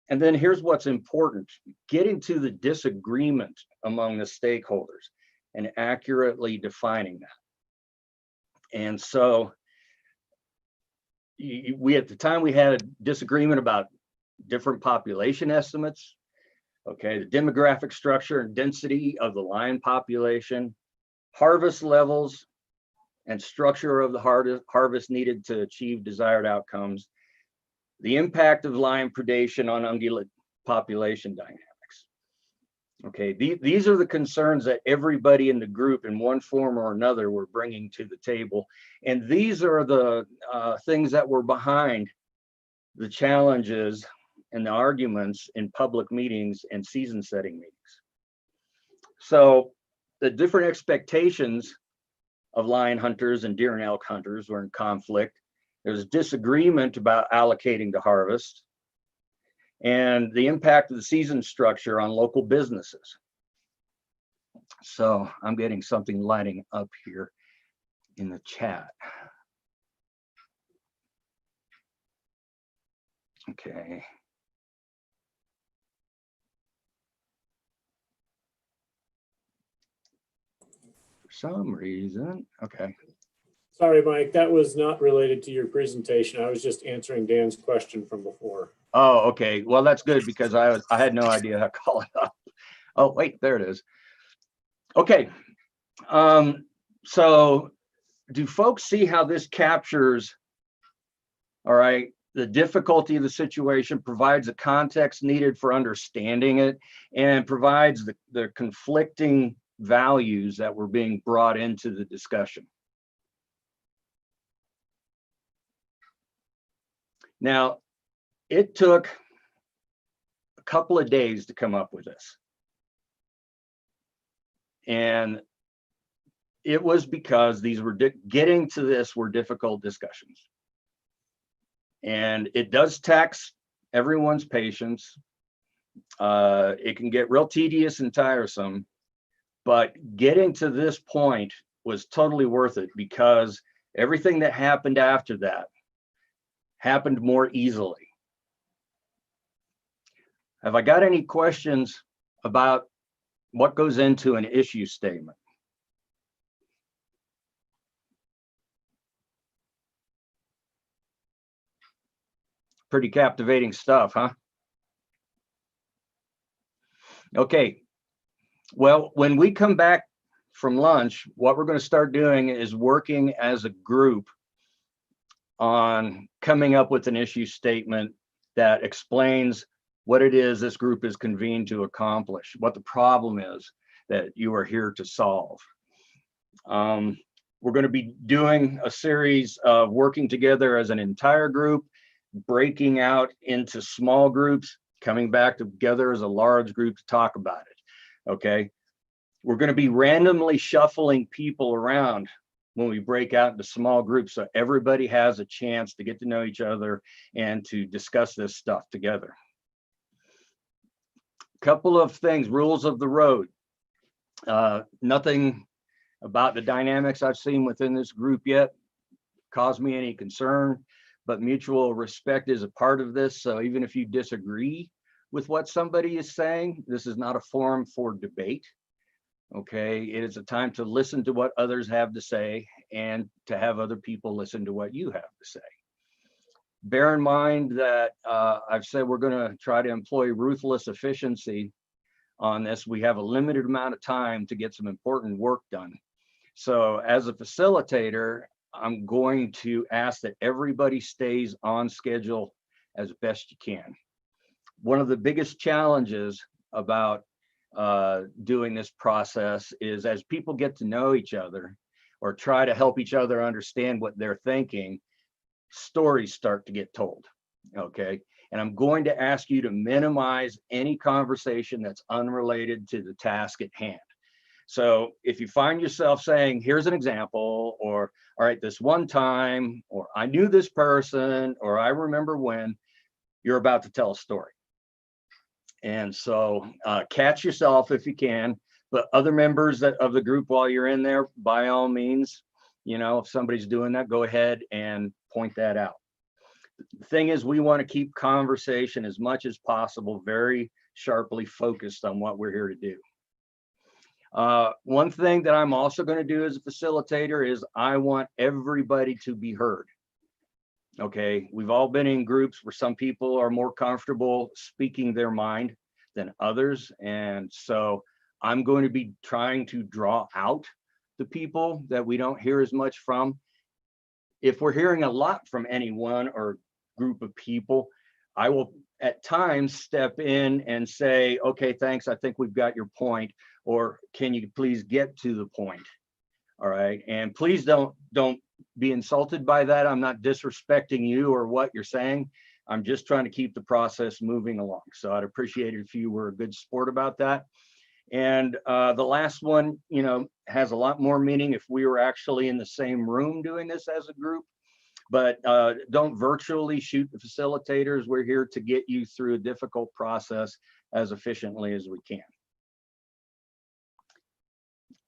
And then here's what's important, getting to the disagreement among the stakeholders and accurately defining that. And so at the time we had a disagreement about different population estimates, okay, the demographic structure and density of the lion population, harvest levels and structure of the harvest needed to achieve desired outcomes, the impact of lion predation on ungulate population dynamics. Okay, these are the concerns that everybody in the group in one form or another were bringing to the table. And these are the things that were behind the challenges and the arguments in public meetings and season setting meetings. So the different expectations of lion hunters and deer and elk hunters were in conflict. There's disagreement about allocating to harvest and the impact of the season structure on local businesses. So I'm getting something lighting up here in the chat. Okay. For some reason, okay. Sorry, Mike, that was not related to your presentation. I was just answering Dan's question from before. Oh, okay. Well, that's good because I had no idea how to call it up. Oh, wait, there it is. Okay. So do folks see how this captures, all right, the difficulty of the situation, provides the context needed for understanding it, and provides the conflicting values that were being brought into the discussion? Now, it took a couple of days to come up with this. And it was because these were getting to this were difficult discussions. And it does tax everyone's patience. It can get real tedious and tiresome, but getting to this point was totally worth it because everything that happened after that happened more easily. Have I got any questions about what goes into an issue statement? Pretty captivating stuff, huh? Okay. Well, when we come back from lunch, what we're going to start doing is working as a group on coming up with an issue statement that explains what it is this group is convened to accomplish, what the problem is that you are here to solve. We're going to be doing a series of working together as an entire group, breaking out into small groups, coming back together as a large group to talk about it. Okay. We're going to be randomly shuffling people around when we break out into small groups so everybody has a chance to get to know each other and to discuss this stuff together. Couple of things, rules of the road. Nothing about the dynamics I've seen within this group yet caused me any concern, but mutual respect is a part of this. So even if you disagree with what somebody is saying, this is not a forum for debate. Okay, it is a time to listen to what others have to say and to have other people listen to what you have to say. Bear in mind that I've said we're going to try to employ ruthless efficiency on this. We have a limited amount of time to get some important work done. So as a facilitator, I'm going to ask that everybody stays on schedule as best you can. One of the biggest challenges about doing this process is as people get to know each other or try to help each other understand what they're thinking, stories start to get told, okay? And I'm going to ask you to minimize any conversation that's unrelated to the task at hand. So if you find yourself saying, here's an example, or all right, this one time, or I knew this person, or I remember when, you're about to tell a story. And so catch yourself if you can, but other members of the group while you're in there, by all means, you know, if somebody's doing that, go ahead and point that out. The thing is, we want to keep conversation as much as possible very sharply focused on what we're here to do. One thing that I'm also going to do as a facilitator is I want everybody to be heard. Okay, we've all been in groups where some people are more comfortable speaking their mind than others. And so I'm going to be trying to draw out the people that we don't hear as much from. If we're hearing a lot from any one or group of people, I will at times step in and say, okay, thanks, I think we've got your point, or can you please get to the point? All right, and please don't be insulted by that. I'm not disrespecting you or what you're saying. I'm just trying to keep the process moving along. So I'd appreciate it if you were a good sport about that. And the last one, you know, has a lot more meaning if we were actually in the same room doing this as a group. But don't virtually shoot the facilitators. We're here to get you through a difficult process as efficiently as we can.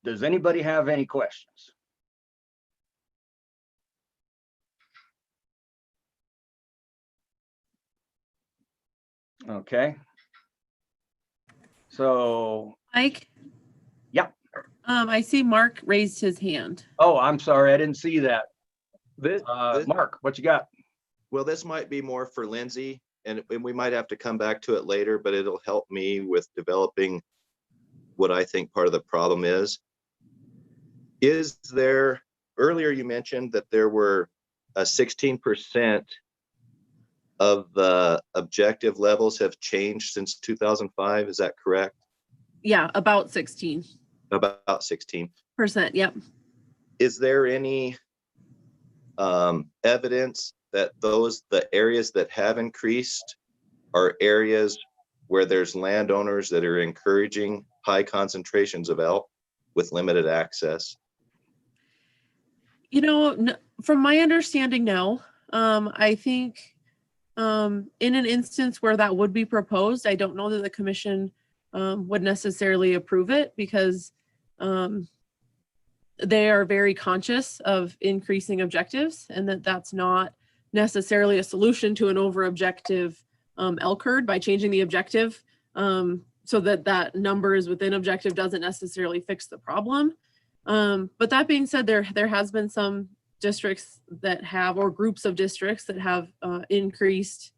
Does anybody have any questions? Okay. So, Mike? Yeah. I see Mark raised his hand. Oh, I'm sorry, I didn't see that. This, Mark, what you got? well, this might be more for Lindsay, and we might have to come back to it later, but it'll help me with developing what I think part of the problem is. Is there, earlier you mentioned that there were 16% of the objective levels have changed since 2005. Is that correct? Yeah, about 16%. About 16%. Yep. Is there any evidence that the areas that have increased are areas where there's landowners that are encouraging high concentrations of elk with limited access? You know, from my understanding, no. I think in an instance where that would be proposed, I don't know that the commission would necessarily approve it because they are very conscious of increasing objectives and that's not necessarily a solution to an over objective elk herd by changing the objective so that number is within objective doesn't necessarily fix the problem. But that being said, there has been some districts that have, or groups of districts that have increased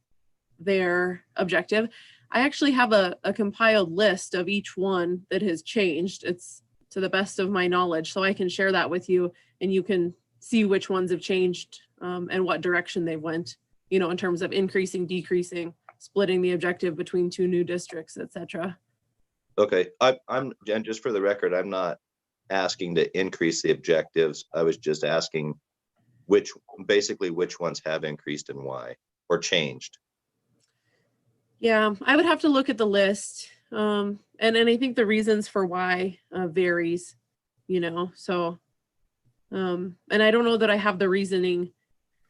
their objective. I actually have a compiled list of each one that has changed. It's to the best of my knowledge, so I can share that with you and you can see which ones have changed and what direction they went, you know, in terms of increasing, decreasing, splitting the objective between two new districts, etc. Okay, and just for the record, I'm not asking to increase the objectives. I was just asking basically which ones have increased and why, or changed. Yeah, I would have to look at the list. And I think the reasons for why varies, you know, so, and I don't know that I have the reasoning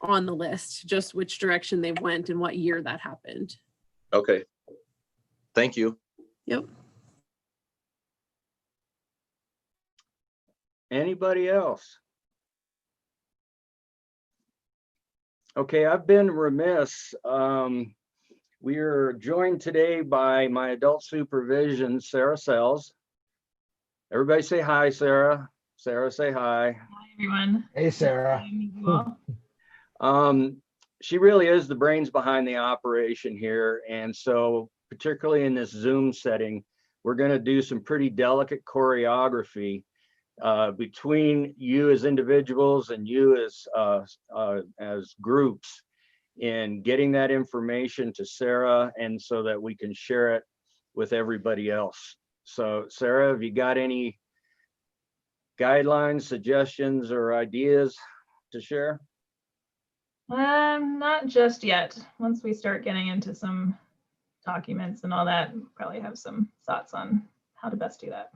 on the list, just which direction they went and what year that happened. Okay, thank you. Yep. Anybody else? Okay, I've been remiss. We are joined today by my adult supervision, Sarah Sells. Everybody say hi, Sarah. Sarah, say hi. Hi, everyone. Hey, Sarah. She really is the brains behind the operation here. And so particularly in this Zoom setting, we're going to do some pretty delicate choreography between you as individuals and you as groups in getting that information to Sarah, and so that we can share it with everybody else. So Sarah, have you got any guidelines, suggestions, or ideas to share? Not just yet. Once we start getting into some documents and all that, probably have some thoughts on how to best do that.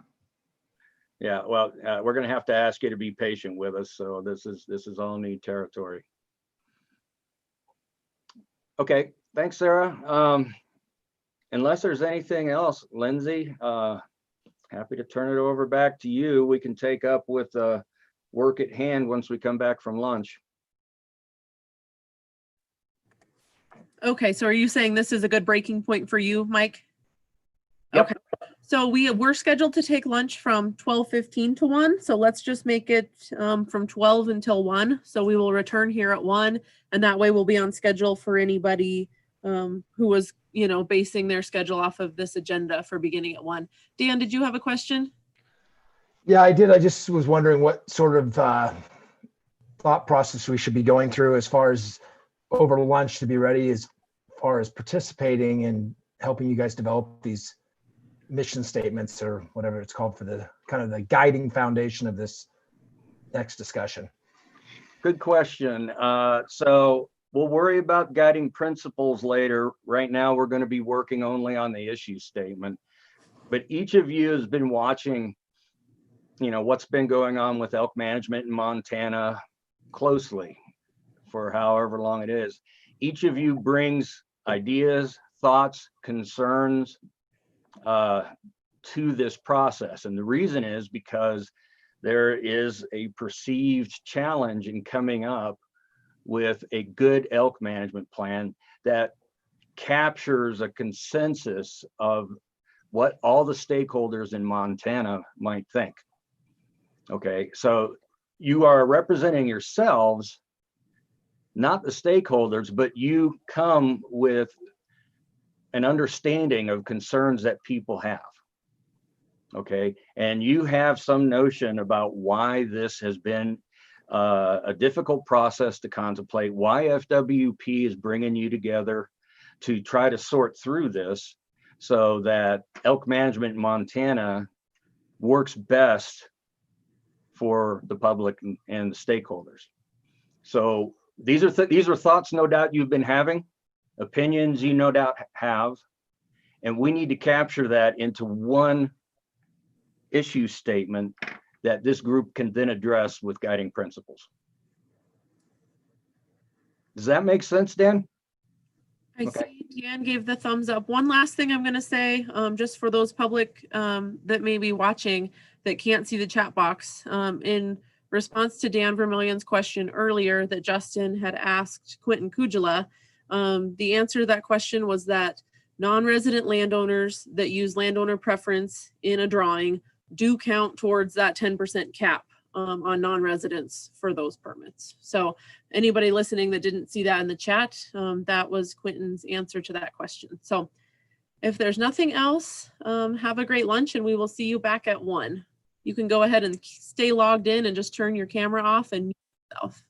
Yeah, well, we're going to have to ask you to be patient with us. So this is all new territory. Okay, thanks, Sarah. Unless there's anything else, Lindsay, happy to turn it over back to you. We can take up with work at hand once we come back from lunch. Okay, so are you saying this is a good breaking point for you, Mike? Yep. Okay, so we're scheduled to take lunch from 12:15 to 1. So let's just make it from 12 until 1. So we will return here at 1, and that way we'll be on schedule for anybody who was, basing their schedule off of this agenda for beginning at 1. Dan, did you have a question? Yeah, I did. I just was wondering what sort of thought process we should be going through as far as over lunch to be ready, as far as participating and helping you guys develop these mission statements or whatever it's called for the kind of the guiding foundation of this next discussion. Good question. So we'll worry about guiding principles later. Right now, we're going to be working only on the issue statement. But each of you has been watching, what's been going on with elk management in Montana closely for however long it is. Each of you brings ideas, thoughts, concerns to this process. And the reason is because there is a perceived challenge in coming up with a good elk management plan that captures a consensus of what all the stakeholders in Montana might think. Okay, so you are representing yourselves, not the stakeholders, but you come with an understanding of concerns that people have. Okay, and you have some notion about why this has been a difficult process to contemplate, why FWP is bringing you together to try to sort through this so that elk management in Montana works best for the public and the stakeholders. So these are thoughts no doubt you've been having, opinions you no doubt have, and we need to capture that into one issue statement that this group can then address with guiding principles. Does that make sense, Dan? I see Dan gave the thumbs up. One last thing I'm going to say, just for those public that may be watching that can't see the chat box. In response to Dan Vermillion's question earlier that Justin had asked Quentin Kujala, the answer to that question was that non-resident landowners that use landowner preference in a drawing do count towards that 10% cap on non-residents for those permits. So anybody listening that didn't see that in the chat, that was Quentin's answer to that question. So if there's nothing else, have a great lunch and we will see you back at 1. You can go ahead and stay logged in and just turn your camera off and mute yourself.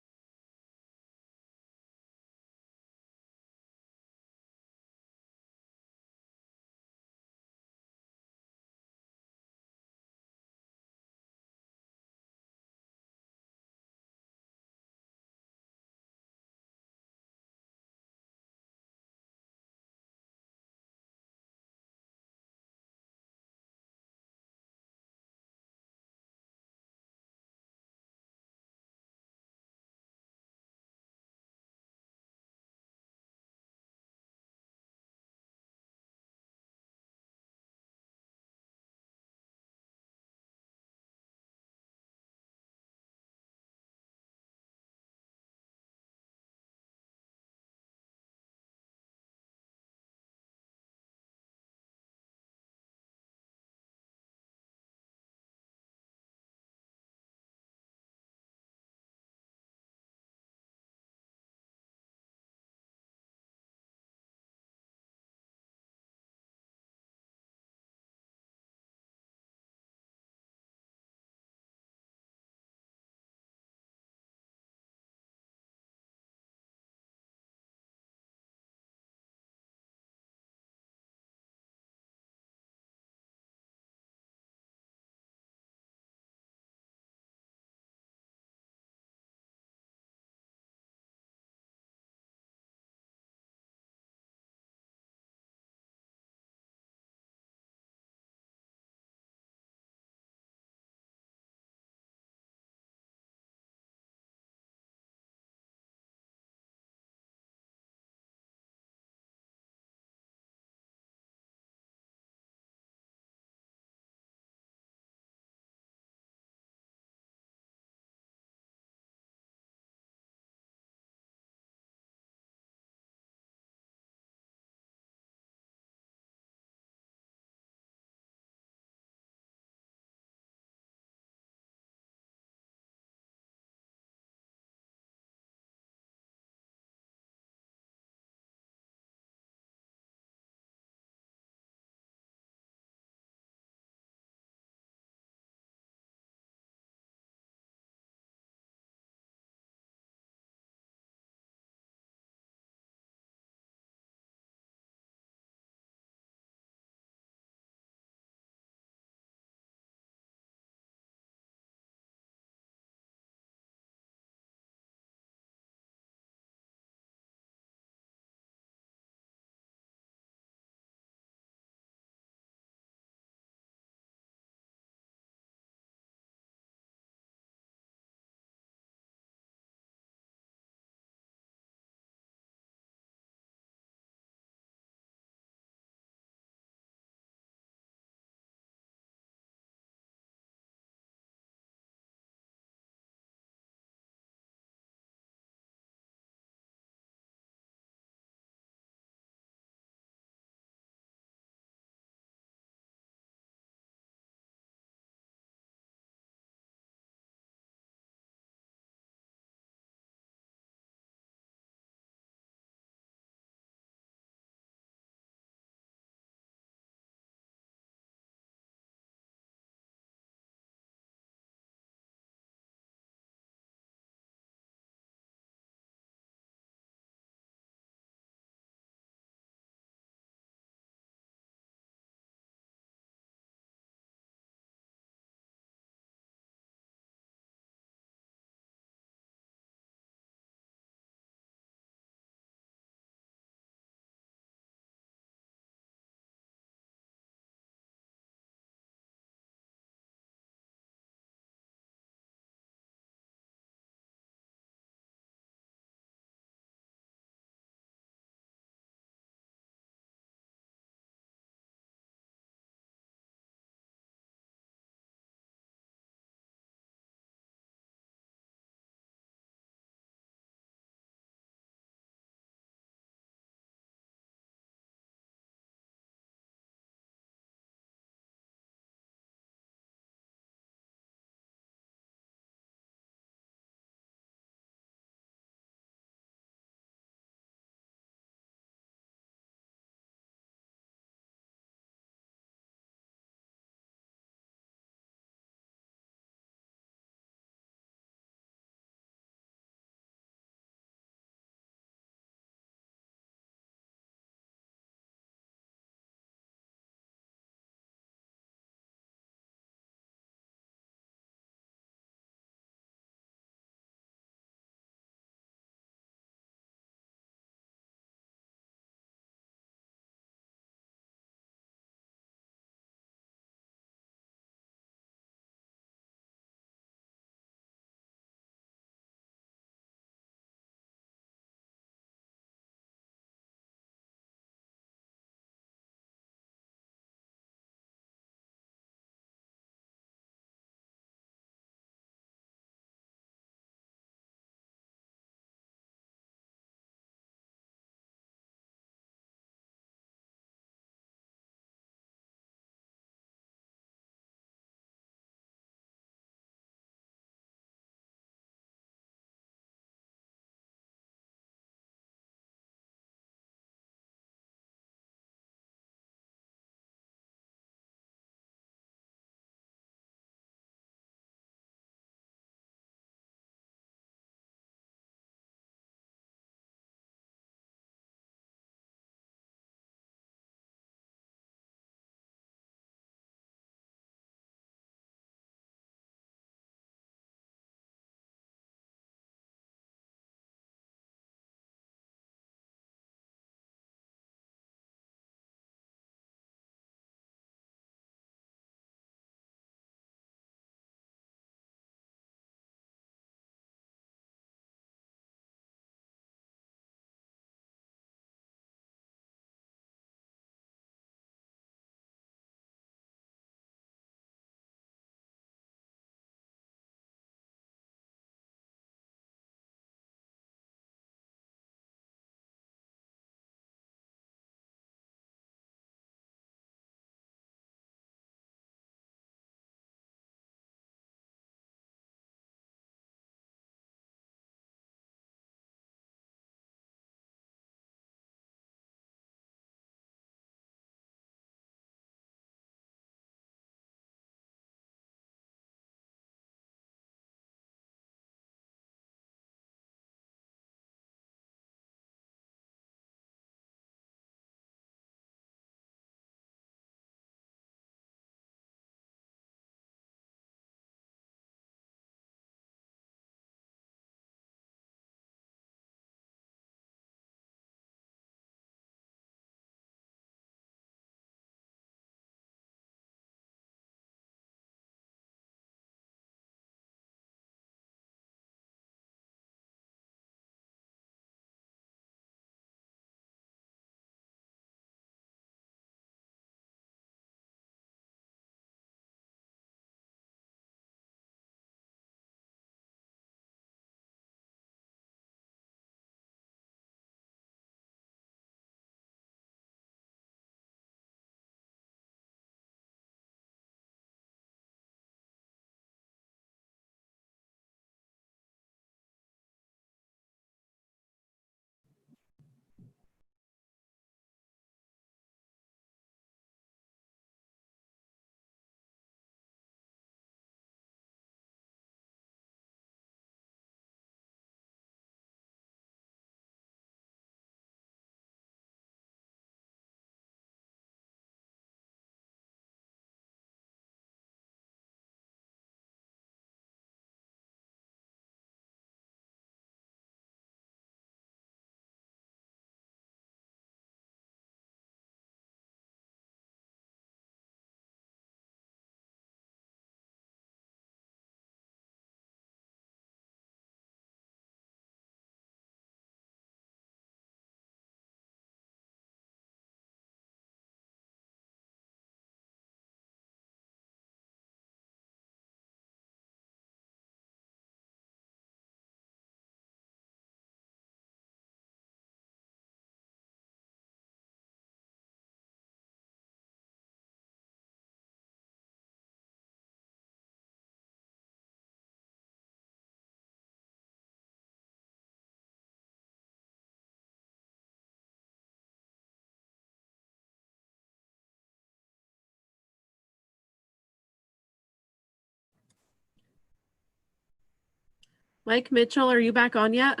Mike Mitchell, are you back on yet?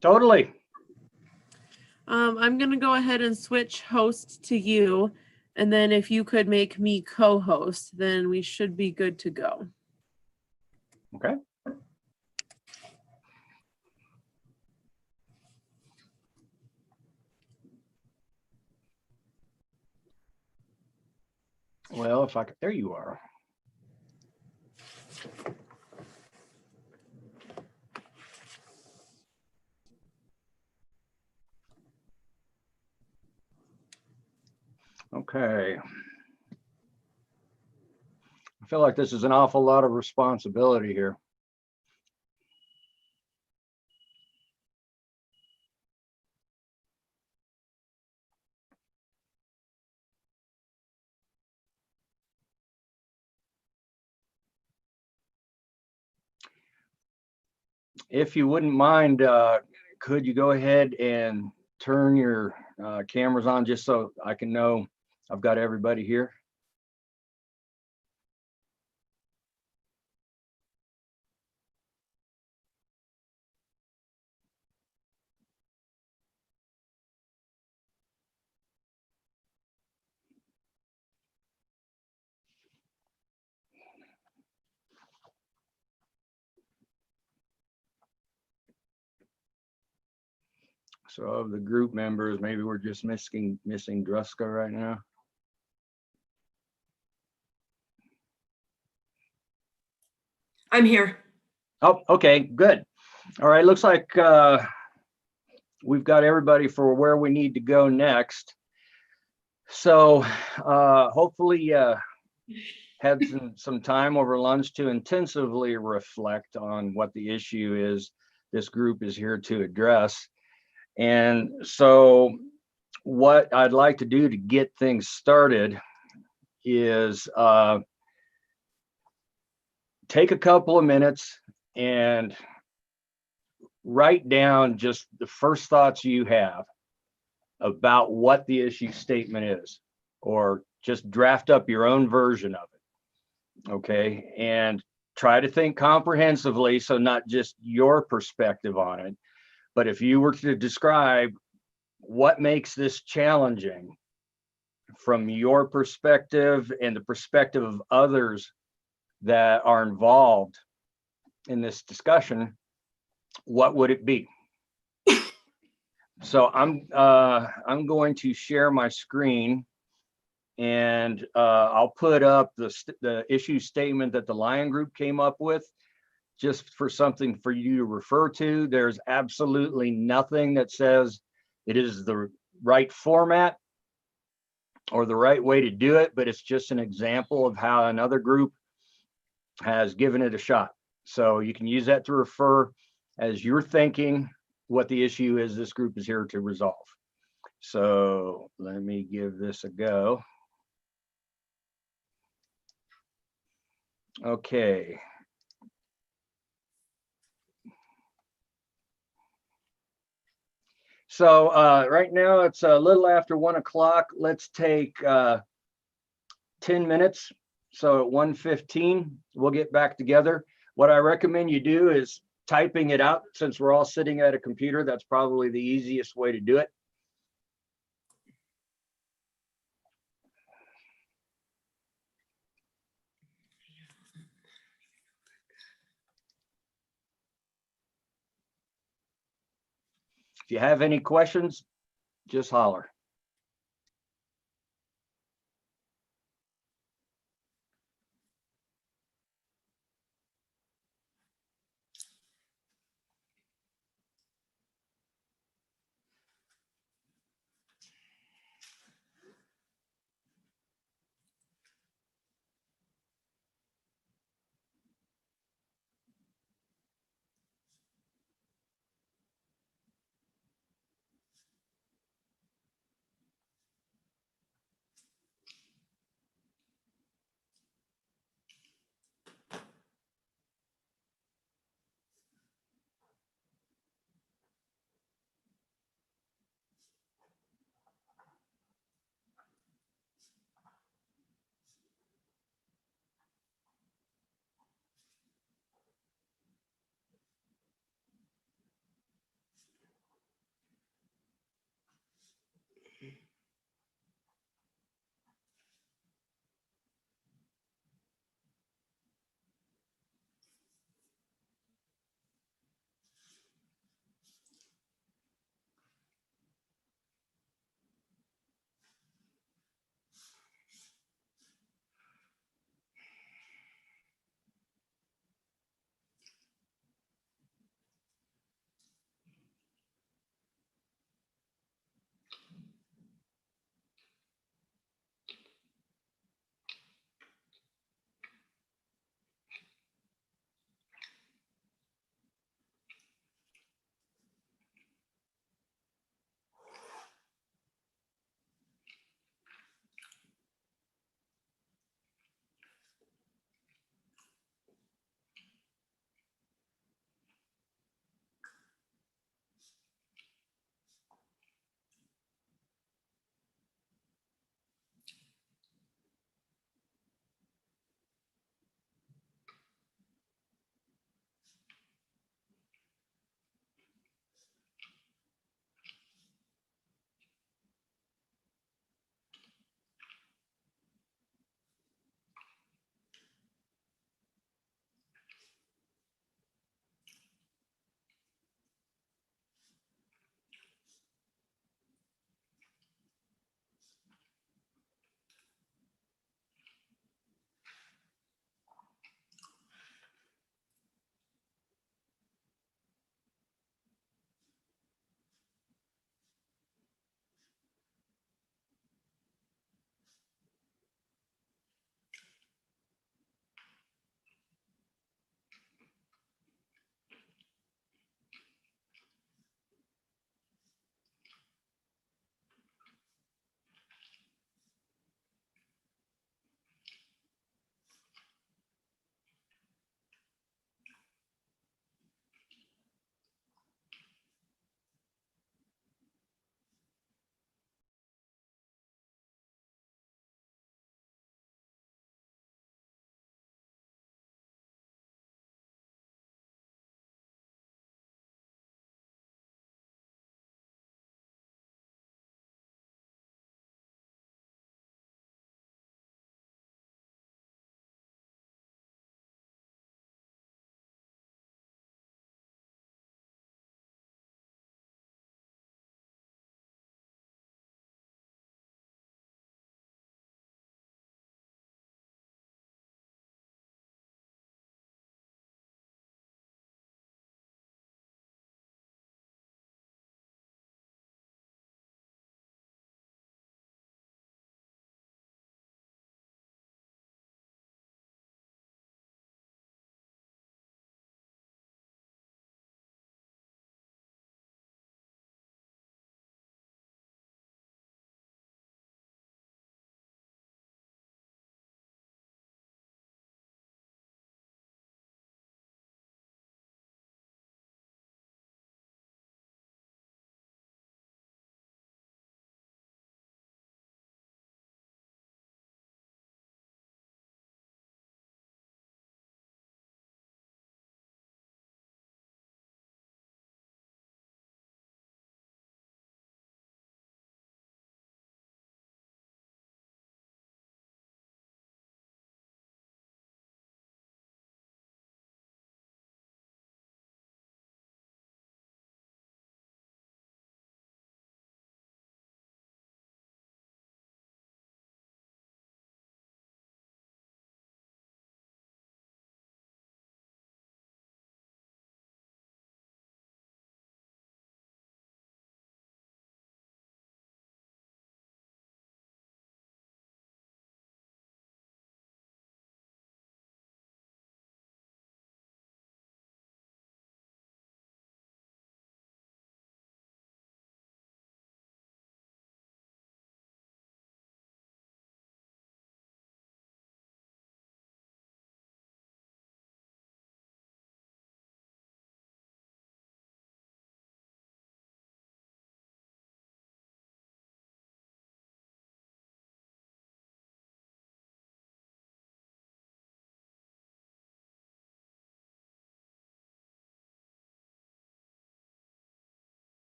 Totally. I'm gonna go ahead and switch host to you. And then if you could make me co-host, then we should be good to go. Okay. Well, if I could, there you are. Okay. I feel like this is an awful lot of responsibility here. If you wouldn't mind, could you go ahead and turn your cameras on just so I can know I've got everybody here? So of the group members, maybe we're just missing Druska right now. I'm here. Oh, okay, good. All right, looks like we've got everybody for where we need to go next. So hopefully had some time over lunch to intensively reflect on what the issue is this group is here to address. And so what I'd like to do to get things started is take a couple of minutes and write down just the first thoughts you have about what the issue statement is, or just draft up your own version of it. Okay. And try to think comprehensively. So not just your perspective on it, but if you were to describe what makes this challenging from your perspective and the perspective of others that are involved in this discussion, what would it be? So I'm going to share my screen, and I'll put up the issue statement that the Lion Group came up with, just for something for you to refer to. There's absolutely nothing that says it is the right format or the right way to do it, but it's just an example of how another group has given it a shot. So you can use that to refer as you're thinking what the issue is this group is here to resolve. So let me give this a go. Okay. So right now it's a little after 1 o'clock. Let's take 10 minutes. So at 1:15, we'll get back together. What I recommend you do is typing it out. Since we're all sitting at a computer, that's probably the easiest way to do it. If you have any questions, just holler.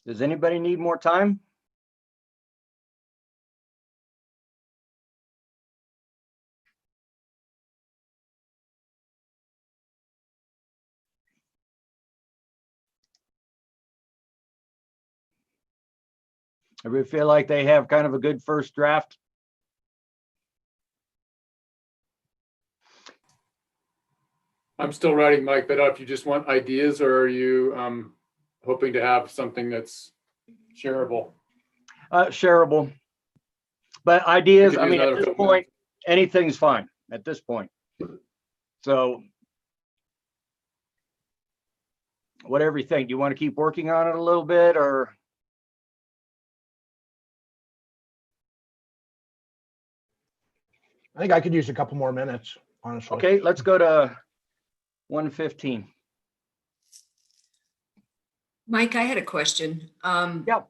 Does anybody need more time? Everybody feel like they have kind of a good first draft? I'm still writing, Mike, but if you just want ideas, or are you hoping to have something that's shareable? Shareable. But ideas, We could I use mean, at another this couple point, anything's fine at this point. So whatever you think, do you want to keep working on it a little bit, or? I think I could use a couple more minutes, honestly. Okay, let's go to 1:15. Mike, I had a question. Yeah.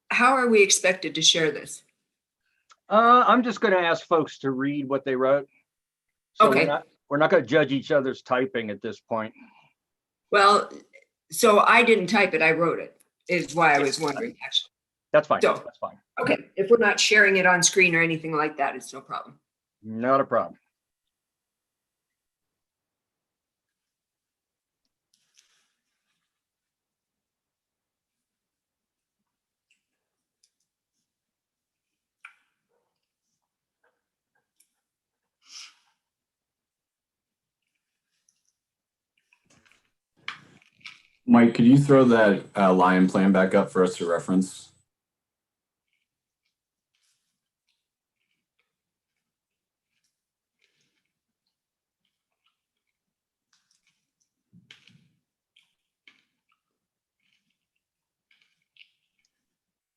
How are we expected to share this? I'm just going to ask folks to read what they wrote. So Okay. we're not going to judge each other's typing at this point. Well, so I didn't type it, I wrote it, is why I was wondering, actually. That's fine. So, That's fine. okay, if we're not sharing it on screen or anything like that, it's no problem. Not a problem. Mike, could you throw that Lion plan back up for us to reference?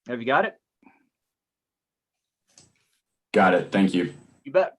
Have you got it? Got it. Thank you. You bet.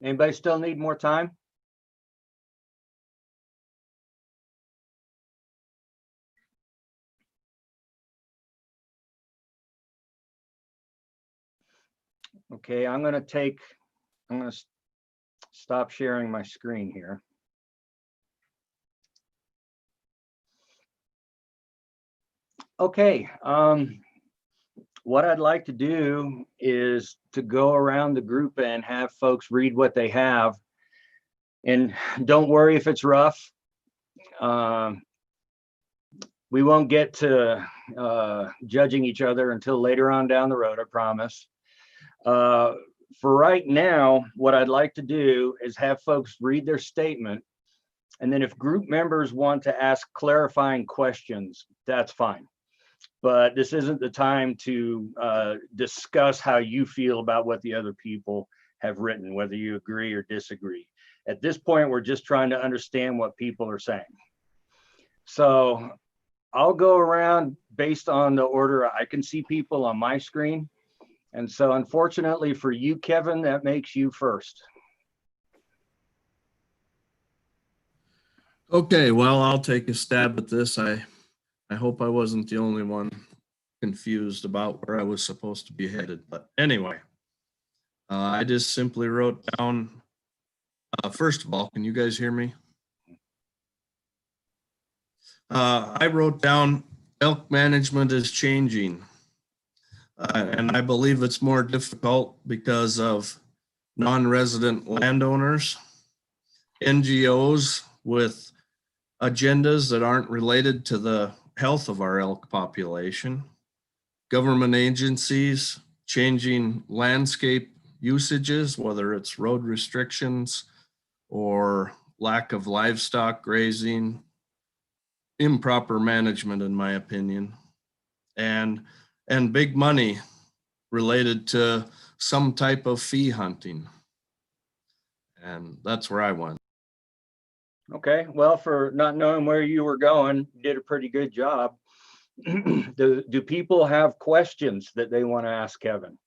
Anybody still need more time? Okay, I'm going to stop sharing my screen here. Okay, what I'd like to do is to go around the group and have folks read what they have. And don't worry if it's rough. We won't get to judging each other until later on down the road, I promise. For right now, what I'd like to do is have folks read their statement. And then if group members want to ask clarifying questions, that's fine. But this isn't the time to discuss how you feel about what the other people have written, whether you agree or disagree. At this point, we're just trying to understand what people are saying. So I'll go around based on the order I can see people on my screen. And so unfortunately for you, Kevin, that makes you first. Okay, well, I'll take a stab at this. I hope I wasn't the only one confused about where I was supposed to be headed. But anyway, I just simply wrote down, first of all, can you guys hear me? I wrote down elk management is changing. And I believe it's more difficult because of non-resident landowners, NGOs with agendas that aren't related to the health of our elk population, government agencies changing landscape usages, whether it's road restrictions or lack of livestock grazing, improper management, in my opinion, and big money related to some type of fee hunting. And that's where I went. Okay, well, for not knowing where you were going, you did a pretty good job. Do people have questions that they want to ask Kevin?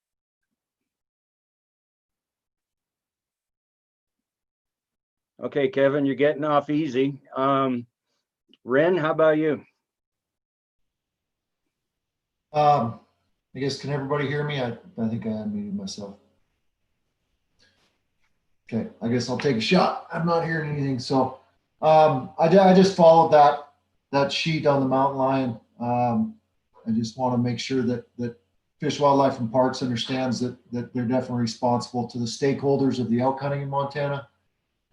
Okay, Kevin, you're getting off easy. Ren, how about you? I guess, can everybody hear me? I think I unmuted myself. Okay, I guess I'll take a shot. I'm not hearing anything. So I just followed that sheet on the mountain lion. I just want to make sure that Fish, Wildlife, and Parks understands that they're definitely responsible to the stakeholders of the elk hunting in Montana.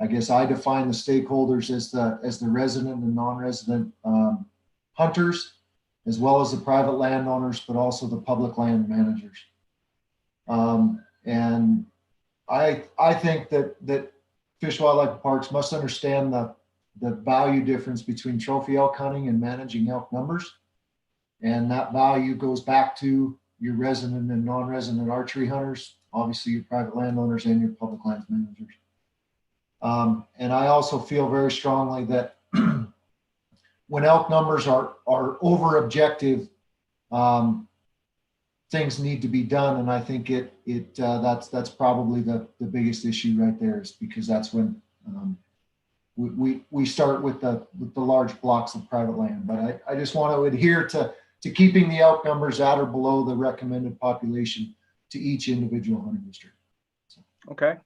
I guess I define the stakeholders as the resident and non-resident hunters, as well as the private landowners, but also the public land managers. And I think that Fish, Wildlife, and Parks must understand the value difference between trophy elk hunting and managing elk numbers. And that value goes back to your resident and non-resident archery hunters, obviously your private landowners and your public lands managers. And I also feel very strongly that when elk numbers are over objective, things need to be done. And I think that's probably the biggest issue right there, is because that's when we start with the large blocks of private land. But I just want to adhere to keeping the elk numbers at or below the recommended population to each individual hunting district. So, okay.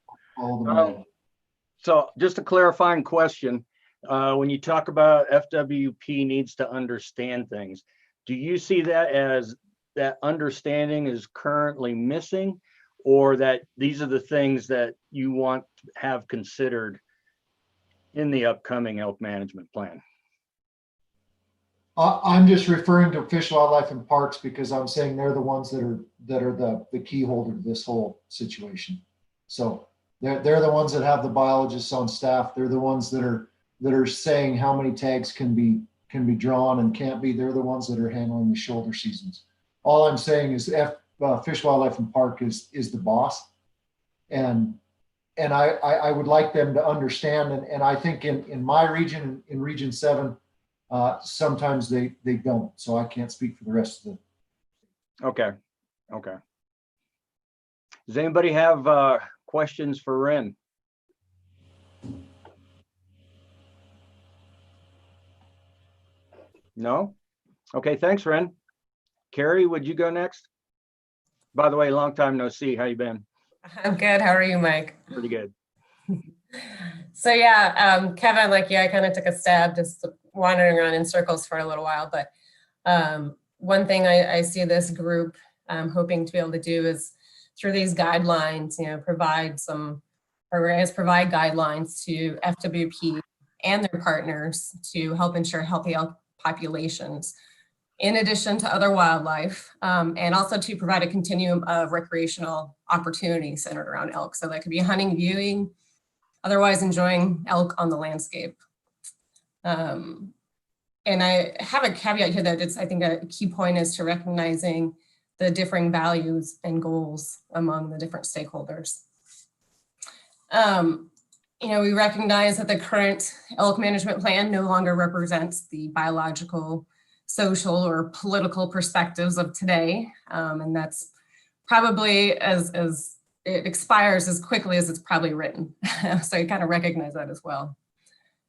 So just a clarifying question. When you talk about FWP needs to understand things, do you see that as that understanding is currently missing, or that these are the things that you want to have considered in the upcoming elk management plan? I'm just referring to Fish, Wildlife, and Parks because I'm saying they're the ones that are the key holder to this whole situation. So they're the ones that have the biologists on staff. They're the ones that are saying how many tags can be drawn and can't be. They're the ones that are handling the shoulder seasons. All I'm saying is Fish, Wildlife, and Park is the boss, and I would like them to understand. And I think in my region, in Region 7, sometimes they don't. So I can't speak for the rest of the. Okay. Does anybody have questions for Ren? No? Okay, thanks, Ren. Carrie, would you go next? By the way, long time no see. How you been? I'm good. How are you, Mike? Pretty good. So yeah, Kevin, like I kind of took a stab just wandering around in circles for a little while. But one thing I see this group hoping to be able to do is through these guidelines, provide guidelines to FWP and their partners to help ensure healthy elk populations, in addition to other wildlife, and also to provide a continuum of recreational opportunities centered around elk. So that could be hunting, viewing, otherwise enjoying elk on the landscape. And I have a caveat here that I think a key point is to recognizing the differing values and goals among the different stakeholders. We recognize that the current elk management plan no longer represents the biological, social, or political perspectives of today. And that's probably as it expires as quickly as it's probably written. So you kind of recognize that as well.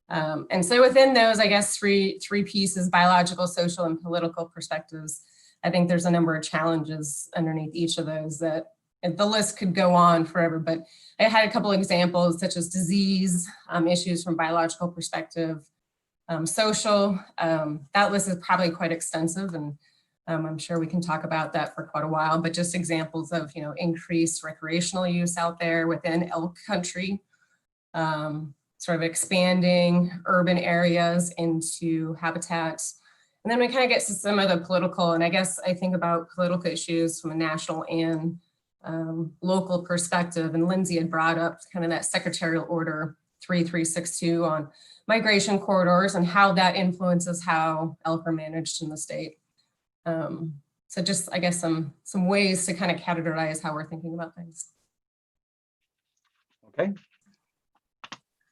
And so within those, I guess, three pieces, biological, social, and political perspectives, I think there's a number of challenges underneath each of those that the list could go on forever, but I had a couple of examples such as disease, issues from biological perspective, social. That list is probably quite extensive, and I'm sure we can talk about that for quite a while, but just examples of, increased recreational use out there within elk country, sort of expanding urban areas into habitats. And then we kind of get to some of the political, and I guess I think about political issues from a national and local perspective. And Lindsay had brought up kind of that secretarial order 3362 on migration corridors and how that influences how elk are managed in the state. So just, I guess, some ways to kind of categorize how we're thinking about things. Okay.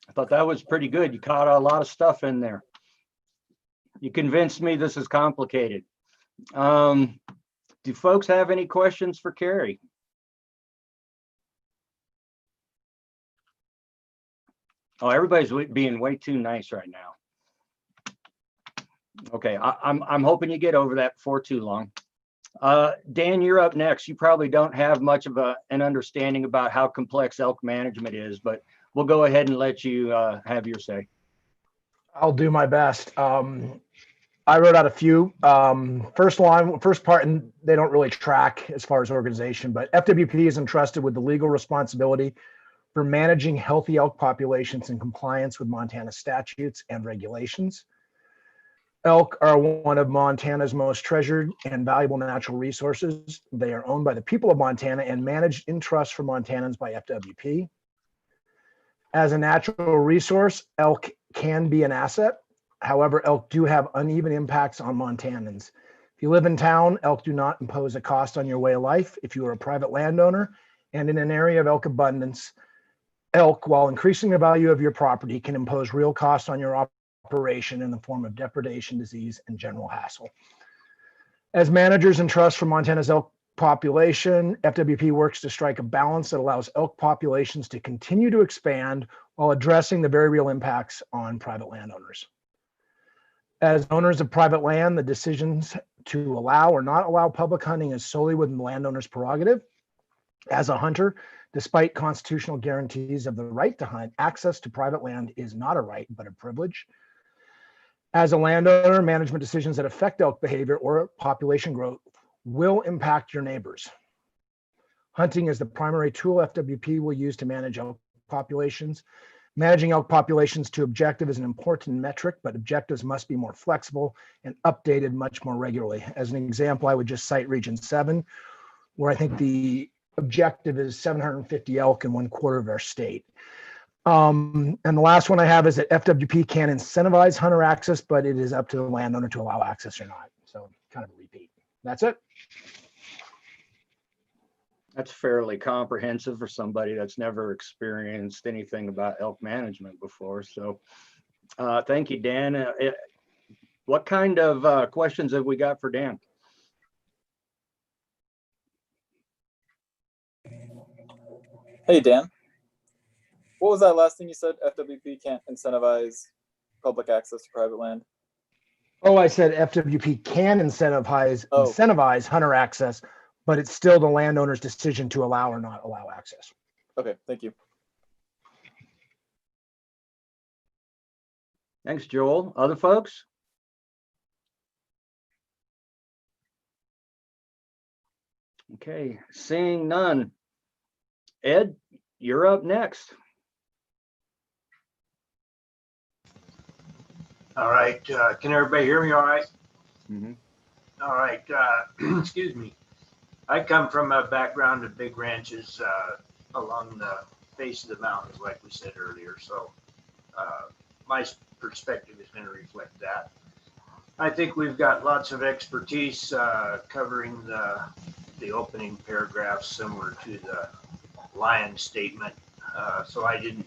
I thought that was pretty good. You caught a lot of stuff in there. You convinced me this is complicated. Do folks have any questions for Carrie? Oh, everybody's being way too nice right now. Okay, I'm hoping you get over that before too long. Dan, you're up next. You probably don't have much of an understanding about how complex elk management is, but we'll go ahead and let you have your say. I'll do my best. I wrote out a few. First part, and they don't really track as far as organization, but FWP is entrusted with the legal responsibility for managing healthy elk populations in compliance with Montana statutes and regulations. Elk are one of Montana's most treasured and valuable natural resources. They are owned by the people of Montana and managed in trust for Montanans by FWP. As a natural resource, elk can be an asset. However, elk do have uneven impacts on Montanans. If you live in town, elk do not impose a cost on your way of life. If you are a private landowner and in an area of elk abundance, elk, while increasing the value of your property, can impose real costs on your operation in the form of depredation, disease, and general hassle. As managers in trust for Montana's elk population, FWP works to strike a balance that allows elk populations to continue to expand while addressing the very real impacts on private landowners. As owners of private land, the decisions to allow or not allow public hunting is solely within the landowner's prerogative. As a hunter, despite constitutional guarantees of the right to hunt, access to private land is not a right, but a privilege. As a landowner, management decisions that affect elk behavior or population growth will impact your neighbors. Hunting is the primary tool FWP will use to manage elk populations. Managing elk populations to objective is an important metric, but objectives must be more flexible and updated much more regularly. As an example, I would just cite Region 7, where I think the objective is 750 elk in 1/4 of our state. And the last one I have is that FWP can incentivize hunter access, but it is up to the landowner to allow access or not. So kind of a repeat. That's it. That's fairly comprehensive for somebody that's never experienced anything about elk management before. So thank you, Dan. What kind of questions have we got for Dan? Hey, Dan. What was that last thing you said? FWP can't incentivize public access to private land? Oh, I said FWP can incentivize hunter access, but it's still the landowner's decision to allow or not allow access. Okay, thank you. Thanks, Joel. Other folks? Okay, seeing none. Ed, you're up next. All right, can everybody hear me all right? Mhm. All right, excuse me. I come from a background of big ranches along the face of the mountains, like we said earlier, so my perspective is going to reflect that. I think we've got lots of expertise covering the opening paragraphs similar to the Lyon statement, so I didn't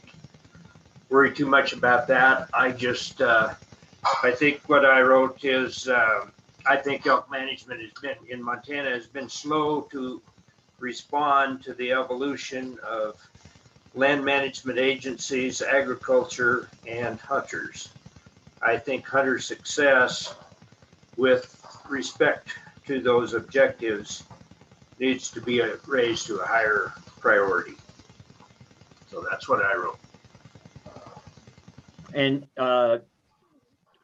worry too much about that. I just, I think what I wrote is, I think elk management has been, in Montana, has been slow to respond to the evolution of land management agencies, agriculture, and hunters. I think hunter success with respect to those objectives needs to be raised to a higher priority. So that's what I wrote. And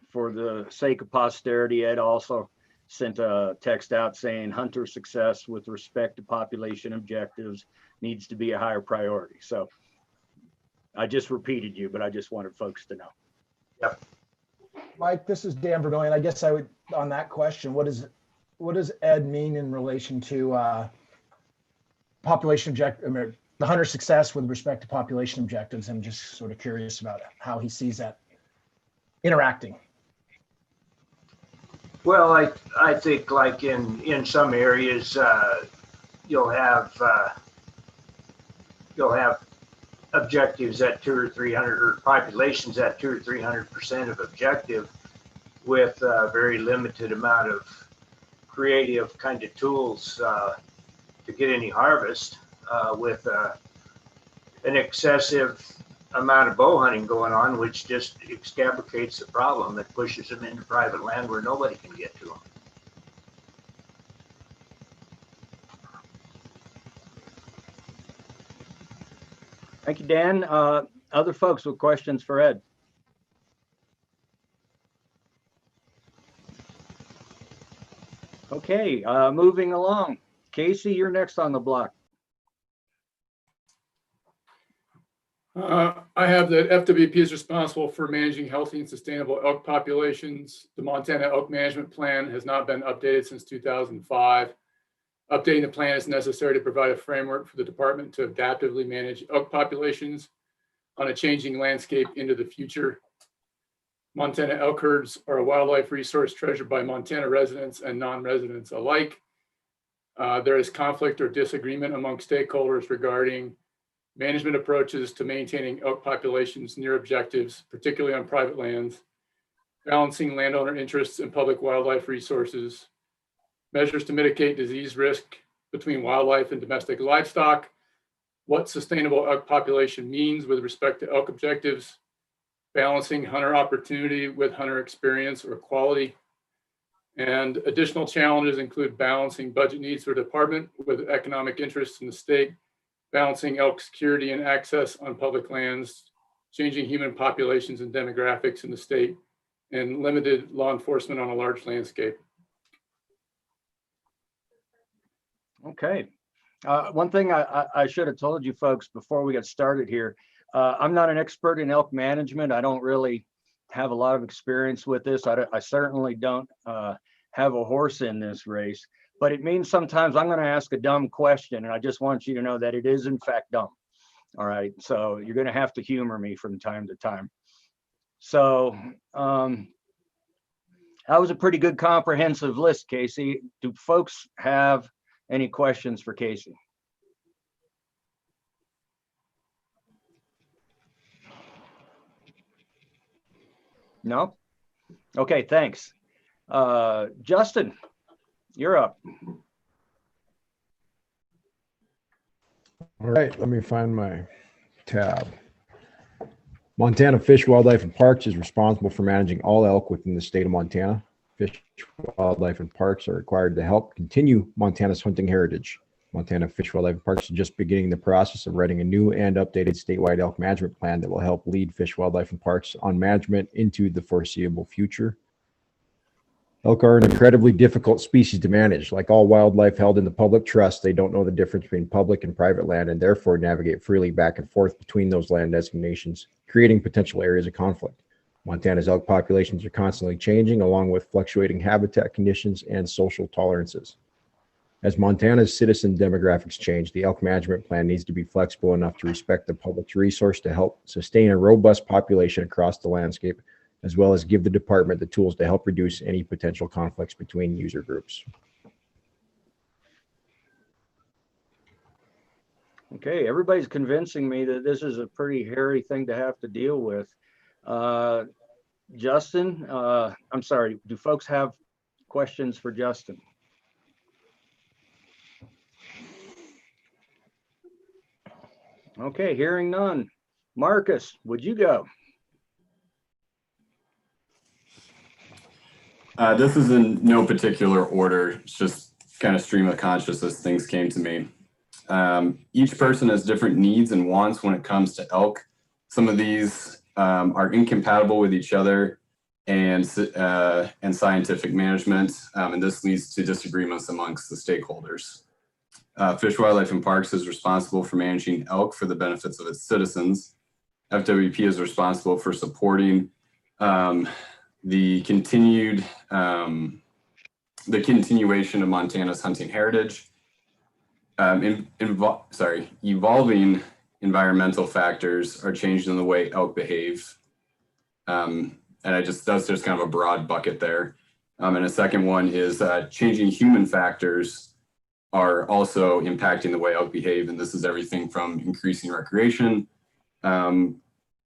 for the sake of posterity, Ed also sent a text out saying hunter success with respect to population objectives needs to be a higher priority. So I just repeated you, but I just wanted folks to know. Yep. Mike, this is Dan Verdoyen. I guess I would, on that question, what does Ed mean in relation to population objective, the hunter success with respect to population objectives? I'm just sort of curious about how he sees that interacting. Well, I think like in some areas, you'll have objectives at 200 or 300, or populations at 200 or 300% of objective, with a very limited amount of creative kind of tools to get any harvest, with an excessive amount of bow hunting going on, which just exacerbates the problem that pushes them into private land where nobody can get to them. Thank you, Dan. Other folks with questions for Ed? Okay, moving along. Casey, you're next on the block. I have that FWP is responsible for managing healthy and sustainable elk populations. The Montana Elk Management Plan has not been updated since 2005. Updating the plan is necessary to provide a framework for the department to adaptively manage elk populations on a changing landscape into the future. Montana elk herds are a wildlife resource treasured by Montana residents and non-residents alike. There is conflict or disagreement among stakeholders regarding management approaches to maintaining elk populations near objectives, particularly on private lands, balancing landowner interests and public wildlife resources, measures to mitigate disease risk between wildlife and domestic livestock, what sustainable elk population means with respect to elk objectives, balancing hunter opportunity with hunter experience or quality. And additional challenges include balancing budget needs for the department with economic interests in the state, balancing elk security and access on public lands, changing human populations and demographics in the state, and limited law enforcement on a large landscape. Okay. One thing I should have told you folks before we got started here, I'm not an expert in elk management. I don't really have a lot of experience with this. I certainly don't have a horse in this race, but it means sometimes I'm going to ask a dumb question, and I just want you to know that it is in fact dumb. All right, so you're going to have to humor me from time to time. So that was a pretty good comprehensive list, Casey. Do folks have any questions for Casey? No? Okay, thanks. Justin, you're up. All right, let me find my tab. Montana Fish, Wildlife, and Parks is responsible for managing all elk within the state of Montana. Fish, Wildlife, and Parks are required to help continue Montana's hunting heritage. Montana Fish, Wildlife, and Parks is just beginning the process of writing a new and updated statewide elk management plan that will help lead Fish, Wildlife, and Parks on management into the foreseeable future. Elk are an incredibly difficult species to manage. Like all wildlife held in the public trust, they don't know the difference between public and private land and therefore navigate freely back and forth between those land designations, creating potential areas of conflict. Montana's elk populations are constantly changing, along with fluctuating habitat conditions and social tolerances. As Montana's citizen demographics change, the elk management plan needs to be flexible enough to respect the public's resource to help sustain a robust population across the landscape, as well as give the department the tools to help reduce any potential conflicts between user groups. Okay, everybody's convincing me that this is a pretty hairy thing to have to deal with. Justin, I'm sorry, do folks have questions for Justin? Okay, hearing none. Marcus, would you go? This is in no particular order. It's just kind of stream of consciousness, things came to me. Each person has different needs and wants when it comes to elk. Some of these are incompatible with each other and scientific management, and this leads to disagreements amongst the stakeholders. Fish, Wildlife, and Parks is responsible for managing elk for the benefits of its citizens. FWP is responsible for supporting the continuation of Montana's hunting heritage. Evolving environmental factors are changing the way elk behave. And that's just kind of a broad bucket there. And a second one is changing human factors are also impacting the way elk behave. And this is everything from increasing recreation,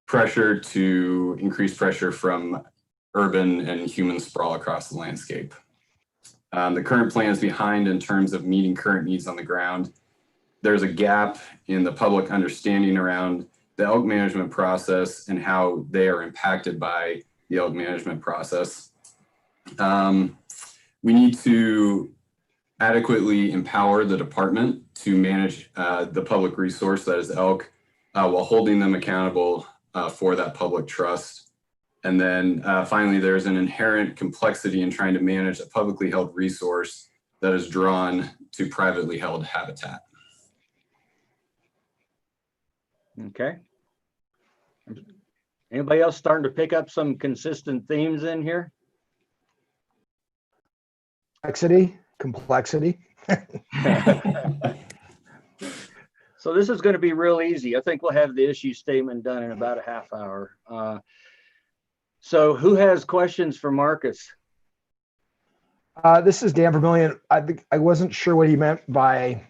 pressure to increased pressure from urban and human sprawl across the landscape. The current plan is behind in terms of meeting current needs on the ground. There's a gap in the public understanding around the elk management process and how they are impacted by the elk management process. We need to adequately empower the department to manage the public resource that is elk while holding them accountable for that public trust. And then finally, there's an inherent complexity in trying to manage a publicly held resource that is drawn to privately held habitat. Okay. Anybody else starting to pick up some consistent themes in here? Complexity. So this is going to be real easy. I think we'll have the issue statement done in about a half hour. So who has questions for Marcus? This is Dan Vermillion. I wasn't sure what he meant by,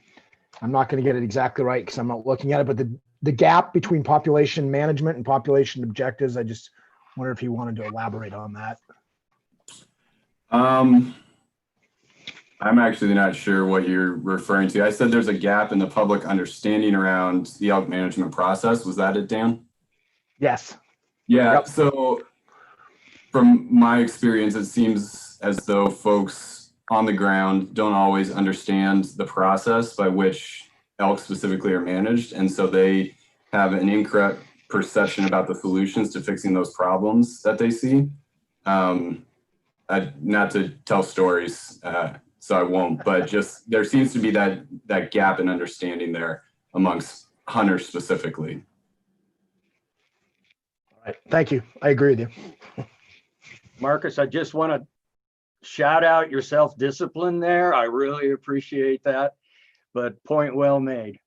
I'm not going to get it exactly right because I'm not looking at it, but the gap between population management and population objectives, I just wonder if he wanted to elaborate on that. I'm actually not sure what you're referring to. I said there's a gap in the public understanding around the elk management process. Was that it, Dan? Yes. Yeah, Yep. So from my experience, it seems as though folks on the ground don't always understand the process by which elk specifically are managed. And so they have an incorrect perception about the solutions to fixing those problems that they see. Not to tell stories, so I won't, but just there seems to be that gap in understanding there amongst hunters specifically. All right. Thank you. I agree with you. Marcus, I just want to shout out your self-discipline there. I really appreciate that, but point well made.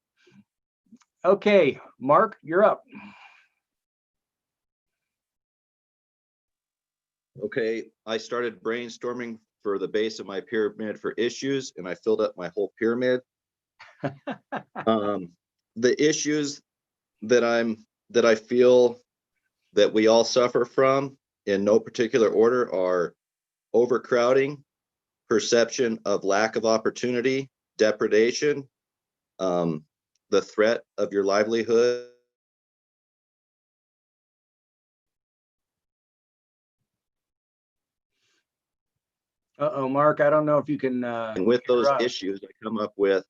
Okay, Mark, you're up. Okay, I started brainstorming for the base of my pyramid for issues, and I filled up my whole pyramid. The issues that I feel that we all suffer from, in no particular order, are overcrowding, perception of lack of opportunity, depredation, the threat of your livelihood, Uh-oh, Mark, I don't know if you can. And with those interrupt. issues, I come up with,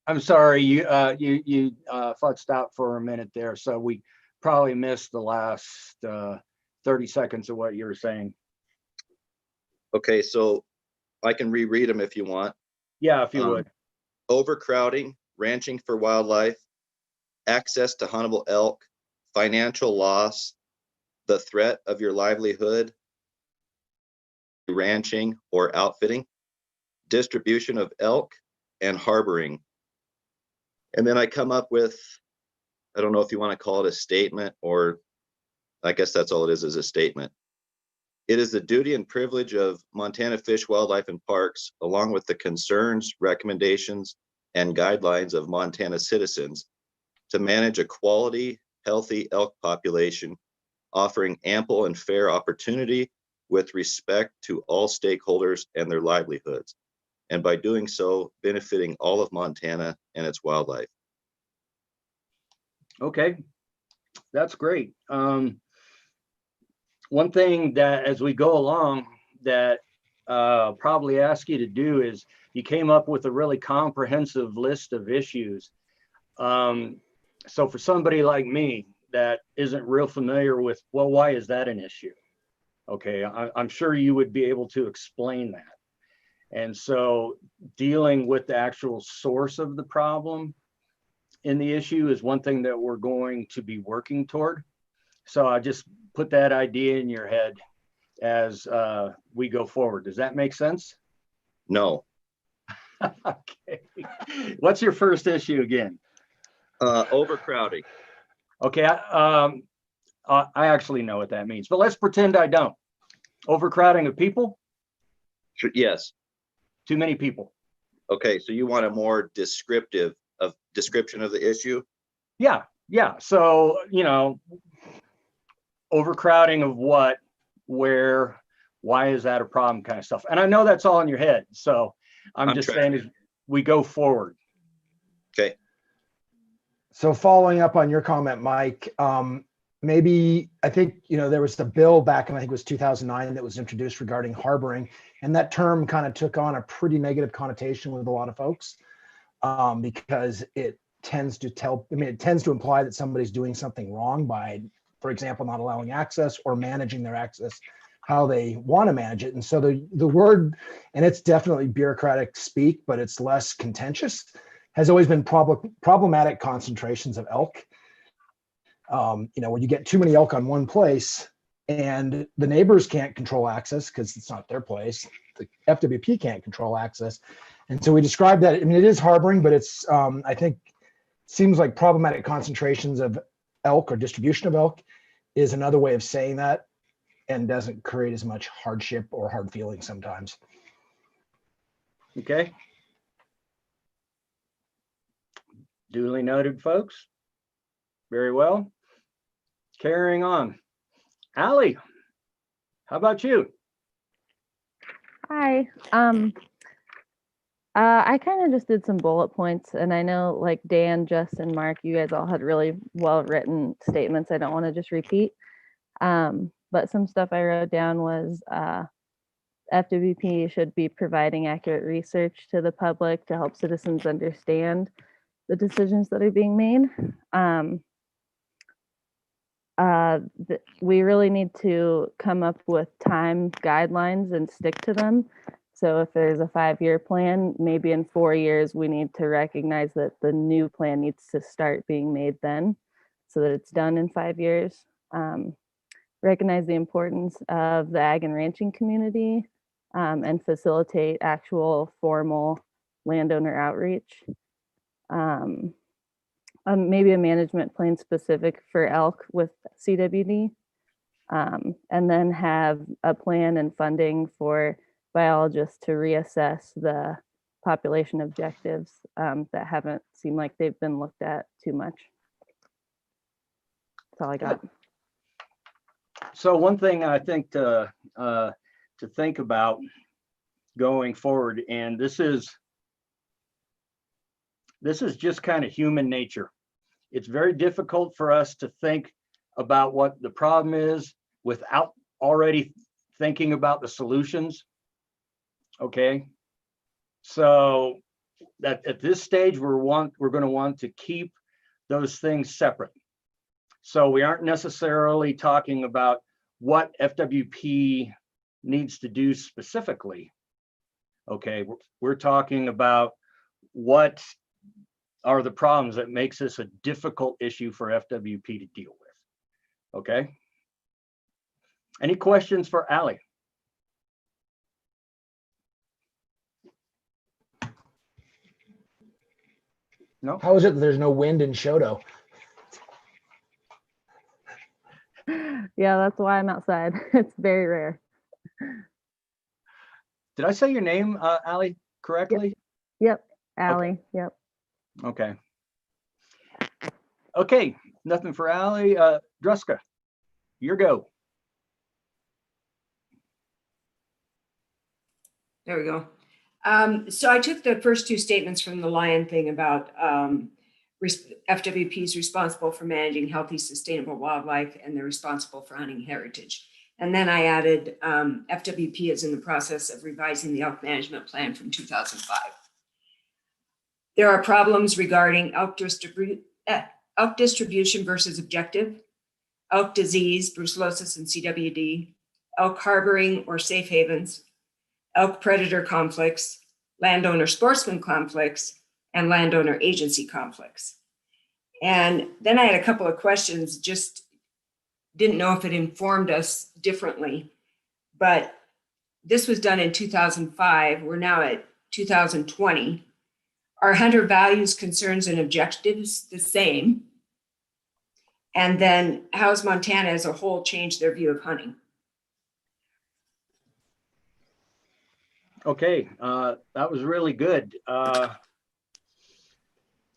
I'm sorry, you futzed out for a minute there, so we probably missed the last 30 seconds of what you were saying. okay, so I can reread them if you want. Yeah, if you would. Overcrowding, ranching for wildlife, access to huntable elk, financial loss, the threat of your livelihood, ranching or outfitting, distribution of elk, and harboring. And then I come up with, I don't know if you want to call it a statement, or I guess that's all it is a statement. It is the duty and privilege of Montana Fish, Wildlife, and Parks, along with the concerns, recommendations, and guidelines of Montana citizens, to manage a quality, healthy elk population, offering ample and fair opportunity with respect to all stakeholders and their livelihoods, and by doing so, benefiting all of Montana and its wildlife. Okay, that's great. One thing that as we go along that probably ask you to do is you came up with a really comprehensive list of issues. So for somebody like me that isn't real familiar with, well, why is that an issue? Okay, I'm sure you would be able to explain that. And so dealing with the actual source of the problem in the issue is one thing that we're going to be working toward. So I just put that idea in your head as we go forward. Does that make sense? No. Okay. What's your first issue again? Overcrowding. Okay. I actually know what that means, but let's pretend I don't. Overcrowding of people? Yes. Too many people. Okay, so you want a more description of the issue? Yeah. So, overcrowding of what, where, why is that a problem kind of stuff. And I know that's all in your head. So I'm just saying as we go forward. Okay. So following up on your comment, Mike, maybe I think, there was a bill back in, I think it was 2009 that was introduced regarding harboring. And that term kind of took on a pretty negative connotation with a lot of folks because it tends to imply that somebody's doing something wrong by, for example, not allowing access or managing their access how they want to manage it. And so the word, and it's definitely bureaucratic speak, but it's less contentious, has always been problematic concentrations of elk. When you get too many elk on one place and the neighbors can't control access because it's not their place, the FWP can't control access. And so we describe that, it is harboring, but it's, I think, seems like problematic concentrations of elk or distribution of elk is another way of saying that and doesn't create as much hardship or hard feelings sometimes. Okay. Duly noted, folks. Very well. Carrying on. Allie, how about you? Hi. I kind of just did some bullet points, and I know like Dan, Justin, Mark, you guys all had really well-written statements. I don't want to just repeat. But some stuff I wrote down was FWP should be providing accurate research to the public to help citizens understand the decisions that are being made. We really need to come up with time guidelines and stick to them. So if there's a 5-year plan, maybe in 4 years, we need to recognize that the new plan needs to start being made then so that it's done in 5 years. Recognize the importance of the ag and ranching community and facilitate actual formal landowner outreach. Maybe a management plan specific for elk with CWD, and then have a plan and funding for biologists to reassess the population objectives that haven't seemed like they've been looked at too much. That's all I got. So one thing I think to think about going forward, and this is just kind of human nature. It's very difficult for us to think about what the problem is without already thinking about the solutions. Okay. So that at this stage, we're going to want to keep those things separate. So we aren't necessarily talking about what FWP needs to do specifically. Okay, we're talking about what are the problems that makes this a difficult issue for FWP to deal with. Okay. Any questions for Allie? No. How is it that there's no wind in Shoto? Yeah, that's why I'm outside. It's very rare. Did I say your name, Allie, correctly? Yep, Allie. Yep. Okay. Okay, nothing for Allie. Druska, your go. There we go. So I took the first two statements from the Lion thing about FWP is responsible for managing healthy, sustainable wildlife, and they're responsible for hunting heritage. And then I added FWP is in the process of revising the Elk Management Plan from 2005. There are problems regarding elk distribution versus objective, elk disease, brucellosis and CWD, elk harboring or safe havens, elk predator conflicts, landowner sportsman conflicts, and landowner agency conflicts. And then I had a couple of questions, just didn't know if it informed us differently, but this was done in 2005. We're now at 2020. Are hunter values, concerns, and objectives the same? And then how has Montana as a whole changed their view of hunting? Okay, that was really good.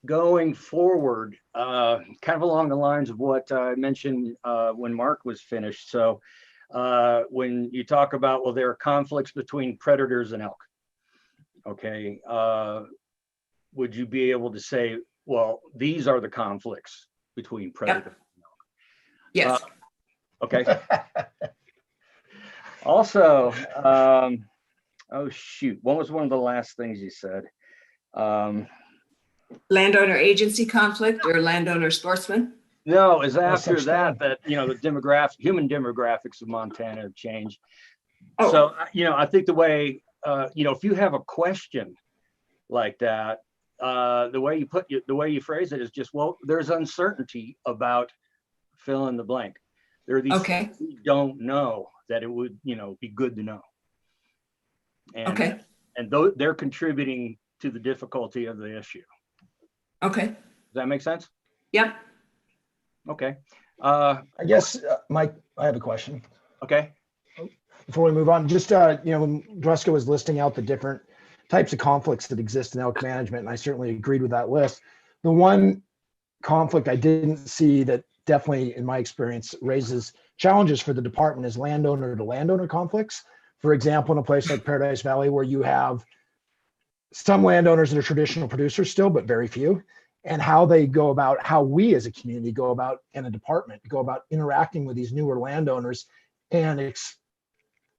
Going forward, kind of along the lines of what I mentioned when Mark was finished. So when you talk about, well, there are conflicts between predators and elk. Okay, would you be able to say, well, these are the conflicts between predators and elk? Yes. Okay. Also, oh shoot, what was one of the last things you said? Landowner agency conflict or landowner sportsman? No, it's after such that, thing. you know, the human demographics of Montana have changed. Oh. So, you know, I think the way, you know, if you have a question like that, the way you phrase it is just, well, there's uncertainty about fill in the blank. There are these things we don't know that it would, you know, be good to know. And, and they're contributing to the difficulty of the issue. Okay. Does that make sense? Yep. Okay. I guess, Mike, I have a question. Okay. Before we move on, just, you know, when Druska was listing out the different types of conflicts that exist in elk management, and I certainly agreed with that list. The one conflict I didn't see that definitely, in my experience, raises challenges for the department is landowner to landowner conflicts. For example, in a place like Paradise Valley, where you have some landowners that are traditional producers still, but very few, and how they go about, how we as a community go about, and a department go about interacting with these newer landowners and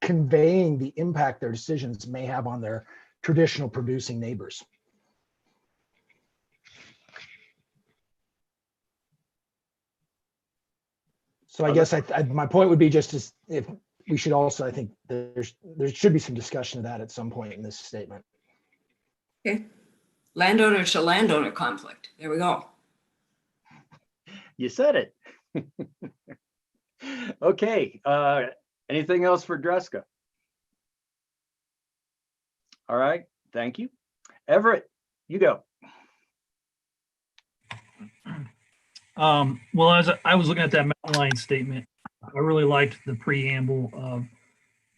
conveying the impact their decisions may have on their traditional producing neighbors. So I guess my point would be just as if we should also, I think there should be some discussion of that at some point in this statement. Okay. Landowner to landowner conflict. There we go. You said it. Okay. Anything else for Druska? All right. Thank you. Everett, you go. Well, as I was looking at that mountain lion statement, I really liked the preamble of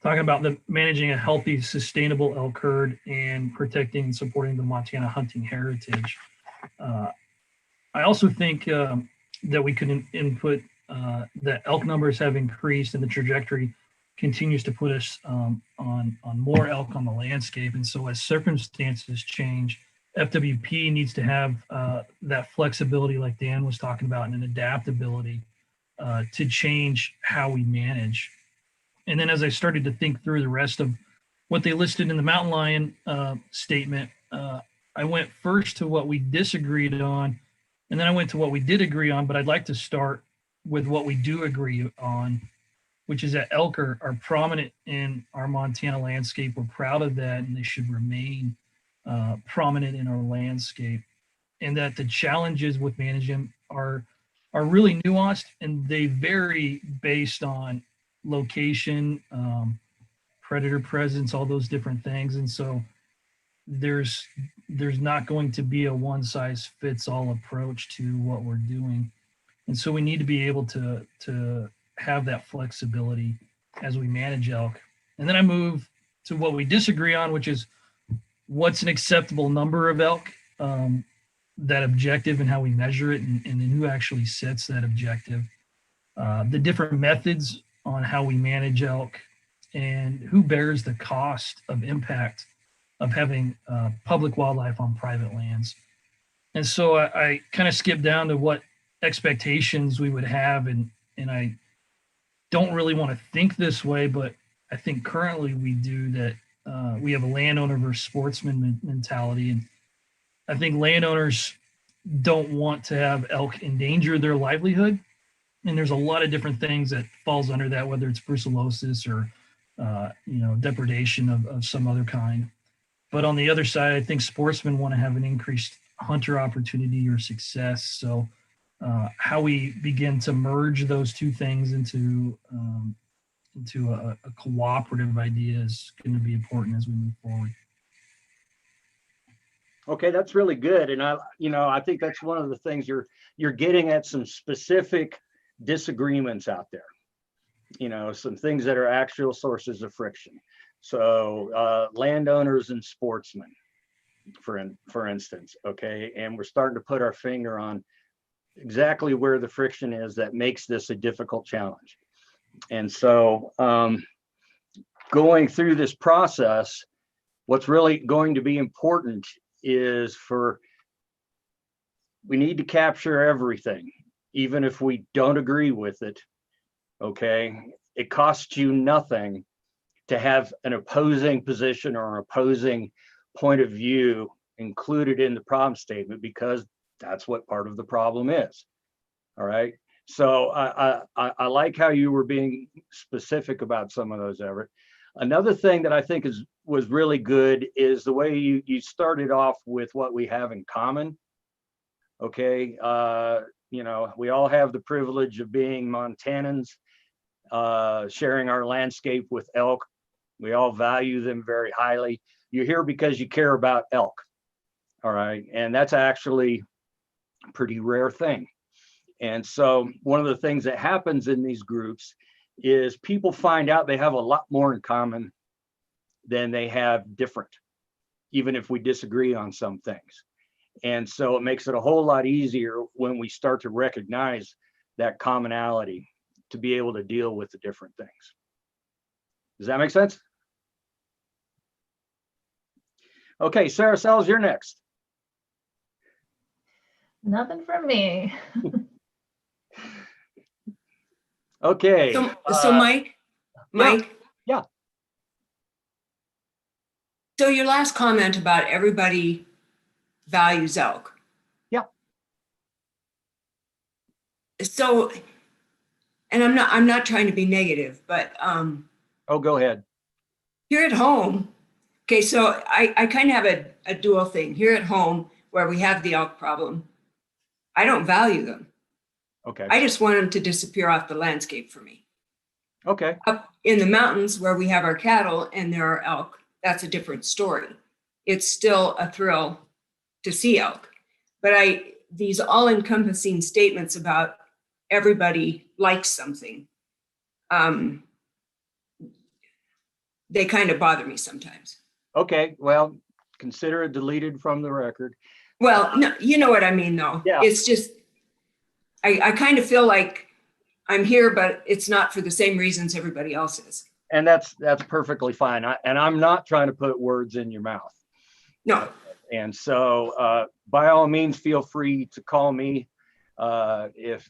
talking about managing a healthy, sustainable elk herd and protecting and supporting the Montana hunting heritage. I also think that we could input that elk numbers have increased and the trajectory continues to put us on more elk on the landscape. And so as circumstances change, FWP needs to have that flexibility like Dan was talking about and an adaptability to change how we manage. And then as I started to think through the rest of what they listed in the mountain lion statement. I went first to what we disagreed on, and then I went to what we did agree on, but I'd like to start with what we do agree on, which is that elk are prominent in our Montana landscape. We're proud of that, and they should remain prominent in our landscape. And that the challenges with managing are really nuanced, and they vary based on location, predator presence, all those different things. And so there's not going to be a one size fits all approach to what we're doing. And so we need to be able to have that flexibility as we manage elk. And then I move to what we disagree on, which is what's an acceptable number of elk, that objective and how we measure it, and then who actually sets that objective, the different methods on how we manage elk, and who bears the cost of impact of having public wildlife on private lands. And so I kind of skipped down to what expectations we would have, and I don't really want to think this way, but I think currently we do that. We have a landowner versus sportsman mentality, and I think landowners don't want to have elk endanger their livelihood, and there's a lot of different things that falls under that, whether it's brucellosis or depredation of some other kind. But on the other side, I think sportsmen want to have an increased hunter opportunity or success. So how we begin to merge those two things into a cooperative idea is going to be important as we move forward. Okay, that's really good. And I think that's one of the things you're getting at, some specific disagreements out there, some things that are actual sources of friction. So landowners and sportsmen, for instance, okay, and we're starting to put our finger on exactly where the friction is that makes this a difficult challenge. And so going through this process, what's really going to be important is we need to capture everything, even if we don't agree with it. Okay, it costs you nothing to have an opposing position or an opposing point of view included in the problem statement, because that's what part of the problem is. All right, so I like how you were being specific about some of those, Everett. Another thing that I think was really good is the way you started off with what we have in common. Okay, we all have the privilege of being Montanans, sharing our landscape with elk. We all value them very highly. You're here because you care about elk. All right, and that's actually a pretty rare thing. And so one of the things that happens in these groups is people find out they have a lot more in common than they have different, even if we disagree on some things. And so it makes it a whole lot easier when we start to recognize that commonality to be able to deal with the different things. Does that make sense? Okay, Sarah Sells, you're next. Nothing from me. Okay. So Mike? Yeah. So your last comment about everybody values elk. Yeah. So, and I'm not trying to be negative, but oh, go ahead. Here at home, okay, so I kind of have a dual thing. Here at home, where we have the elk problem, I don't value them. Okay. I just want them to disappear off the landscape for me. Okay. Up in the mountains where we have our cattle and there are elk, that's a different story. It's still a thrill to see elk. But these all-encompassing statements about everybody likes something, they kind of bother me sometimes. Okay, well, consider it deleted from the record. Well, no, you know what I mean, though. Yeah. It's just, I kind of feel like I'm here, but it's not for the same reasons everybody else is. And that's perfectly fine. And I'm not trying to put words in your mouth. No. And so by all means, feel free to call me if,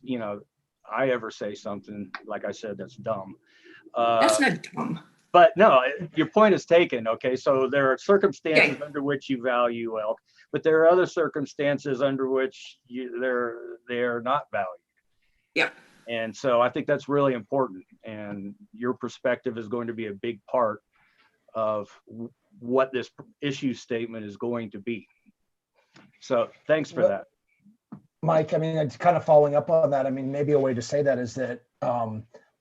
I ever say something, like I said, that's dumb. That's not dumb. But no, your point is taken. Okay, so there are circumstances under which you value elk, but there are other circumstances under which they're not valued. Yep. And so I think that's really important. And your perspective is going to be a big part of what this issue statement is going to be. So thanks for that. Mike, I mean, it's kind of following up on that. I mean, maybe a way to say that is that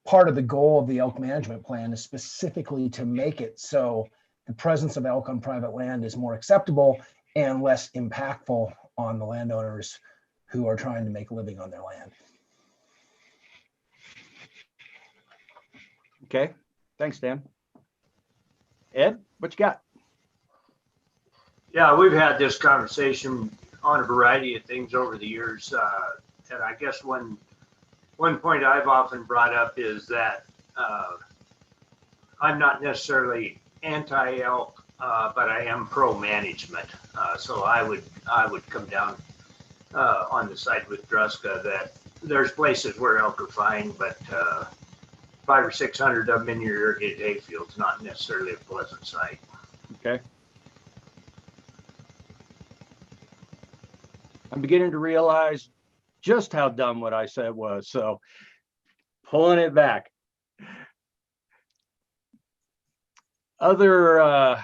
part of the goal of the elk management plan is specifically to make it so the presence of elk on private land is more acceptable and less impactful on the landowners who are trying to make a living on their land. Okay, thanks, Dan. Ed, what you got? Yeah, we've had this conversation on a variety of things over the years. And I guess one point I've often brought up is that I'm not necessarily anti-elk, but I am pro-management. So I would come down on the side with Druska that there's places where elk are fine, but 500 or 600 of them in your irrigated hayfield's not necessarily a pleasant sight. Okay. I'm beginning to realize just how dumb what I said was, so pulling it back. Other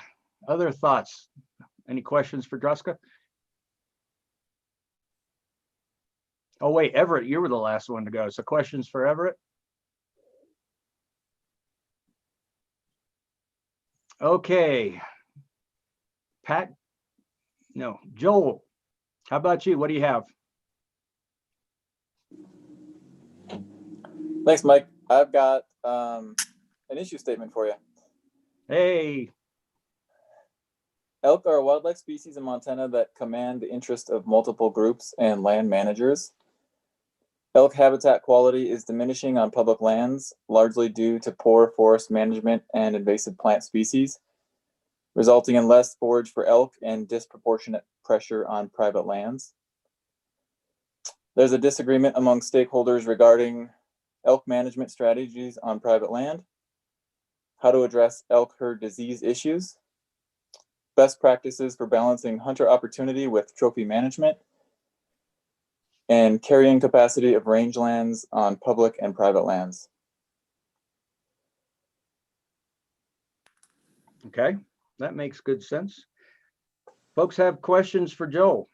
thoughts? Any questions for Druska? Oh wait, Everett, you were the last one to go. So questions for Everett? Okay. Pat? No. Joel, how about you? What do you have? Thanks, Mike. I've got an issue statement for you. Hey. Elk are a wildlife species in Montana that command the interest of multiple groups and land managers. Elk habitat quality is diminishing on public lands, largely due to poor forest management and invasive plant species, resulting in less forage for elk and disproportionate pressure on private lands. There's a disagreement among stakeholders regarding elk management strategies on private land, how to address elk herd disease issues, best practices for balancing hunter opportunity with trophy management, and carrying capacity of rangelands on public and private lands. Okay, that makes good sense. Folks have questions for Joel?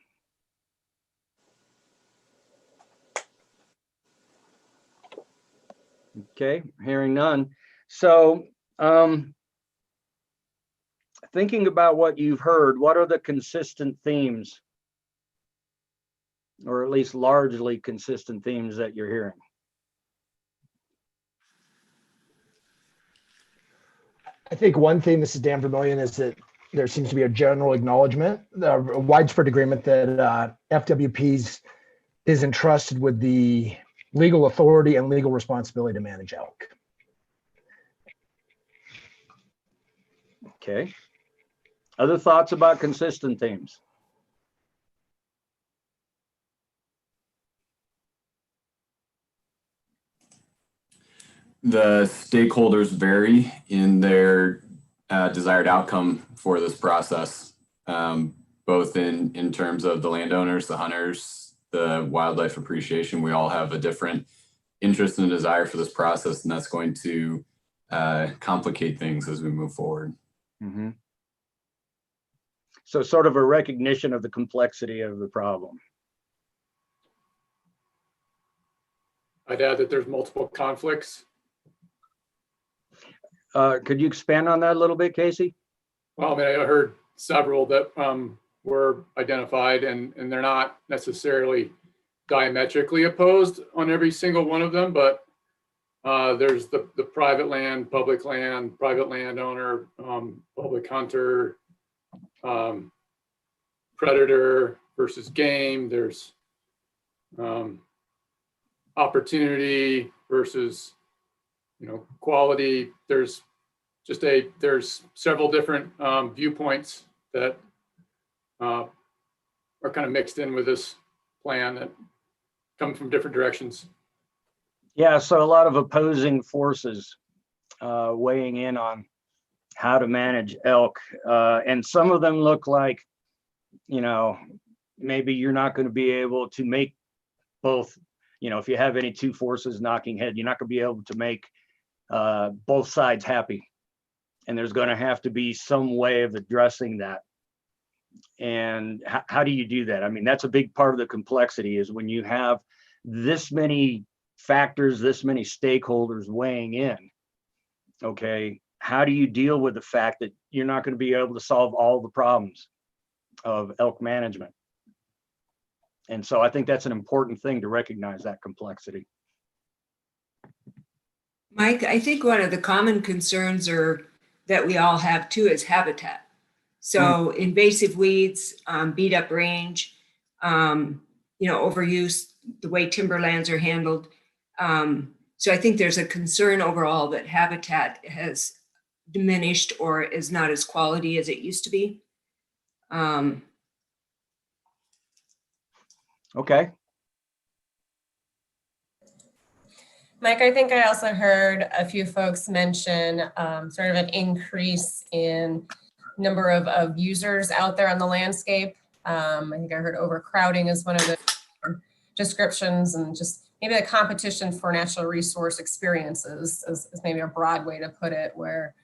Okay, hearing none. So, thinking about what you've heard, what are the consistent themes, or at least largely consistent themes that you're hearing? I think one thing, this is Dan Vermillion, is that there seems to be a general acknowledgement, a widespread agreement that FWPs is entrusted with the legal authority and legal responsibility to manage elk. Okay. Other thoughts about consistent themes? The stakeholders vary in their desired outcome for this process, both in terms of the landowners, the hunters, the wildlife appreciation. We all have a different interest and desire for this process, and that's going to complicate things as we move forward. Mm-hmm. So sort of a recognition of the complexity of the problem. I'd add that there's multiple conflicts. Could you expand on that a little bit, Casey? Well, I mean, I heard several that were identified, and they're not necessarily diametrically opposed on every single one of them, but there's the private land, private landowner, public hunter, predator versus game. There's opportunity versus, quality. There's several different viewpoints that are kind of mixed in with this plan that come from different directions. Yeah, so a lot of opposing forces weighing in on how to manage elk. And some of them look like, you know, maybe you're not going to be able to make both, you know, if you have any two forces knocking head, you're not going to be able to make both sides happy. And there's going to have to be some way of addressing that. And how do you do that? I mean, that's a big part of the complexity, is when you have this many factors, this many stakeholders weighing in. Okay, how do you deal with the fact that you're not going to be able to solve all the problems of elk management? And so I think that's an important thing to recognize, that complexity. Mike, I think one of the common concerns that we all have too is habitat. So invasive weeds, beat up range, overuse, the way timberlands are handled. So I think there's a concern overall that habitat has diminished or is not as quality as it used to be. Okay. Mike, I think I also heard a few folks mention sort of an increase in number of users out there on the landscape. I think I heard overcrowding is one of the descriptions, and just maybe the competition for natural resource experiences is maybe a broad way to put it, where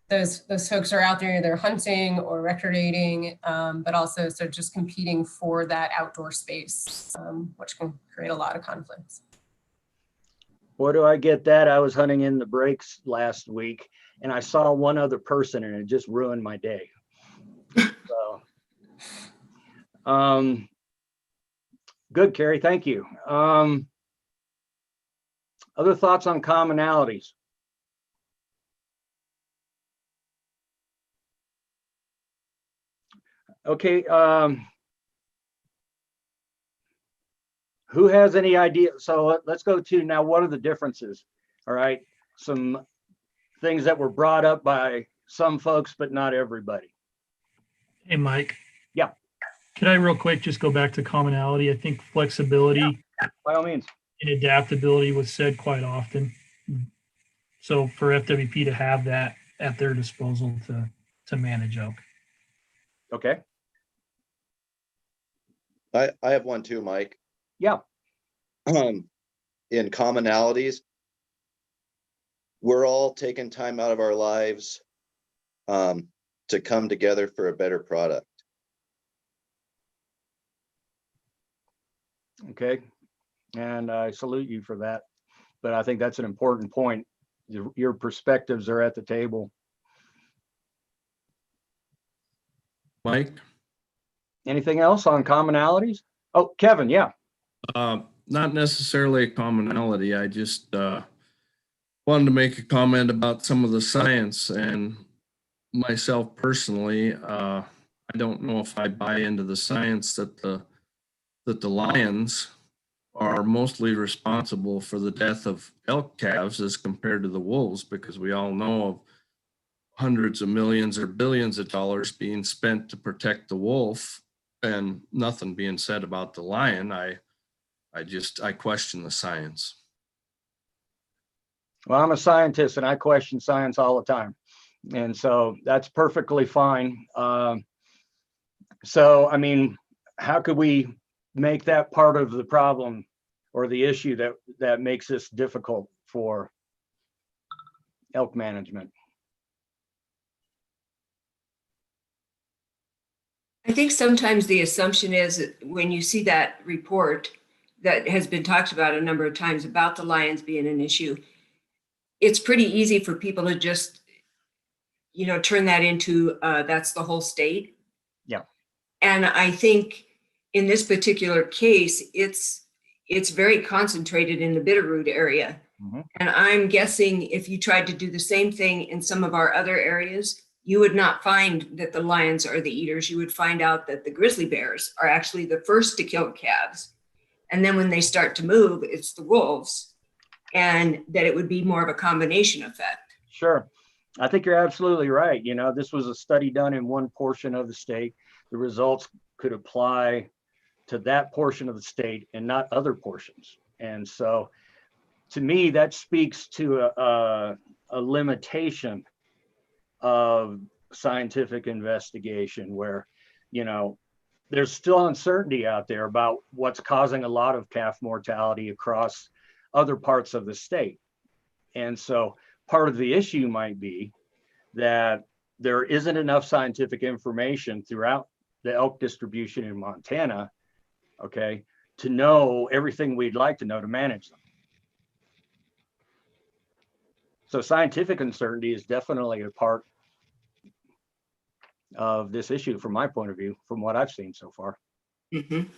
those folks are out there either hunting or recreating, but also sort of just competing for that outdoor space, which can create a lot of conflicts. Where do I get that? I was hunting in the breaks last week and I saw one other person and it just ruined my day. So, good, Carrie, thank you. Other thoughts on commonalities? Okay, who has any idea? So let's go to now, what are the differences? All right, some things that were brought up by some folks, but not everybody. Hey, Mike. Yeah. Could I real quick just go back to commonality? I think flexibility, by all means, and adaptability was said quite often. So for FWP to have that at their disposal to manage elk. Okay. I have one too, Mike. Yeah. In commonalities, we're all taking time out of our lives to come together for a better product. Okay. And I salute you for that. But I think that's an important point. Your perspectives are at the table. Mike? Anything else on commonalities? Oh, Kevin, yeah. Not necessarily a commonality. I just wanted to make a comment about some of the science, and myself personally, I don't know if I buy into the science that the lions are mostly responsible for the death of elk calves as compared to the wolves, because we all know of hundreds of millions or billions of dollars being spent to protect the wolf and nothing being said about the lion. I question the science. Well, I'm a scientist and I question science all the time. And so that's perfectly fine. So, I mean, how could we make that part of the problem or the issue that makes this difficult for elk management? I think sometimes the assumption is that when you see that report that has been talked about a number of times about the lions being an issue, it's pretty easy for people to just, turn that into that's the whole state. Yeah. And I think in this particular case, it's very concentrated in the Bitterroot area. Mm-hmm. And I'm guessing if you tried to do the same thing in some of our other areas, you would not find that the lions are the eaters. You would find out that the grizzly bears are actually the first to kill calves. And then when they start to move, it's the wolves, and that it would be more of a combination effect. Sure. I think you're absolutely right. This was a study done in one portion of the state. The results could apply to that portion of the state and not other portions. And so to me, that speaks to a limitation of scientific investigation where, there's still uncertainty out there about what's causing a lot of calf mortality across other parts of the state. And so part of the issue might be that there isn't enough scientific information throughout the elk distribution in Montana, okay, to know everything we'd like to know to manage them. So scientific uncertainty is definitely a part of this issue from my point of view, from what I've seen so far. Mhm.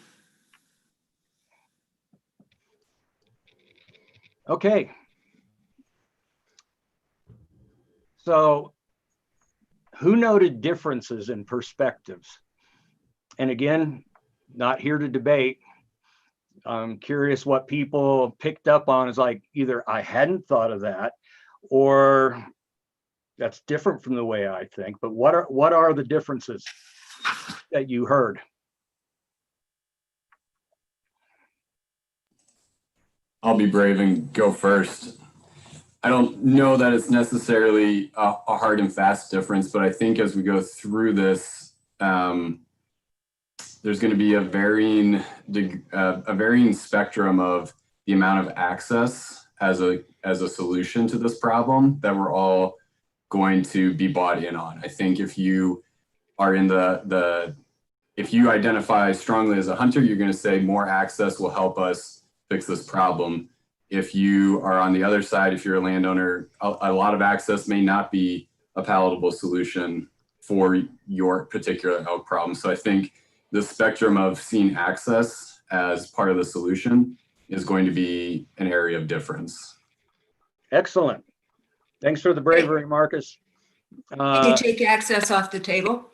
Okay. So who noted differences in perspectives? And again, not here to debate. I'm curious what people picked up on is like either I hadn't thought of that, or that's different from the way I think. But what are the differences that you heard? I'll be brave and go first. I don't know that it's necessarily a hard and fast difference, but I think as we go through this, there's going to be a varying spectrum of the amount of access as a solution to this problem that we're all going to be bought in on. I think if you are in if you identify strongly as a hunter, you're going to say more access will help us fix this problem. If you are on the other side, if you're a landowner, a lot of access may not be a palatable solution for your particular elk problem. So I think the spectrum of seeing access as part of the solution is going to be an area of difference. Excellent. Thanks for the bravery, Marcus. Did you take access off the table?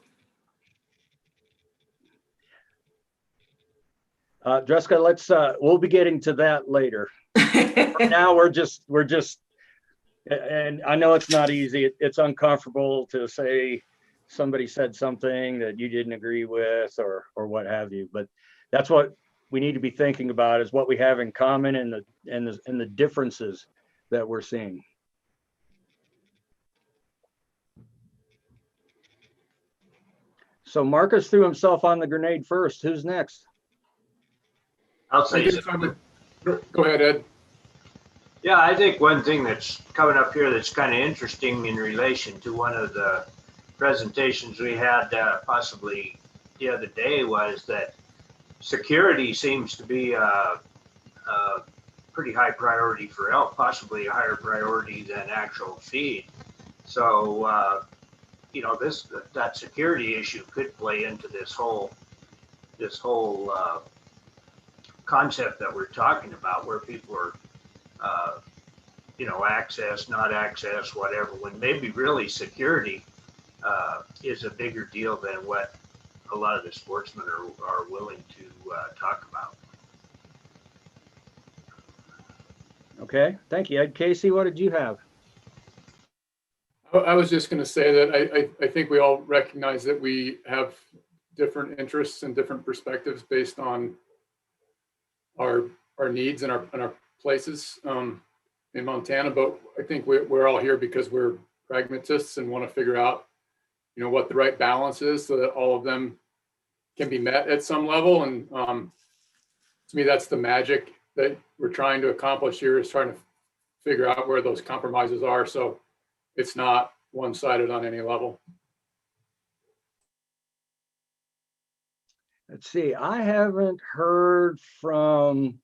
Jessica, we'll be getting to that later. For now, we're just, and I know it's not easy. It's uncomfortable to say somebody said something that you didn't agree with or what have you, but that's what we need to be thinking about, is what we have in common and the differences that we're seeing. So Marcus threw himself on the grenade first. Who's next? I'll say something. Go ahead, Ed. Yeah, I think one thing that's coming up here that's kind of interesting in relation to one of the presentations we had possibly the other day was that security seems to be a pretty high priority for elk, possibly a higher priority than actual feed. So, that security issue could play into this whole concept that we're talking about, where people are, access, not access, whatever, when maybe really security is a bigger deal than what a lot of the sportsmen are willing to talk about. Okay, thank you, Ed. Casey, what did you have? I was just going to say that I think we all recognize that we have different interests and different perspectives based on our needs and our places in Montana. But I think we're all here because we're pragmatists and want to figure out, what the right balance is so that all of them can be met at some level. And to me, that's the magic that we're trying to accomplish here, is trying to figure out where those compromises are, so it's not one-sided on any level. Let's see, I haven't heard from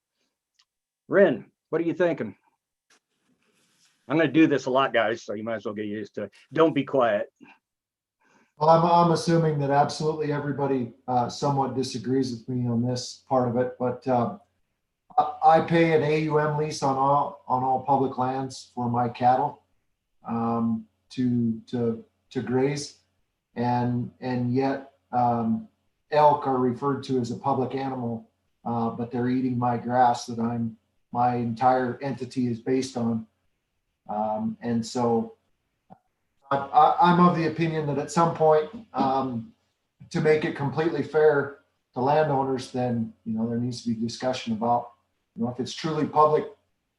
Rin. What are you thinking? I'm going to do this a lot, guys, so you might as well get used to it. Don't be quiet. Well, I'm assuming that absolutely everybody somewhat disagrees with me on this part of it, but I pay an AUM lease on all public lands for my cattle to graze, and yet elk are referred to as a public animal, but they're eating my grass that my entire entity is based on, and so I'm of the opinion that at some point, to make it completely fair to landowners, then there needs to be discussion about, if it's truly public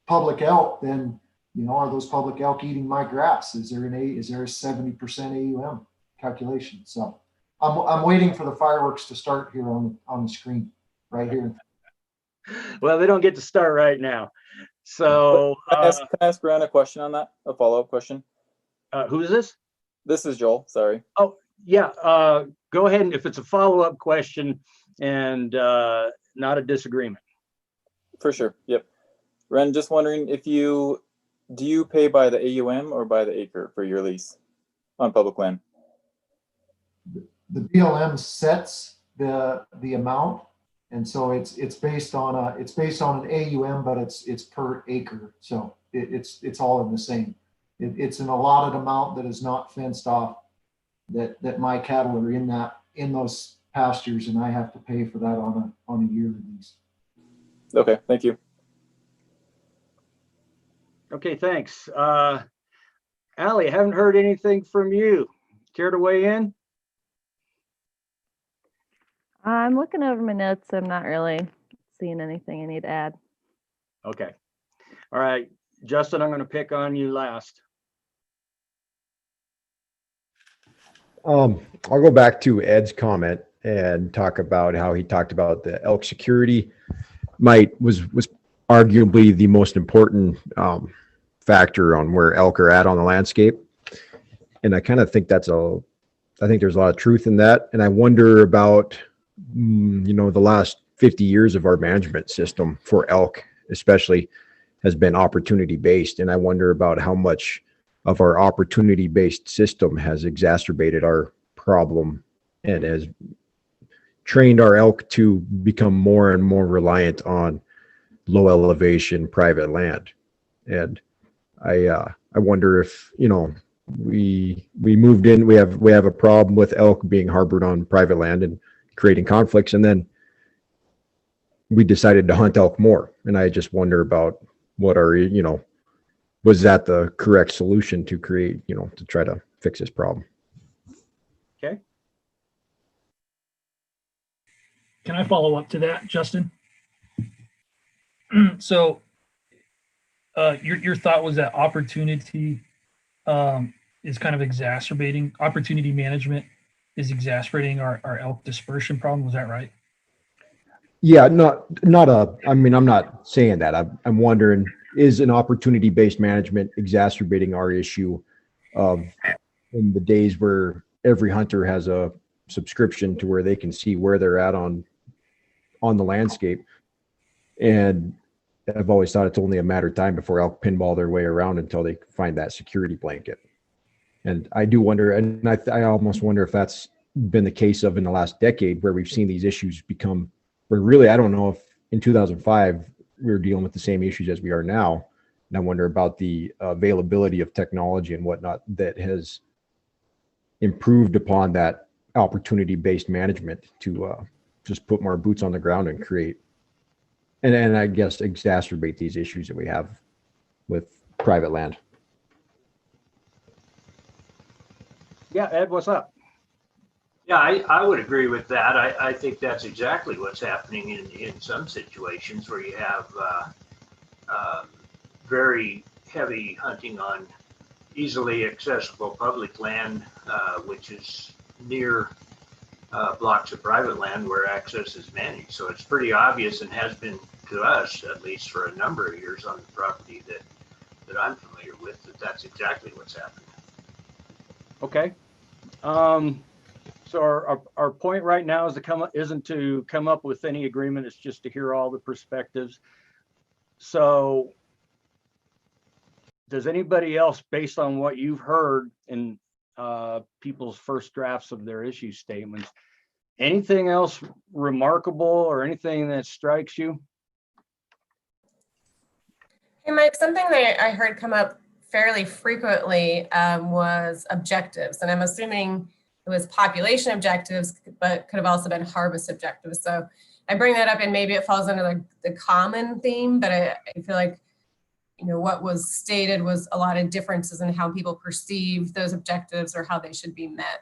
elk, then You know, are those public elk eating my grass? Is there a 70% AUM calculation? So I'm waiting for the fireworks to start here on the screen right here. Well, they don't get to start right now. So Can I ask Ryan a question on that? A follow-up question? who is this? This is Joel, sorry. Oh, yeah. Go ahead. And if it's a follow-up question and not a disagreement. For sure. Yep. Ren, just wondering if do you pay by the AUM or by the acre for your lease on public land? The BLM sets the amount, and so it's based on an AUM, but it's per acre, so it's all in the same. It's an allotted amount that is not fenced off, that my cattle are in those pastures, and I have to pay for that on a yearly lease. Okay, thank you. Okay, thanks. Allie, I haven't heard anything from you. Care to weigh in? I'm looking over my notes. I'm not really seeing anything I need to add. Okay. All right, Justin, I'm going to pick on you last. I'll go back to Ed's comment and talk about how he talked about the elk security was arguably the most important factor on where elk are at on the landscape. And I kind of think I think there's a lot of truth in that. And I wonder about, the last 50 years of our management system for elk, especially, has been opportunity based. And I wonder about how much of our opportunity based system has exacerbated our problem and has trained our elk to become more and more reliant on low elevation private land. And I wonder if, we moved in, we have a problem with elk being harbored on private land and creating conflicts, and then we decided to hunt elk more. And I just wonder about was that the correct solution to create, to try to fix this problem? Okay. Can I follow up to that, Justin? So your thought was that opportunity is kind of exacerbating, opportunity management is exacerbating our elk dispersion problem. Was that right? Yeah, I'm not saying that. I'm wondering, is an opportunity-based management exacerbating our issue of in the days where every hunter has a subscription to where they can see where they're at on the landscape. And I've always thought it's only a matter of time before elk pinball their way around until they find that security blanket. And I do wonder, and I almost wonder if that's been the case in the last decade, where we've seen these issues become, where really, I don't know if in 2005, we were dealing with the same issues as we are now. And I wonder about the availability of technology and whatnot that has improved upon that opportunity-based management to just put more boots on the ground and create, and I guess exacerbate these issues that we have with private land. Yeah, Ed, what's up? Yeah, I would agree with that. I think that's exactly what's happening in some situations where you have very heavy hunting on easily accessible public land, which is near blocks of private land where access is managed. So it's pretty obvious, and has been to us, at least for a number of years on the property that I'm familiar with, that's exactly what's happening. Okay. So our point right now is isn't to come up with any agreement. It's just to hear all the perspectives. So does anybody else, based on what you've heard in people's first drafts of their issue statements, anything else remarkable or anything that strikes you? Hey, Mike, something that I heard come up fairly frequently was objectives. And I'm assuming it was population objectives, but could have also been harvest objectives. So I bring that up, and maybe it falls under the common theme, but I feel like, what was stated was a lot of differences in how people perceive those objectives or how they should be met.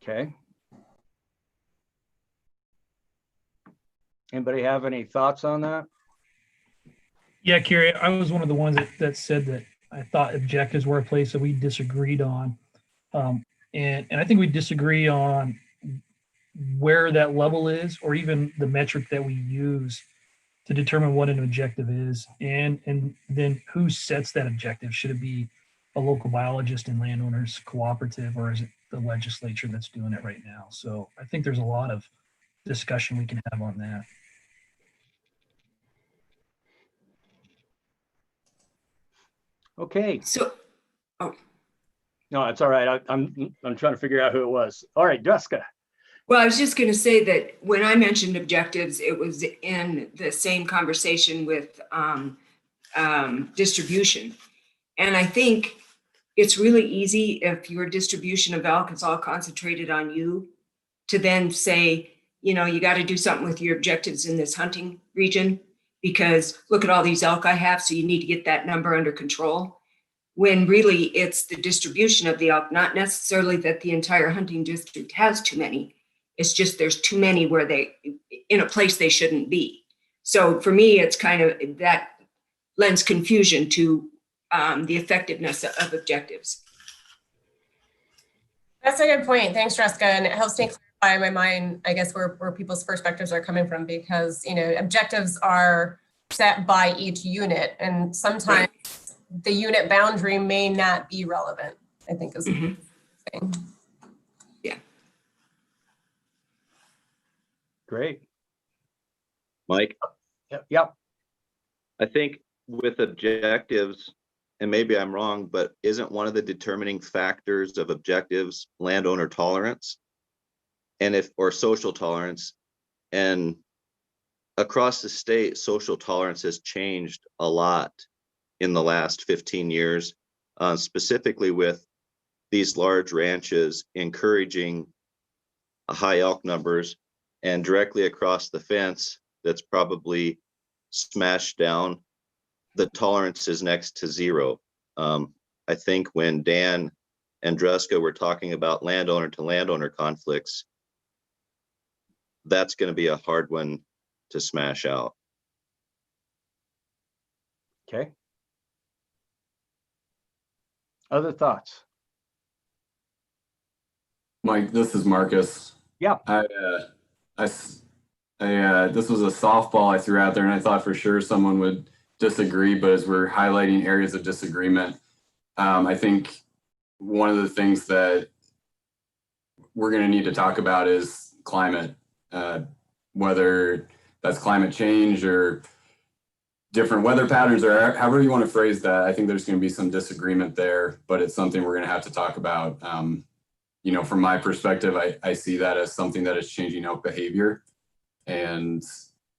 Okay. Anybody have any thoughts on that? Yeah, Carrie, I was one of the ones that said that I thought objectives were a place that we disagreed on. And I think we disagree on where that level is, or even the metric that we use to determine what an objective is, and then who sets that objective. Should it be a local biologist and landowners cooperative, or is it the legislature that's doing it right now? So I think there's a lot of discussion we can have on that. Okay. So, oh, No, it's all right. I'm trying to figure out who it was. All right, Jessica. well, I was just going to say that when I mentioned objectives, it was in the same conversation with distribution. And I think it's really easy if your distribution of elk is all concentrated on you to then say, you know, you got to do something with your objectives in this hunting region because look at all these elk I have, so you need to get that number under control. When really it's the distribution of the elk, not necessarily that the entire hunting district has too many. It's just there's too many where they in a place they shouldn't be. So for me, it's kind of that lends confusion to the effectiveness of objectives. That's a good point. Thanks, Jessica. And it helps me clarify in my mind, I guess, where people's perspectives are coming from, because, you know, objectives are set by each unit, and sometimes the unit boundary may not be relevant, I think is the thing. Yeah. Great. Mike? Yep. I think with objectives, and maybe I'm wrong, but isn't one of the determining factors of objectives landowner tolerance or social tolerance? And across the state, social tolerance has changed a lot in the last 15 years, specifically with these large ranches encouraging high elk numbers, and directly across the fence that's probably smashed down, the tolerance is next to zero. I think when Dan and Dreska were talking about landowner to landowner conflicts, that's going to be a hard one to smash out. Okay. Other thoughts? Mike, this is Marcus. Yeah. This was a softball I threw out there, and I thought for sure someone would disagree, but as we're highlighting areas of disagreement, I think one of the things that we're going to need to talk about is climate, whether that's climate change or different weather patterns, or however you want to phrase that. I think there's going to be some disagreement there, but it's something we're going to have to talk about. You know, from my perspective, I see that as something that is changing elk behavior, and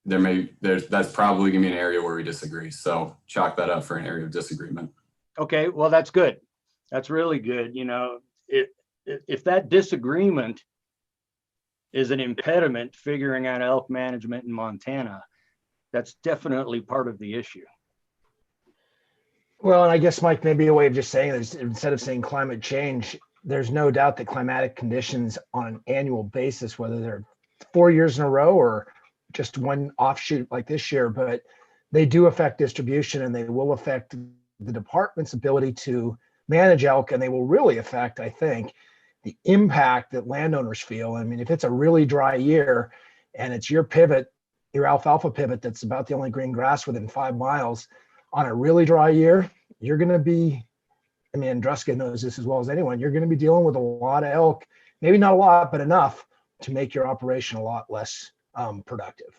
that's probably going to be an area where we disagree. So chalk that up for an area of disagreement. Okay, well, that's good. That's really good. You know, if that disagreement is an impediment figuring out elk management in Montana, that's definitely part of the issue. Well, and I guess, Mike, maybe a way of just saying is, instead of saying climate change, there's no doubt that climatic conditions on an annual basis, whether they're 4 years in a row or just one offshoot like this year, but they do affect distribution, and they will affect the department's ability to manage elk, and they will really affect, I think, the impact that landowners feel. I mean, if it's a really dry year and it's your pivot, your alfalfa pivot, that's about the only green grass within 5 miles on a really dry year, you're going to be, I mean, Druska knows this as well as anyone, you're going to be dealing with a lot of elk, maybe not a lot, but enough to make your operation a lot less productive.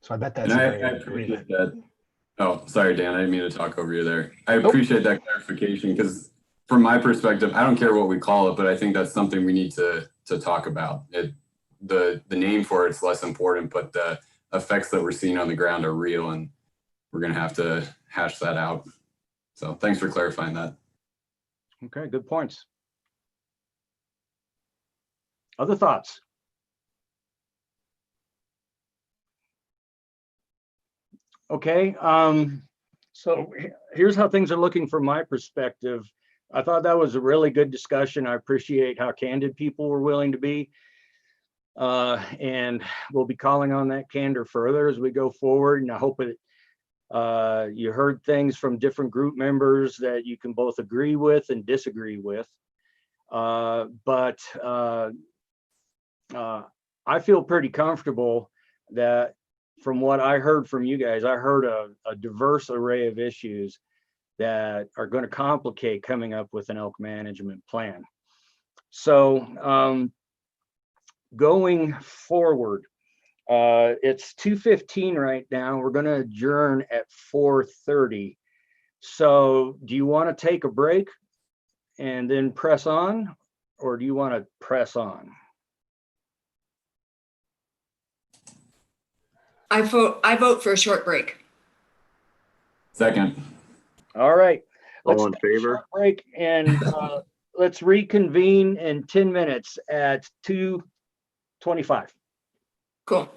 So I bet that's And an I area of appreciate agreement. that. Oh, sorry, Dan, I didn't mean to talk over you there. I appreciate that clarification, because from my perspective, I don't care what we call it, but I think that's something we need to talk about. The name for it's less important, but the effects that we're seeing on the ground are real, and we're going to have to hash that out. So thanks for clarifying that. Okay, good points. Other thoughts? Okay, so here's how things are looking from my perspective. I thought that was a really good discussion. I appreciate how candid people were willing to be. And we'll be calling on that candor further as we go forward. And I hope it You heard things from different group members that you can both agree with and disagree with. But I feel pretty comfortable that from what I heard from you guys, I heard a diverse array of issues that are going to complicate coming up with an elk management plan. So going forward, it's 2:15 right now. We're going to adjourn at 4:30. So do you want to take a break and then press on, or do you want to press on? I vote for a short break. Second. All right. Let's All in take a favor? short break and let's reconvene in 10 minutes at 2:25. Cool.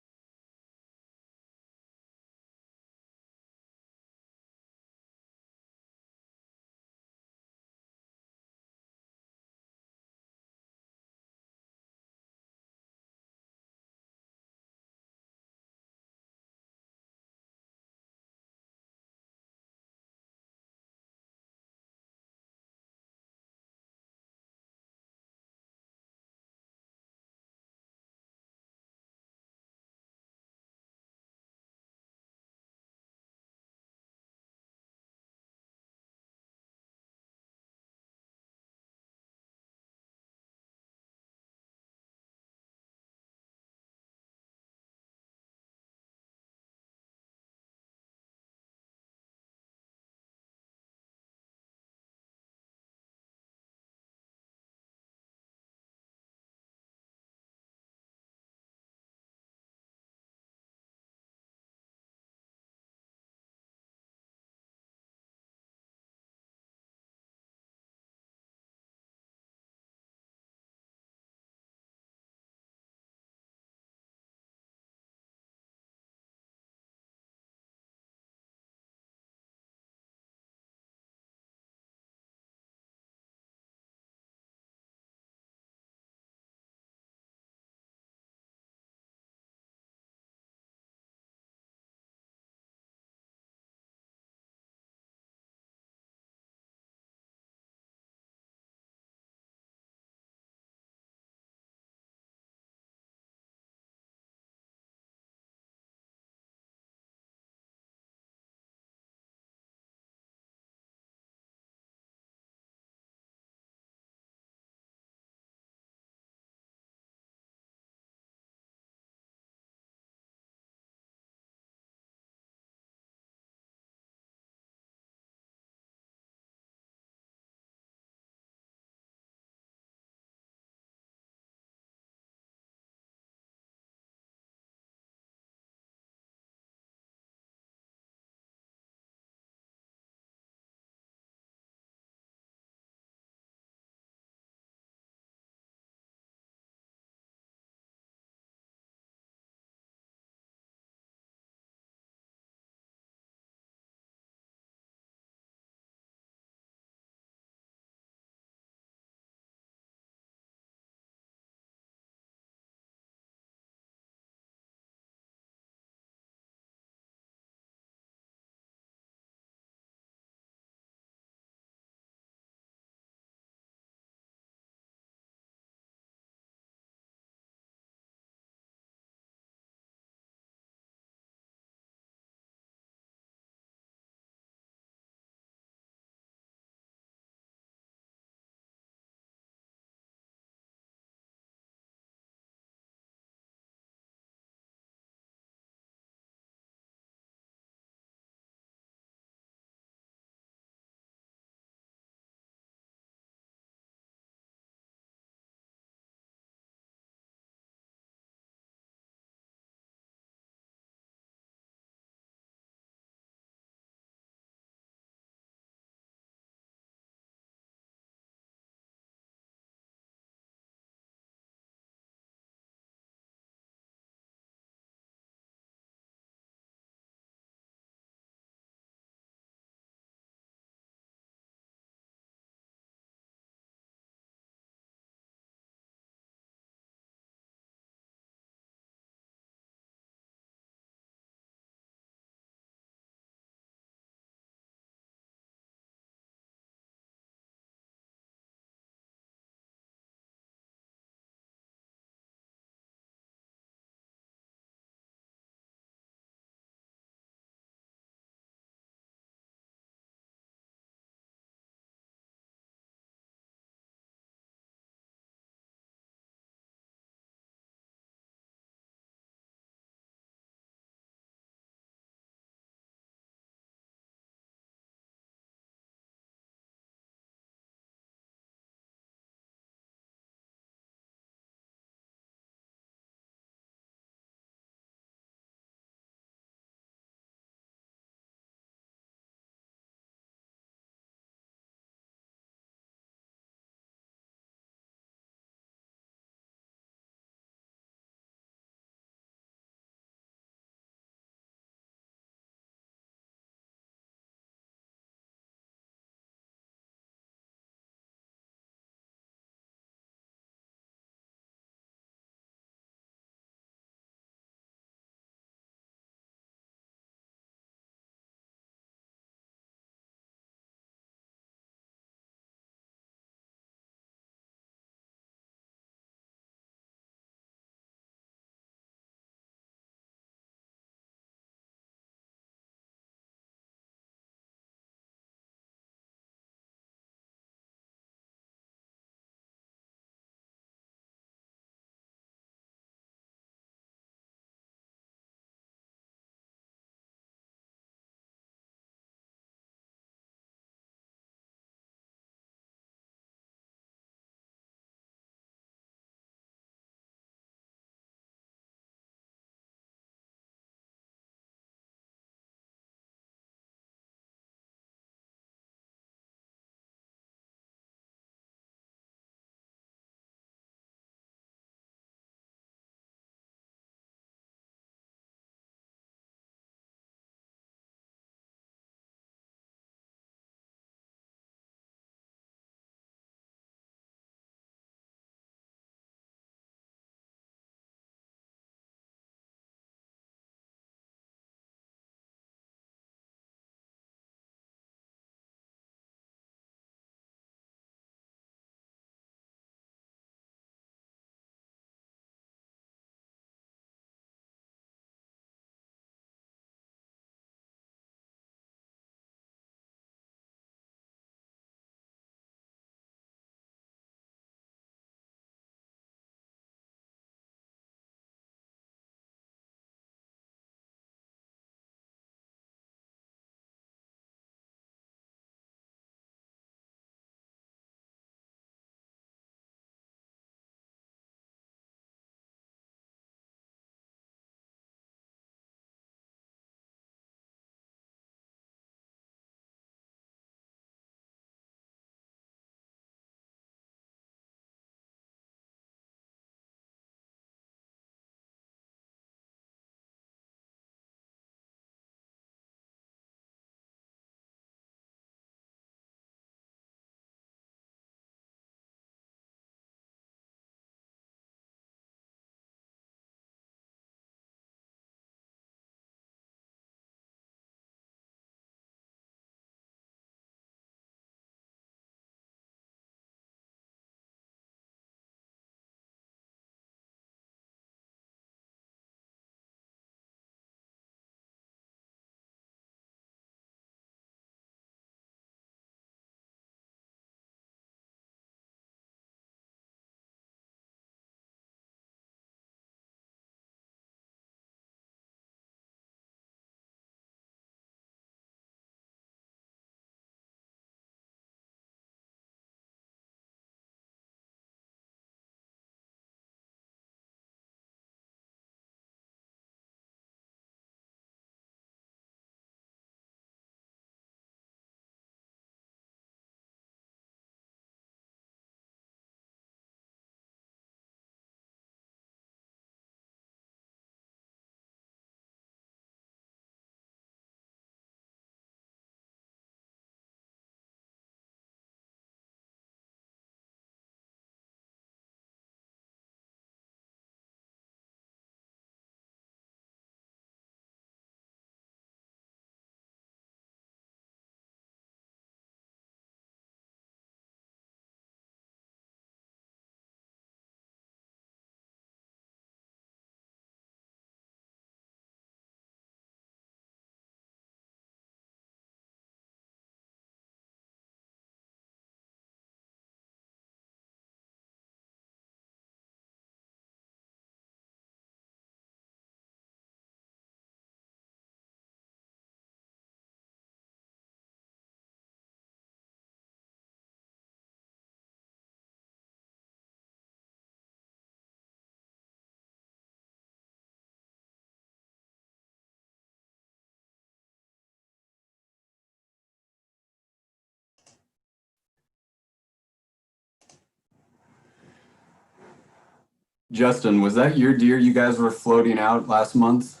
Justin, was that your deer you guys were floating out last month?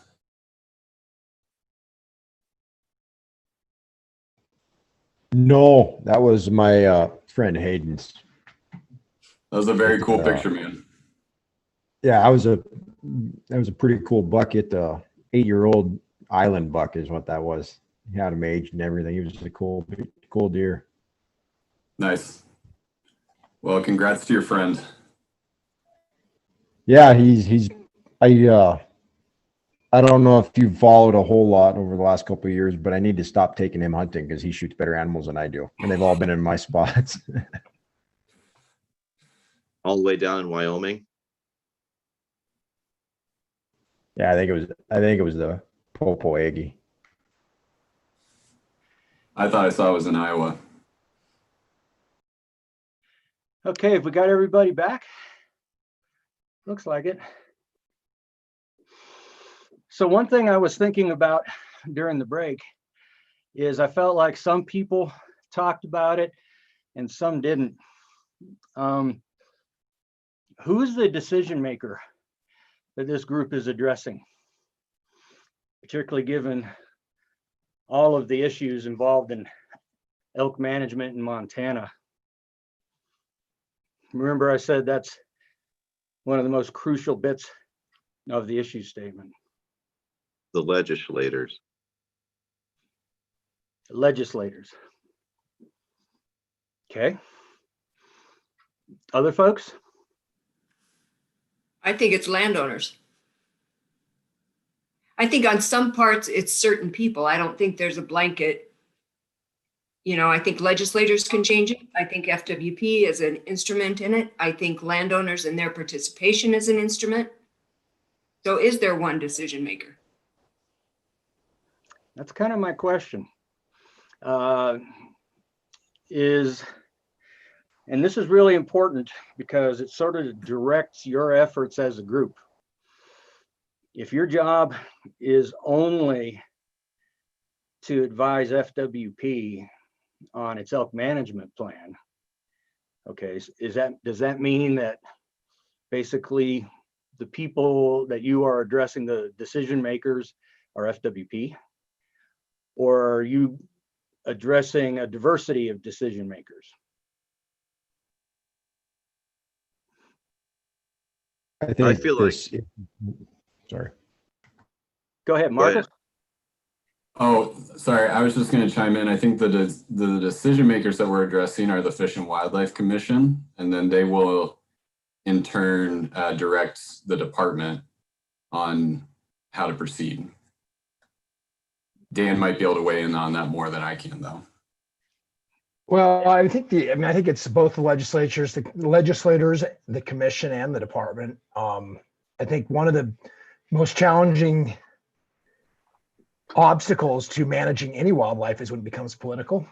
No, that was my friend Hayden's. That was a very cool Uh, picture, man. Yeah, that was a pretty cool bucket. 8-year-old island buck is what that was. He had him aged and everything. He was just a cool deer. Nice. Well, congrats to your friend. Yeah, I don't know if you've followed a whole lot over the last couple of years, but I need to stop taking him hunting because he shoots better animals than I do, and they've all been in my spots. All the way down in Wyoming. Yeah, I think it was the Popo Aggie. I thought I saw it was in Iowa. Okay, have we got everybody back? Looks like it. So one thing I was thinking about during the break is I felt like some people talked about it and some didn't. Who's the decision maker that this group is addressing, particularly given all of the issues involved in elk management in Montana? Remember, I said that's one of the most crucial bits of the issue statement. The legislators. Legislators. Okay. Other folks? I think it's landowners. I think on some parts it's certain people. I don't think there's a blanket. I think legislators can change it. I think FWP is an instrument in it. I think landowners and their participation is an instrument. So is there one decision maker? That's kind of my question. And this is really important because it sort of directs your efforts as a group. If your job is only to advise FWP on its elk management plan, okay, does that mean that basically the people that you are addressing, the decision makers, are FWP? Or are you addressing a diversity of decision makers? I feel like. Sorry. Go ahead, Marcus. Oh, sorry. I was just going to chime in. I think the decision makers that we're addressing are the Fish and Wildlife Commission, and then they will in turn direct the department on how to proceed. Dan might be able to weigh in on that more than I can, though. Well, I think it's both the legislators, the commission, and the department. I think one of the most challenging obstacles to managing any wildlife is when it becomes political,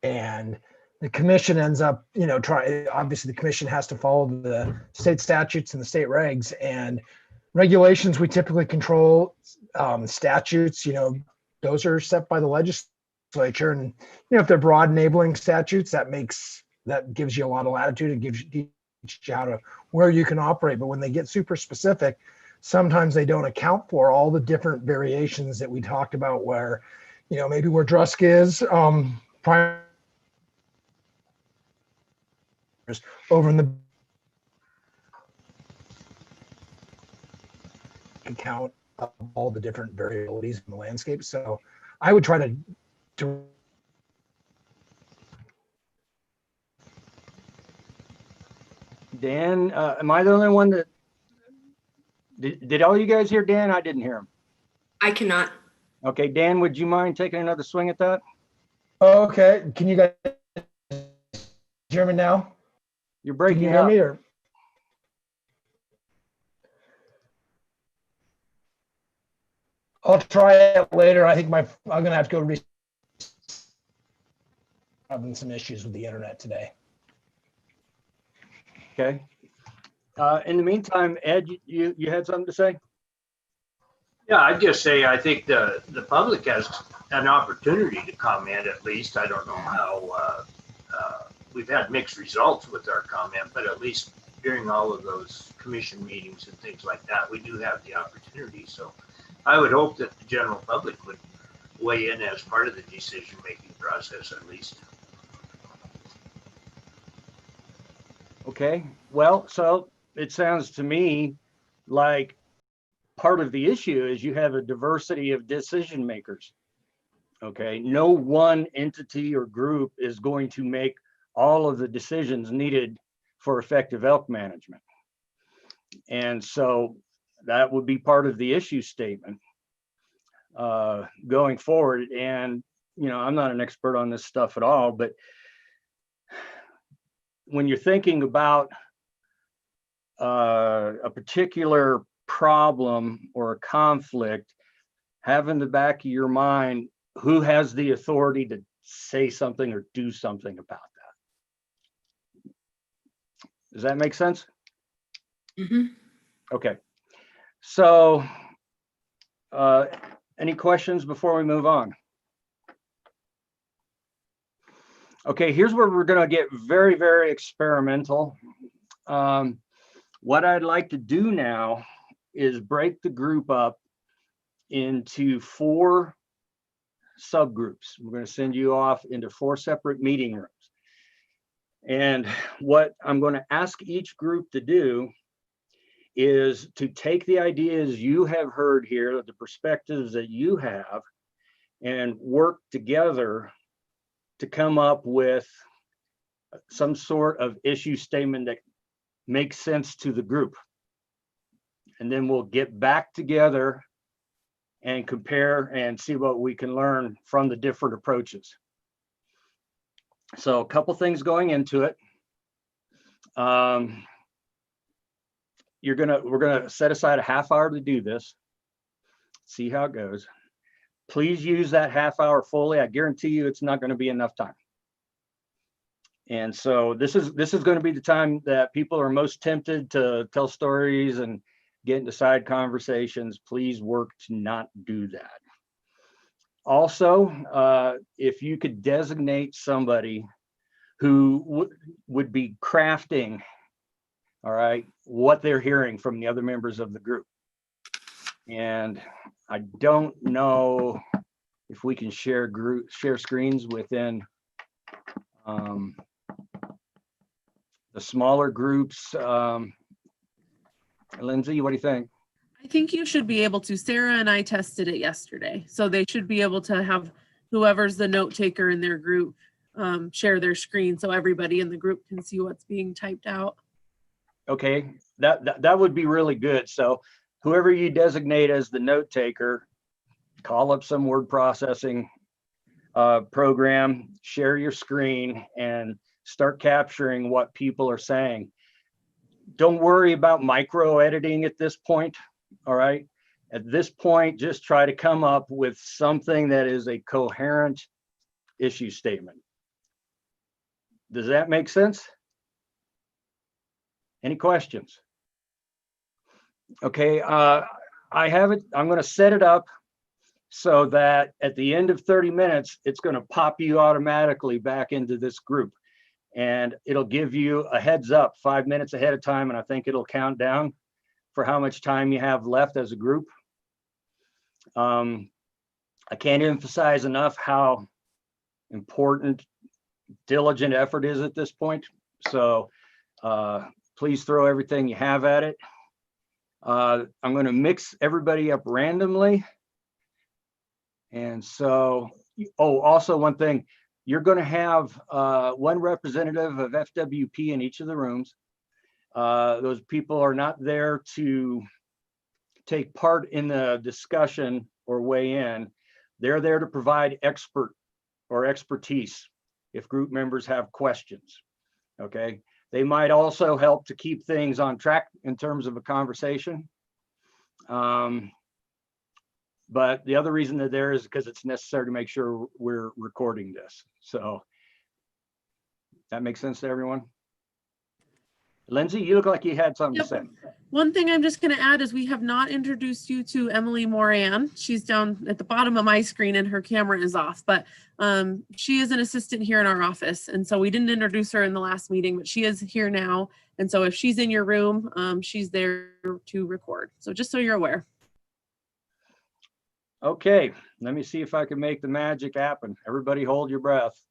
and the commission ends up, obviously the commission has to follow the state statutes and the state regs and regulations. We typically control statutes, those are set by the legislature, and if they're broad enabling statutes, that gives you a lot of latitude. It gives you where you can operate. But when they get super specific, sometimes they don't account for all the different variations that we talked about, where maybe where Drusk is over in the account of all the different variabilities in the landscape. So I would try to Dan, am I the only one that did all you guys hear Dan? I didn't hear him. I cannot. Okay, Dan, would you mind taking another swing at that? Okay, can you guys hear me now? You're breaking Can you hear up. me, or? I'll try it later. I think I'm gonna have to go having some issues with the internet today. Okay. In the meantime, Ed, you had something to say? Yeah, I'd just say I think the public has an opportunity to comment at least. I don't know how we've had mixed results with our comment, but at least during all of those commission meetings and things like that, we do have the opportunity. So I would hope that the general public would weigh in as part of the decision-making process at least. Okay, well, so it sounds to me like part of the issue is you have a diversity of decision makers. Okay, no one entity or group is going to make all of the decisions needed for effective elk management. And so that would be part of the issue statement going forward. And, you know, I'm not an expert on this stuff at all, but when you're thinking about a particular problem or a conflict, have in the back of your mind who has the authority to say something or do something about that. Does that make sense? Mm-hmm. Okay. So any questions before we move on? Okay, here's where we're going to get very, very experimental. What I'd like to do now is break the group up into 4 subgroups. We're going to send you off into 4 separate meeting rooms. And what I'm going to ask each group to do is to take the ideas you have heard here, the perspectives that you have, and work together to come up with some sort of issue statement that makes sense to the group. And then we'll get back together and compare and see what we can learn from the different approaches. So a couple things going into it. We're gonna set aside a half hour to do this. See how it goes. Please use that half hour fully. I guarantee you it's not going to be enough time. And so this is going to be the time that people are most tempted to tell stories and get into side conversations. Please work to not do that. Also, if you could designate somebody who would be crafting, all right, what they're hearing from the other members of the group. And I don't know if we can share screens within the smaller groups. Lindsay, what do you think? I think you should be able to. Sarah and I tested it yesterday. So they should be able to have whoever's the note taker in their group share their screen so everybody in the group can see what's being typed out. Okay, that would be really good. So whoever you designate as the note taker, call up some word processing program, share your screen, and start capturing what people are saying. Don't worry about micro editing at this point. All right. At this point, just try to come up with something that is a coherent issue statement. Does that make sense? Any questions? Okay, I have it. I'm going to set it up so that at the end of 30 minutes, it's going to pop you automatically back into this group. And it'll give you a heads up 5 minutes ahead of time. And I think it'll count down for how much time you have left as a group. I can't emphasize enough how important diligent effort is at this point. So please throw everything you have at it. I'm going to mix everybody up randomly. And so, oh, also one thing, you're going to have one representative of FWP in each of the rooms. Those people are not there to take part in the discussion or weigh in. They're there to provide expertise if group members have questions. Okay. They might also help to keep things on track in terms of a conversation. But the other reason they're there is because it's necessary to make sure we're recording this. So that makes sense to everyone? Lindsay, you look like you had something to say. One thing I'm just going to add is we have not introduced you to Emily Moran. She's down at the bottom of my screen and her camera is off, but she is an assistant here in our office. And so we didn't introduce her in the last meeting, but she is here now. And so if she's in your room, she's there to record. So just so you're aware. Okay, let me see if I can make the magic happen. Everybody hold your breath.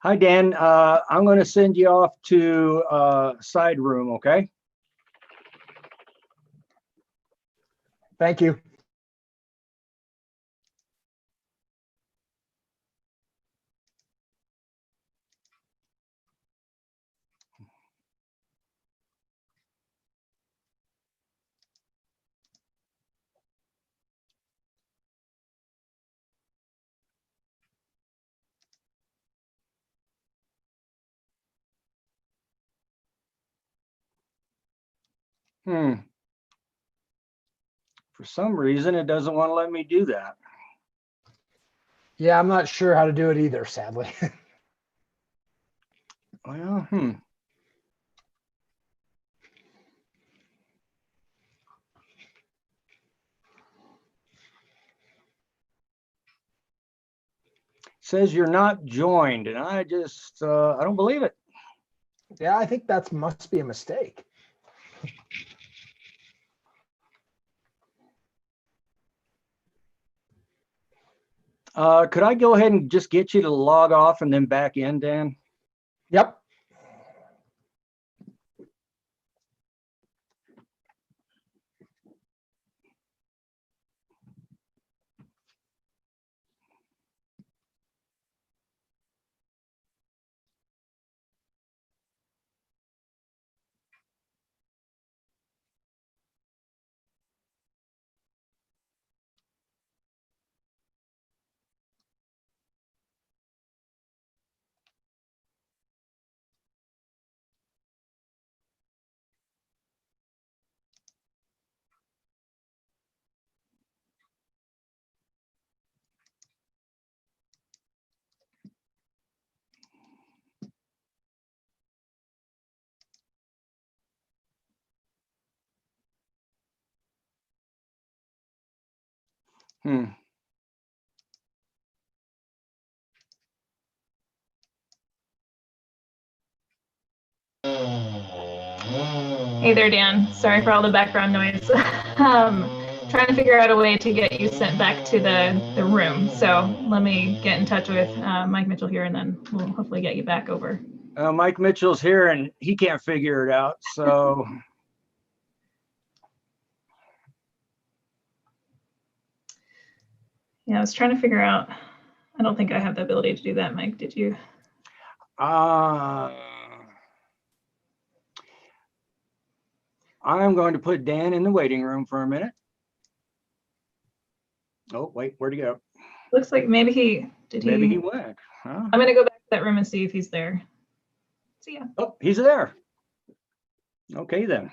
Hi, Dan. I'm going to send you off to side room, okay? Thank you. For some reason, it doesn't want to let me do that. Yeah, I'm not sure how to do it either, sadly. Well, Says you're not joined, and I just, I don't believe it. Yeah, I think that must be a mistake. Could I go ahead and just get you to log off and then back in, Dan? Yep. Hey there, Dan. Sorry for all the background noise. Trying to figure out a way to get you sent back to the room. So let me get in touch with Mike Mitchell here, and then we'll hopefully get you back over. Mike Mitchell's here, and he can't figure it out, so. Yeah, I was trying to figure out. I don't think I have the ability to do that, Mike. Did you? I'm going to put Dan in the waiting room for a minute. Oh, wait, where'd he go? Looks like maybe he Maybe he went. Huh? I'm gonna go back to that room and see if he's there. See ya. Oh, he's there. Okay, then.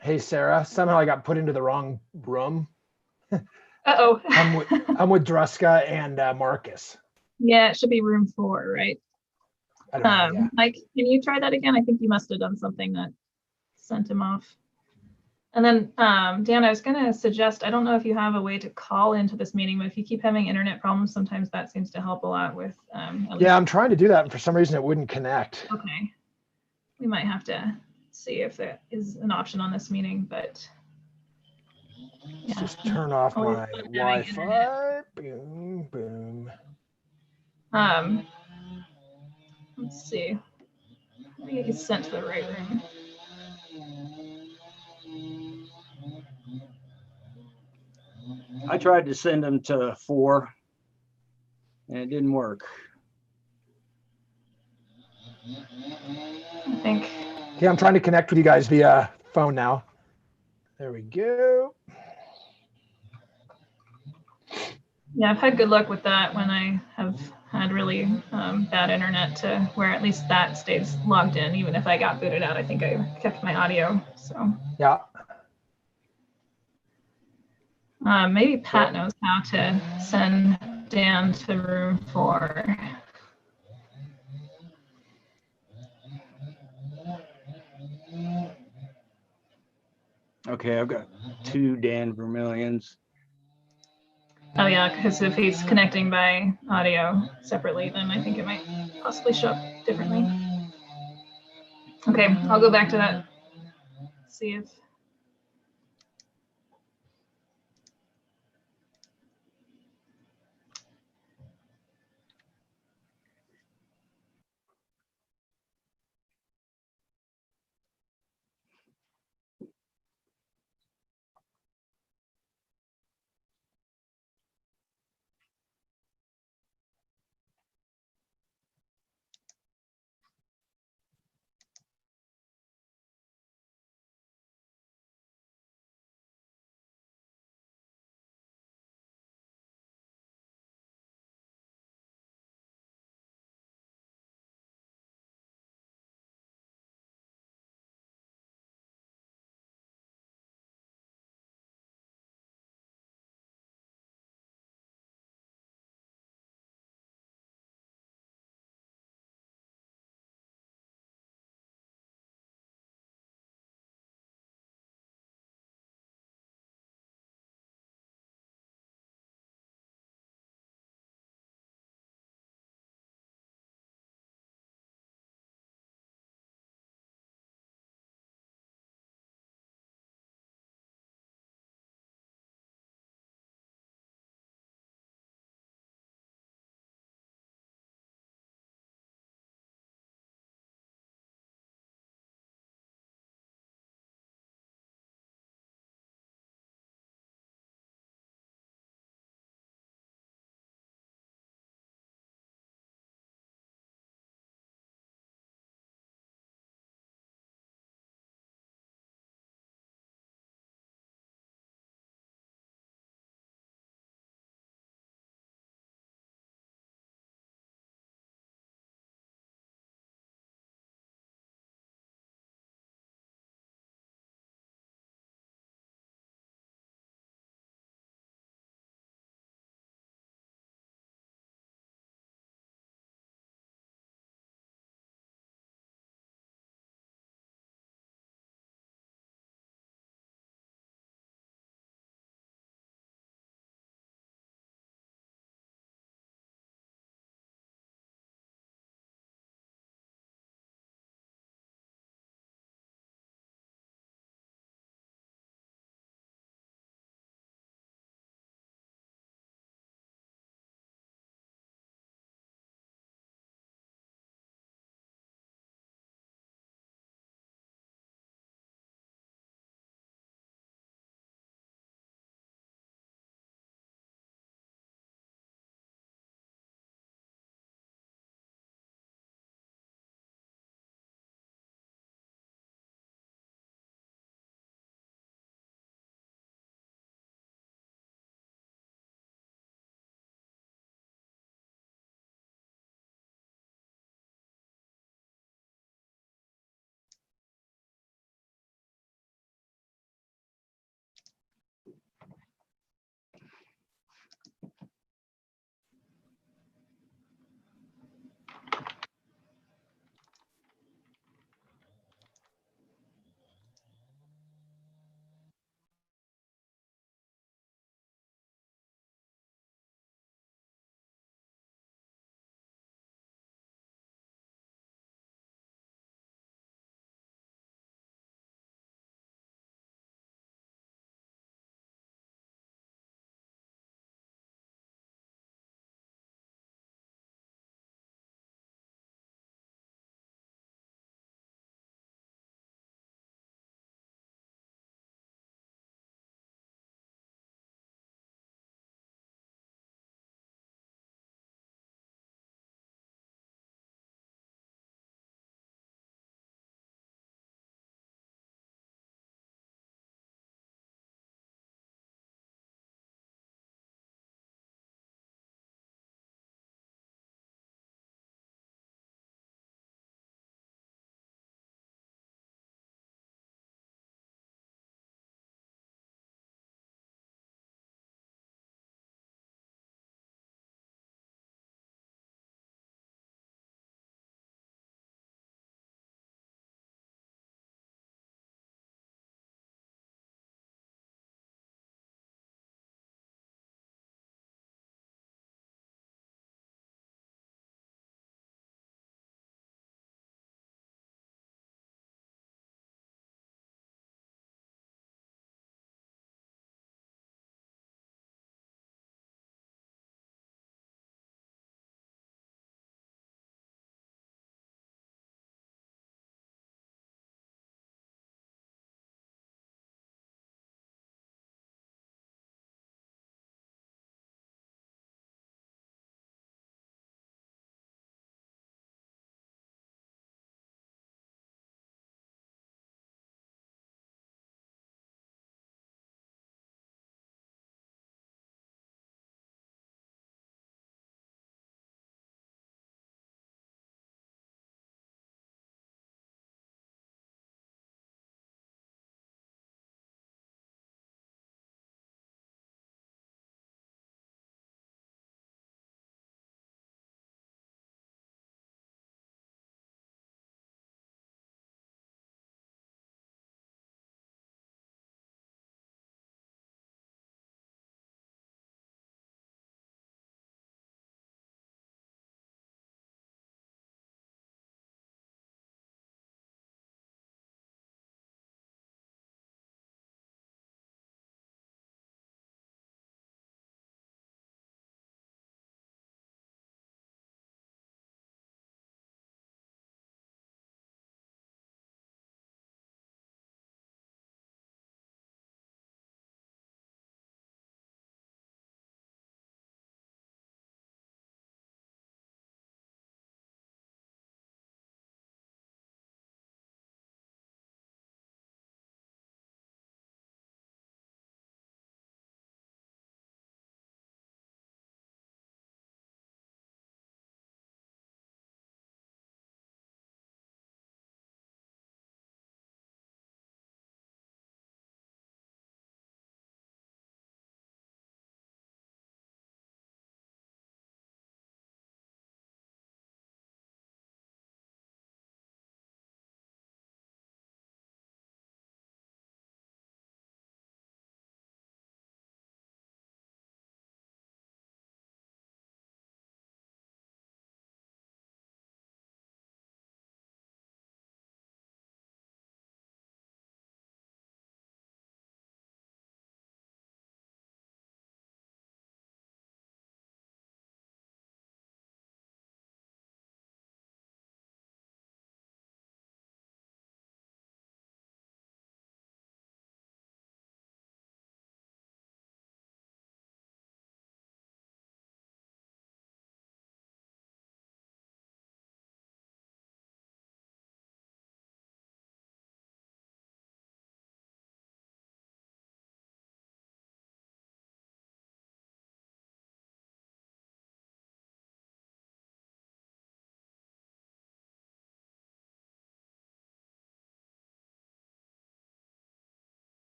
Hey, Sarah, somehow I got put into the wrong room. Uh-oh. I'm with Druska and Marcus. Yeah, it should be room 4, right? I don't know, yeah. Mike, can you try that again? I think you must have done something that sent him off. And then, Dan, I was going to suggest, I don't know if you have a way to call into this meeting, but if you keep having internet problems, sometimes that seems to help a lot with. Yeah, I'm trying to do that, and for some reason it wouldn't connect. Okay. We might have to see if there is an option on this meeting, but. Let's just turn off my Wi-Fi. Boom, boom. Let's see. I think he's sent to the right room. I tried to send him to 4, and it didn't work. I think. Okay, I'm trying to connect with you guys via phone now. There we go. Yeah, I've had good luck with that when I have had really bad internet to where at least that stays logged in. Even if I got booted out, I think I kept my audio. So yeah. Maybe Pat knows how to send Dan to room 4. Okay, I've got 2 Dan Vermillions. Oh yeah, because if he's connecting by audio separately, then I think it might possibly show up differently. Okay, I'll go back to that. See if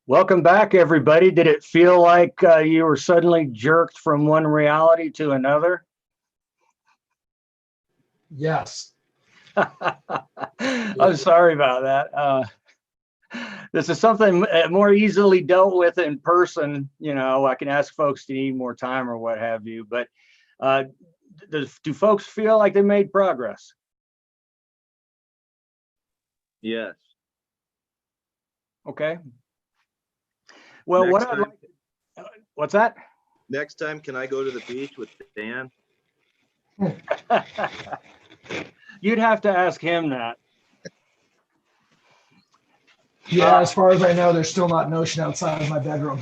Welcome back, everybody. Did it feel like you were suddenly jerked from one reality to another? Yes. I'm sorry about that. This is something more easily dealt with in person. You know, I can ask folks to need more time or what have you, but do folks feel like they made progress? Yes. Okay. Well, Next what I'd time, like, what's that? next time, can I go to the beach with Dan? You'd have to ask him that. Yeah, as far as I know, there's still not an ocean outside of my bedroom.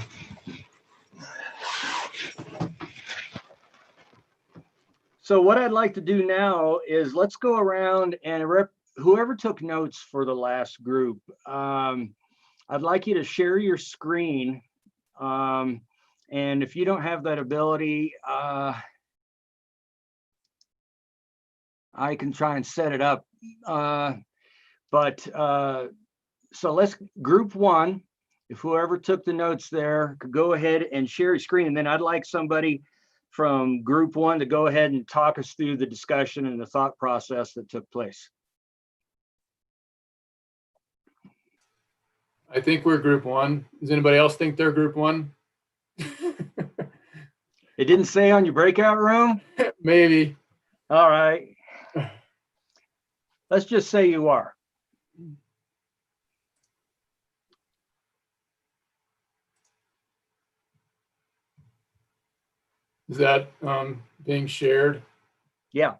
So what I'd like to do now is let's go around and whoever took notes for the last group, I'd like you to share your screen. And if you don't have that ability, I can try and set it up. So let's group one. If whoever took the notes there could go ahead and share your screen, and then I'd like somebody from group one to go ahead and talk us through the discussion and the thought process that took place. I think we're group one. Does anybody else think they're group one? It didn't say on your breakout room? Maybe. All right. Let's just say you are. Is that being shared? Yeah.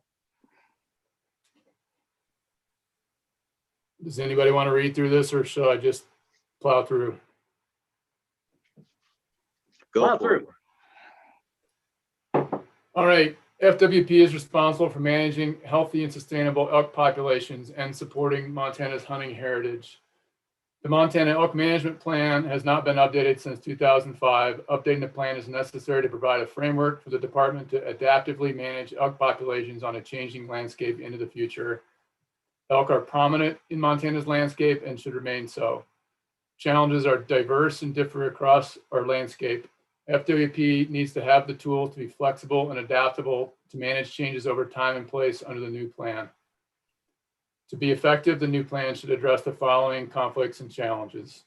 Does anybody want to read through this, or should I just plow through? Go for it. All right. FWP is responsible for managing healthy and sustainable elk populations and supporting Montana's hunting heritage. The Montana Elk Management Plan has not been updated since 2005. Updating the plan is necessary to provide a framework for the department to adaptively manage elk populations on a changing landscape into the future. Elk are prominent in Montana's landscape and should remain so. Challenges are diverse and differ across our landscape. FWP needs to have the tools to be flexible and adaptable to manage changes over time and place under the new plan. To be effective, the new plan should address the following conflicts and challenges.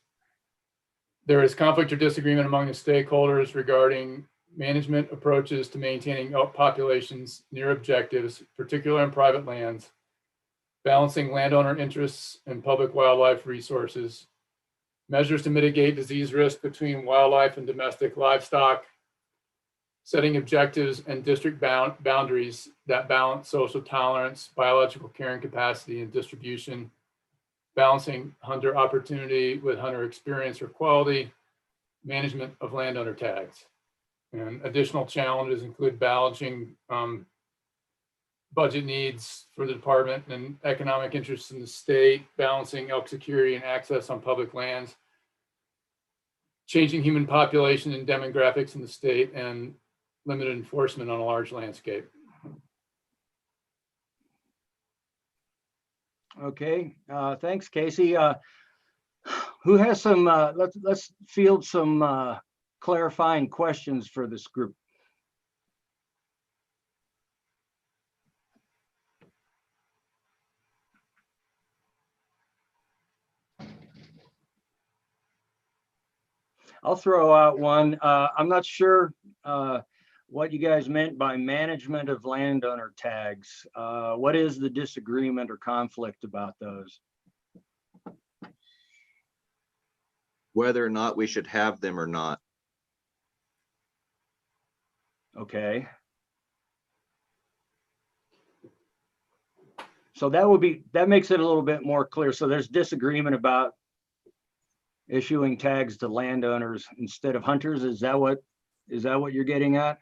There is conflict or disagreement among the stakeholders regarding management approaches to maintaining elk populations near objectives, particularly on private lands, balancing landowner interests and public wildlife resources, measures to mitigate disease risk between wildlife and domestic livestock, setting objectives and district boundaries that balance social tolerance, biological carrying capacity, and distribution, balancing hunter opportunity with hunter experience or quality, management of landowner tags. And additional challenges include balancing budget needs for the department and economic interests in the state, balancing elk security and access on public lands, changing human population and demographics in the state, and limited enforcement on a large landscape. Okay, thanks, Casey. Who has some, let's field some clarifying questions for this group. I'll throw out one. I'm not sure what you guys meant by management of landowner tags. What is the disagreement or conflict about those? Whether or not we should have them or not. Okay. So that makes it a little bit more clear. So there's disagreement about issuing tags to landowners instead of hunters. Is that what you're getting at?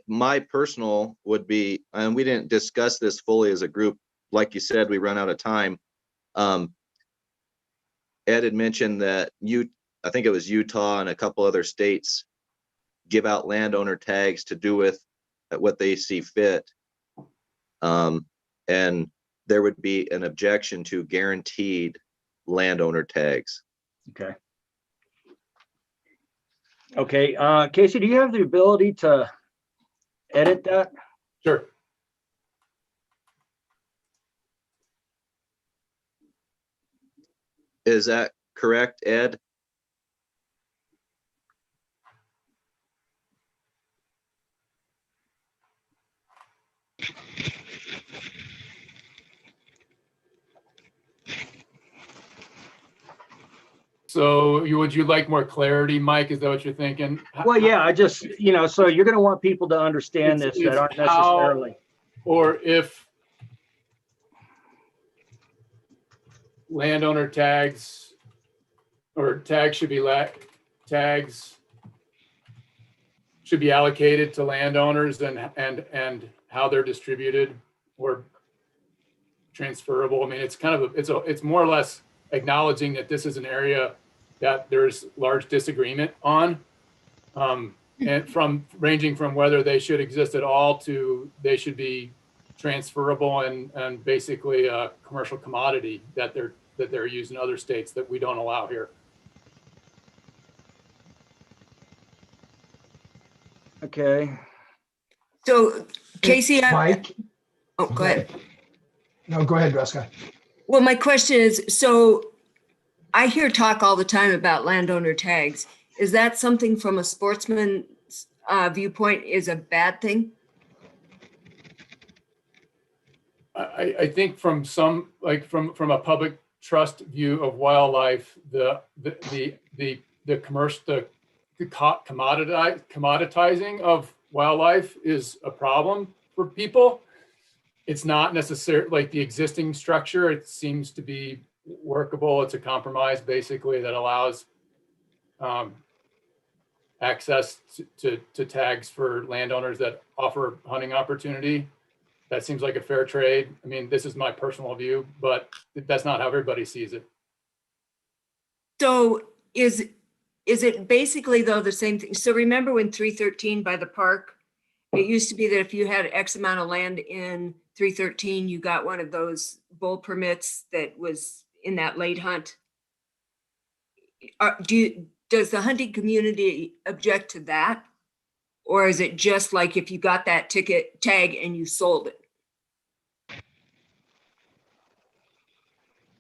My personal would be, and we didn't discuss this fully as a group. Like you said, we run out of time. Ed had mentioned that I think it was Utah and a couple other states give out landowner tags to do with what they see fit. And there would be an objection to guaranteed landowner tags. Okay. Okay, Casey, do you have the ability to edit that? Sure. Is that correct, Ed? So would you like more clarity, Mike? Is that what you're thinking? Well, yeah, I just, so you're going to want people to understand this that aren't necessarily. Or if landowner tags or tags should be tags should be allocated to landowners and how they're distributed or transferable. I mean, it's kind of it's more or less acknowledging that this is an area that there's large disagreement on, and ranging from whether they should exist at all to they should be transferable and basically a commercial commodity that they're used in other states that we don't allow here. Okay. So Casey, Mike? Oh, go ahead. No, go ahead, Ruska. Well, my question is, so I hear talk all the time about landowner tags. Is that something from a sportsman's viewpoint is a bad thing? I think from some, like from a public trust view of wildlife, the commoditizing of wildlife is a problem for people. It's not necessarily like the existing structure. It seems to be workable. It's a compromise basically that allows access to tags for landowners that offer hunting opportunity. That seems like a fair trade. I mean, this is my personal view, but that's not how everybody sees it. So is it basically though the same thing? So remember when 313 by the park, it used to be that if you had X amount of land in 313, you got one of those bull permits that was in that late hunt. Does the hunting community object to that? Or is it just like if you got that tag and you sold it?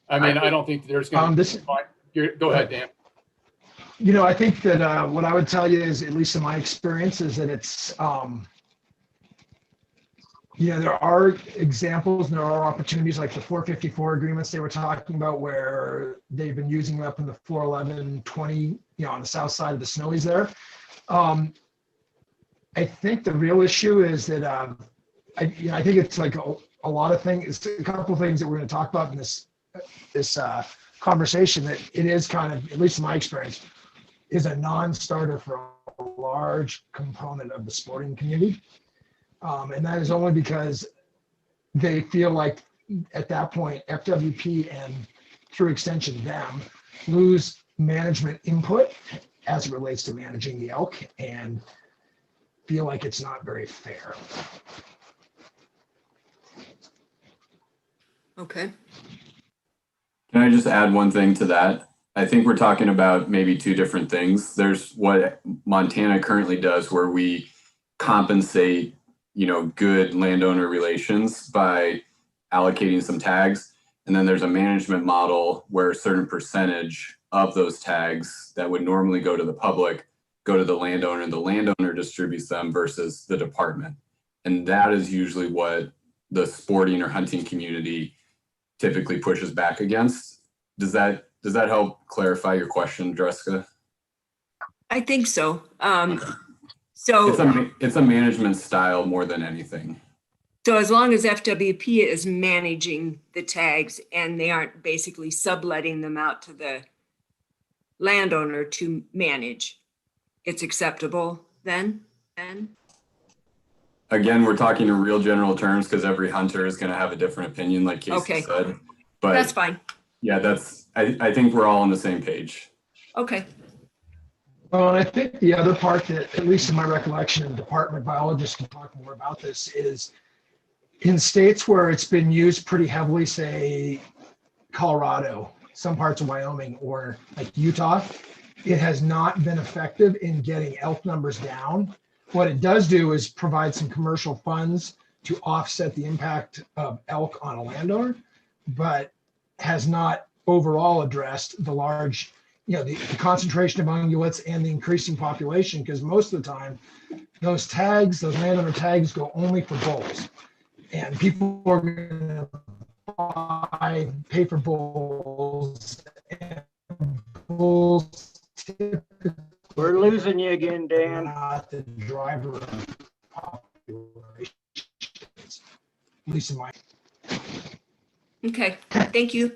I mean, I don't think there's going to go ahead, Dan. I think that what I would tell you is, at least in my experience, is that it's, there are examples and there are opportunities like the 454 agreements they were talking about where they've been using them up in the 411, 20, on the south side of the Snowies there. I think the real issue is that I think it's like a lot of things. It's a couple of things that we're going to talk about in this conversation that it is kind of, at least in my experience, is a non-starter for a large component of the sporting community. And that is only because they feel like at that point, FWP and through extension them lose management input as it relates to managing the elk and feel like it's not very fair. Okay. Can I just add one thing to that? I think we're talking about maybe two different things. There's what Montana currently does where we compensate, good landowner relations by allocating some tags. And then there's a management model where a certain percentage of those tags that would normally go to the public go to the landowner, and the landowner distributes them versus the department. And that is usually what the sporting or hunting community typically pushes back against. Does that help clarify your question, Dreska? I think so. It's a management style more than anything. So as long as FWP is managing the tags and they aren't basically subletting them out to the landowner to manage, it's acceptable then? Again, we're talking in real general terms because every hunter is going to have a different opinion, like Casey said. But that's fine. Yeah, I think we're all on the same page. Okay. Well, and I think the other part that, at least in my recollection, and department biologists can talk more about this, is in states where it's been used pretty heavily, say Colorado, some parts of Wyoming or like Utah, it has not been effective in getting elk numbers down. What it does do is provide some commercial funds to offset the impact of elk on a landowner, but has not overall addressed the large, the concentration of ungulates and the increasing population, because most of the time, those landowner tags go only for bulls. And people are going to pay for bulls. And bulls typically We're losing you again, Dan. not the driver of population, at least in my. Okay, thank you.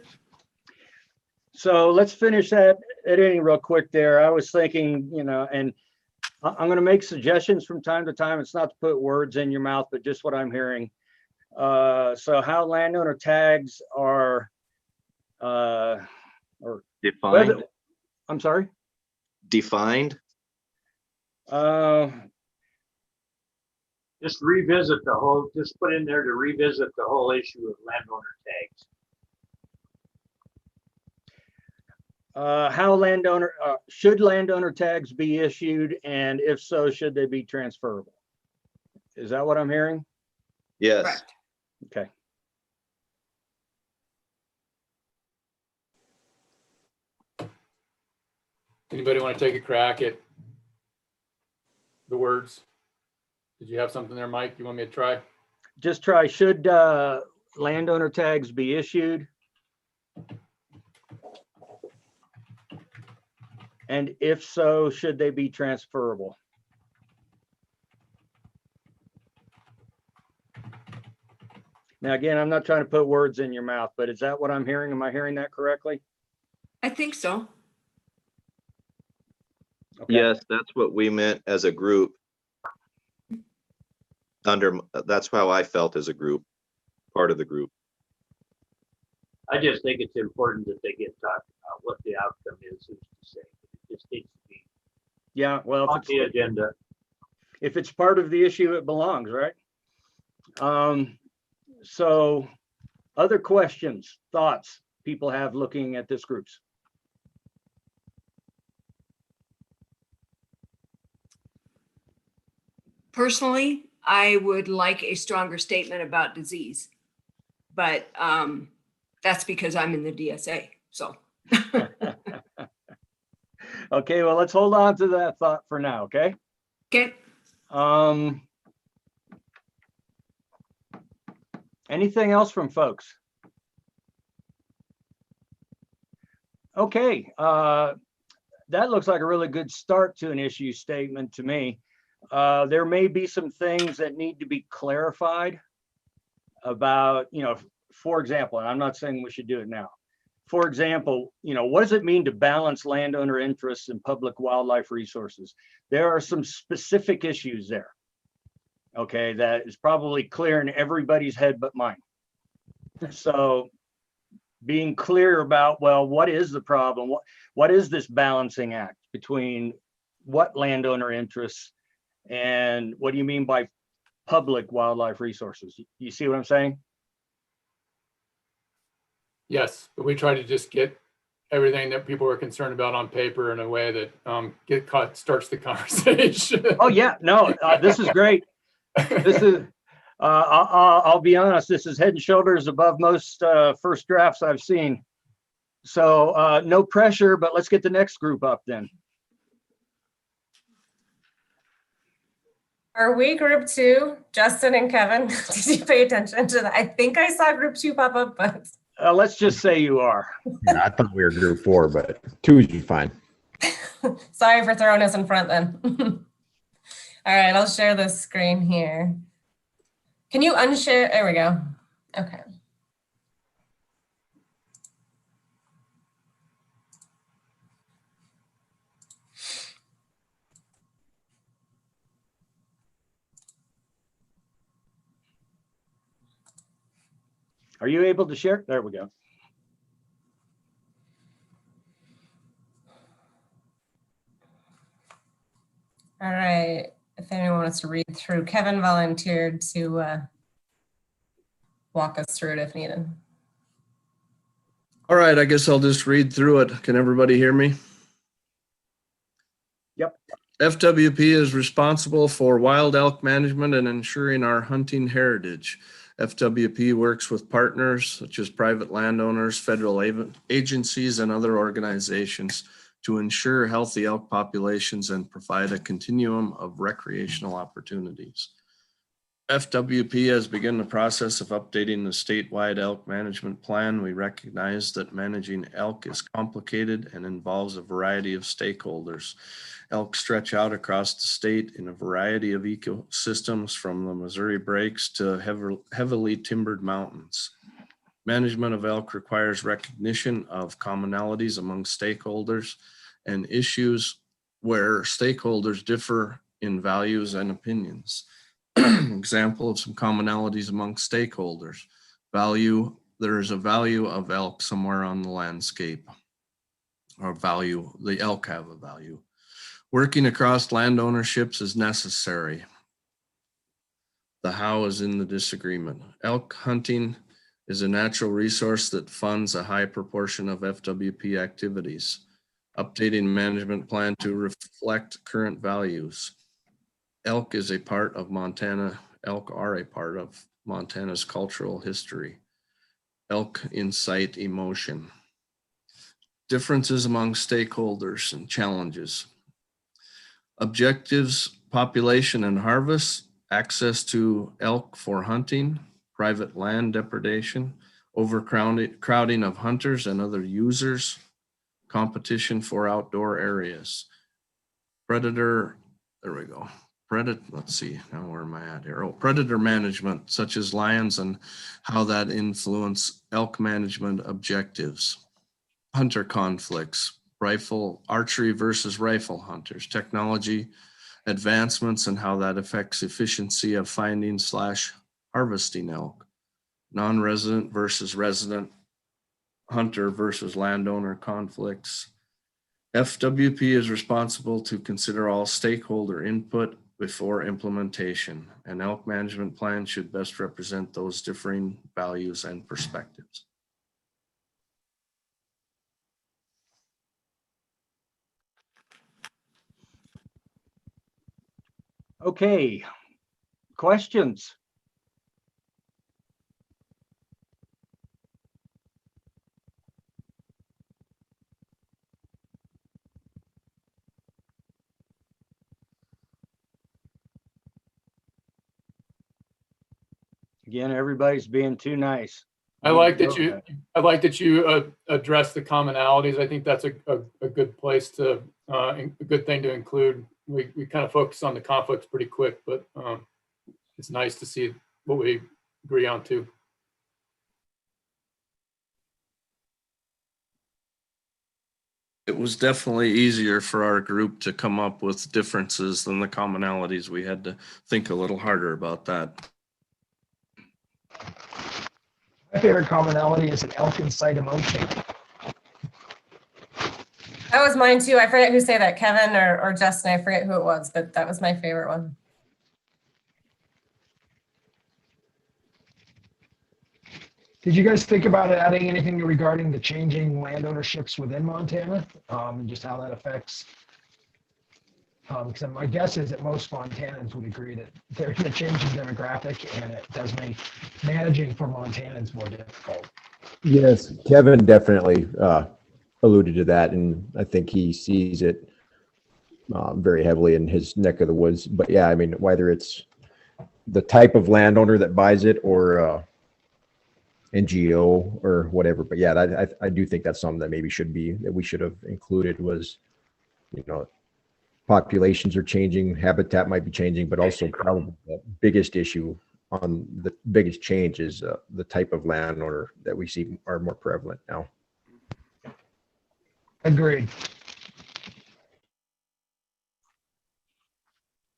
So let's finish that editing real quick there. I was thinking, and I'm going to make suggestions from time to time. It's not to put words in your mouth, but just what I'm hearing. So how landowner tags are or Defined. I'm sorry. Defined. Just put in there to revisit the whole issue of landowner tags. How should landowner tags be issued, and if so, should they be transferable? Is that what I'm hearing? Yes. Correct. Okay. Anybody want to take a crack at the words? Did you have something there, Mike? You want me to try? Just try, should landowner tags be issued? And if so, should they be transferable? Now, again, I'm not trying to put words in your mouth, but is that what I'm hearing? Am I hearing that correctly? I think so. Okay. Yes, that's what we meant as a group. That's how I felt as a group, part of the group. I just think it's important that they get talked about what the outcome is, who's to say. It just needs to be Yeah, well, on the agenda. if it's part of the issue, it belongs, right? So other questions, thoughts people have looking at this groups? Personally, I would like a stronger statement about disease, but that's because I'm in the DSA. So. Okay, well, let's hold on to that thought for now, okay? Okay. Anything else from folks? Okay, that looks like a really good start to an issue statement to me. There may be some things that need to be clarified about, for example, and I'm not saying we should do it now. For example, what does it mean to balance landowner interests and public wildlife resources? There are some specific issues there, okay, that is probably clear in everybody's head but mine. So being clear about, well, what is the problem? What is this balancing act between what landowner interests and what do you mean by public wildlife resources? You see what I'm saying? Yes, but we try to just get everything that people are concerned about on paper in a way that starts the conversation. Oh yeah, no, this is great. This is, I'll be honest, this is head and shoulders above most first drafts I've seen. So no pressure, but let's get the next group up then. Are we group 2, Justin and Kevin? Did you pay attention to that? I think I saw group 2 pop up, but. Let's just say you are. Yeah, I thought we were group 4, but 2 is fine. Sorry for throwing us in front then. All right, I'll share the screen here. Can you unshare? There we go. Okay. Are you able to share? There we go. All right. If anyone wants to read through, Kevin volunteered to walk us through it if needed. All right, I guess I'll just read through it. Can everybody hear me? Yep. FWP is responsible for wild elk management and ensuring our hunting heritage. FWP works with partners such as private landowners, federal agencies, and other organizations to ensure healthy elk populations and provide a continuum of recreational opportunities. FWP has begun the process of updating the statewide elk management plan. We recognize that managing elk is complicated and involves a variety of stakeholders. Elk stretch out across the state in a variety of ecosystems, from the Missouri Breaks to heavily timbered mountains. Management of elk requires recognition of commonalities among stakeholders and issues where stakeholders differ in values and opinions. Example of some commonalities among stakeholders. Value, there is a value of elk somewhere on the landscape. Or value, the elk have a value. Working across land ownerships is necessary. The how is in the disagreement. Elk hunting is a natural resource that funds a high proportion of FWP activities. Updating management plan to reflect current values. Elk is a part of Montana. Elk are a part of Montana's cultural history. Elk incite emotion. Differences among stakeholders and challenges. Objectives, population and harvest, access to elk for hunting, private land depredation, overcrowding of hunters and other users, competition for outdoor areas. Predator, there we go. Let's see, now where am I at here? Oh, predator management, such as lions and how that influence elk management objectives. Hunter conflicts, archery versus rifle hunters, technology advancements and how that affects efficiency of finding / harvesting elk. Non-resident versus resident, hunter versus landowner conflicts. FWP is responsible to consider all stakeholder input before implementation. An elk management plan should best represent those differing values and perspectives. Okay, questions? Again, everybody's being too nice. I like that you address the commonalities. I think that's a good place to a good thing to include. We kind of focus on the conflicts pretty quick, but it's nice to see what we agree on too. It was definitely easier for our group to come up with differences than the commonalities. We had to think a little harder about that. My favorite commonality is an elk incite emotion. That was mine too. I forget who said that, Kevin or Justin. I forget who it was, but that was my favorite one. Did you guys think about adding anything regarding the changing land ownerships within Montana, and just how that affects? Because my guess is that most Montanans would agree that there's a changing demographic, and it does make managing for Montanans more difficult. Yes, Kevin definitely alluded to that, and I think he sees it very heavily in his neck of the woods. But yeah, I mean, whether it's the type of landowner that buys it or NGO or whatever, but yeah, I do think that's something that maybe we should have included was, you know, populations are changing, habitat might be changing, but also probably the biggest issue on the biggest change is the type of landowner that we see are more prevalent now. Agreed.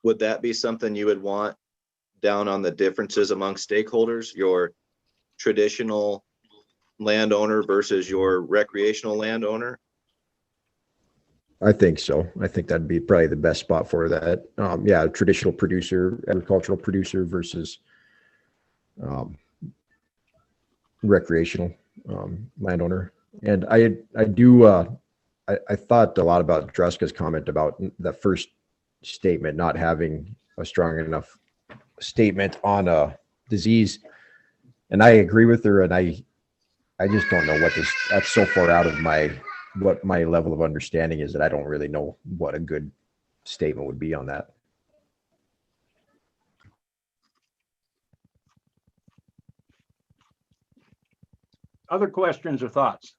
Would that be something you would want down on the differences among stakeholders, your traditional landowner versus your recreational landowner? I think so. I think that'd be probably the best spot for that. Yeah, traditional producer, agricultural producer versus recreational landowner. And I thought a lot about Dreska's comment about the first statement not having a strong enough statement on a disease. And I agree with her, and I just don't know that's so far out of what my level of understanding is that I don't really know what a good statement would be on that. Other questions or thoughts?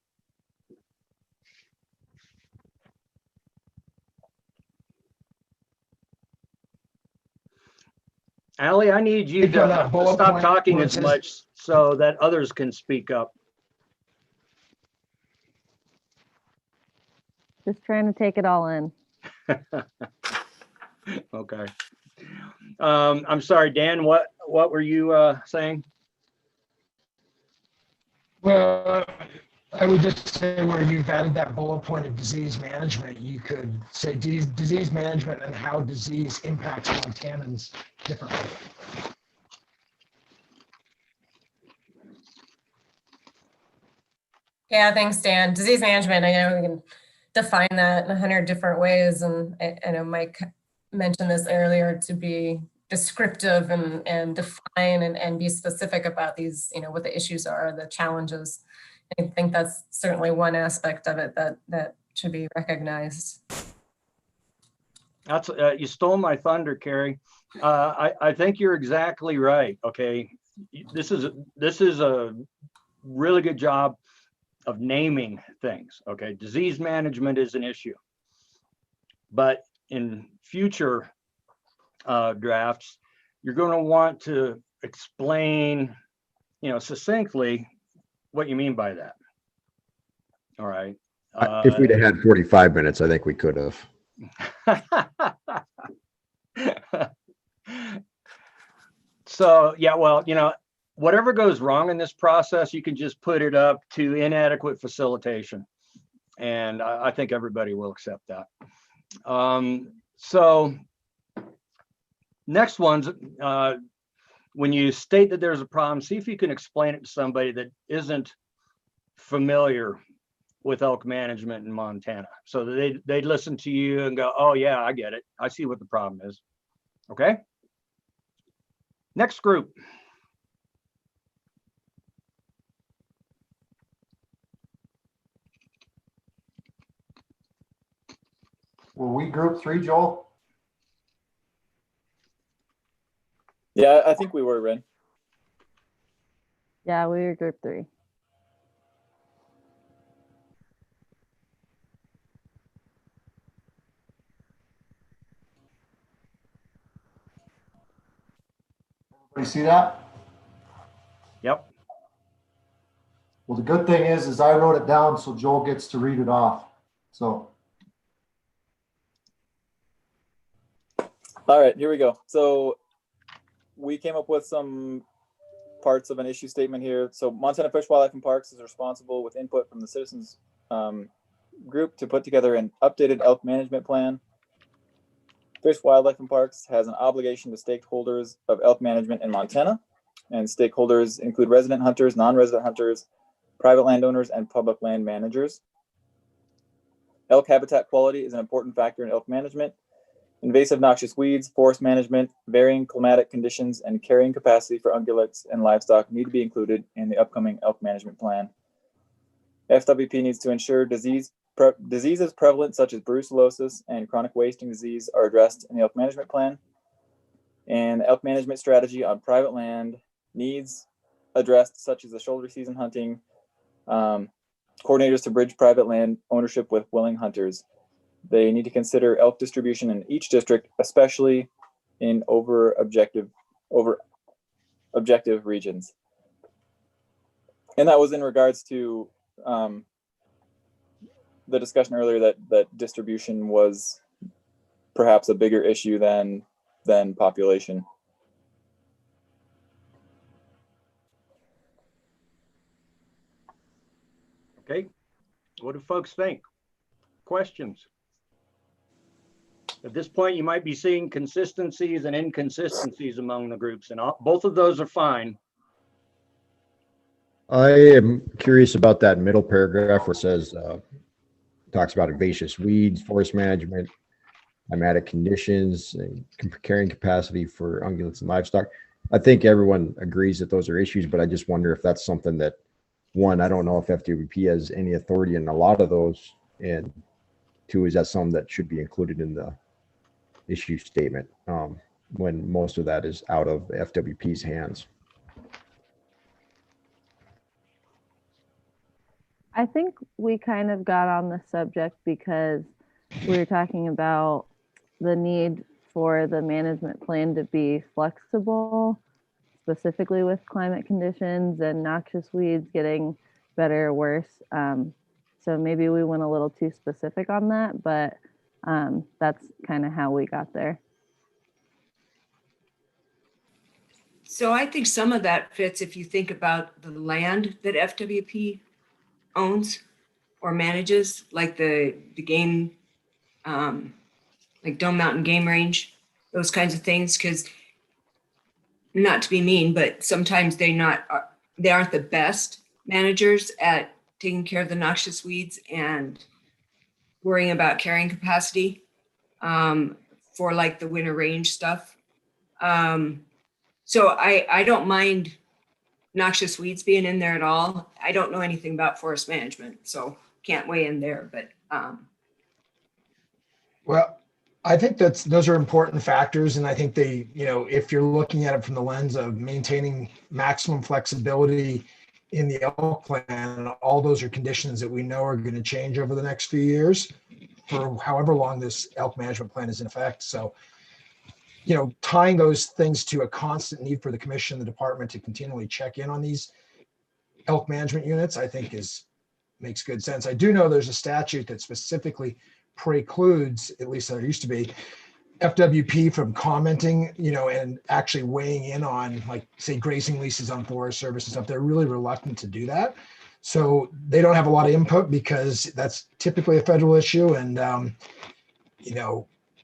Allie, I need you Think on that to bullet stop point talking where it as says- much so that others can speak up. Just trying to take it all in. Okay. I'm sorry, Dan, what were you saying? Well, I would just say where you've added that bullet point of disease management, you could say disease management and how disease impacts Montanans differently. Yeah, thanks, Dan. Disease management, I know we can define that in 100 different ways. And I know Mike mentioned this earlier, to be descriptive and define and be specific about these, what the issues are, the challenges. I think that's certainly one aspect of it that should be recognized. That's you stole my thunder, Carrie. I think you're exactly right. Okay, this is a really good job of naming things. Okay, disease management is an issue, but in future drafts, you're going to want to explain, succinctly what you mean by that. All right. If we'd have had 45 minutes, I think we could have. So, yeah, well, whatever goes wrong in this process, you can just put it up to inadequate facilitation. And I think everybody will accept that. So next one's, when you state that there's a problem, see if you can explain it to somebody that isn't familiar with elk management in Montana. So that they'd listen to you and go, oh yeah, I get it. I see what the problem is. Okay. Next group. Were we group 3, Joel? Yeah, I think we were, Ren. Yeah, we were group 3. Everybody see that? Yep. Well, the good thing is I wrote it down so Joel gets to read it off. So. All right, here we go. So we came up with some parts of an issue statement here. So Montana Fish, Wildlife, and Parks is responsible with input from the citizens group to put together an updated elk management plan. Fish, Wildlife, and Parks has an obligation to stakeholders of elk management in Montana, and stakeholders include resident hunters, non-resident hunters, private landowners, and public land managers. Elk habitat quality is an important factor in elk management. Invasive noxious weeds, forest management, varying climatic conditions, and carrying capacity for ungulates and livestock need to be included in the upcoming elk management plan. FWP needs to ensure diseases prevalent such as brucellosis and chronic wasting disease are addressed in the elk management plan. And elk management strategy on private land needs addressed, such as the shoulder season hunting, coordinators to bridge private land ownership with willing hunters. They need to consider elk distribution in each district, especially in over objective regions. And that was in regards to the discussion earlier that distribution was perhaps a bigger issue than population. Okay. What do folks think? Questions? At this point, you might be seeing consistencies and inconsistencies among the groups, and both of those are fine. I am curious about that middle paragraph where it says, talks about invasive weeds, forest management, climatic conditions, and carrying capacity for ungulates and livestock. I think everyone agrees that those are issues, but I just wonder if that's something that, one, I don't know if FWP has any authority in a lot of those, and two, is that something that should be included in the issue statement when most of that is out of FWP's hands. I think we kind of got on the subject because we were talking about the need for the management plan to be flexible, specifically with climate conditions and noxious weeds getting better or worse. So maybe we went a little too specific on that, but that's kind of how we got there. So I think some of that fits if you think about the land that FWP owns or manages, like the game, like Dome Mountain Game Range, those kinds of things. Because not to be mean, but sometimes they aren't the best managers at taking care of the noxious weeds and worrying about carrying capacity for like the winter range stuff. So I don't mind noxious weeds being in there at all. I don't know anything about forest management, so can't weigh in there, but Well, I think those are important factors. And I think they, if you're looking at it from the lens of maintaining maximum flexibility in the elk plan, all those are conditions that we know are going to change over the next few years for however long this elk management plan is in effect. So, tying those things to a constant need for the commission, the department to continually check in on these elk management units, I think makes good sense. I do know there's a statute that specifically precludes, at least there used to be, FWP from commenting, and actually weighing in on, like, say, grazing leases on Forest Service and stuff. They're really reluctant to do that. So they don't have a lot of input because that's typically a federal issue. And,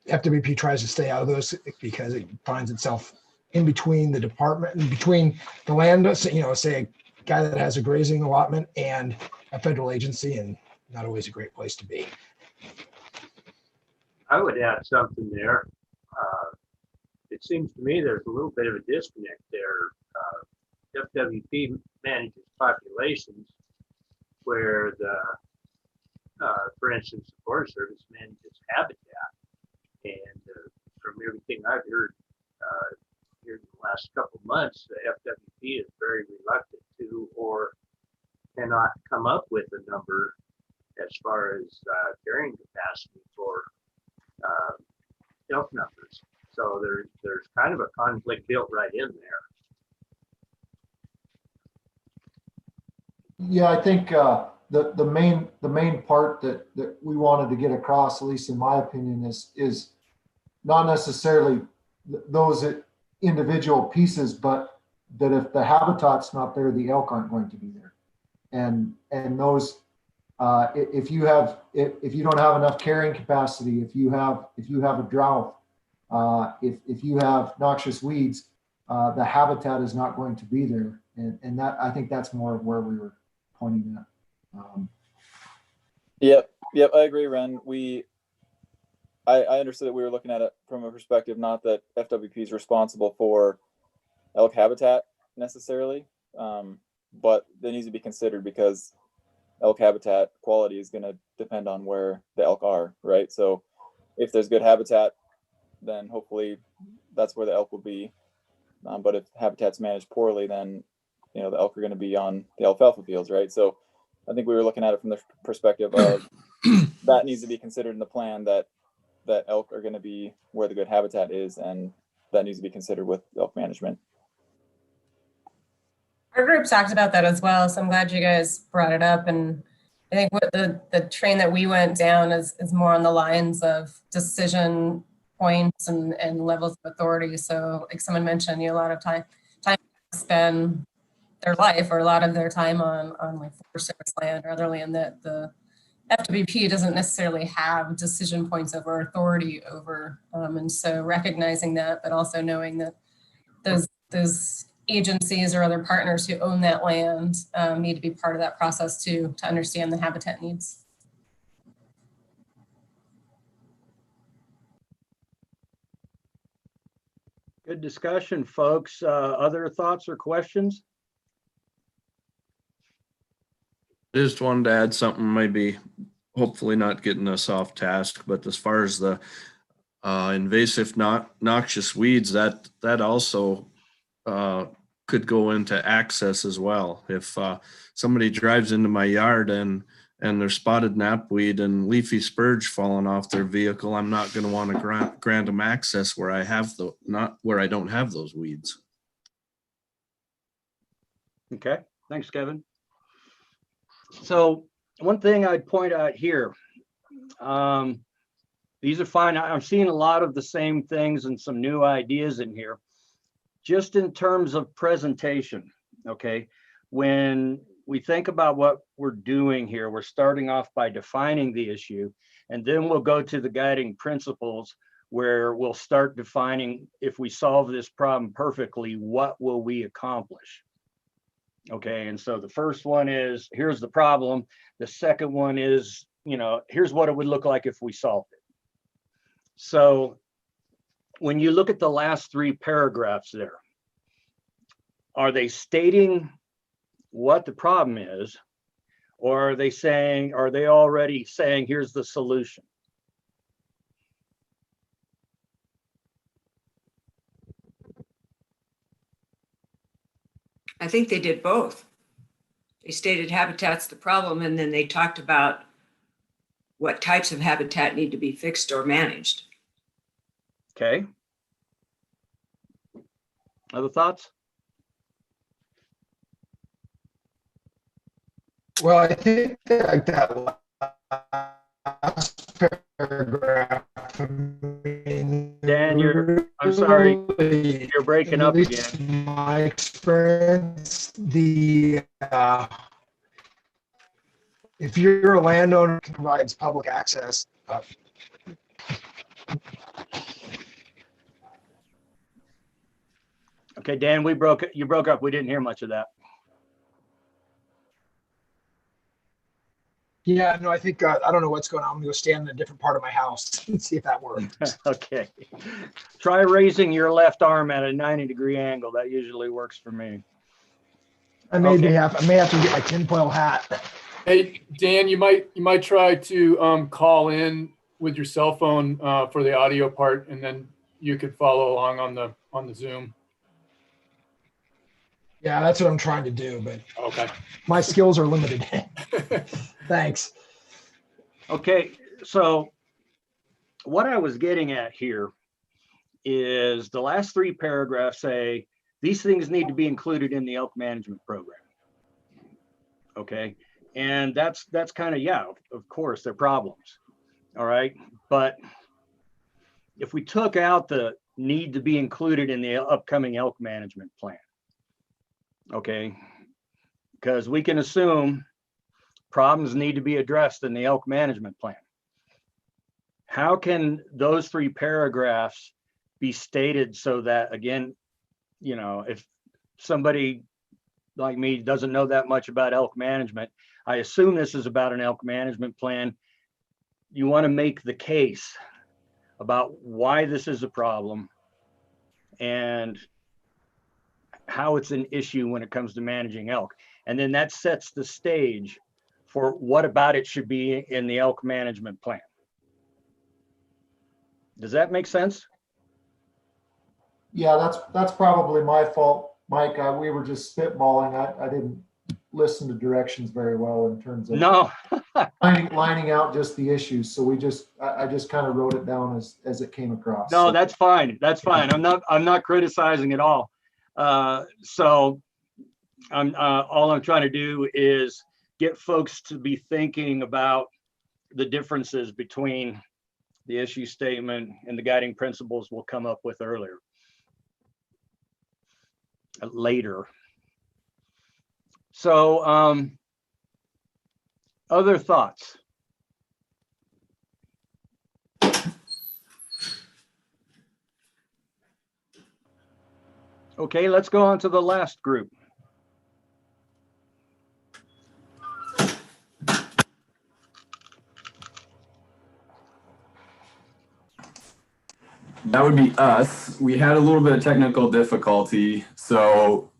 FWP tries to stay out of those because it finds itself in between the department and between the land, say a guy that has a grazing allotment and a federal agency, and not always a great place to be. I would add something there. It seems to me there's a little bit of a disconnect there. FWP manages populations where for instance, the Forest Service manages habitat. And from everything I've heard here in the last couple of months, the FWP is very reluctant to or cannot come up with a number as far as carrying capacity for elk numbers. So there's kind of a conflict built right in there. Yeah, I think the main part that we wanted to get across, at least in my opinion, is not necessarily those individual pieces, but that if the habitat's not there, the elk aren't going to be there. And those, if you don't have enough carrying capacity, if you have a drought, if you have noxious weeds, the habitat is not going to be there. And that, I think that's more of where we were pointing at. Yep, I agree, Ren. I understood that we were looking at it from a perspective, not that FWP is responsible for elk habitat necessarily, but they need to be considered because elk habitat quality is going to depend on where the elk are, right? So if there's good habitat, then hopefully that's where the elk will be. But if habitat's managed poorly, then the elk are going to be on the alfalfa fields, right? So I think we were looking at it from the perspective of that needs to be considered in the plan, that elk are going to be where the good habitat is, and that needs to be considered with elk management. Our group talked about that as well, so I'm glad you guys brought it up. And I think what the train that we went down is more on the lines of decision points and levels of authority. So like someone mentioned, a lot of time to spend their life or a lot of their time on like Forest Service land or other land that the FWP doesn't necessarily have decision points over, authority over. And so recognizing that, but also knowing that those agencies or other partners who own that land need to be part of that process too, to understand the habitat needs. Good discussion, folks. Other thoughts or questions? Just wanted to add something, maybe hopefully not getting us off task, but as far as the invasive noxious weeds, that also could go into access as well. If somebody drives into my yard and there's spotted knapweed and leafy spurge falling off their vehicle, I'm not going to want to grant them access where I have where I don't have those weeds. Okay, thanks, Kevin. So one thing I'd point out here, these are fine. I'm seeing a lot of the same things and some new ideas in here. Just in terms of presentation, okay? When we think about what we're doing here, we're starting off by defining the issue, and then we'll go to the guiding principles where we'll start defining, if we solve this problem perfectly, what will we accomplish? Okay, and so the first one is, here's the problem. The second one is, here's what it would look like if we solved it. So when you look at the last three paragraphs there, are they stating what the problem is, or are they already saying, here's the solution? I think they did both. They stated habitat's the problem, and then they talked about what types of habitat need to be fixed or managed. Okay. Other thoughts? Well, I think that last paragraph. Dan, I'm sorry, you're breaking up again. My experience, if you're a landowner who provides public access. Okay, Dan, you broke up. We didn't hear much of that. Yeah, no, I think, I don't know what's going on. I'm gonna go stand in a different part of my house and see if that works. Okay. Try raising your left arm at a 90-degree angle. That usually works for me. I may have to get my tinfoil hat. Hey, Dan, you might try to call in with your cell phone for the audio part, and then you could follow along on the Zoom. Yeah, that's what I'm trying to do, but okay, my skills are limited. Thanks. Okay, so what I was getting at here is the last three paragraphs say these things need to be included in the elk management program. Okay, and that's kind of, yeah, of course, they're problems. All right, but if we took out the need to be included in the upcoming elk management plan, okay, because we can assume problems need to be addressed in the elk management plan. How can those three paragraphs be stated so that, again, if somebody like me doesn't know that much about elk management, I assume this is about an elk management plan. You want to make the case about why this is a problem and how it's an issue when it comes to managing elk. And then that sets the stage for what about it should be in the elk management plan. Does that make sense? Yeah, that's probably my fault, Mike. We were just spitballing. I didn't listen to directions very well in terms of lining out just the issues. So I just kind of wrote it down as it came across. No, so. That's fine. That's fine. I'm not criticizing at all. So all I'm trying to do is get folks to be thinking about the differences between the issue statement and the guiding principles we'll come up with later. So other thoughts? Okay, let's go on to the last group. That would be us. We had a little bit of technical difficulty, so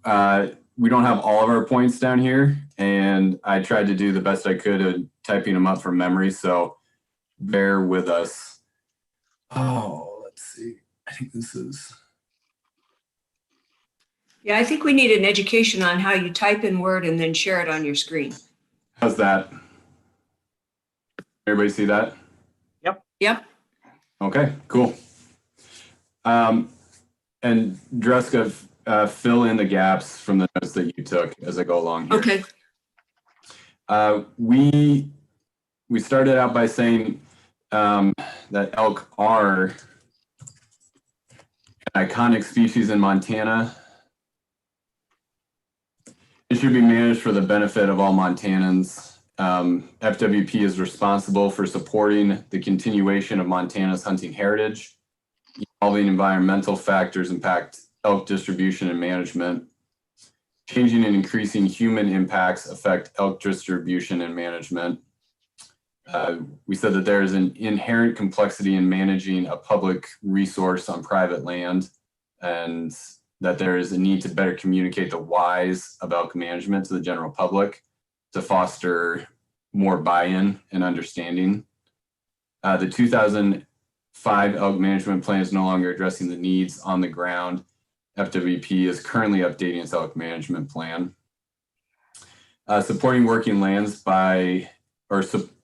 we don't have all of our points down here, and I tried to do the best I could at typing them up from memory, so bear with us. Oh, let's see. I think this is... Yeah, I think we need an education on how you type in Word and then share it on your screen. How's that? Everybody see that? Yep. Okay, cool. And Dreska, fill in the gaps from the notes that you took as I go along here. Okay. We started out by saying that elk are an iconic species in Montana. It should be managed for the benefit of all Montanans. FWP is responsible for supporting the continuation of Montana's hunting heritage. Evolving environmental factors impact elk distribution and management. Changing and increasing human impacts affect elk distribution and management. We said that there is an inherent complexity in managing a public resource on private land, and that there is a need to better communicate the whys of elk management to the general public to foster more buy-in and understanding. The 2005 Elk Management Plan is no longer addressing the needs on the ground. FWP is currently updating its Elk Management Plan. Supporting working lands by,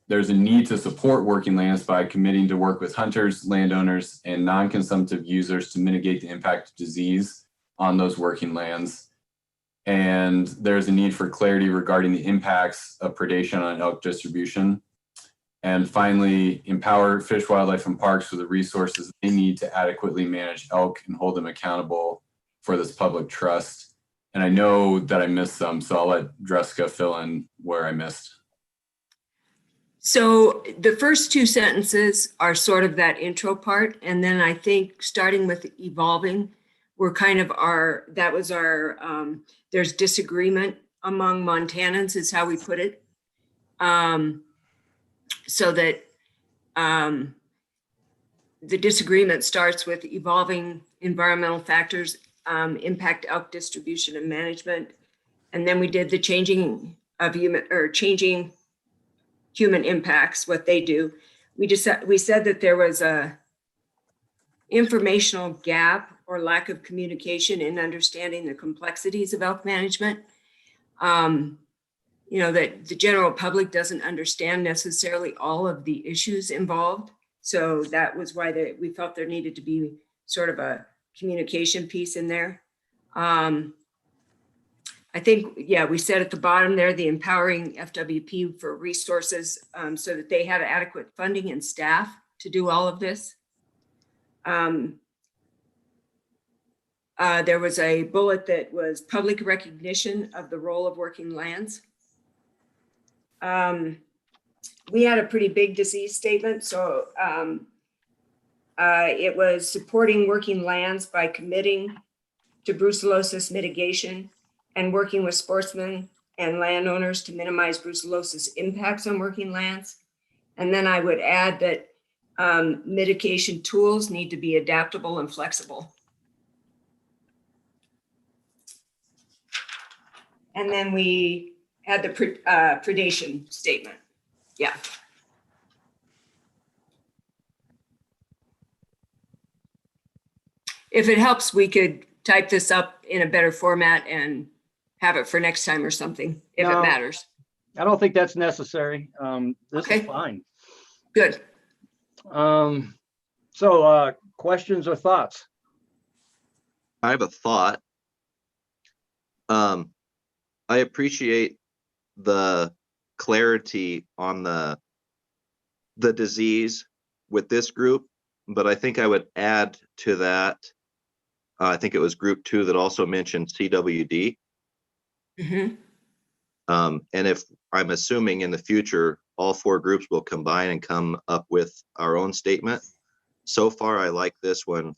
there's a need to support working lands by committing to work with hunters, landowners, and non-consumptive users to mitigate the impact of disease on those working lands. And there's a need for clarity regarding the impacts of predation on elk distribution. And finally, empower Fish, Wildlife, and Parks with the resources they need to adequately manage elk and hold them accountable for this public trust. And I know that I missed some, so I'll let Dreska fill in where I missed. So the first two sentences are sort of that intro part. And then I think starting with evolving, we're kind of that was our, there's disagreement among Montanans is how we put it. So that the disagreement starts with evolving environmental factors impact elk distribution and management. And then we did the changing human impacts, what they do. We said that there was a informational gap or lack of communication in understanding the complexities of elk management. That the general public doesn't understand necessarily all of the issues involved. So that was why we felt there needed to be sort of a communication piece in there. I think, we said at the bottom there, the empowering FWP for resources so that they have adequate funding and staff to do all of this. There was a bullet that was public recognition of the role of working lands. We had a pretty big disease statement, so it was supporting working lands by committing to brucellosis mitigation and working with sportsmen and landowners to minimize brucellosis impacts on working lands. And then I would add that mitigation tools need to be adaptable and flexible. And then we had the predation statement. Yeah. If it helps, we could type this up in a better format and have it for next time or something, if it matters. I don't think that's necessary. This is fine. Good. So questions or thoughts? I have a thought. I appreciate the clarity on the disease with this group, but I think I would add to that. I think it was group 2 that also mentioned CWD. Mm-hmm. And if I'm assuming in the future, all 4 groups will combine and come up with our own statement. So far, I like this one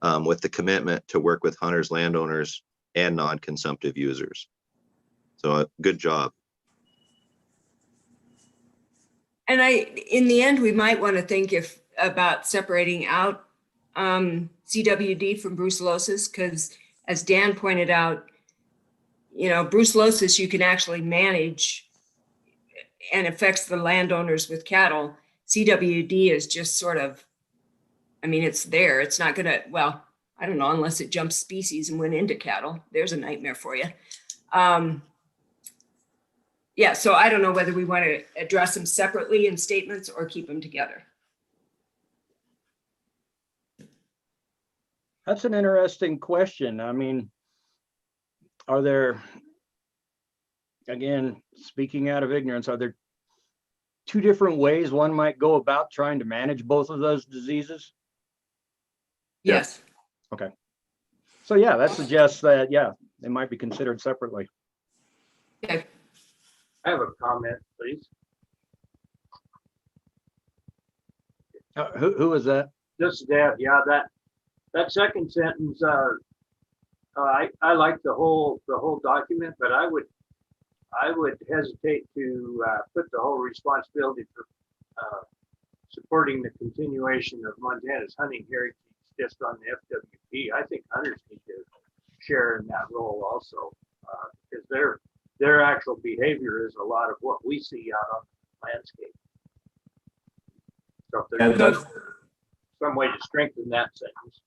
with the commitment to work with hunters, landowners, and non-consumptive users. So good job. And in the end, we might want to think about separating out CWD from brucellosis, because as Dan pointed out, brucellosis you can actually manage and affects the landowners with cattle. CWD is just sort of, it's there. It's not gonna, well, I don't know, unless it jumps species and went into cattle. There's a nightmare for you. Yeah, so I don't know whether we want to address them separately in statements or keep them together. That's an interesting question. Are there, again, speaking out of ignorance, are there two different ways one might go about trying to manage both of those diseases? Yes. Okay. So yeah, that suggests that, yeah, they might be considered separately. Okay. I have a comment, please. Who is that? This is Dad. Yeah, that second sentence, I like the whole document, but I would hesitate to put the whole responsibility for supporting the continuation of Montana's hunting heritage just on the FWP. I think hunters need to share in that role also, because their actual behavior is a lot of what we see out on the landscape. So if there's some way to strengthen that sentence.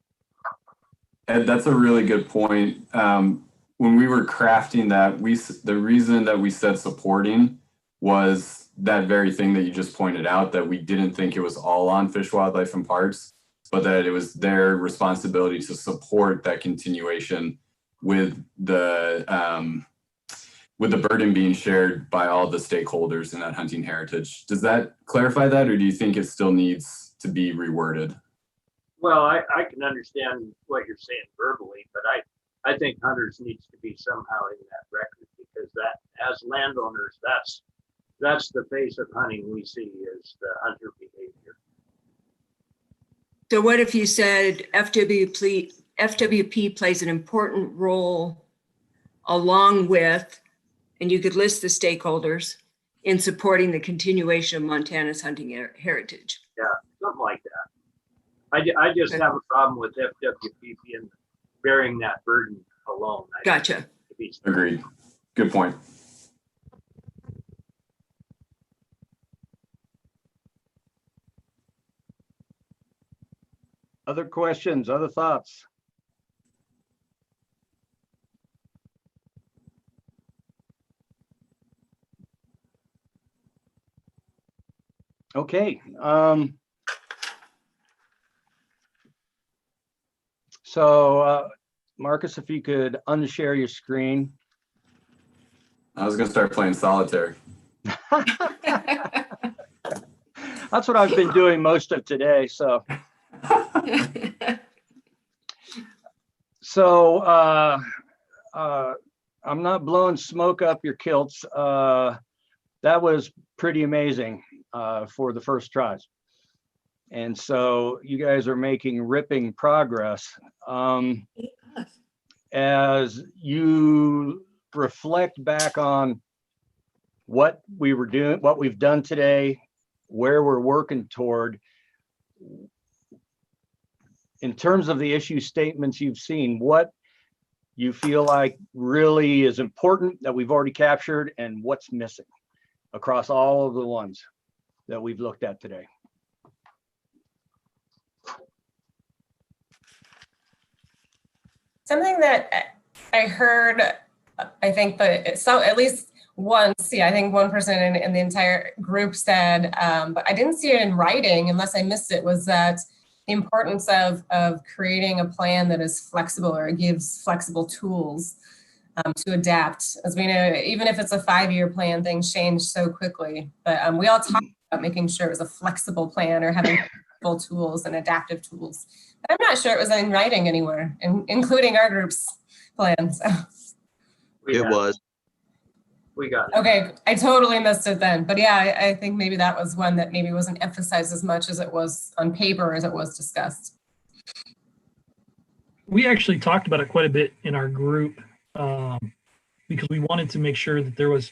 Ed, that's a really good point. When we were crafting that, the reason that we said supporting was that very thing that you just pointed out, that we didn't think it was all on Fish, Wildlife, and Parks, but that it was their responsibility to support that continuation with the burden being shared by all the stakeholders in that hunting heritage. Does that clarify that, or do you think it still needs to be reworded? Well, I can understand what you're saying verbally, but I think hunters needs to be somehow in that record, because that, as landowners, that's the face of hunting we see is the hunter behavior. So what if you said FWP plays an important role along with, and you could list the stakeholders in supporting the continuation of Montana's hunting heritage? Yeah, something like that. I just have a problem with FWP bearing that burden alone. Gotcha. Agreed. Good point. Other questions, other thoughts? Okay. So Marcus, if you could unshare your screen. I was going to start playing solitaire. That's what I've been doing most of today. So, I'm not blowing smoke up your kilts. That was pretty amazing for the first tries. And so you guys are making ripping progress. As you reflect back on what we were doing, what we've done today, where we're working toward, in terms of the issue statements you've seen, what you feel like really is important that we've already captured, and what's missing across all of the ones that we've looked at today. Something that I heard, I think, but so at least once, I think one person in the entire group said, but I didn't see it in writing unless I missed it, was that the importance of creating a plan that is flexible or gives flexible tools to adapt. As we know, even if it's a 5-year plan, things change so quickly. But we all talk about making sure it was a flexible plan or having flexible tools and adaptive tools. But I'm not sure it was in writing anywhere, including our group's plan. So. It was. We got it. Okay, I totally missed it then. But yeah, I think maybe that was one that maybe wasn't emphasized as much as it was on paper as it was discussed. we actually talked about it quite a bit in our group because we wanted to make sure that there was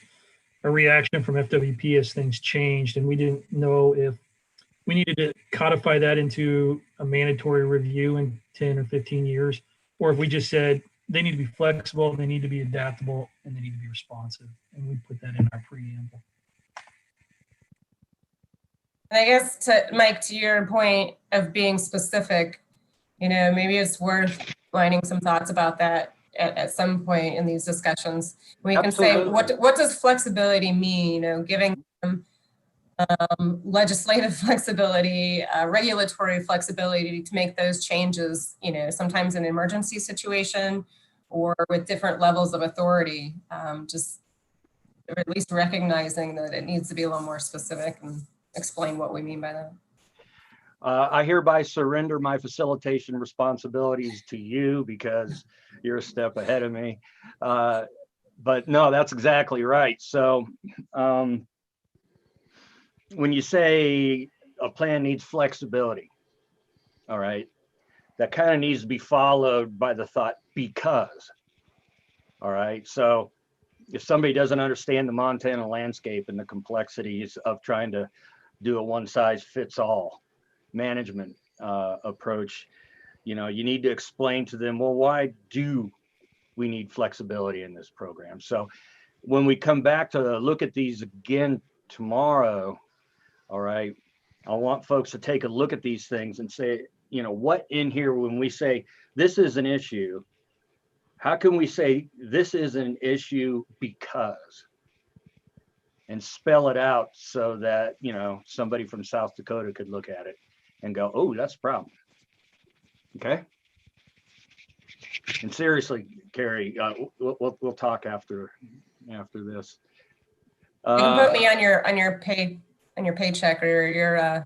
a reaction from FWP as things changed, and we didn't know if we needed to codify that into a mandatory review in 10 or 15 years, or if we just said they need to be flexible, they need to be adaptable, and they need to be responsive. And we put that in our preamble. And I guess to Mike, to your point of being specific, maybe it's worth lining some thoughts about that at some point in these discussions. We can say, what does flexibility mean? Giving them legislative flexibility, regulatory flexibility to make those changes, sometimes in an emergency situation or with different levels of authority, just or at least recognizing that it needs to be a little more specific and explain what we mean by that. I hereby surrender my facilitation responsibilities to you because you're a step ahead of me. But no, that's exactly right. So when you say a plan needs flexibility, all right, that kind of needs to be followed by the thought because, all right. So if somebody doesn't understand the Montana landscape and the complexities of trying to do a one size fits all management approach, you need to explain to them, well, why do we need flexibility in this program? So when we come back to look at these again tomorrow, all right, I want folks to take a look at these things and say, what in here, when we say this is an issue, how can we say this is an issue because? And spell it out so that, somebody from South Dakota could look at it and go, oh, that's a problem. Okay. And seriously, Carrie, we'll talk after this. You can put me on your paycheck or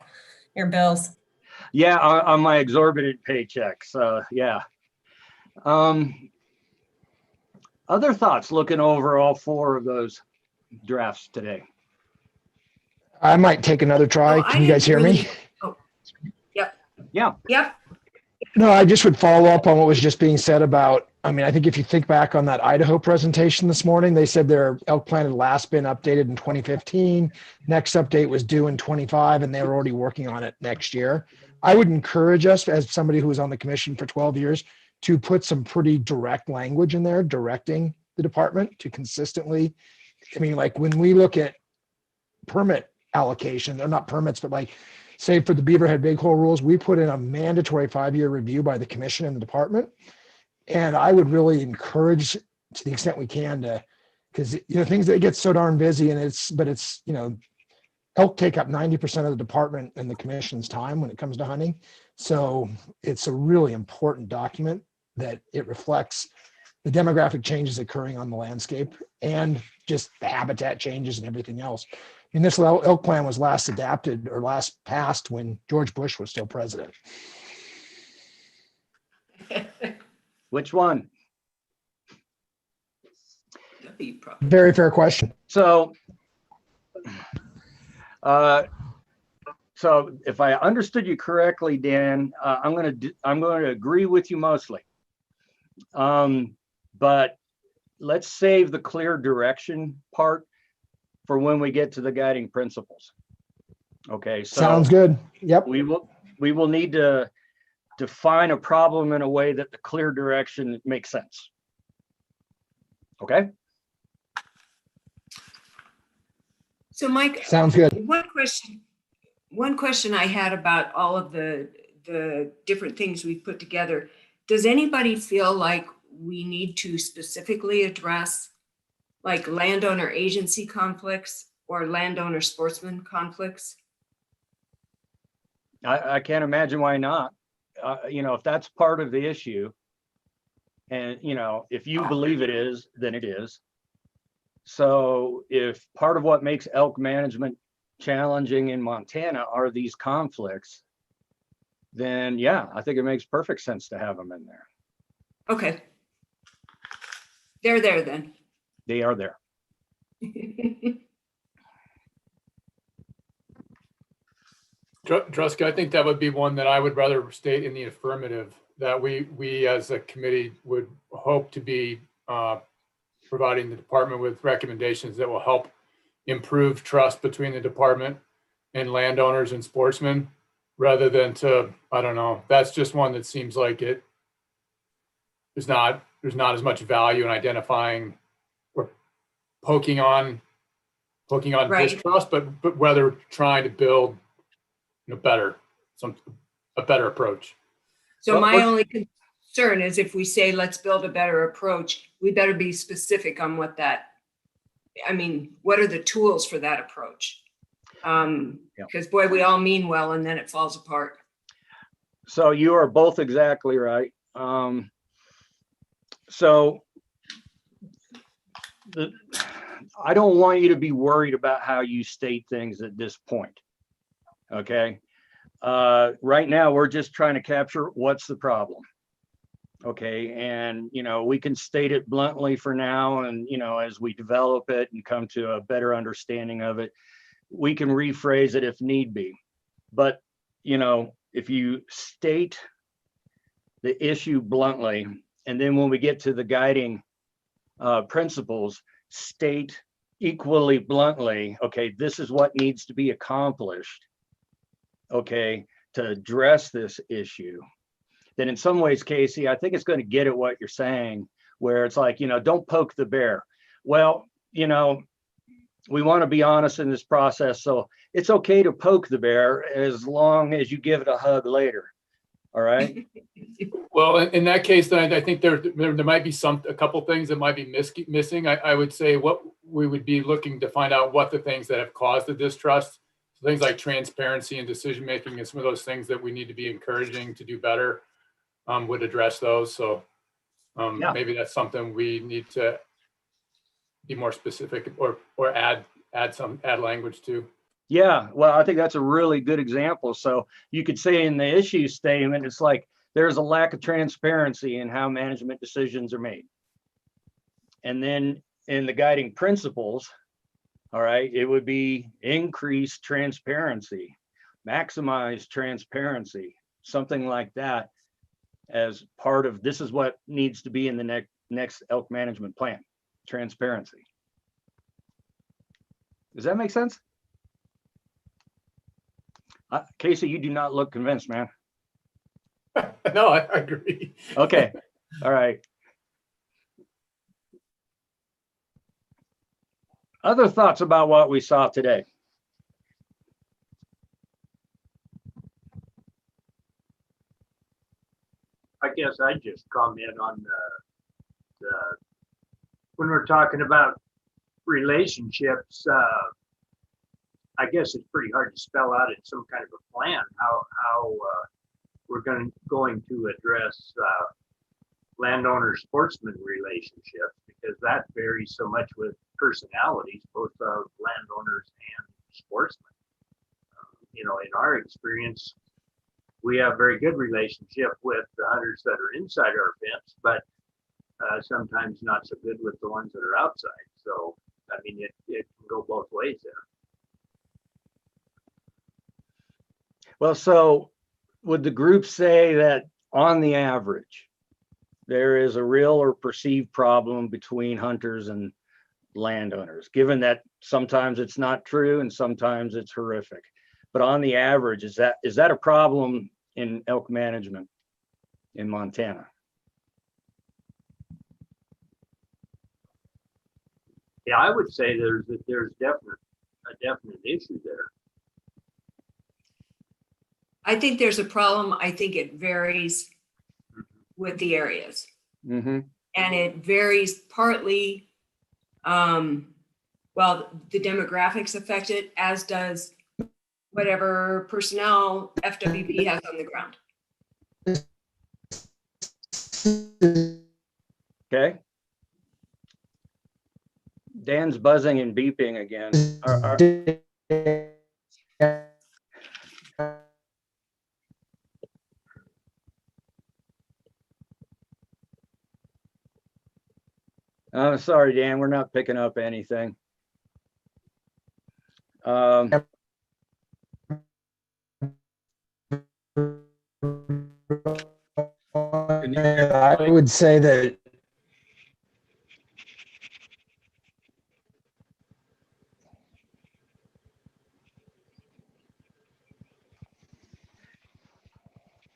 your bills. Yeah, on my exorbitant paycheck. So yeah. Other thoughts looking over all four of those drafts today? I might take another try. Can you guys hear me? Oh, yep. Yeah. Yep. No, I just would follow up on what was just being said about, I think if you think back on that Idaho presentation this morning, they said their elk plan had last been updated in 2015. Next update was due in 25, and they were already working on it next year. I would encourage us, as somebody who was on the commission for 12 years, to put some pretty direct language in there, directing the department to consistently, like when we look at permit allocation, they're not permits, but like, say for the Beaverhead Big Hole rules, we put in a mandatory 5-year review by the commission and the department. And I would really encourage, to the extent we can, to, because things that get so darn busy, and it's elk take up 90% of the department and the commission's time when it comes to hunting. So it's a really important document that it reflects the demographic changes occurring on the landscape and just the habitat changes and everything else. And this elk plan was last adapted or last passed when George Bush was still president. Which one? Very fair question. So, so if I understood you correctly, Dan, I'm going to agree with you mostly. But let's save the clear direction part for when we get to the guiding principles. Okay. So sounds good. Yep. We will need to define a problem in a way that the clear direction makes sense. Okay. So Mike, sounds good. One question I had about all of the different things we've put together. Does anybody feel like we need to specifically address like landowner agency conflicts or landowner sportsman conflicts? I can't imagine why not. If that's part of the issue, and if you believe it is, then it is. So if part of what makes elk management challenging in Montana are these conflicts, then yeah, I think it makes perfect sense to have them in there. Okay. They're there then. They are there. Druska, I think that would be one that I would rather state in the affirmative that we as a committee would hope to be providing the department with recommendations that will help improve trust between the department and landowners and sportsmen, rather than to, I don't know, that's just one that seems like there's not as much value in identifying or poking on Right. distrust, but whether trying to build a better approach. So my only concern is if we say, let's build a better approach, we better be specific on what that, I mean, what are the tools for that approach? Because boy, we all mean well and then it falls apart. So you are both exactly right. I don't want you to be worried about how you state things at this point. Okay. Right now, we're just trying to capture what's the problem. Okay. And, we can state it bluntly for now. And, as we develop it and come to a better understanding of it, we can rephrase it if need be. But, if you state the issue bluntly, and then when we get to the guiding principles, state equally bluntly, okay, this is what needs to be accomplished, okay, to address this issue, then in some ways, Casey, I think it's going to get at what you're saying, where it's like, don't poke the bear. Well, we want to be honest in this process, so it's okay to poke the bear as long as you give it a hug later. All right. Well, in that case, then I think there might be a couple things that might be missing. I would say what we would be looking to find out what the things that have caused the distrust, so things like transparency and decision making, and some of those things that we need to be encouraging to do better, would address those. So maybe that's something we need to be more specific or add language to. Yeah, well, I think that's a really good example. So you could say in the issue statement, it's like there's a lack of transparency in how management decisions are made. And then in the guiding principles, all right, it would be increase transparency, maximize transparency, something like that, as part of this is what needs to be in the next elk management plan, transparency. Does that make sense? Casey, you do not look convinced, man. No, I agree. Okay. All right. Other thoughts about what we saw today? I guess I'd just comment on the when we're talking about relationships, I guess it's pretty hard to spell out in some kind of a plan how we're going to address landowner sportsman relationships, because that varies so much with personalities, both of landowners and sportsmen. In our experience, we have very good relationship with the hunters that are inside our fence, but sometimes not so good with the ones that are outside. So, I mean, it can go both ways there. Well, so would the group say that on the average, there is a real or perceived problem between hunters and landowners, given that sometimes it's not true and sometimes it's horrific? But on the average, is that a problem in elk management in Montana? Yeah, I would say there's a definite issue there. I think there's a problem. I think it varies with the areas. Mm-hmm. And it varies partly, the demographics affect it, as does whatever personnel FWP has on the ground. Okay. Dan's buzzing and beeping again. I'm sorry, Dan, we're not picking up anything. And I would say that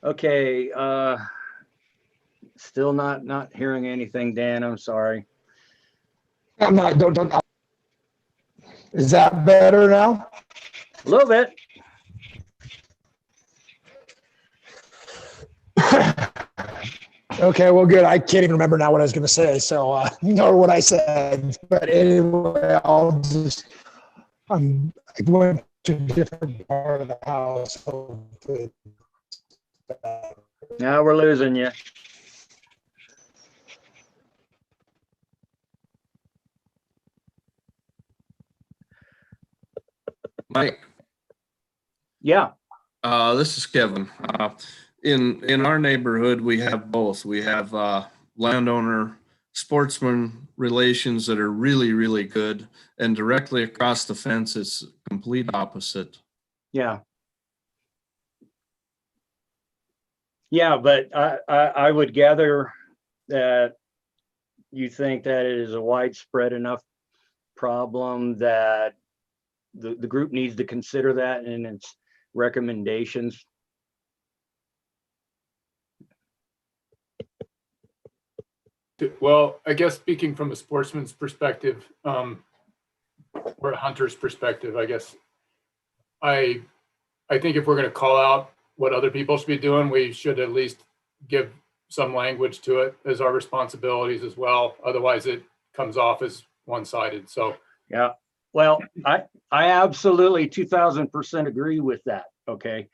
Okay, still not hearing anything, Dan. I'm sorry. I'm not, don't, is that better now? A little bit. Okay, well, good. I can't even remember now what I was going to say, so nor what I said. But anyway, I went to a different part of the house. Now we're losing you. Mike. Yeah. This is Kevin. In our neighborhood, we have both. We have landowner sportsman relations that are really, really good, and directly across the fence, it's complete opposite. Yeah. Yeah, but I would gather that you think that it is a widespread enough problem that the group needs to consider that in its recommendations. Well, I guess speaking from a sportsman's perspective, or a hunter's perspective, I guess, I think if we're going to call out what other people should be doing, we should at least give some language to it as our responsibilities as well. Otherwise, it comes off as one-sided. So yeah, well, I absolutely 2000% agree with that. Okay,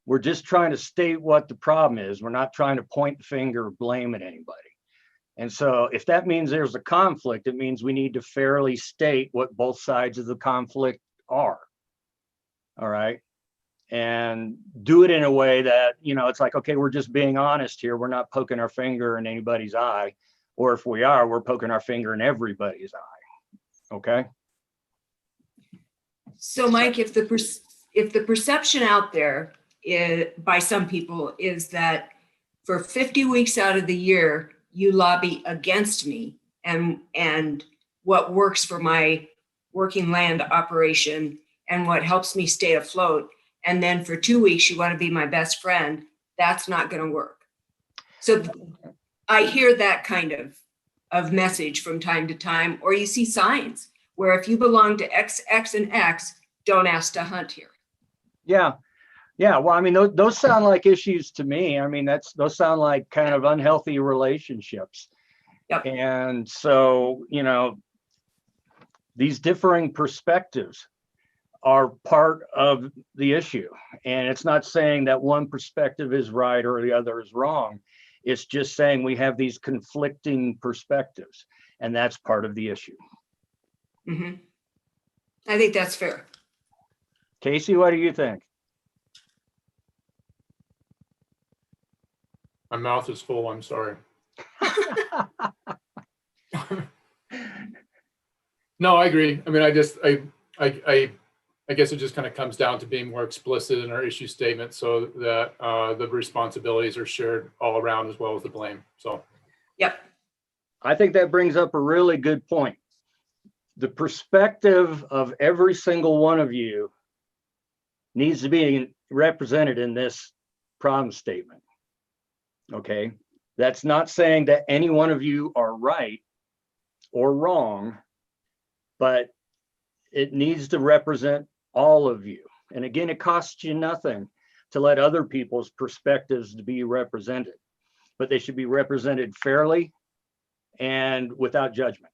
we're just trying to state what the problem is. We're not trying to point the finger or blame at anybody. And so if that means there's a conflict, it means we need to fairly state what both sides of the conflict are. All right. And do it in a way that, you know, it's like, okay, we're just being honest here. We're not poking our finger in anybody's eye. Or if we are, we're poking our finger in everybody's eye. Okay. So Mike, if the perception out there by some people is that for 50 weeks out of the year, you lobby against me and what works for my working land operation and what helps me stay afloat. And then for 2 weeks, you want to be my best friend. That's not going to work. So I hear that kind of message from time to time, or you see signs where if you belong to X, X, and X, don't ask to hunt here. Yeah. Yeah. Well, I mean, those sound like issues to me. I mean, those sound like kind of unhealthy relationships. Yep. And so, you know, these differing perspectives are part of the issue. And it's not saying that one perspective is right or the other is wrong. It's just saying we have these conflicting perspectives, and that's part of the issue. Mm-hmm. I think that's fair. Casey, what do you think? my mouth is full. I'm sorry. No, I agree. I mean, I guess it just kind of comes down to being more explicit in our issue statement so that the responsibilities are shared all around as well as the blame. So, yep. I think that brings up a really good point. The perspective of every single one of you needs to be represented in this problem statement. Okay. That's not saying that any one of you are right or wrong, but it needs to represent all of you. And again, it costs you nothing to let other people's perspectives be represented, but they should be represented fairly and without judgment.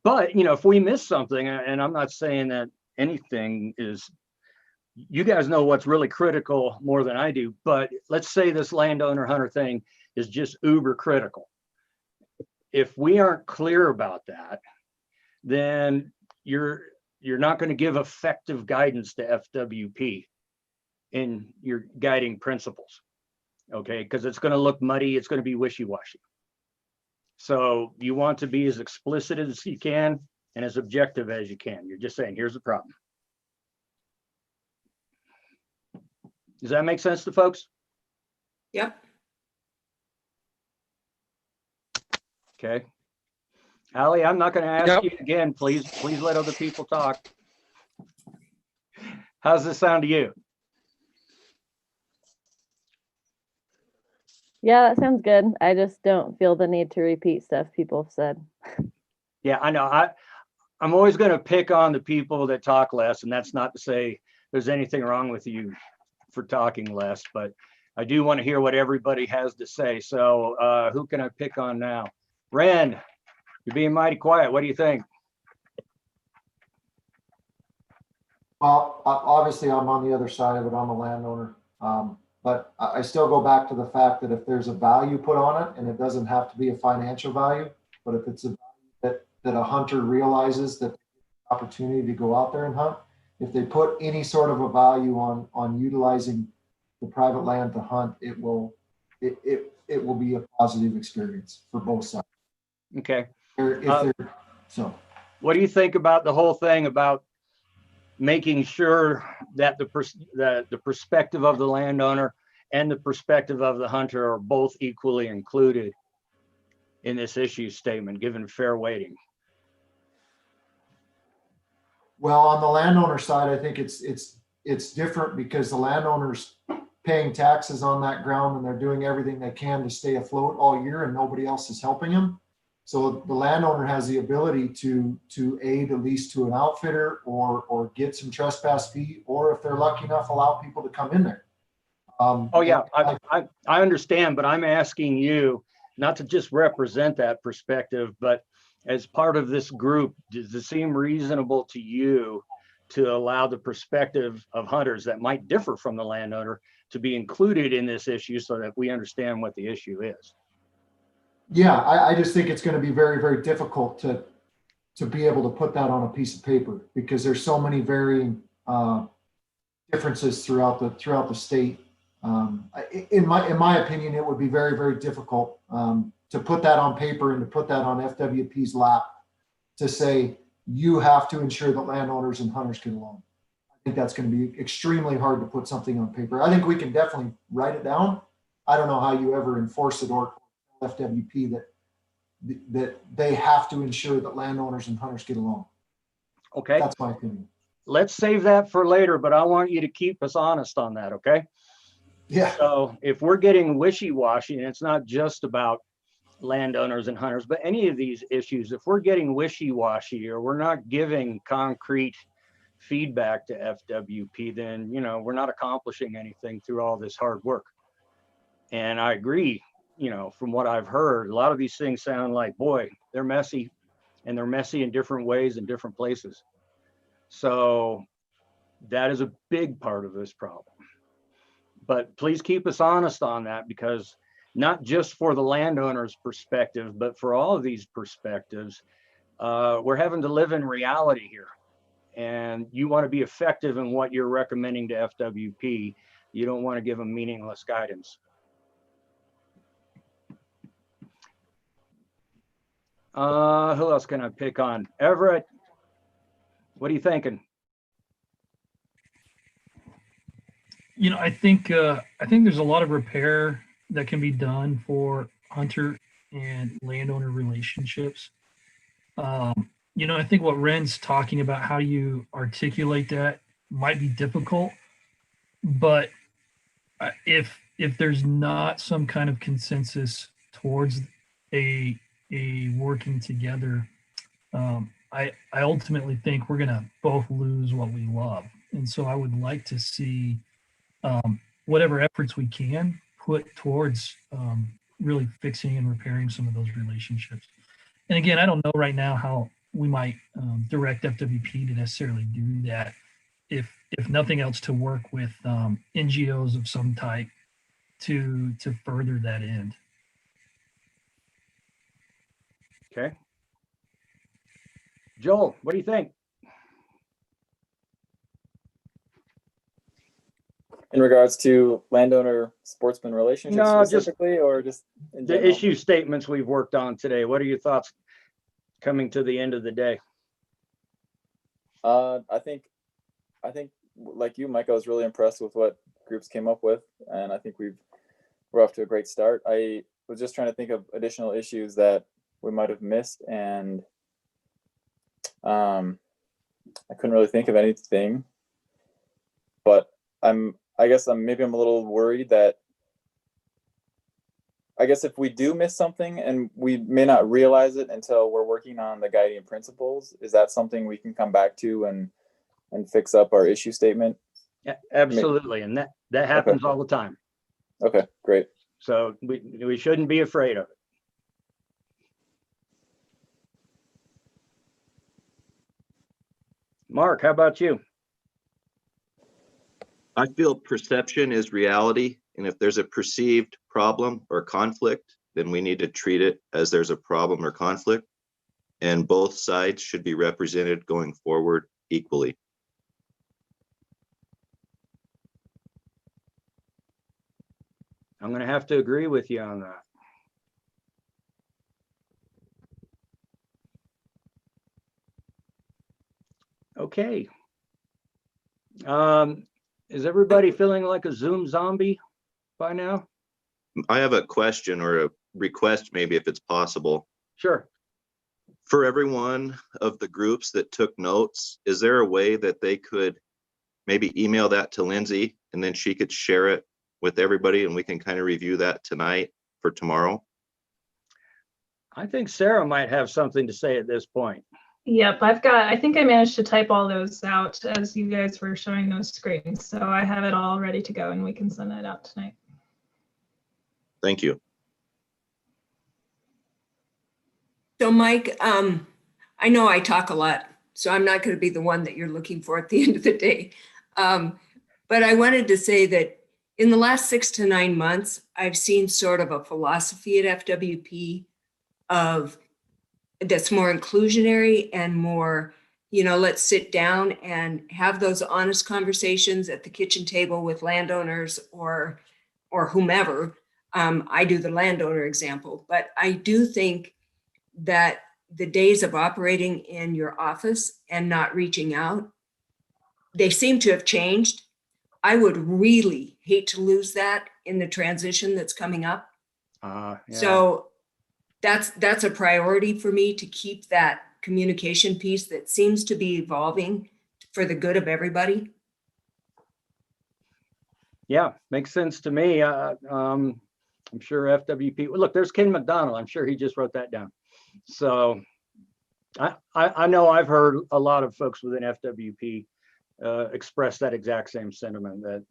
But, you know, if we miss something, and I'm not saying that anything is, you guys know what's really critical more than I do, but let's say this landowner hunter thing is just uber critical. If we aren't clear about that, then you're not going to give effective guidance to FWP in your guiding principles. Okay, because it's going to look muddy, it's going to be wishy-washy. So you want to be as explicit as you can and as objective as you can. You're just saying, here's the problem. Does that make sense to folks? Yep. Okay. Allie, I'm not going to ask you again. Please let other people talk. How's this sound to you? Yeah, that sounds good. I just don't feel the need to repeat stuff people have said. Yeah, I know. I'm always going to pick on the people that talk less, and that's not to say there's anything wrong with you for talking less, but I do want to hear what everybody has to say. So who can I pick on now? Ren, you're being mighty quiet. What do you think? Well, obviously I'm on the other side of it. I'm a landowner. But I still go back to the fact that if there's a value put on it, and it doesn't have to be a financial value, but if it's a value that a hunter realizes that opportunity to go out there and hunt, if they put any sort of a value on utilizing the private land to hunt, it will be a positive experience for both sides. Okay. So what do you think about the whole thing about making sure that the perspective of the landowner and the perspective of the hunter are both equally included in this issue statement, given fair weighting? Well, on the landowner side, I think it's different because the landowner's paying taxes on that ground and they're doing everything they can to stay afloat all year and nobody else is helping them. So the landowner has the ability to aid at least to an outfitter or get some trespass fee, or if they're lucky enough, allow people to come in there. Oh yeah, I understand, but I'm asking you not to just represent that perspective, but as part of this group, does it seem reasonable to you to allow the perspective of hunters that might differ from the landowner to be included in this issue so that we understand what the issue is? Yeah, I just think it's going to be very, very difficult to be able to put that on a piece of paper because there's so many varying differences throughout the state. In my opinion, it would be very, very difficult to put that on paper and to put that on FWP's lap to say you have to ensure that landowners and hunters get along. I think that's going to be extremely hard to put something on paper. I think we can definitely write it down. I don't know how you ever enforce it or FWP that they have to ensure that landowners and hunters get along. Okay. That's my opinion. Let's save that for later, but I want you to keep us honest on that, okay? Yeah. So if we're getting wishy-washy, and it's not just about landowners and hunters, but any of these issues, if we're getting wishy-washy or we're not giving concrete feedback to FWP, then, we're not accomplishing anything through all this hard work. And I agree, from what I've heard, a lot of these things sound like, boy, they're messy, and they're messy in different ways in different places. So that is a big part of this problem. But please keep us honest on that, because not just for the landowner's perspective, but for all of these perspectives, we're having to live in reality here. And you want to be effective in what you're recommending to FWP. You don't want to give them meaningless guidance. Who else can I pick on? Everett, what are you thinking? I think there's a lot of repair that can be done for hunter and landowner relationships. I think what Ren's talking about, how you articulate that, might be difficult, but if there's not some kind of consensus towards a working together, I ultimately think we're gonna both lose what we love. And so I would like to see whatever efforts we can put towards really fixing and repairing some of those relationships. And again, I don't know right now how we might direct FWP to necessarily do that, if nothing else, to work with NGOs of some type to further that end. Okay. Joel, what do you think? In regards to landowner sportsman relationships No, just specifically, or just in the general? issue statements we've worked on today. What are your thoughts coming to the end of the day? I think like you, Mike, I was really impressed with what groups came up with, and I think we're off to a great start. I was just trying to think of additional issues that we might have missed, and I couldn't really think of anything. But I guess maybe I'm a little worried that, I guess if we do miss something and we may not realize it until we're working on the guiding principles, is that something we can come back to and fix up our issue statement? Yeah, absolutely. And that happens all the time. Okay, great. So we shouldn't be afraid of it. Mark, how about you? I feel perception is reality. And if there's a perceived problem or conflict, then we need to treat it as there's a problem or conflict. And both sides should be represented going forward equally. I'm going to have to agree with you on that. Okay. Is everybody feeling like a Zoom zombie by now? I have a question or a request, maybe, if it's possible. Sure. For every one of the groups that took notes, is there a way that they could maybe email that to Lindsay and then she could share it with everybody and we can kind of review that tonight for tomorrow? I think Sarah might have something to say at this point. Yep, I think I managed to type all those out as you guys were showing those screens. So I have it all ready to go and we can send that out tonight. Thank you. So Mike, I know I talk a lot, so I'm not going to be the one that you're looking for at the end of the day. But I wanted to say that in the last 6 to 9 months, I've seen sort of a philosophy at FWP of that's more inclusionary and more, let's sit down and have those honest conversations at the kitchen table with landowners or whomever. I do the landowner example, but I do think that the days of operating in your office and not reaching out, they seem to have changed. I would really hate to lose that in the transition that's coming up. Yeah. So that's a priority for me, to keep that communication piece that seems to be evolving for the good of everybody. Yeah, makes sense to me. I'm sure FWP, look, there's Ken McDonald. I'm sure he just wrote that down. So I know I've heard a lot of folks within FWP express that exact same sentiment, that,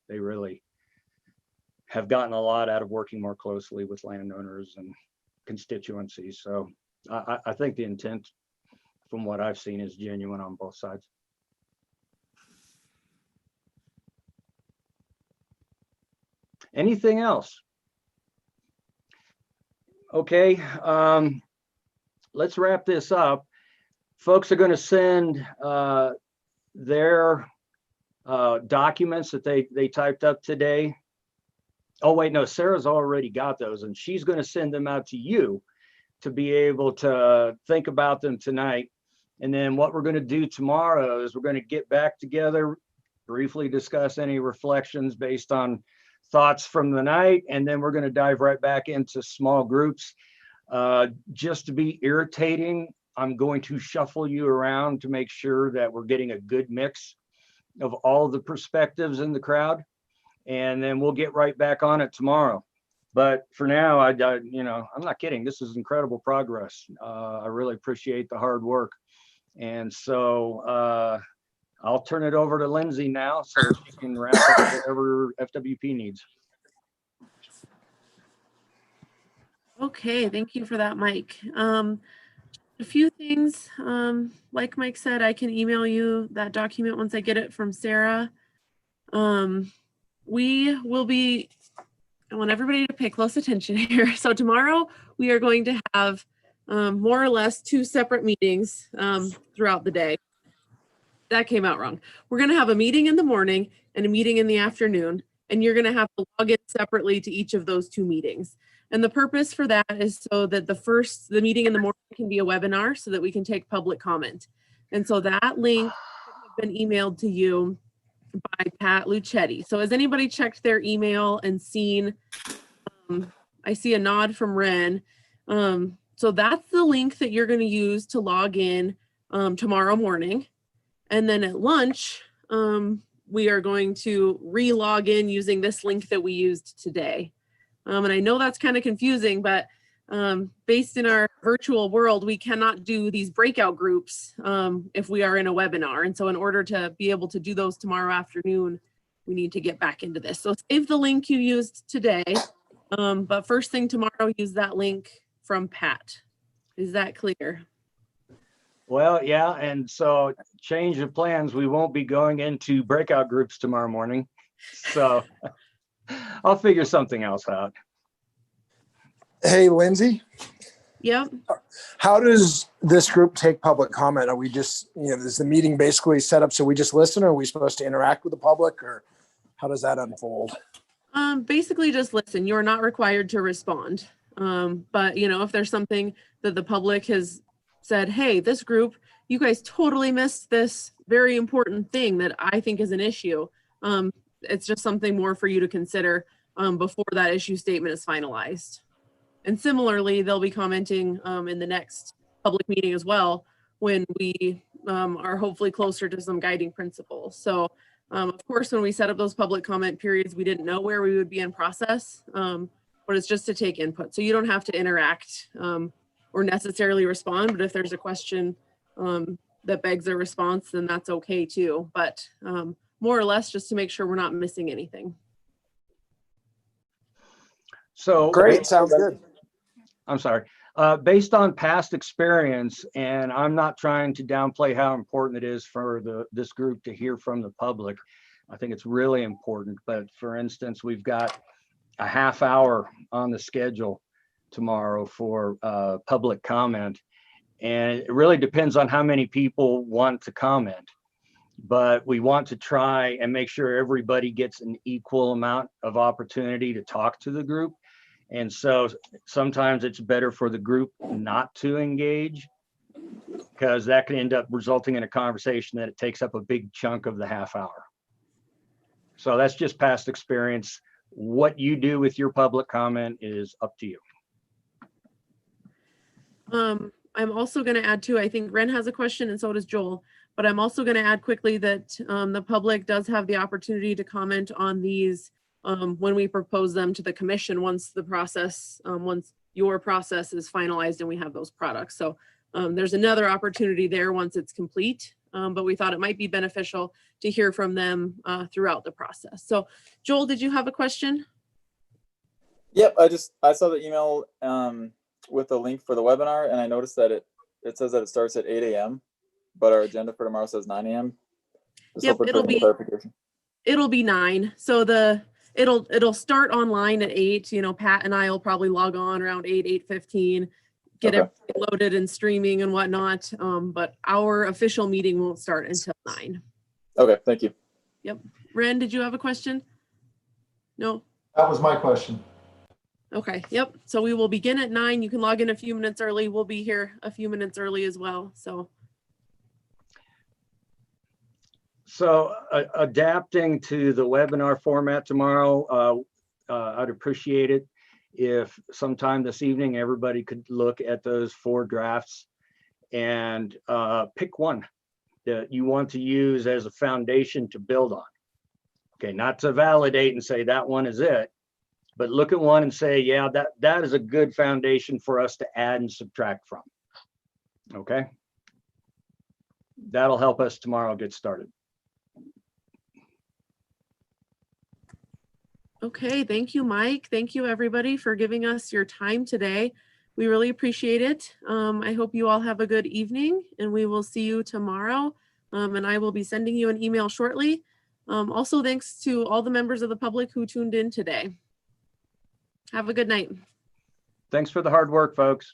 they really have gotten a lot out of working more closely with landowners and constituencies. So I think the intent, from what I've seen, is genuine on both sides. Anything else? Okay, let's wrap this up. Folks are going to send their documents that they typed up today. Oh, wait, no, Sarah's already got those, and she's going to send them out to you to be able to think about them tonight. And then what we're going to do tomorrow is we're going to get back together, briefly discuss any reflections based on thoughts from the night, and then we're going to dive right back into small groups. Just to be irritating, I'm going to shuffle you around to make sure that we're getting a good mix of all the perspectives in the crowd, and then we'll get right back on it tomorrow. But for now, I'm not kidding. This is incredible progress. I really appreciate the hard work. And so I'll turn it over to Lindsay now so she can wrap up whatever FWP needs. Okay, thank you for that, Mike. A few things, like Mike said, I can email you that document once I get it from Sarah. We will be, I want everybody to pay close attention here. So tomorrow we are going to have more or less 2 separate meetings throughout the day. That came out wrong. We're going to have a meeting in the morning and a meeting in the afternoon, and you're going to have to log in separately to each of those 2 meetings. And the purpose for that is so that the meeting in the morning can be a webinar so that we can take public comment. And so that link has been emailed to you by Pat Lucetti. So has anybody checked their email and seen, I see a nod from Ren. So that's the link that you're going to use to log in tomorrow morning. And then at lunch, we are going to re-log in using this link that we used today. And I know that's kind of confusing, but based in our virtual world, we cannot do these breakout groups if we are in a webinar. And so in order to be able to do those tomorrow afternoon, we need to get back into this. So save the link you used today, but first thing tomorrow, use that link from Pat. Is that clear? Well, yeah, and so change of plans, we won't be going into breakout groups tomorrow morning. So I'll figure something else out. Hey, Lindsay. Yep. How does this group take public comment? Are we just, is the meeting basically set up so we just listen, or are we supposed to interact with the public, or how does that unfold? Basically just listen. You're not required to respond. But if there's something that the public has said, hey, this group, you guys totally missed this very important thing that I think is an issue. It's just something more for you to consider before that issue statement is finalized. And similarly, they'll be commenting in the next public meeting as well, when we are hopefully closer to some guiding principles. So of course, when we set up those public comment periods, we didn't know where we would be in process, but it's just to take input. So you don't have to interact or necessarily respond, but if there's a question that begs a response, then that's okay too. But more or less just to make sure we're not missing anything. So great, sounds good. I'm sorry. Based on past experience, and I'm not trying to downplay how important it is for this group to hear from the public. I think it's really important. But for instance, we've got a half hour on the schedule tomorrow for public comment. And it really depends on how many people want to comment. But we want to try and make sure everybody gets an equal amount of opportunity to talk to the group. And so sometimes it's better for the group not to engage, because that can end up resulting in a conversation that it takes up a big chunk of the half hour. So that's just past experience. What you do with your public comment is up to you. I'm also going to add too, I think Ren has a question and so does Joel, but I'm also going to add quickly that the public does have the opportunity to comment on these when we propose them to the commission once the process, once your process is finalized and we have those products. So there's another opportunity there once it's complete, but we thought it might be beneficial to hear from them throughout the process. So Joel, did you have a question? Yep, I saw the email with the link for the webinar, and I noticed that it says that it starts at 8 a.m., but our agenda for tomorrow says 9 a.m. Yep, it'll be 9. So it'll start online at 8. Pat and I will probably log on around 8:15, get it loaded and streaming and whatnot. But our official meeting won't start until 9. Okay, thank you. Yep. Ren, did you have a question? No. That was my question. Okay, yep. So we will begin at 9. You can log in a few minutes early. We'll be here a few minutes early as well. So adapting to the webinar format tomorrow, I'd appreciate it if sometime this evening, everybody could look at those 4 drafts and pick one that you want to use as a foundation to build on. Okay, not to validate and say that one is it, but look at one and say, yeah, that is a good foundation for us to add and subtract from. Okay. That'll help us tomorrow get started. Okay, thank you, Mike. Thank you, everybody, for giving us your time today. We really appreciate it. I hope you all have a good evening, and we will see you tomorrow. And I will be sending you an email shortly. Also, thanks to all the members of the public who tuned in today. Have a good night. Thanks for the hard work, folks.